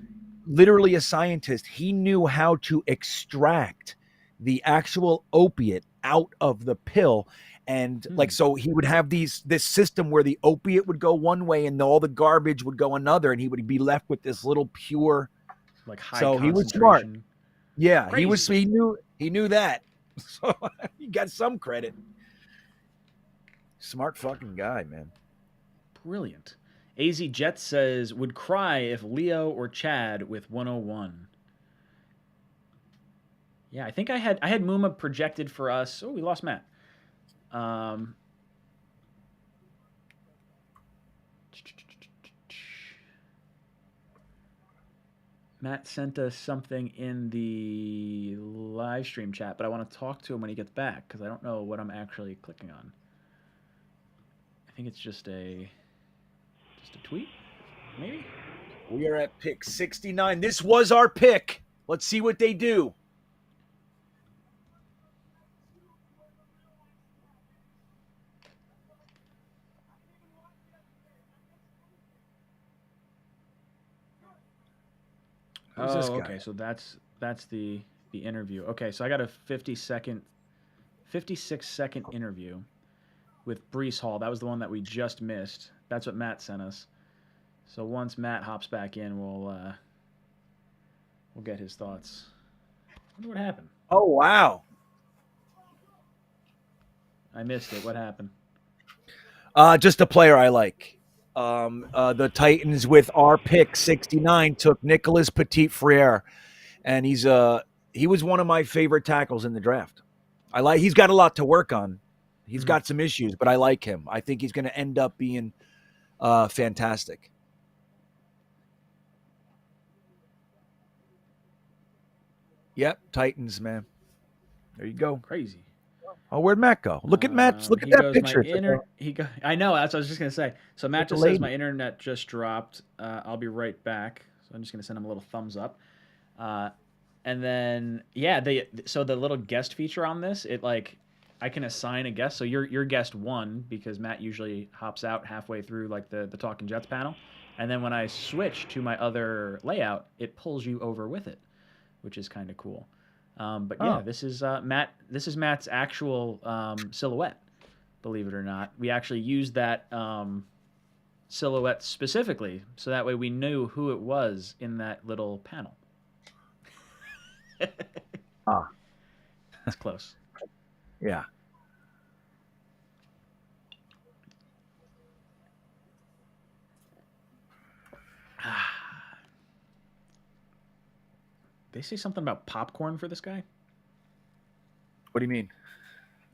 literally a scientist, he knew how to extract the actual opiate out of the pill. And so he would have this system where the opiate would go one way and all the garbage would go another. And he would be left with this little pure, like high so he was smart. Yeah, Crazy. he knew that. So he got some credit. Smart fucking guy, man. Brilliant. AZ Jet says, would cry if Leo or Chad with 101. Yeah, I think I had Muma projected for us. Oh, we lost Matt. Matt sent us something in the live stream chat, but I want to talk to him when he gets back because I don't know what I'm actually clicking on. I think it's just a tweet, maybe? We are at pick 69. This was our pick. Let's see what they do. Who's this guy? Okay, so that's the interview. Okay, so I got a 56-second interview with Breece Hall. That was the one that we just missed. That's what Matt sent us. So once Matt hops back in, we'll get his thoughts. I wonder what happened. Oh, wow. I missed it. What happened? Just a player I like. The Titans with our pick 69 took Nicholas Petit-Frere, and he was one of my favorite tackles in the draft. He's got a lot to work on. He's got some issues, but I like him. I think he's going to end up being fantastic. Yep, Titans, man. There you go. Crazy. Oh, where'd Matt go? Look at Matt. Look at that picture. I know. That's what I was just gonna say. So Matt just says my internet just dropped. I'll be right back. So I'm just gonna send him a little thumbs up. And then so the little guest feature on this, I can assign a guest. So your guest 1 because Matt usually hops out halfway through like the Talkin' Jets panel, and then when I switch to my other layout, it pulls you over with it, which is kind of cool. But yeah, this is Matt. This is Matt's actual silhouette. Believe it or not, we actually used that silhouette specifically, so that way we knew who it was in that little panel. That's close. Yeah. They say something about popcorn for this guy? What do you mean?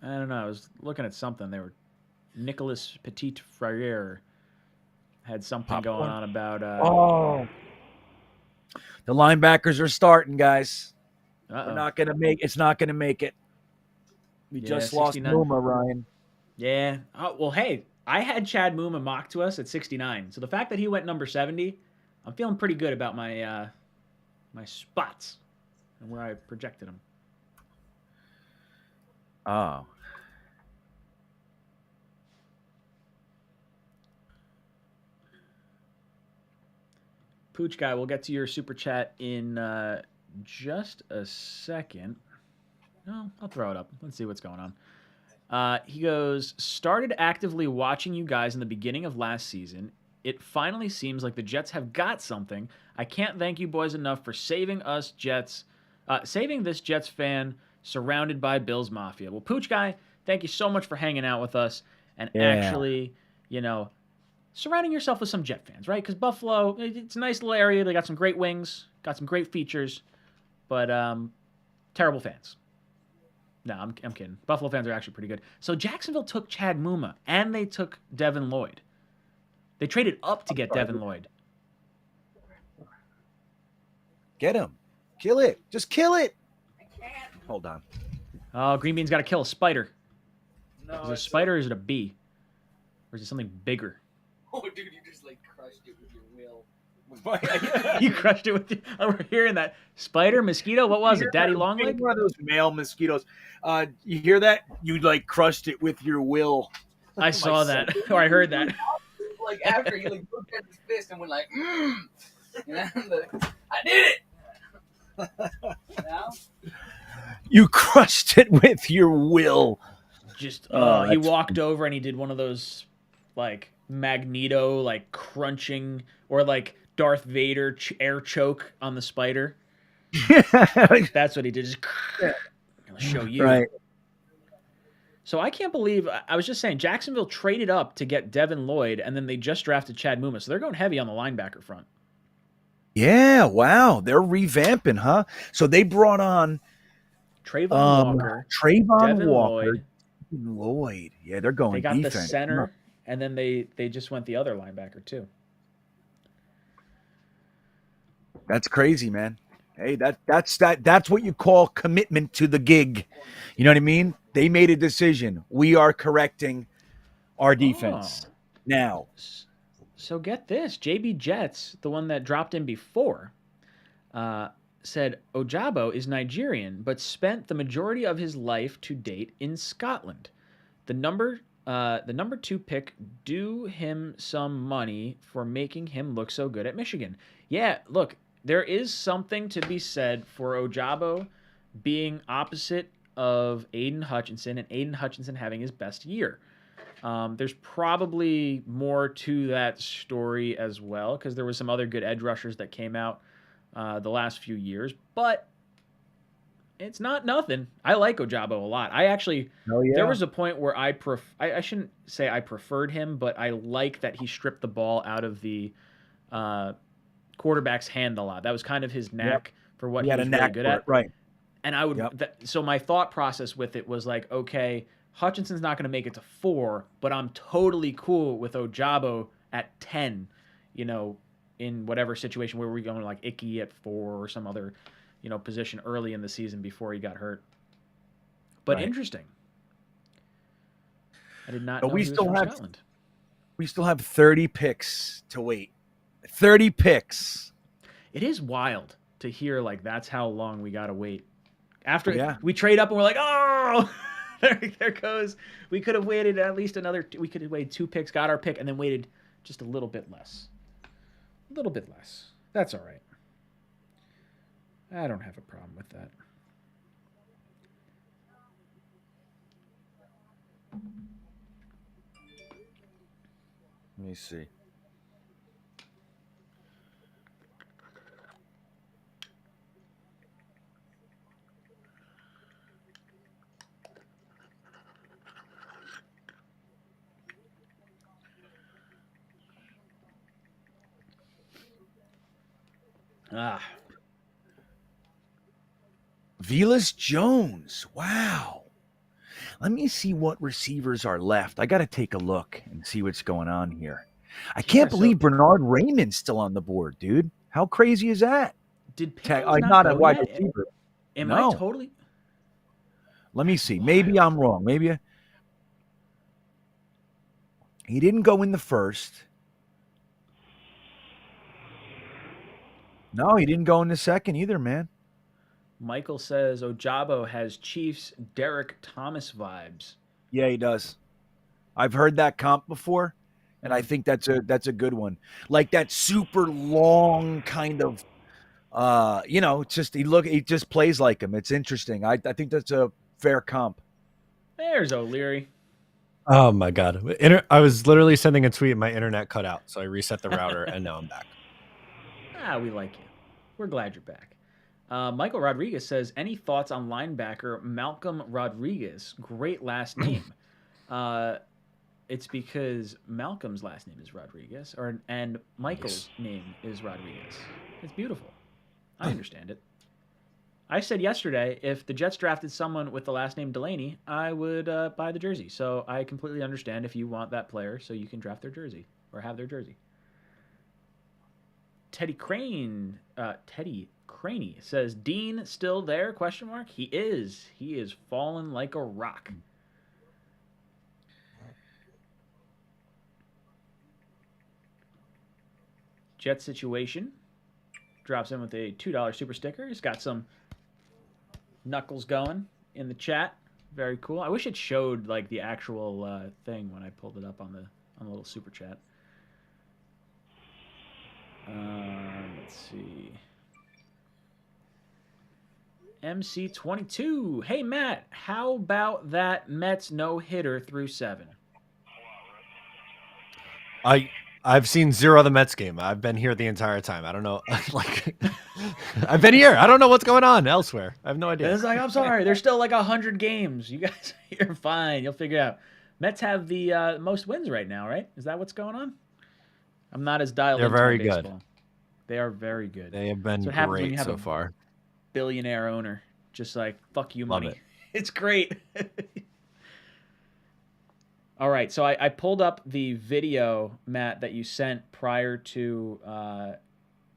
I don't know. I was looking at something. They were Nicholas Petit-Frere had something going on about. The linebackers are starting, guys. Uh-oh. We're not gonna make. It's not gonna make it. We just lost 69. Muma, Ryan. Yeah. Oh, well, hey, I had Chad Muma mocked to us at 69. So the fact that he went number 70, I'm feeling pretty good about my my spots and where I projected him. Oh. Pooch guy, we'll get to your super chat in just a second. No, I'll throw it up. Let's see what's going on. He goes, started actively watching you guys in the beginning of last season. It finally seems like the Jets have got something. I can't thank you boys enough for saving us Jets, saving this Jets fan surrounded by Bills Mafia. Well, Pooch guy, thank you so much for hanging out with us and actually, surrounding yourself with some Jet fans, right? Because Buffalo, it's a nice little area. They got some great wings, got some great features, but terrible fans. No, I'm kidding. Buffalo fans are actually pretty good. So Jacksonville took Chad Muma, and they took Devin Lloyd. They traded up to get Devin Lloyd. Get him. Kill it. Just kill it. I can't. Hold on. Oh, Green Bean's got to kill a spider. No, is it a spider or is it a bee? Or is it something bigger? Oh, dude, you just crushed it with your will. You crushed it with your... Oh, we're hearing that. Spider, mosquito, what was it? Daddy Longleg? One of those male mosquitoes. You hear that? You crushed it with your will. I saw that. Or I heard that. After he looked at his fist and went I did it. Now? You crushed it with your will. Just he walked over and he did one of those Magneto crunching or Darth Vader air choke on the spider. That's what he did. Just I'll show you. Right. So I can't believe I was just saying Jacksonville traded up to get Devin Lloyd, and then they just drafted Chad Muma. So they're going heavy on the linebacker front. Yeah, wow, they're revamping, huh? So they brought on Trayvon Walker, Devin Lloyd. Yeah, they're going. They got defense. the center, and then they just went the other linebacker too. That's crazy, man. Hey, that's what you call commitment to the gig. You know what I mean? They made a decision. We are correcting our defense now. So get this. JB Jets, the one that dropped in before, said Ojabo is Nigerian, but spent the majority of his life to date in Scotland. The number 2 pick due him some money for making him look so good at Michigan. Yeah, look, there is something to be said for Ojabo being opposite of Aiden Hutchinson and Aiden Hutchinson having his best year. There's probably more to that story as well because there was some other good edge rushers that came out the last few years. But It's not nothing. I like Ojabo a lot. I actually, there was a point where I shouldn't say I preferred him, but I like that he stripped the ball out of the quarterback's hand a lot. That was kind of his knack for what he was really good at. Right. And I would, so my thought process with it was like, okay, Hutchinson's not going to make it to 4, but I'm totally cool with Ojabo at 10, you know, in whatever situation where we're going like Icky at 4 or some other, you know, position early in the season before he got hurt. But interesting. I did not know we he was still from have Scotland. We still have 30 picks to wait. 30 picks. It is wild to hear like that's how long we got to wait. After we trade up and we're like, oh, there goes. We could have waited at least another. We could have waited 2 picks, got our pick, and then waited just a little bit less. A little bit less. That's all right. I don't have a problem with that. Let me see. Velus Jones. Wow. Let me see what receivers are left. I got to take a look and see what's going on here. I can't believe Bernard Raymond's still on the board, dude. How crazy is that? Did not a wide receiver? Am I totally? Let me see. Maybe I'm wrong. Maybe he didn't go in the first. No, he didn't go in the second either, man. Michael says Ojabo has Chiefs Derek Thomas vibes. Yeah, he does. I've heard that comp before, and I think that's a good one. Like that super long kind of, you know, it's just he just plays like him. It's interesting. I think that's a fair comp. There's O'Leary. Oh my God! I was literally sending a tweet, and my internet cut out, so I reset the router, and now I'm back. We like you. We're glad you're back. Michael Rodriguez says, any thoughts on linebacker Malcolm Rodriguez? Great last name. It's because Malcolm's last name is Rodriguez, and Michael's name is Rodriguez. It's beautiful. I understand it. I said yesterday, if the Jets drafted someone with the last name Delaney, I would buy the jersey. So I completely understand if you want that player so you can draft their jersey or have their jersey. Teddy Craney says, Dean still there? ? He is. He is fallen like a rock. Jet Situation drops in with a $2 super sticker. He's got some knuckles going in the chat. Very cool. I wish it showed like the actual thing when I pulled it up on the little super chat. Let's see. MC22. Hey, Matt, how about that Mets no-hitter through 7? I've seen 0 of the Mets game. I've been here the entire time. I don't know. Like, I've been here. I don't know what's going on elsewhere. I have no idea. It's like, I'm sorry. There's still like 100 games. You guys, you're fine. You'll figure it out. Mets have the most wins right now, right? Is that what's going on? I'm not as dialed into very baseball. good. They are very good. They have been great so far. Billionaire owner, just like, fuck you, Love money. it. It's great. All right, so I pulled up the video, Matt, that you sent prior to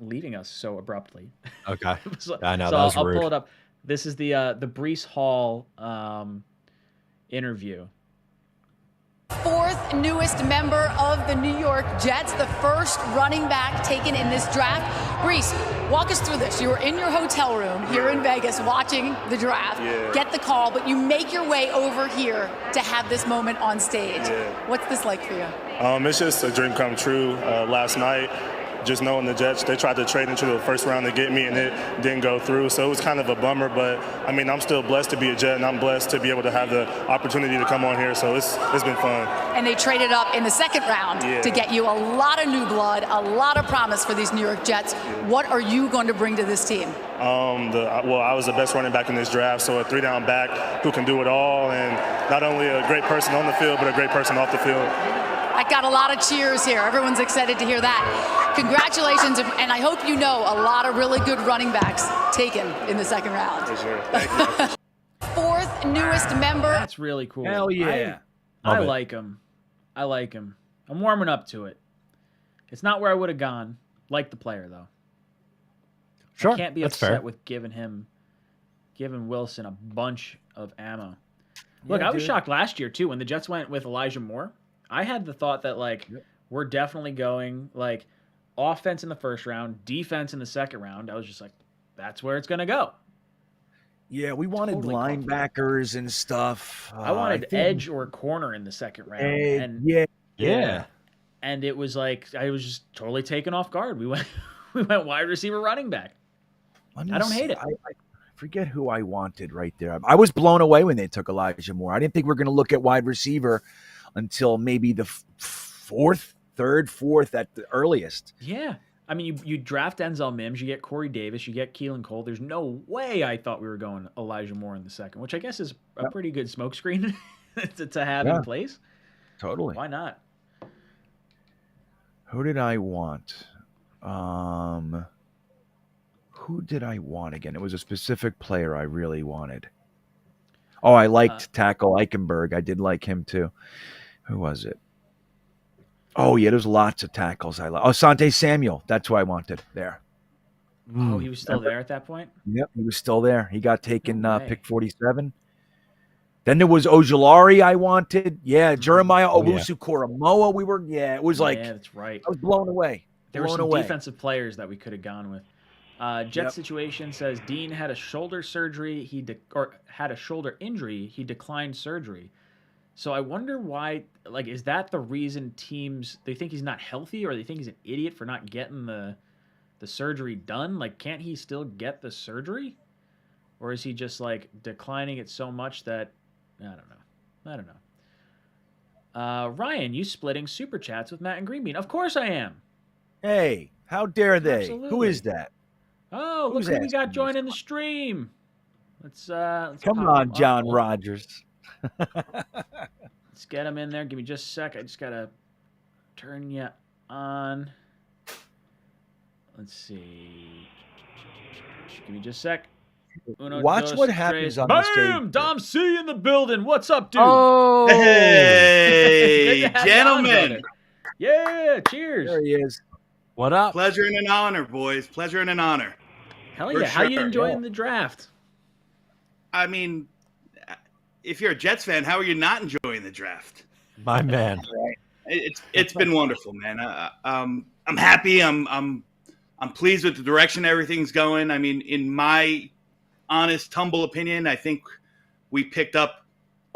leaving us so abruptly. Okay. So, I know, so that was I'll rude. pull it up. This is the Breece Hall interview. 4th newest member of the New York Jets, the first running back taken in this draft. Breece, walk us through this. You were in your hotel room here in Vegas watching the draft, get the call, but you make your way over here to have this moment on stage. What's this like for you? It's just a dream come true. Last night, just knowing the Jets, they tried to trade into the first round to get me, and it didn't go through. So it was kind of a bummer, but I mean, I'm still blessed to be a Jet, and I'm blessed to be able to have the opportunity to come on here. So it's been fun. And they traded up in the second round to get you a lot of new blood, a lot of promise for these New York Jets. What are you going to bring to this team? I was the best running back in this draft, so a 3-down back who can do it all, and not only a great person on the field, but a great person off the field. I got a lot of cheers here. Everyone's excited to hear that. Congratulations, and I hope you know a lot of really good running backs taken in the second round. For sure. Thank you. Fourth newest member. That's really cool. Hell yeah. I like him. I like him. I'm warming up to it. It's not where I would have gone. Like the player, though. Sure, I can't be that's upset fair. with giving Wilson a bunch of ammo. Look, Yeah, I was dude. shocked last year, too, when the Jets went with Elijah Moore. I had the thought that, like, we're definitely going, like, offense in the first round, defense in the second round. I was just like, that's where it's going to go. Yeah, we wanted Totally linebackers and stuff. I wanted think- edge or corner in the second round. Edge, and yeah. And it was like, I was just totally taken off guard. We went wide receiver, running back. I don't hate it. I forget who I wanted right there. I was blown away when they took Elijah Moore. I didn't think we were going to look at wide receiver until maybe the fourth at the earliest. Yeah. I mean, you draft Denzel Mims, you get Corey Davis, you get 𝐒𝐮𝐞. There's no way I thought we were going Elijah Moore in the second, which I guess is a pretty good smokescreen to have in place. Totally. Why not? Who did I want? Who did I want again? It was a specific player I really wanted. Oh, I liked tackle Eichenberg. I did like him too. Who was it? Oh, yeah, there's lots of tackles I like. Oh, Asante Samuel. That's who I wanted there. Oh, he was still there at that point? Yep, he was still there. He got taken No way. pick 47. Then there was Ojulari I wanted. Yeah, Jeremiah Owusu-Koramoah. It was like, yeah, that's right. I was blown away. There were Blown some away. defensive players that we could have gone with. Jet situation says Dean had a shoulder surgery. Or had a shoulder injury. He declined surgery. So I wonder why. Like, is that the reason teams they think he's not healthy, or they think he's an idiot for not getting the surgery done? Like, can't he still get the surgery, or is he just like declining it so much that I don't know. Ryan, you splitting super chats with Matt and Greenbean? Of course I am. Hey, how dare they? Absolutely. Who is that? Oh, Who's look who we got asking joining the stream. Let's Come pop on, him up. John Rogers. Let's get him in there. Give me just a sec. I just gotta turn you on. Let's see. Give me just a sec. Uno, Watch dos, what tres. happens on the stage. Bam! Dom C in the building. What's up, dude? Oh, Hey, Good to have gentlemen. you on, brother. Yeah, cheers. There he is. What up? Pleasure and an honor, boys. Pleasure and an honor. Hell For yeah. How you sure. enjoying the draft? I mean, if you're a Jets fan, how are you not enjoying the draft? My man. It's been wonderful, man. I'm happy. I'm pleased with the direction everything's going. I mean, in my honest, humble opinion, I think we picked up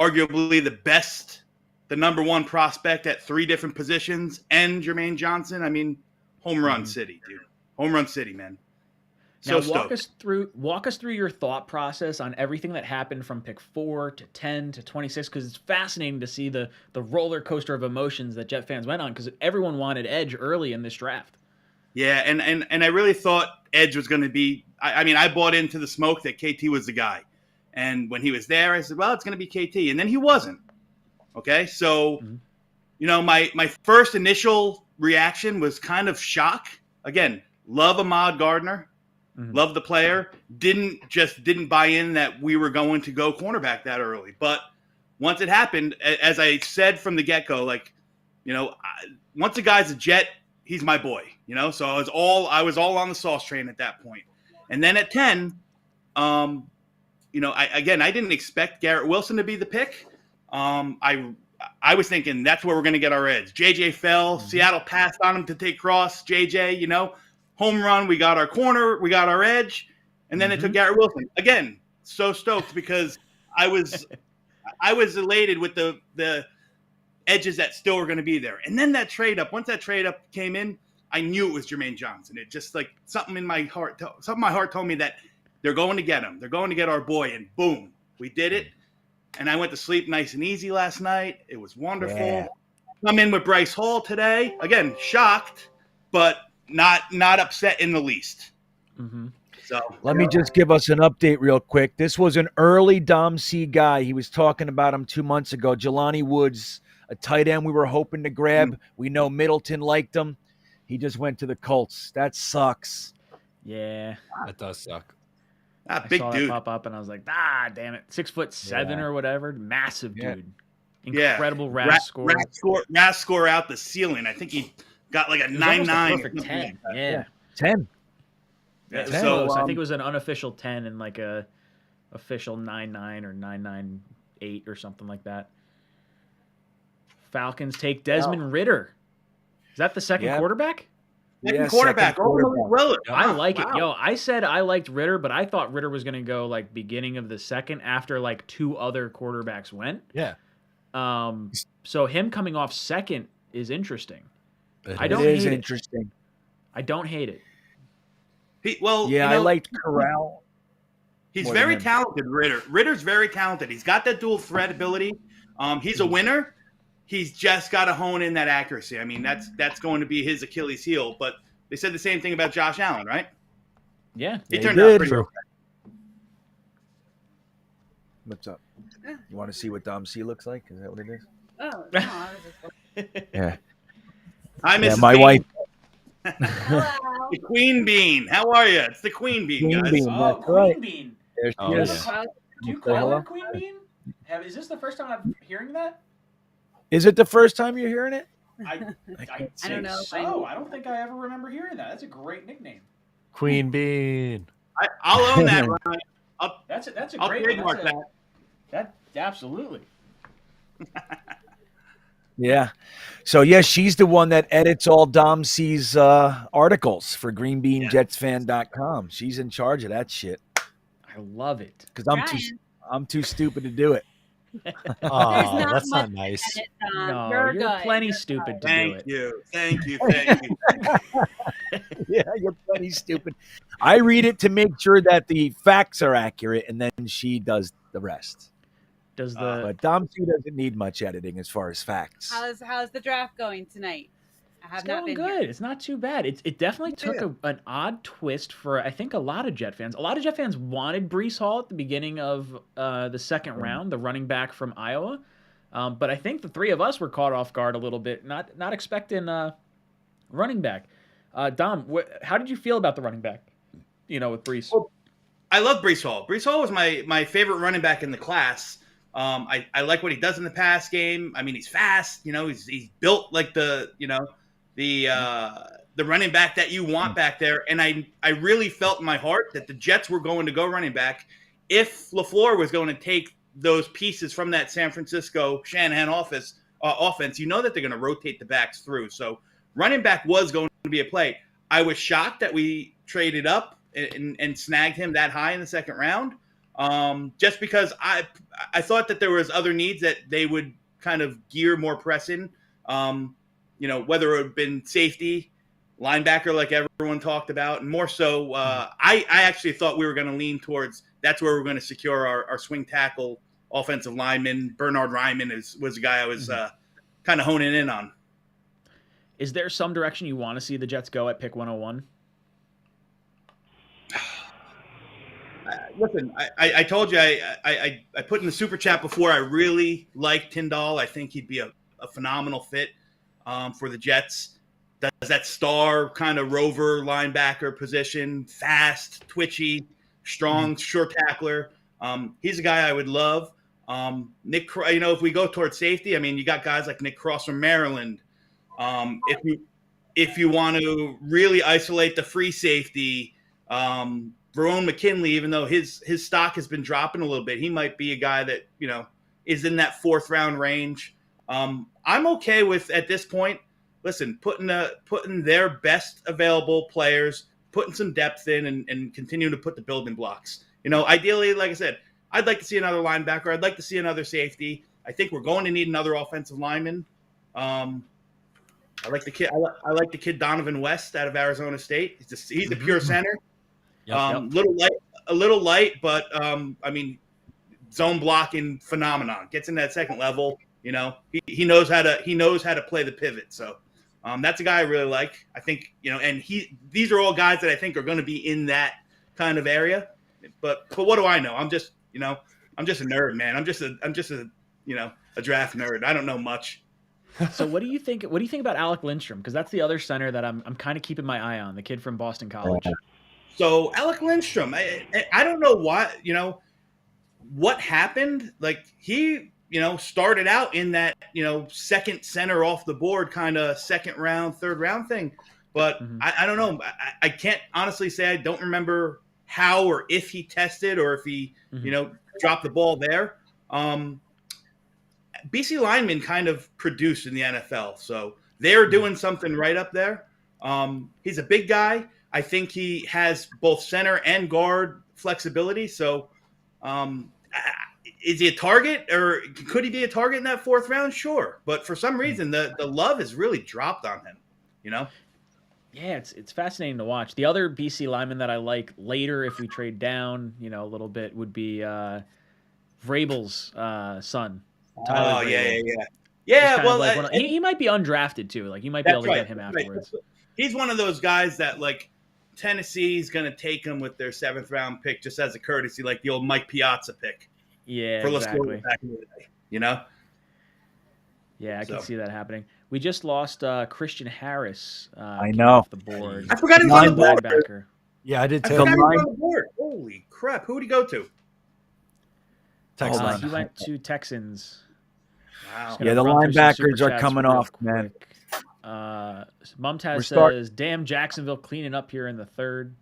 arguably the number one prospect at 3 different positions, and Jermaine Johnson. I mean, home run city, dude. Home run city, man. Now So stoked. walk us through your thought process on everything that happened from pick 4 to 10 to 26, because it's fascinating to see the roller coaster of emotions that Jet fans went on, because everyone wanted edge early in this draft. Yeah, and I really thought Edge was going to be – I mean, I bought into the smoke that KT was the guy. And when he was there, I said, well, it's going to be KT. And then he wasn't. Okay? So, you know, my first initial reaction was kind of shock. Again, love Ahmad Gardner. Love the player. Didn't buy in that we were going to go cornerback that early. But once it happened, as I said from the get-go, like, you know, once a guy's a Jet, he's my boy, you know? So I was all on the sauce train at that point. And then at 10, you know, I didn't expect Garrett Wilson to be the pick. I was thinking that's where we're going to get our edge. JJ fell. Seattle passed on him to take Cross. JJ, you know, home run. We got our corner. We got our edge. And then it took Garrett Wilson. Again, so stoked because I was elated with the edges that still were going to be there. And then that trade up, once that trade up came in, I knew it was Jermaine Johnson. It just like something in my heart told me that they're going to get him. They're going to get our boy, and boom, we did it. And I went to sleep nice and easy last night. It was wonderful. Yeah. I'm in with Breece Hall today. Again, shocked, but not upset in the least. Mm-hmm. So let me just give us an update real quick. This was an early Dom C guy. He was talking about him 2 months ago. Jelani Woods, a tight end we were hoping to grab. We know Middleton liked him. He just went to the Colts. That sucks. Yeah. That does suck. I big saw dude. that pop up and I was like, damn it. 6'7" or whatever. Massive dude. Yeah. Incredible RAS score. RAS score out the ceiling. I think he got like a 9.9. Perfect 10. Yeah. 10. Yeah, Yeah, so I think it was an unofficial 10 and like a official 9.9 or 9.98 or something like that. Falcons take Desmond Ridder. Is that the second quarterback? Second quarterback. I like it. Yo, I said I liked Ridder, but I thought Ridder was going to go like beginning of the second after like 2 other quarterbacks went. Yeah. So him coming off second is interesting. It is interesting. I don't hate it. I liked Corral. He's very talented, Ridder. Ridder's very talented. He's got that dual threat ability. He's a winner. He's just got to hone in that accuracy. I mean, that's going to be his Achilles heel. But they said the same thing about Josh Allen, right? Yeah. He turned out pretty good. What's up? You want to see what Dom C looks like? Is that what it is? Oh, no, I was just... Yeah. Hi, Mrs. my Bean. wife. The Queen Bean. How are you? It's the Queen Bean, Queen guys. Bean, that's right. Bean. There she is. Do you call her Queen Bean? Is this the first time I'm hearing that? Is it the first time you're hearing it? I don't know. So I don't think I ever remember hearing that. That's a great nickname. Queen Bean. I'll own that, Ryan. That's a I'll great trademark one. That absolutely. Yeah. So, yeah, she's the one that edits all Dom C's articles for greenbeanjetsfan.com. She's in charge of that shit. I love it. Because I'm too stupid to do it. Oh, that's not nice. No, You're you're good. plenty stupid to do it. Thank you. Yeah, you're plenty stupid. I read it to make sure that the facts are accurate, and then she does the rest. But Dom C doesn't need much editing as far as facts. How's the draft going tonight? I have It's not going been good. here. It's not too bad. It definitely took an odd twist for, I think, a lot of Jet fans. A lot of Jet fans wanted Breece Hall at the beginning of the second round, the running back from Iowa. But I think the three of us were caught off guard a little bit, not expecting running back. Dom, how did you feel about the running back, with Breece? Well, I love Breece Hall. Breece Hall was my favorite running back in the class. I like what he does in the pass game. I mean, he's fast. He's built like the running back that you want back there. And I really felt in my heart that the Jets were going to go running back if LaFleur was going to take those pieces from that San Francisco Shanahan offense. That they're going to rotate the backs through. So running back was going to be a play. I was shocked that we traded up and snagged him that high in the second round. Just because I thought that there was other needs that they would kind of gear more press in, whether it had been safety, linebacker, like everyone talked about, and more so, I actually thought we were going to lean towards that's where we're going to secure our swing tackle offensive lineman. Bernard Ryman was a guy I was kind of honing in on. Is there some direction you want to see the Jets go at pick 101? Listen, I told you I put in the super chat before. I really like Tyndall. I think he'd be a phenomenal fit for the Jets. Does that star kind of rover linebacker position, fast, twitchy, strong, short tackler. He's a guy I would love. Nick, if we go towards safety, I mean, you got guys like Nick Cross from Maryland. If you want to really isolate the free safety, Verone McKinley, even though his stock has been dropping a little bit, he might be a guy that, is in that fourth round range. I'm okay with, at this point, listen, putting their best available players, putting some depth in and continuing to put the building blocks. Ideally, like I said, I'd like to see another linebacker. I'd like to see another safety. I think we're going to need another offensive lineman. I like the kid. I like the kid Donovan West out of Arizona State. He's a pure center. A little light, but I mean, zone blocking phenomenon. Gets in that second level. You know, he knows how to play the pivot. So that's a guy I really like. I think, you know, and these are all guys that I think are going to be in that kind of area. But what do I know? I'm just a nerd, man. I'm just a draft nerd. I don't know much. So what do you think? What do you think about Alec Lindstrom? Because that's the other center that I'm kind of keeping my eye on. The kid from Boston College. So Alec Lindstrom, I don't know why. You know what happened? Like he, you know, started out in that, you know, second center off the board kind of second round, third round thing. But I don't know. I can't honestly say. I don't remember how or if he tested or if he, you know, dropped the ball there. BC linemen kind of produced in the NFL, so they're doing something right up there. He's a big guy. I think he has both center and guard flexibility. So is he a target, or could he be a target in that fourth round? Sure. But for some reason, the love has really dropped on him, you know? Yeah, it's fascinating to watch. The other BC lineman that I like later, if we trade down, you know, a little bit, would be Vrabel's son. Tyler Vrabel. Yeah, well, he might be undrafted too. Like you might be able to get him afterwards. Right. He's one of those guys that like Tennessee's going to take him with their 7th round pick just as a courtesy, like the old Mike Piazza pick. Yeah, for exactly. Back in the day, you know. Yeah, I can see that happening. We just lost Christian Harris. I know. Off the board. I forgot he was on the board. Linebacker. Yeah, I did too. I forgot he was on the board. Holy crap! Who would he go to? Texans. He went to Texans. Wow. Yeah, the linebackers are coming off, man. Mumtaz says, "Damn, Jacksonville cleaning up here in the 3rd."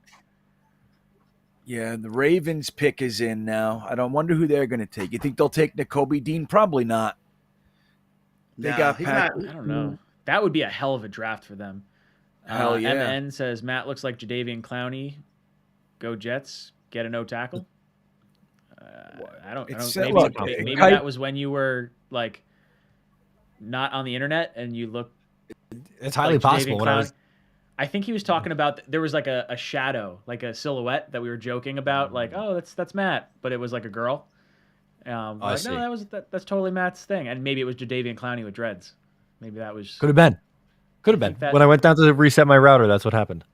Yeah, the Ravens pick is in now. I don't wonder who they're going to take. You think they'll take 𝐒𝐫𝐞𝐞 Dean? Probably not. They got Pat. I don't know. That would be a hell of a draft for them. Hell yeah. MN says Matt looks like 𝐿𝐺𝐸𝐿 Clowney. Go Jets. Get a no tackle. I don't. Maybe that was when you were like not on the internet and you look. It's highly possible. I think he was talking about there was like a shadow, like a silhouette that we were joking about, like, oh, that's Matt, but it was like a girl. No, that's totally Matt's thing, and maybe it was 𝐿𝐺𝐸𝐿 Clowney with dreads. Maybe that was could have been. When I went down to reset my router, that's what happened.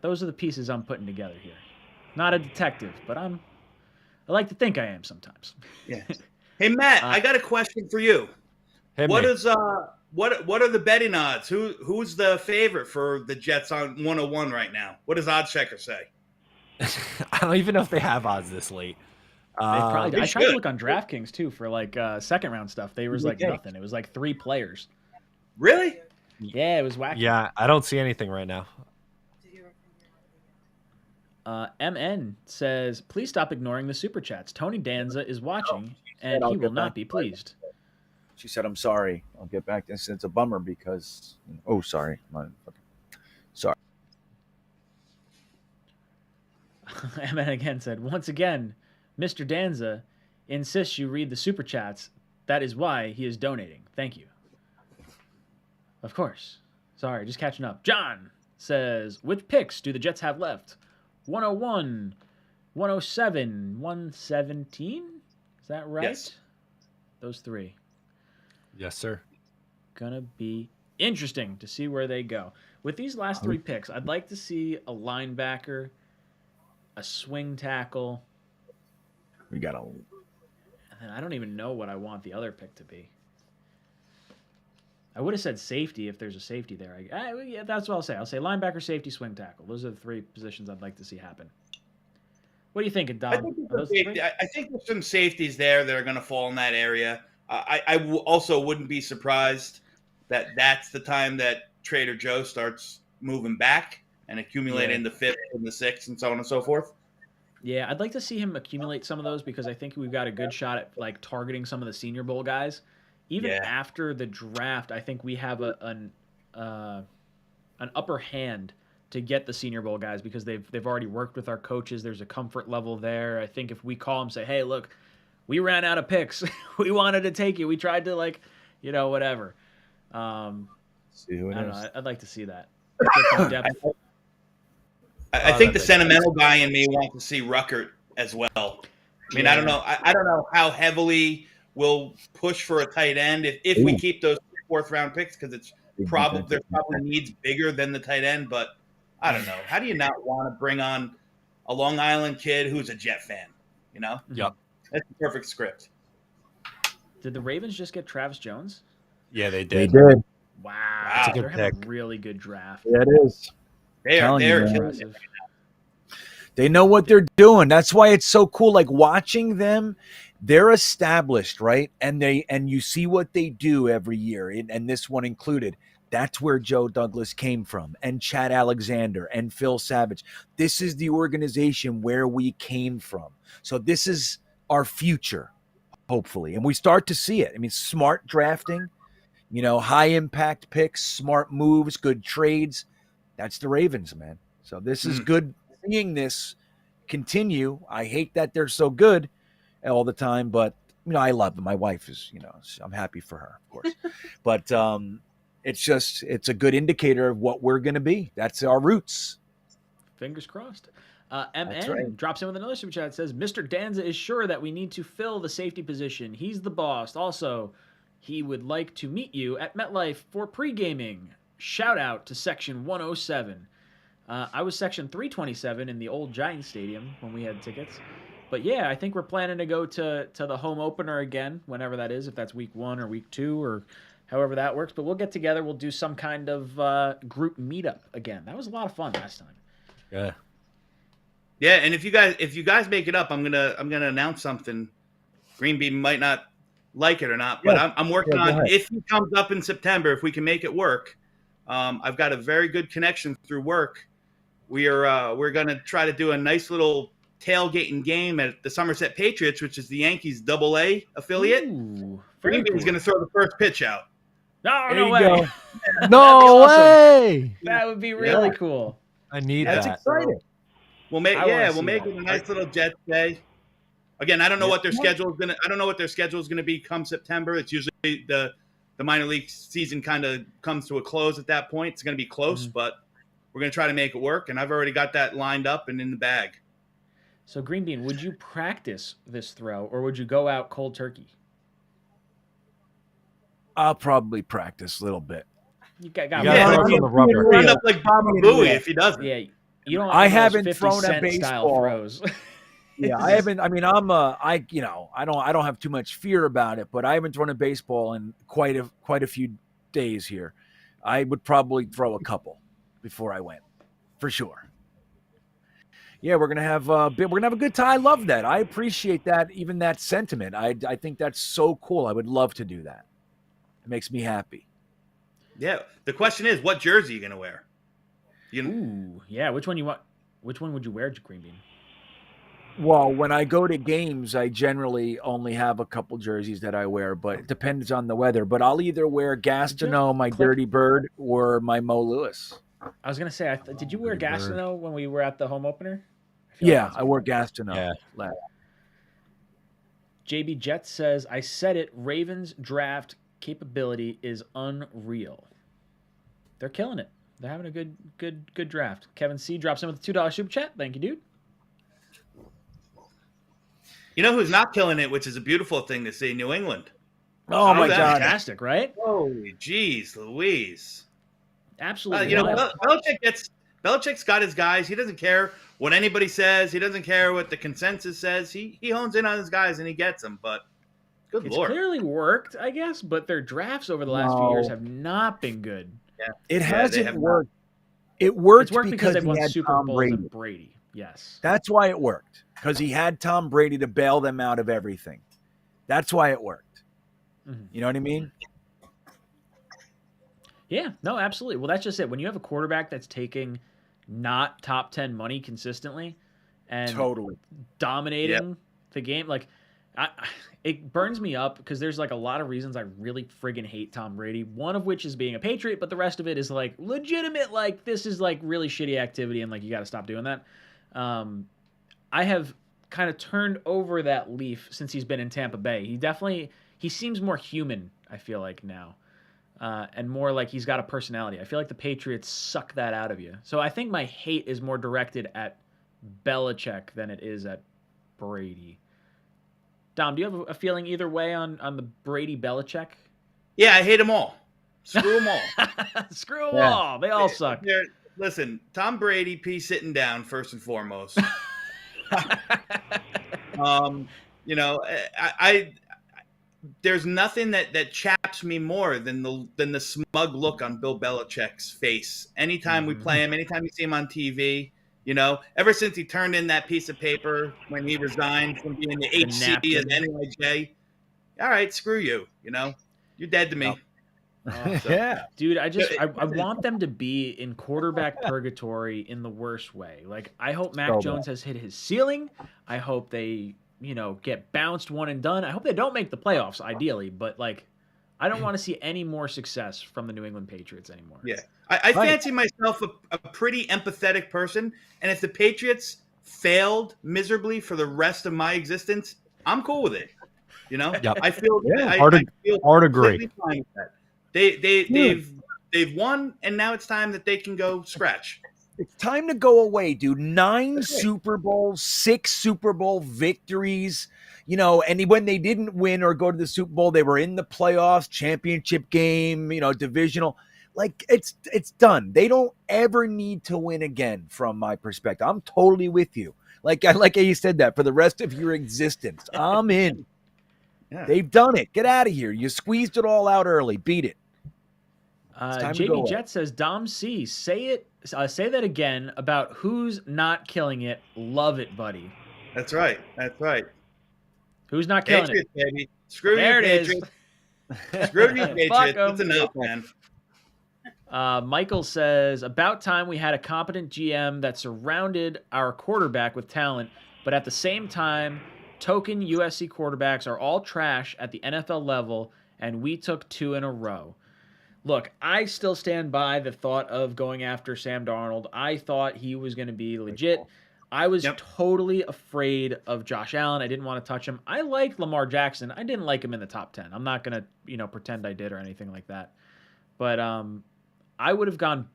Those are the pieces I'm putting together here. Not a detective, but I like to think I am sometimes. Yeah. Hey Matt, I got a question for you. What are the betting odds? Who's the favorite for the Jets on 101 right now? What does Odds Checker say? I don't even know if they have odds this late. I tried to look on DraftKings too for like second round stuff. They was like nothing. It was like 3 players. Really? Yeah, it was wacky. Yeah, I don't see anything right now. MN says, please stop ignoring the super chats. Tony Danza is watching, and he will not be pleased. She said, I'm sorry. I'll get back. It's a bummer because... Oh, sorry. Sorry. MN again said, once again, Mr. Danza insists you read the super chats. That is why he is donating. Thank you. Of course. Sorry, just catching up. John says, which picks do the Jets have left? 101, 107, 117? Is that right? Yes. Those 3. Yes, sir. Gonna be interesting to see where they go. With these last 3 picks, I'd like to see a linebacker, a swing tackle. We got And then I don't even know what I want the other pick to be. I would have said safety if there's a safety there. Yeah, that's what I'll say. I'll say linebacker, safety, swing tackle. Those are the 3 positions I'd like to see happen. What are you thinking, Dom? I think there's some safeties there that are going to fall in that area. I also wouldn't be surprised that that's the time that Trader Joe starts moving back and accumulating the 5th and the 6th and so on and so forth. Yeah, I'd like to see him accumulate some of those because I think we've got a good shot at like targeting some of the Senior Bowl guys. Even after the draft, I think we have an upper hand to get the Senior Bowl guys because they've already worked with our coaches. There's a comfort level there. I think if we call them, say, hey, look, we ran out of picks. We wanted to take you. We tried to whatever. See who it I don't is. know. I'd like to see that. Get some depth. I think the sentimental guy in me wants to see Ruckert as well. I mean, I don't know. I don't know how heavily we'll push for a tight end if we keep those 4th round picks, because there's probably needs bigger than the tight end. But I don't know. How do you not want to bring on a Long Island kid who's a Jet fan? You know? Yep. That's the perfect script. Did the Ravens just get Travis Jones? Yeah, they did. They did. Wow. That's a good They're having pick. a really good draft. Yeah, it is. They're killing Impressive. it. They know what they're doing. That's why it's so cool. Like watching them, they're established, right? And you see what they do every year, and this one included. That's where Joe Douglas came from, and Chad Alexander and Phil Savage. This is the organization where we came from. So this is our future, hopefully. And we start to see it. I mean, smart drafting, high impact picks, smart moves, good trades. That's the Ravens, man. So this is good. Seeing this continue. I hate that they're so good all the time, but I love them. My wife is, I'm happy for her, of course. But it's a good indicator of what we're going to be. That's our roots. Fingers crossed. MN right. drops in with another super chat. It says, Mr. Danza is sure that we need to fill the safety position. He's the boss. Also, he would like to meet you at MetLife for pre-gaming. Shout out to Section 107. I was Section 327 in the old Giants Stadium when we had tickets. But yeah, I think we're planning to go to the home opener again, whenever that is, if that's week 1 or week 2 or however that works. But we'll get together. We'll do some kind of group meetup again. That was a lot of fun last time. Yeah. Yeah, and if you guys make it up, I'm gonna announce something. Green Bean might not like it or not, but I'm working on if he comes up in September, if we can make it work. I've got a very good connection through work. We're gonna try to do a nice little tailgating game at the Somerset Patriots, which is the Yankees AA affiliate. Green Bean's gonna throw the first pitch out. No way. No way. That would be really cool. I need That's that. exciting. We'll make we'll make it a nice little Jets day. Again, I don't know what their schedule is gonna. I don't know what their schedule is gonna be come September. It's usually the minor league season kind of comes to a close at that point. It's gonna be close, but we're gonna try to make it work. And I've already got that lined up and in the bag. So Green Bean, would you practice this throw or would you go out cold turkey? I'll probably practice a little bit. You got throw it on the rubber. End up like Baba Booey if he doesn't. Yeah, you don't. I have haven't those 50 thrown a cent baseball. style throws. Yeah, I haven't. I mean, I don't have too much fear about it, but I haven't thrown a baseball in quite a few days here. I would probably throw a couple before I went, for sure. Yeah, we're gonna have a good time. I love that. I appreciate that. Even that sentiment. I think that's so cool. I would love to do that. It makes me happy. Yeah. The question is, what jersey are you gonna wear? Ooh, yeah. Which one you want? Which one would you wear, Green Bean? Well, when I go to games, I generally only have a couple jerseys that I wear, but it depends on the weather. But I'll either wear Gastineau, my Dirty Bird, or my Mo Lewis. I was gonna say, did you wear Gastineau when we were at the home opener? I wore Gastineau. Yeah. JB Jets says, I said it, Ravens draft capability is unreal. They're killing it. They're having a good draft. Kevin C drops in with a $2 super chat. Thank you, dude. You know who's not killing it, which is a beautiful thing to see? New England. Oh my God. Fantastic, right? Holy jeez, Louise. Absolutely. Belichick's got his guys. He doesn't care what anybody says. He doesn't care what the consensus says. He hones in on his guys and he gets them. But good it's Lord. clearly worked, I guess, but their drafts over the last few years have not been good. Yeah. It hasn't worked. It worked, it's worked because they've he won had Super Tom Bowls Brady. and Brady. Yes. That's why it worked, because he had Tom Brady to bail them out of everything. That's why it worked. Mm-hmm. You know what I mean? Yeah, no, absolutely. Well, that's just it. When you have a quarterback that's taking not top 10 money consistently and totally dominating the game, like it burns me up because there's like a lot of reasons I really friggin' hate Tom Brady. One of which is being a Patriot, but the rest of it is like legitimate. Like this is like really shitty activity, and like you got to stop doing that. I have kind of turned over that leaf since he's been in Tampa Bay. He seems more human, I feel like now. and more like he's got a personality. I feel like the Patriots suck that out of you. So I think my hate is more directed at Belichick than it is at Brady. Dom, do you have a feeling either way on the Brady Belichick? Yeah, I hate them all. Screw them all. Screw them all. They all suck. Listen, Tom Brady, sitting down first and foremost. I there's nothing that chaps me more than the smug look on Bill Belichick's face. Anytime we play him, anytime you see him on TV, ever since he turned in that piece of paper when he resigned from being the HC and NYJ, all right, screw you. You're dead to me. Dude, I want them to be in quarterback purgatory in the worst way. Like, I hope Mac Jones has hit his ceiling. I hope they get bounced one and done. I hope they don't make the playoffs, ideally, but like, I don't want to see any more success from the New England Patriots anymore. Yeah, I fancy myself a pretty empathetic person, and if the Patriots failed miserably for the rest of my existence, I'm cool with it. Yep. I feel hard agree. Fine with that. They've won, and now it's time that they can go scratch. It's time to go away, dude. 9 Super Bowls, 6 Super Bowl victories, and when they didn't win or go to the Super Bowl, they were in the playoffs, championship game, divisional. Like, it's done. They don't ever need to win again from my perspective. I'm totally with you. Like how you said that, for the rest of your existence. I'm in. Yeah. They've done it. Get out of here. You squeezed it all out early. Beat it. JB Jet says, Dom C, say that again about who's not killing it. Love it, buddy. That's right. Who's not killing Patriots, it? Baby. Screw there you, Patriots. Screw you, Patriots. That's enough, man. Michael says, about time we had a competent GM that surrounded our quarterback with talent, but at the same time, token USC quarterbacks are all trash at the NFL level, and we took 2 in a row. Look, I still stand by the thought of going after Sam Darnold. I thought he was going to be legit. I was totally afraid of Josh Allen. I didn't want to touch him. I like Lamar Jackson. I didn't like him in the top 10. I'm not going to, pretend I did or anything like that. But I would have gone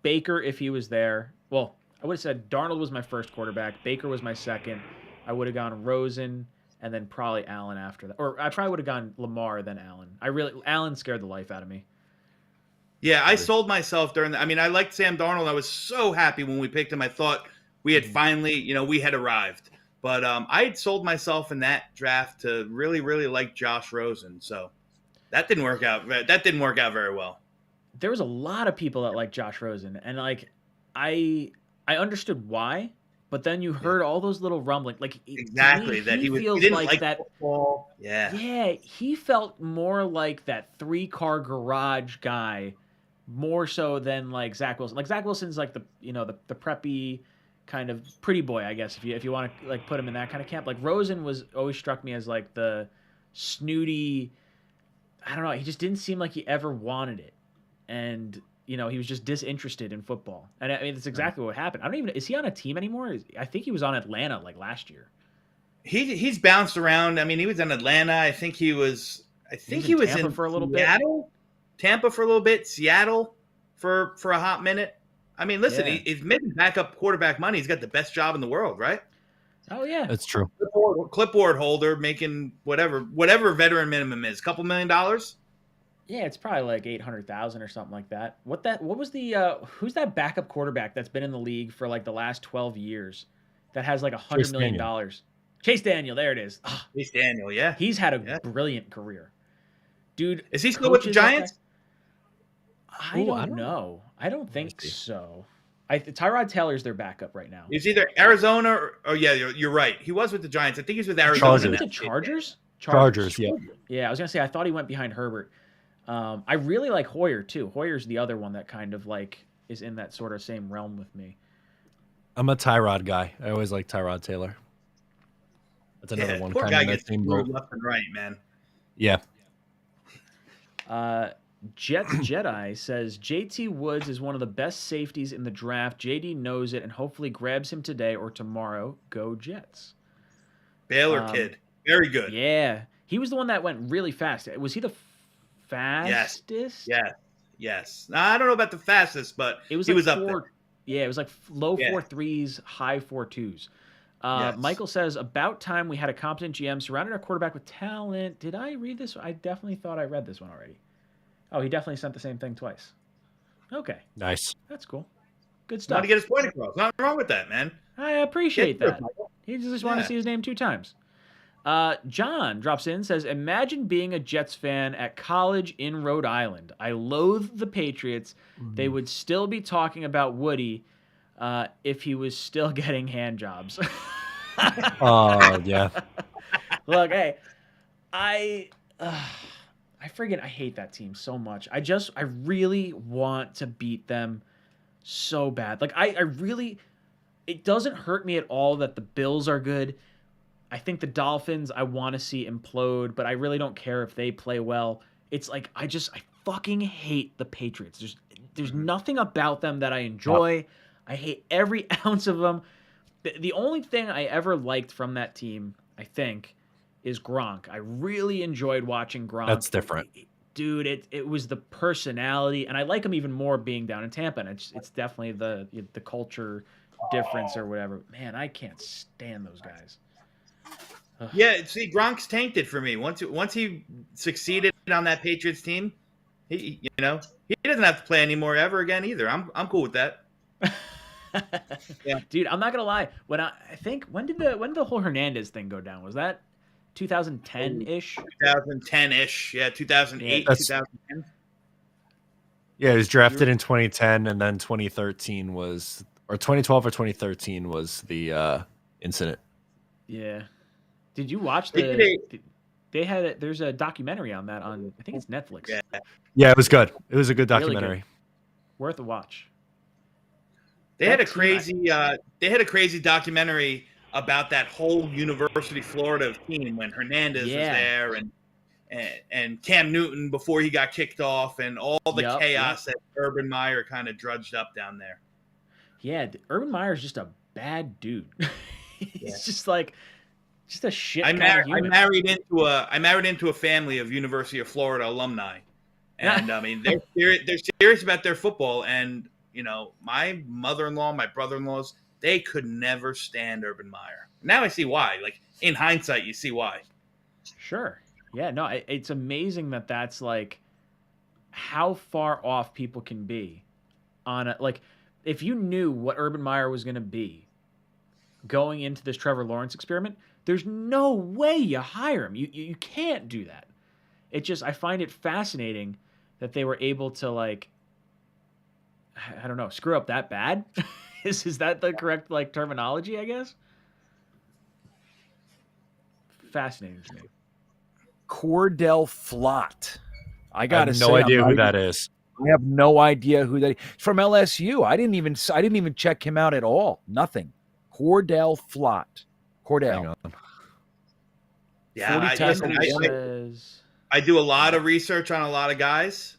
Baker if he was there. Well, I would have said Darnold was my first quarterback. Baker was my second. I would have gone Rosen and then probably Allen after that. Or I probably would have gone Lamar, then Allen. Allen scared the life out of me. Yeah, I sold myself during I liked Sam Darnold. I was so happy when we picked him. I thought we had finally, we had arrived. But I had sold myself in that draft to really, really like Josh Rosen. So that didn't work out. That didn't work out very well. There was a lot of people that liked Josh Rosen. And, I understood why. But then you heard all those little rumblings. Like, exactly, that he feels like that. Football. Yeah. Yeah, he felt more like that 3-car garage guy, more so than like Zach Wilson. Like, Zach Wilson's like the preppy kind of pretty boy, I guess, if you want to like put him in that kind of camp. Like, Rosen always struck me as like the snooty. I don't know. He just didn't seem like he ever wanted it, and he was just disinterested in football. And that's exactly what happened. Is he on a team anymore? I think he was on Atlanta like last year. He's bounced around. He was in Atlanta. I think he was Tampa in for a little Seattle. Tampa for a little bit. Seattle for a hot minute. Listen, he's making backup quarterback money. He's got the best job in the world, right? Oh yeah, that's true. Clipboard holder making whatever veteran minimum is, $2 million. Yeah, it's probably like 800,000 or something like that. What was the who's that backup quarterback that's been in the league for like the last 12 years that has like $100 million? Chase Daniel, there it is. Chase Daniel, yeah. He's had a brilliant career. Dude, is he still with the Giants? I don't know. I don't think so. Tyrod Taylor's their backup right now. He's either Arizona or yeah, you're right. He was with the Giants. I think he's with Arizona. Chargers. The Chargers? Chargers, yeah. Yeah, I was gonna say I thought he went behind Herbert. I really like Hoyer too. Hoyer's the other one that kind of like is in that sort of same realm with me. I'm a Tyrod guy. I always like Tyrod Taylor. That's another one. Poor guy gets screwed left and right, man. Yeah. Jets Jedi says JT Woods is one of the best safeties in the draft. JD knows it and hopefully grabs him today or tomorrow. Go Jets. Baylor kid. Very good. Yeah. He was the one that went really fast. Was he the fastest. Yes. I don't know about the fastest, but It was he like was up there. Yeah, it was like low Yeah. 4.3s, high 4.2s. Yes. Michael says, about time we had a competent GM surrounded our quarterback with talent. Did I read this? I definitely thought I read this one already. Oh, he definitely sent the same thing twice. Okay. Nice. That's cool. Good Not stuff. to get his point across. Nothing wrong with that, man. I appreciate Get that. through it, Michael. He just wanted to Yeah. see his name 2 times. John drops in, says, imagine being a Jets fan at college in Rhode Island. I loathe the Patriots. They would still be talking about Woody if he was still getting hand jobs. Oh, yeah. Look, hey, I hate that team so much. I really want to beat them so bad. Like, I really, it doesn't hurt me at all that the Bills are good. I think the Dolphins I want to see implode, but I really don't care if they play well. It's like, I fucking hate the Patriots. There's nothing about them that I enjoy. I hate every ounce of them. The only thing I ever liked from that team, I think, is Gronk. I really enjoyed watching Gronk. That's different. Dude, it was the personality, and I like him even more being down in Tampa. And it's definitely the culture difference or whatever. Man, I can't stand those guys. Ugh. Yeah, see, Gronk's tainted for me. Once he succeeded on that Patriots team, he doesn't have to play anymore ever again either. I'm cool with that. Yeah. Dude, I'm not gonna lie. When did the whole Hernandez thing go down? Was that 2010-ish? 2010-ish, yeah, 2008, 2010. Yeah, he was drafted in 2010, and then 2013 was, or 2012 or 2013 was the incident. Yeah. Did you watch they had there's a documentary on that on, I think it's Netflix. Yeah, it was good. It was a good Really documentary. good. Worth a watch. They had a crazy documentary about that whole University of Florida team when Hernandez was there and Cam Newton before he got kicked off and all the chaos that Urban Meyer kind of drudged up down there. Yeah, Urban Meyer's just a bad dude. He's just a shit. I married into a family of University of Florida alumni, and I mean they're serious about their football. And my mother-in-law, my brother-in-laws, they could never stand Urban Meyer. Now I see why. Like in hindsight, you see why. Sure. Yeah. No, it's amazing that's like how far off people can be on a, like if you knew what Urban Meyer was going to be going into this Trevor Lawrence experiment. There's no way you hire him. You can't do that. I find it fascinating that they were able to I don't know, screw up that bad. Is that the correct terminology, I guess? Fascinating to me. Cordell Flott. I have no idea who that is. I have no idea who that is. From LSU. I didn't even check him out at all. Nothing. Cordell Flott. Cordell. Yeah, I do a lot of research on a lot of guys.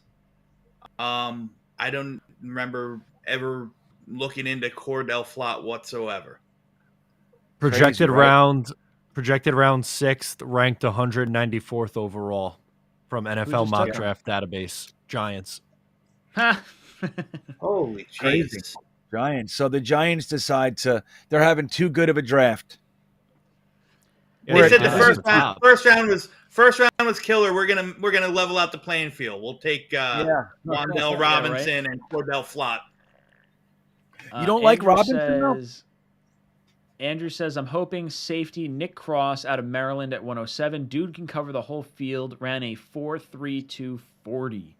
I don't remember ever looking into Cordell Flott whatsoever. Projected round 6th, ranked 194th overall from NFL Mock Draft Database. Giants. Holy crazy. Jesus. Giants. So the Giants decide they're having too good of a draft. They said the first round was killer. We're gonna level out the playing field. We'll take Wan'Dale Robinson and Cordell Flott. You don't like Robinson? Andrew says, I'm hoping safety Nick Cross out of Maryland at 107. Dude can cover the whole field. Ran a 4.32 40.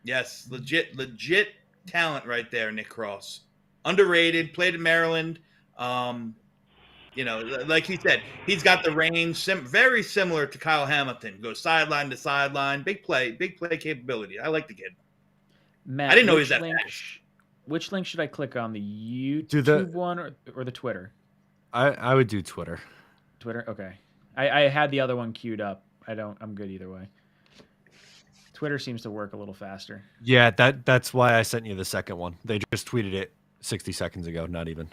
Yes, legit talent right there, Nick Cross. Underrated. Played in Maryland. Like he said, he's got the range, very similar to Kyle Hamilton. Goes sideline to sideline, big play capability. I like the kid. Matt, I didn't know he was that fast. Which link should I click on? The YouTube one or the Twitter? I would do Twitter. Twitter, okay. I had the other one queued up. I'm good either way. Twitter seems to work a little faster. Yeah, that's why I sent you the second one. They just tweeted it 60 seconds ago, not even.